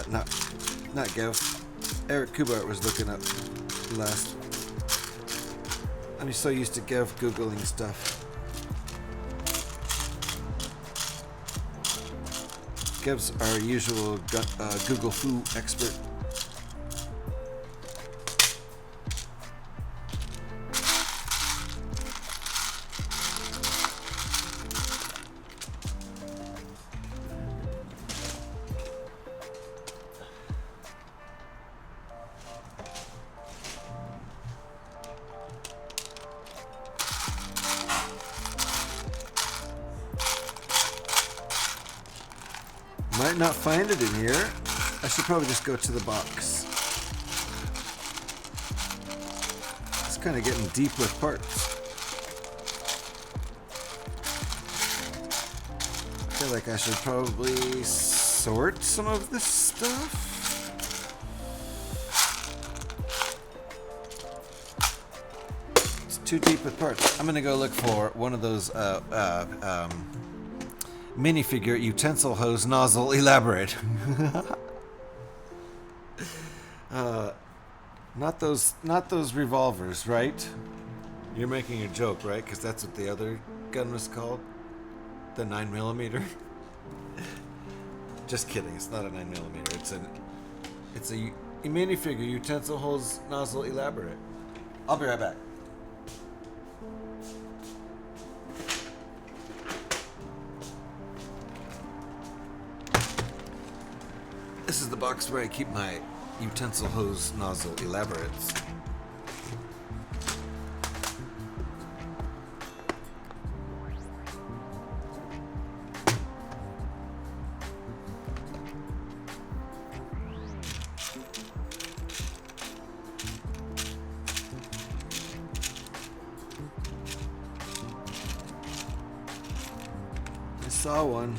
Not Gev. Eric Kubart was looking up last. I'm so used to Gev Googling stuff. Gev's our usual Google Foo expert. Might not find it in here. I should probably just go to the box. It's kind of getting deep with parts. I feel like I should probably sort some of this stuff. It's too deep with parts. I'm gonna go look for one of those minifigure utensil hose nozzle elaborate. Not those revolvers, right? You're making a joke, right? Because that's what the other gun was called, the 9mm. Just kidding. It's not a 9mm. It's a minifigure utensil hose nozzle elaborate. I'll be right back. This is the box where I keep my utensil hose nozzle elaborates. I saw one.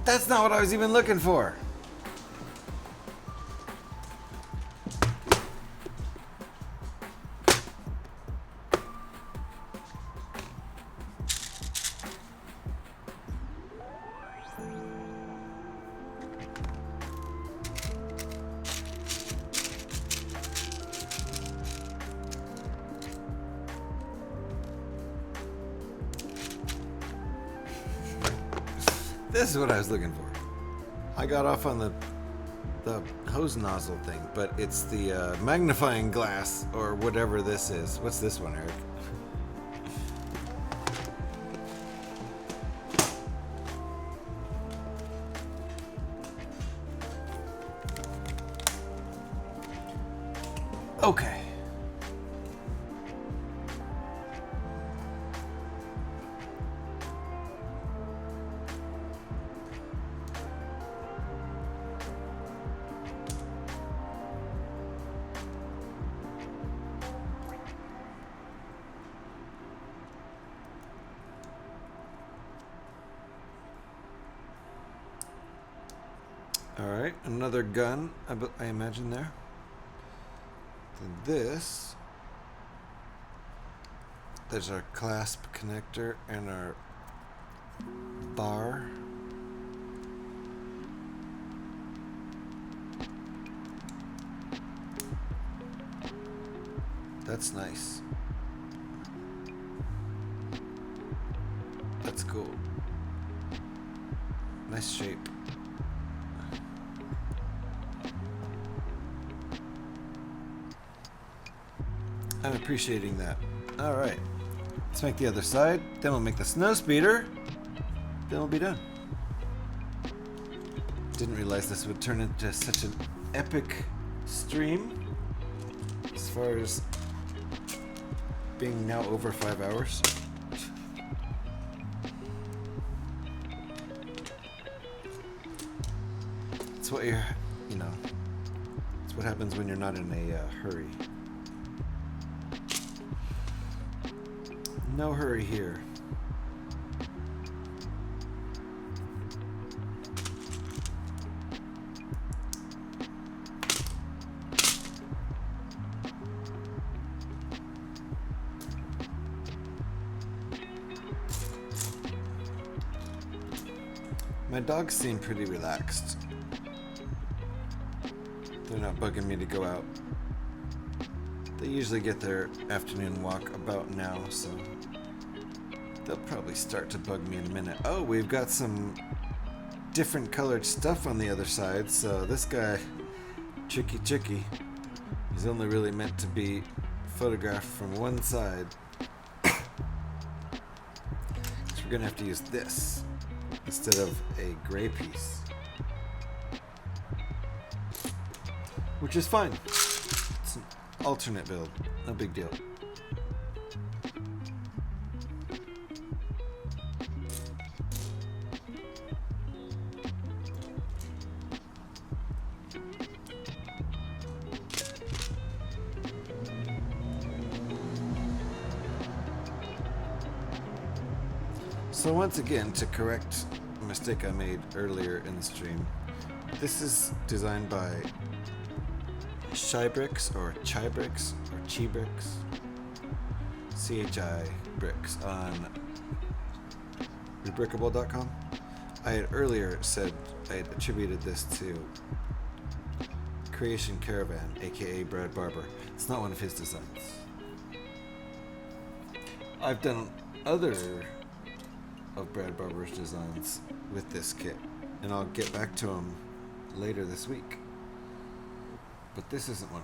That's not what I was even looking for. This is what I was looking for. I got off on the hose nozzle thing, but it's the magnifying glass or whatever this is. What's this one, Eric? Okay. All right, another gun, I imagine there. Then this, there's our clasp connector and our bar. That's nice. That's cool. Nice shape. I'm appreciating that. All right, let's make the other side. Then we'll make the snow speeder. Then we'll be done. Didn't realize this would turn into such an epic stream as far as being now over 5 hours. It's what you're, you know, it's what happens when you're not in a hurry. No hurry here. My dogs seem pretty relaxed. They're not bugging me to go out. They usually get their afternoon walk about now, so they'll probably start to bug me in a minute. Oh, we've got some different colored stuff on the other side, so this guy, Chicky Chicky, he's only really meant to be photographed from one side. So we're gonna have to use this instead of a gray piece, which is fine. It's an alternate build, no big deal. So once again, to correct a mistake I made earlier in the stream, this is designed by Chybricks or Chybricks or Chybricks, CHI Bricks on Rebrickable.com. I had earlier said I had attributed this to Creation Caravan, aka Brad Barber. It's not one of his designs. I've done other of Brad Barber's designs with this kit, and I'll get back to him later this week. But this isn't one.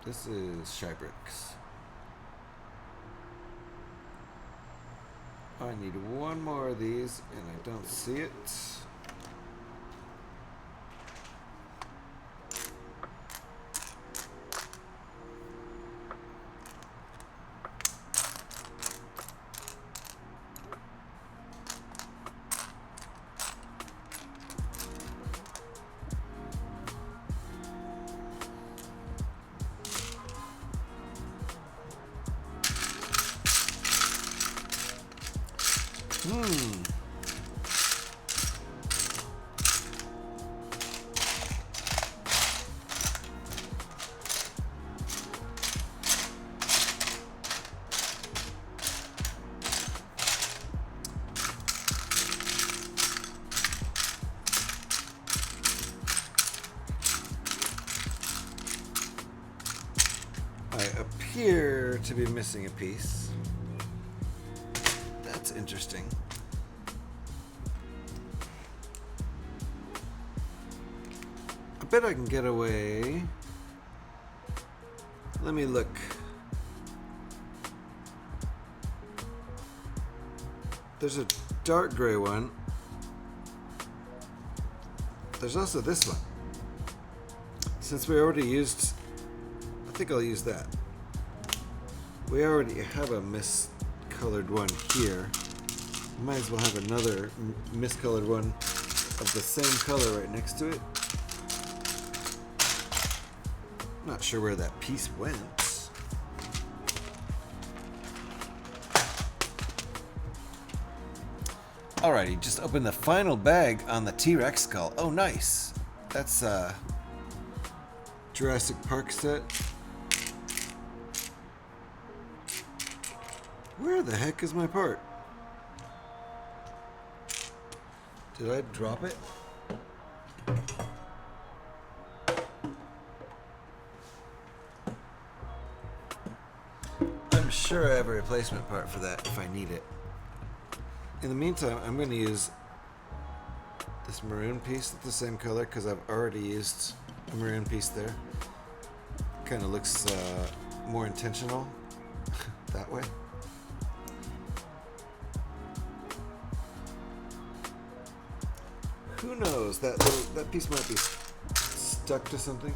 This is Chybricks. I need one more of these, and I don't see it. I appear to be missing a piece. That's interesting. bet I can get away. Let me look. There's a dark gray one. There's also this one. Since we already used, I think I'll use that. We already have a miscolored one here. Might as well have another miscolored one of the same color right next to it. Not sure where that piece went. Alrighty, just open the final bag on the T-Rex skull. Oh, nice. That's Jurassic Park set. Where the heck is my part? Did I drop it? I'm sure I have a replacement part for that if I need it. In the meantime, I'm going to use this maroon piece at the same color because I've already used a maroon piece there. Kind of looks more intentional that way. Who knows? That piece might be stuck to something.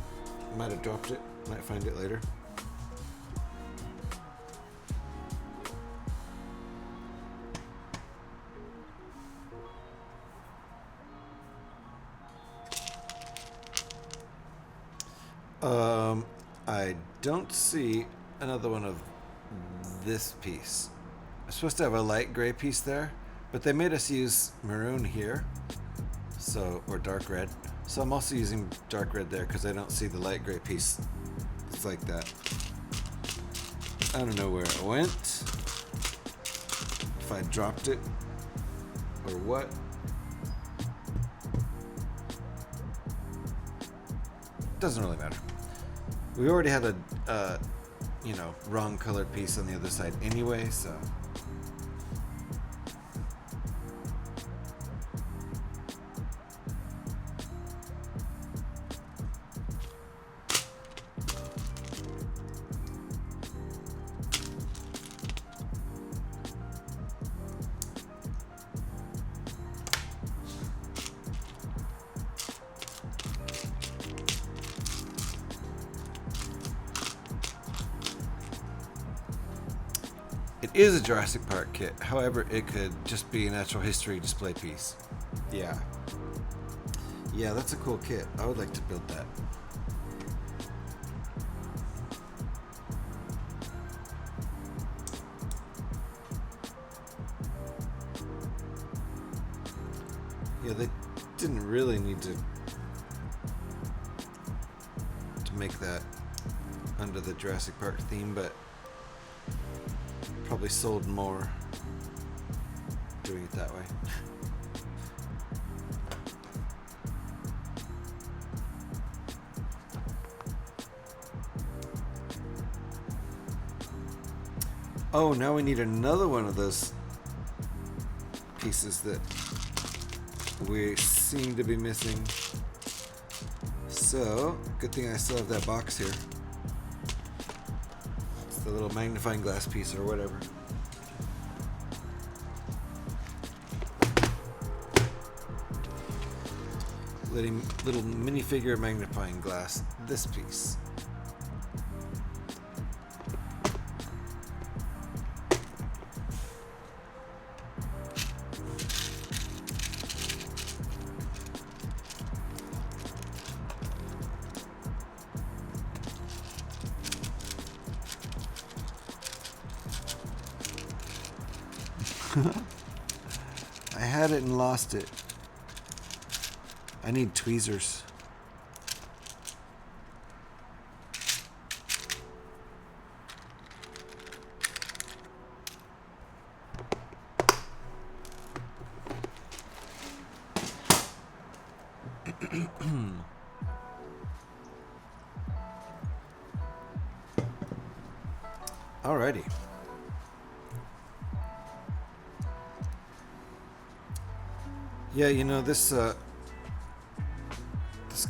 Might have dropped it. Might find it later. I don't see another one of this piece. I'm supposed to have a light gray piece there, but they made us use maroon here, so, or dark red. So I'm also using dark red there because I don't see the light gray piece. It's like that. I don't know where it went. If I dropped it or what. Doesn't really matter. We already had a, wrong colored piece on the other side anyway, so. It is a Jurassic Park kit, however, it could just be a natural history display piece. Yeah. Yeah, that's a cool kit. I would like to build that. Yeah, they didn't really need to make that under the Jurassic Park theme, but probably sold more doing it that way. Oh, now we need another one of those pieces that we seem to be missing. So, good thing I still have that box here. The little magnifying glass piece or whatever. Little minifigure magnifying glass, this piece. I had it and lost it. I need tweezers. Alrighty.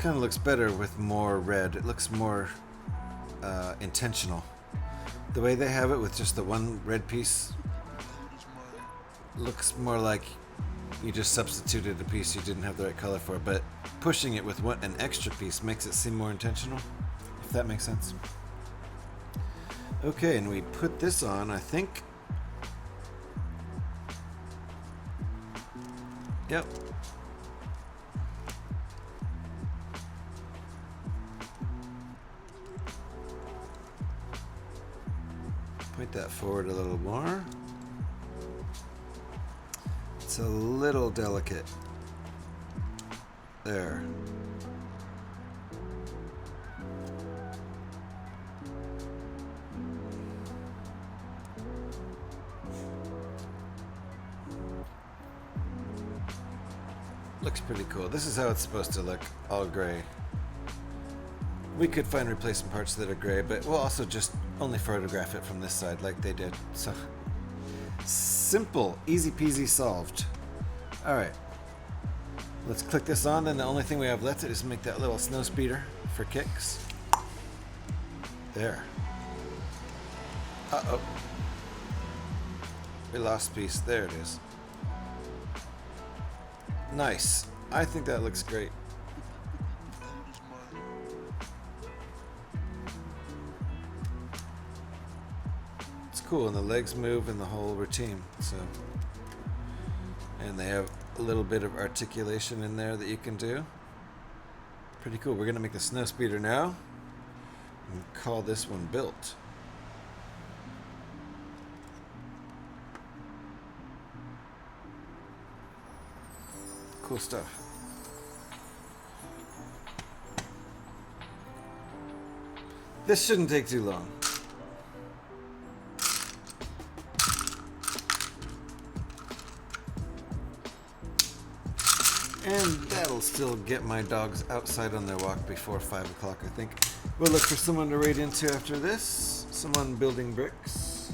kind of looks better with more red. It looks more intentional. The way they have it with just the one red piece looks more like you just substituted a piece you didn't have the right color for, but pushing it with an extra piece makes it seem more intentional, if that makes sense. Okay, and we put this on, I think. Yep. Point that forward a little more. It's a little delicate. There. Looks pretty cool. This is how it's supposed to look, all gray. We could find replacement parts that are gray, but we'll also just only photograph it from this side like they did. So simple, easy peasy solved. All right, let's click this on. Then the only thing we have left is make that little snow speeder for kicks. There. Uh-oh. We lost a piece. There it is. Nice. I think that looks great. It's cool, and the legs move and the whole routine. So, and they have a little bit of articulation in there that you can do. Pretty cool. We're gonna make the snow speeder now and call this one built. Cool stuff. This shouldn't take too long. And that'll still get my dogs outside on their walk before 5 o'clock, I think. We'll look for someone to raid into after this. Someone building bricks.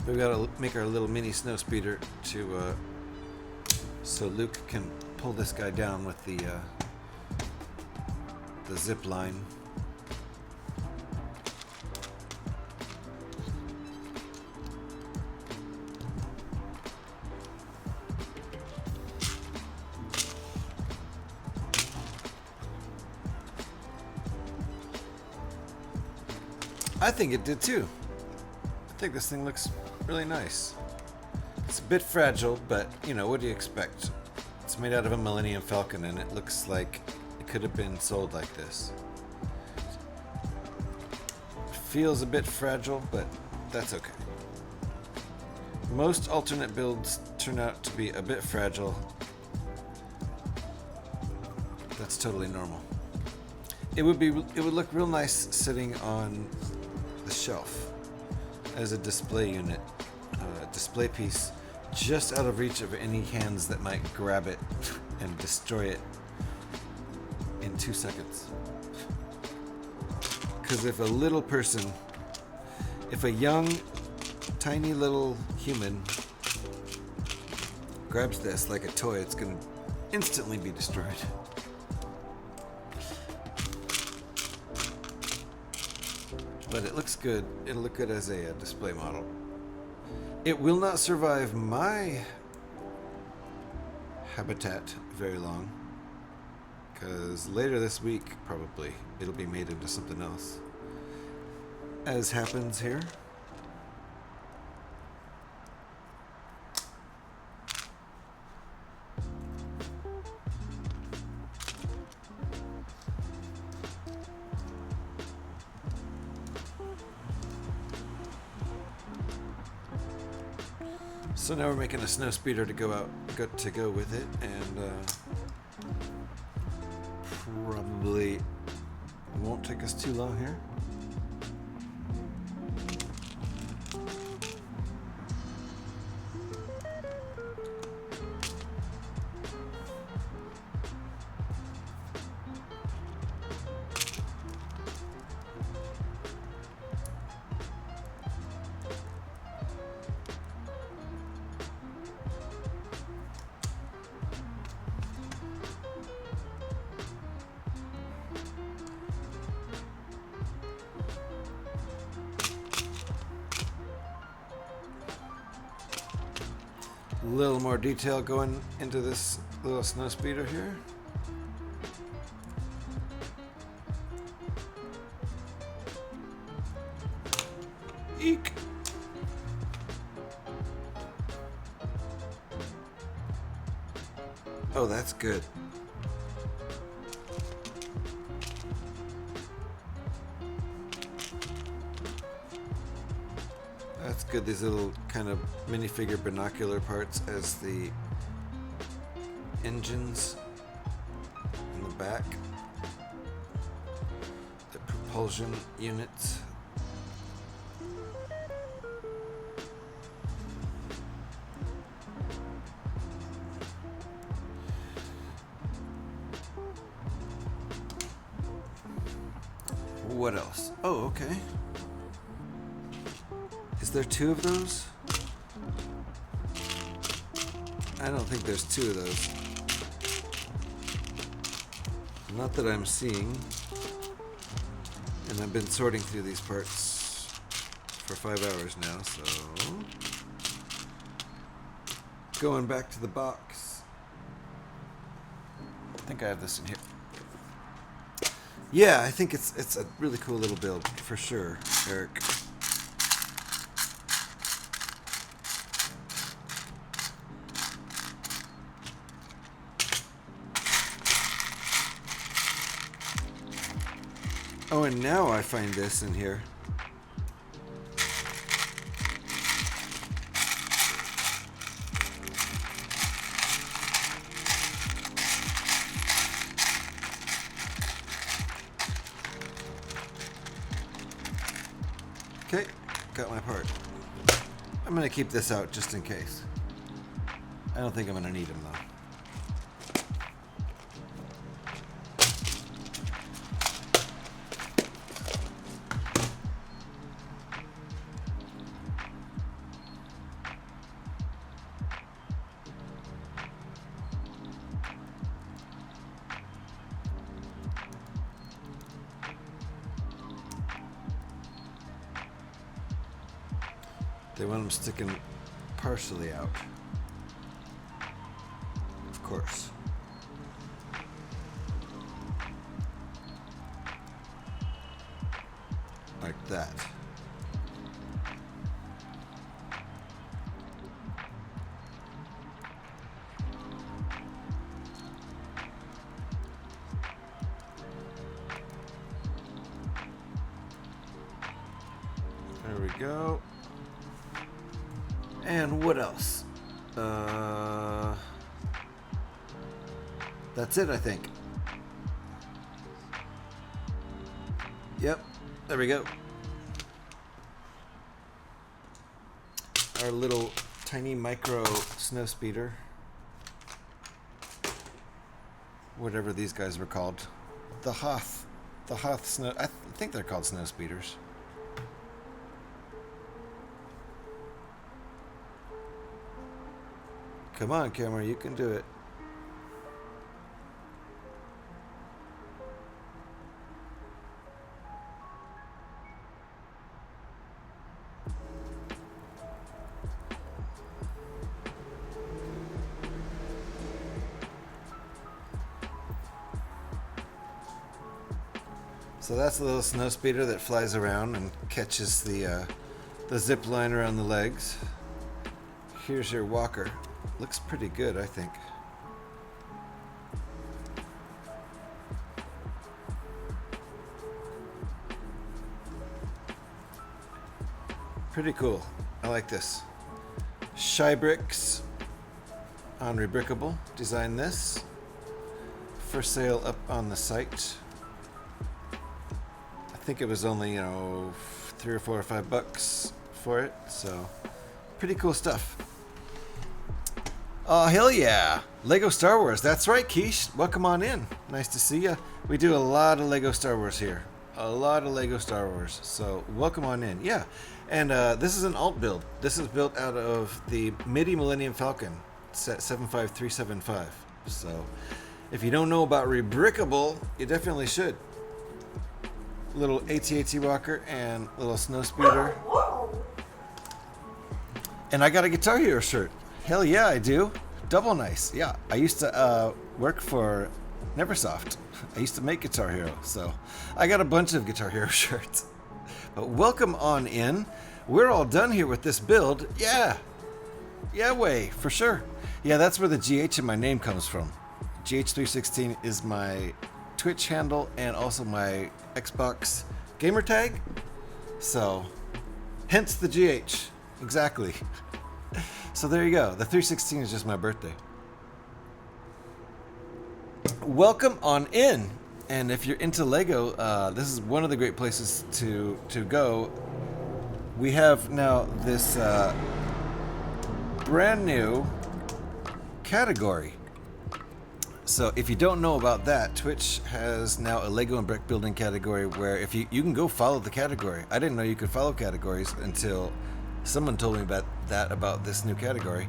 We've got to make our little mini snow speeder to so Luke can pull this guy down with the zip line. I think it did too. I think this thing looks really nice. It's a bit fragile, but you know, what do you expect? It's made out of a Millennium Falcon and it looks like it could have been sold like this. It feels a bit fragile, but that's okay. Most alternate builds turn out to be a bit fragile. That's totally normal. It would look real nice sitting on the shelf as a display unit, display piece, just out of reach of any hands that might grab it and destroy it in 2 seconds. Because if a little person, if a young, tiny little human grabs this like a toy, it's going to instantly be destroyed. But it looks good. It'll look good as a display model. It will not survive my habitat very long, because later this week probably it'll be made into something else, as happens here. So now we're making a snow speeder to go with it, and probably won't take us too long here. A little more detail going into this little snowspeeder here. Eek! Oh, that's good. That's good. These little kind of minifigure binocular parts as the engines in the back. The propulsion units. What else? Oh, okay. Is there two of those? I don't think there's two of those. Not that I'm seeing. And I've been sorting through these parts for 5 hours now, so... Going back to the box. I think I have this in here. Yeah, I think it's a really cool little build, for sure, Eric. Oh, and now I find this in here. Okay, got my part. I'm gonna keep this out just in case. I don't think I'm gonna need them though. They want them sticking partially out. Of course. Like that. There we go. And what else? That's it, I think. Yep, there we go. Our little tiny micro snow speeder. Whatever these guys were called. The Hoth snow, I think they're called snow speeders. Come on, camera, you can do it. So that's a little snow speeder that flies around and catches the zip line around the legs. Here's your walker. Looks pretty good, I think. Pretty cool. I like this. Shybricks on Rebrickable designed this. For sale up on the site. I think it was only, $3 or $4 or $5 for it, so pretty cool stuff. Oh, hell yeah. Lego Star Wars. That's right, Keish. Welcome on in. Nice to see you. We do a lot of Lego Star Wars here. A lot of Lego Star Wars. So, welcome on in. Yeah. And this is an alt build. This is built out of the MIDI Millennium Falcon set 75375. So, if you don't know about Rebrickable, you definitely should. Little AT-AT walker and little snow speeder. And I got a Guitar Hero shirt. Hell yeah, I do. Double nice. Yeah, I used to work for Neversoft. I used to make Guitar Hero, so I got a bunch of Guitar Hero shirts. But welcome on in. We're all done here with this build. Yeah. Yeah, way, for sure. Yeah, that's where the GH in my name comes from. GH316 is my Twitch handle and also my Xbox gamer tag. So, hence the GH. Exactly. So there you go. The 316 is just my birthday. Welcome on in. And if you're into Lego, this is one of the great places to go. We have now this brand new category. So if you don't know about that, Twitch has now a Lego and brick building category where if you can go follow the category. I didn't know you could follow categories until someone told me about this new category.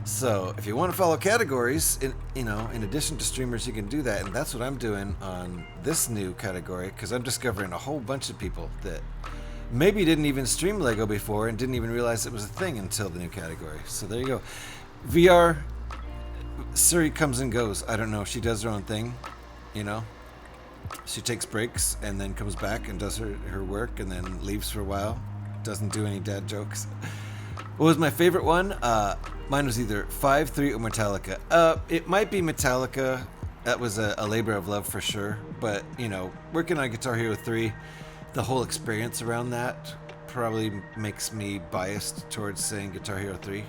So if you want to follow categories, in addition to streamers, you can do that, and that's what I'm doing on this new category because I'm discovering a whole bunch of people that maybe didn't even stream Lego before and didn't even realize it was a thing until the new category. So there you go. VR, Suri comes and goes. I don't know. She does her own thing, She takes breaks and then comes back and does her work and then leaves for a while. Doesn't do any dad jokes. What was my favorite one? Mine was either 5-3 or Metallica. It might be Metallica. That was a labor of love for sure. But, working on Guitar Hero 3, the whole experience around that probably makes me biased towards saying Guitar Hero 3.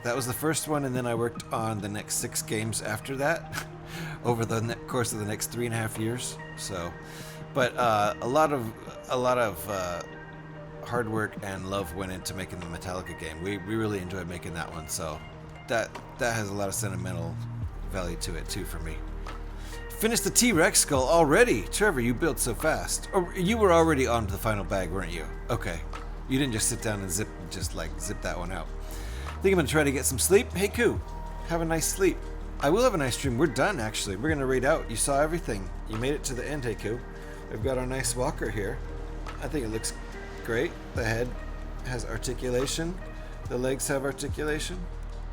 That was the first one, and then I worked on the next 6 games after that over the course of the next 3.5 years. So, but a lot of hard work and love went into making the Metallica game. We really enjoyed making that one, so that has a lot of sentimental value to it too for me. Finished the T-Rex skull already. Trevor, you built so fast. Or you were already on to the final bag, weren't you? Okay. You didn't just sit down and zip that one out. I think I'm gonna try to get some sleep. Hey, Koo, have a nice sleep. I will have a nice stream. We're done, actually. We're gonna raid out. You saw everything. You made it to the end, hey, Koo. We've got our nice walker here. I think it looks great. The head has articulation. The legs have articulation.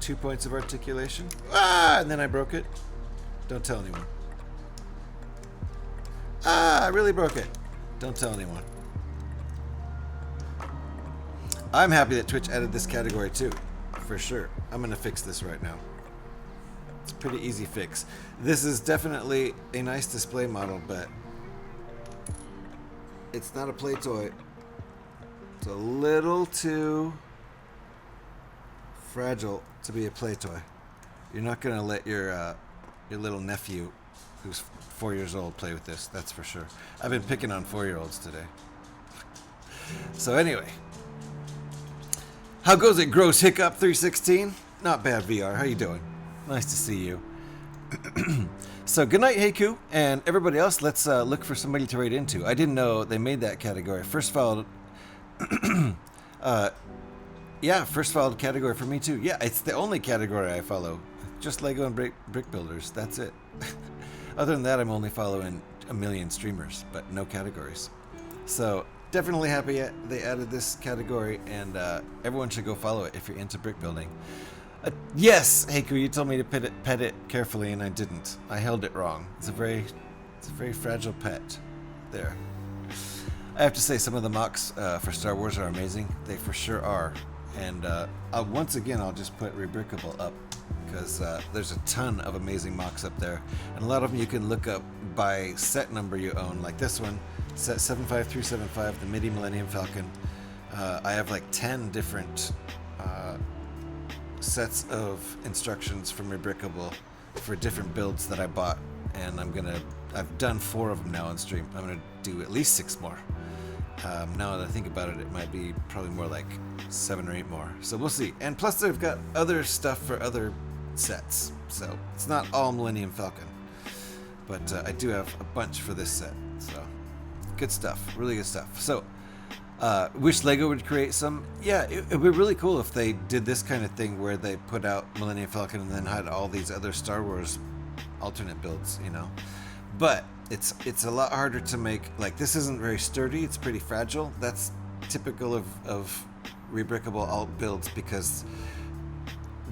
2 points of articulation. Ah, and then I broke it. Don't tell anyone. Ah, I really broke it. Don't tell anyone. I'm happy that Twitch added this category too. For sure. I'm going to fix this right now. It's a pretty easy fix. This is definitely a nice display model, but it's not a play toy. It's a little too fragile to be a play toy. You're not going to let your little nephew, who's 4 years old, play with this. That's for sure. I've been picking on 4-year-olds today. So anyway. How goes it, Gross Hiccup 316? Not bad, VR. How you doing? Nice to see you. So good night, Heiku, and everybody else. Let's look for somebody to raid into. I didn't know they made that category. First followed. First followed category for me too. Yeah, it's the only category I follow. Just Lego and brick builders. That's it. Other than that, I'm only following a million streamers, but no categories. So. Definitely happy they added this category, and everyone should go follow it if you're into brick building. Yes, Heiku, you told me to pet it carefully, and I didn't. I held it wrong. It's a very fragile pet. There. I have to say, some of the mocks for Star Wars are amazing. They for sure are. And once again, I'll just put Rebrickable up because there's a ton of amazing mocks up there, and a lot of them you can look up by set number you own, like this one. Set 75375, the MIDI Millennium Falcon. I have like 10 different sets of instructions from Rebrickable for different builds that I bought, and I've done 4 of them now on stream. I'm gonna do at least 6 more. Now that I think about it, it might be probably more like 7 or 8 more. So we'll see. And plus they've got other stuff for other sets. So it's not all Millennium Falcon. But I do have a bunch for this set. So good stuff. Really good stuff. So wish Lego would create some. Yeah, it would be really cool if they did this kind of thing where they put out Millennium Falcon and then had all these other Star Wars alternate builds, But it's a lot harder to make. Like, this isn't very sturdy. It's pretty fragile. That's typical of Rebrickable alt builds because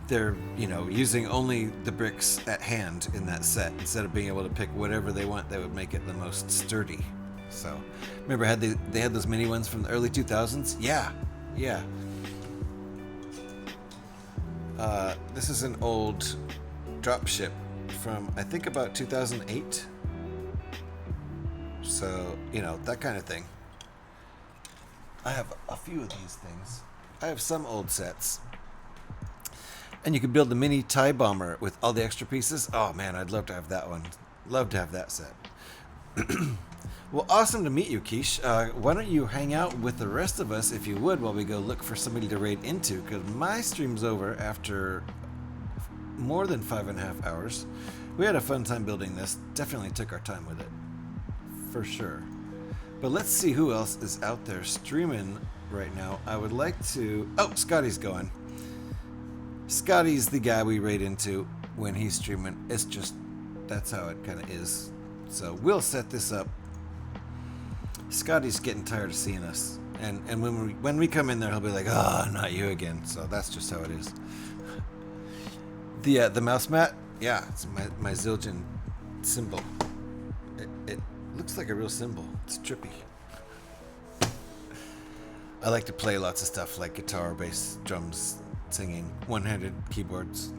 they're, you know, using only the bricks at hand in that set instead of being able to pick whatever they want that would make it the most sturdy. So, remember they had those mini ones from the early 2000s? Yeah. This is an old dropship from, I think, about 2008. So, you know, that kind of thing. I have a few of these things. I have some old sets. And you can build the mini TIE bomber with all the extra pieces. Oh man, I'd love to have that one. Love to have that set. Well, awesome to meet you, Quiche. Why don't you hang out with the rest of us, if you would, while we go look for somebody to raid into, because my stream's over after more than 5.5 hours. We had a fun time building this. Definitely took our time with it. For sure. But let's see who else is out there streaming right now. I would like to... Oh, Scotty's going. Scotty's the guy we raid into when he's streaming. It's just... that's how it kind of is. So we'll set this up. Scotty's getting tired of seeing us. And when we come in there, he'll be like, "Oh, not you again." So that's just how it is. The mouse mat? Yeah, it's my Zildjian symbol. It looks like a real symbol. It's trippy. I like to play lots of stuff like guitar, bass, drums, singing, one-handed keyboards.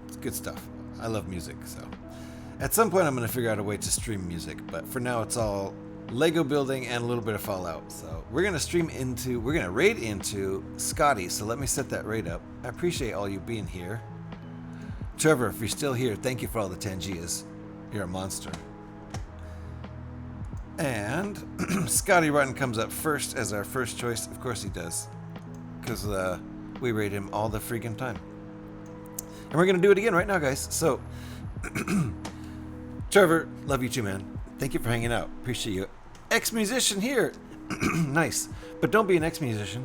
It's good stuff. I love music, so. At some point I'm going to figure out a way to stream music, but for now it's all Lego building and a little bit of Fallout. So we're going to raid into Scotty, so let me set that raid up. I appreciate all you being here. Trevor, if you're still here, thank you for all the Tangias. You're a monster. And Scotty Rotten comes up first as our first choice. Of course he does. Because we raid him all the freaking time. And we're going to do it again right now, guys. So, Trevor, love you too, man. Thank you for hanging out. Appreciate you. Ex-musician here. Nice. But don't be an ex-musician.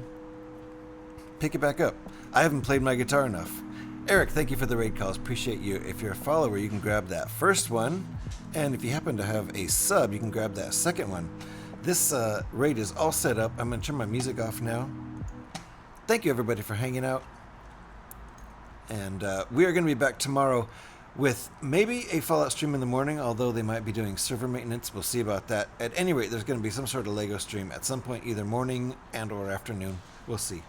Pick it back up. I haven't played my guitar enough. Eric, thank you for the raid calls. Appreciate you. If you're a follower, you can grab that first one. And if you happen to have a sub, you can grab that second one. This raid is all set up. I'm going to turn my music off now. Thank you, everybody, for hanging out. And we are going to be back tomorrow with maybe a Fallout stream in the morning, although they might be doing server maintenance. We'll see about that. At any rate, there's going to be some sort of Lego stream at some point, either morning and or afternoon. We'll see.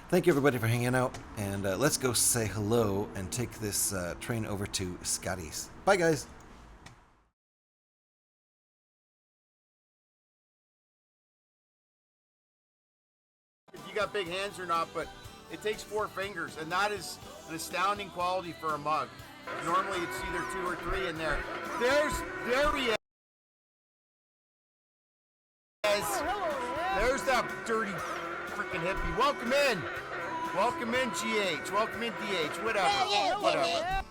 Thank you, everybody, for hanging out. And let's go say hello and take this train over to Scotty's. Bye, guys. If you got big hands or not, but it takes 4 fingers, and that is an astounding quality for a mug. Normally it's either 2 or 3 in there. There he is. There's that dirty freaking hippie. Welcome in. Welcome in, GH. Welcome in, DH. Whatever. Whatever.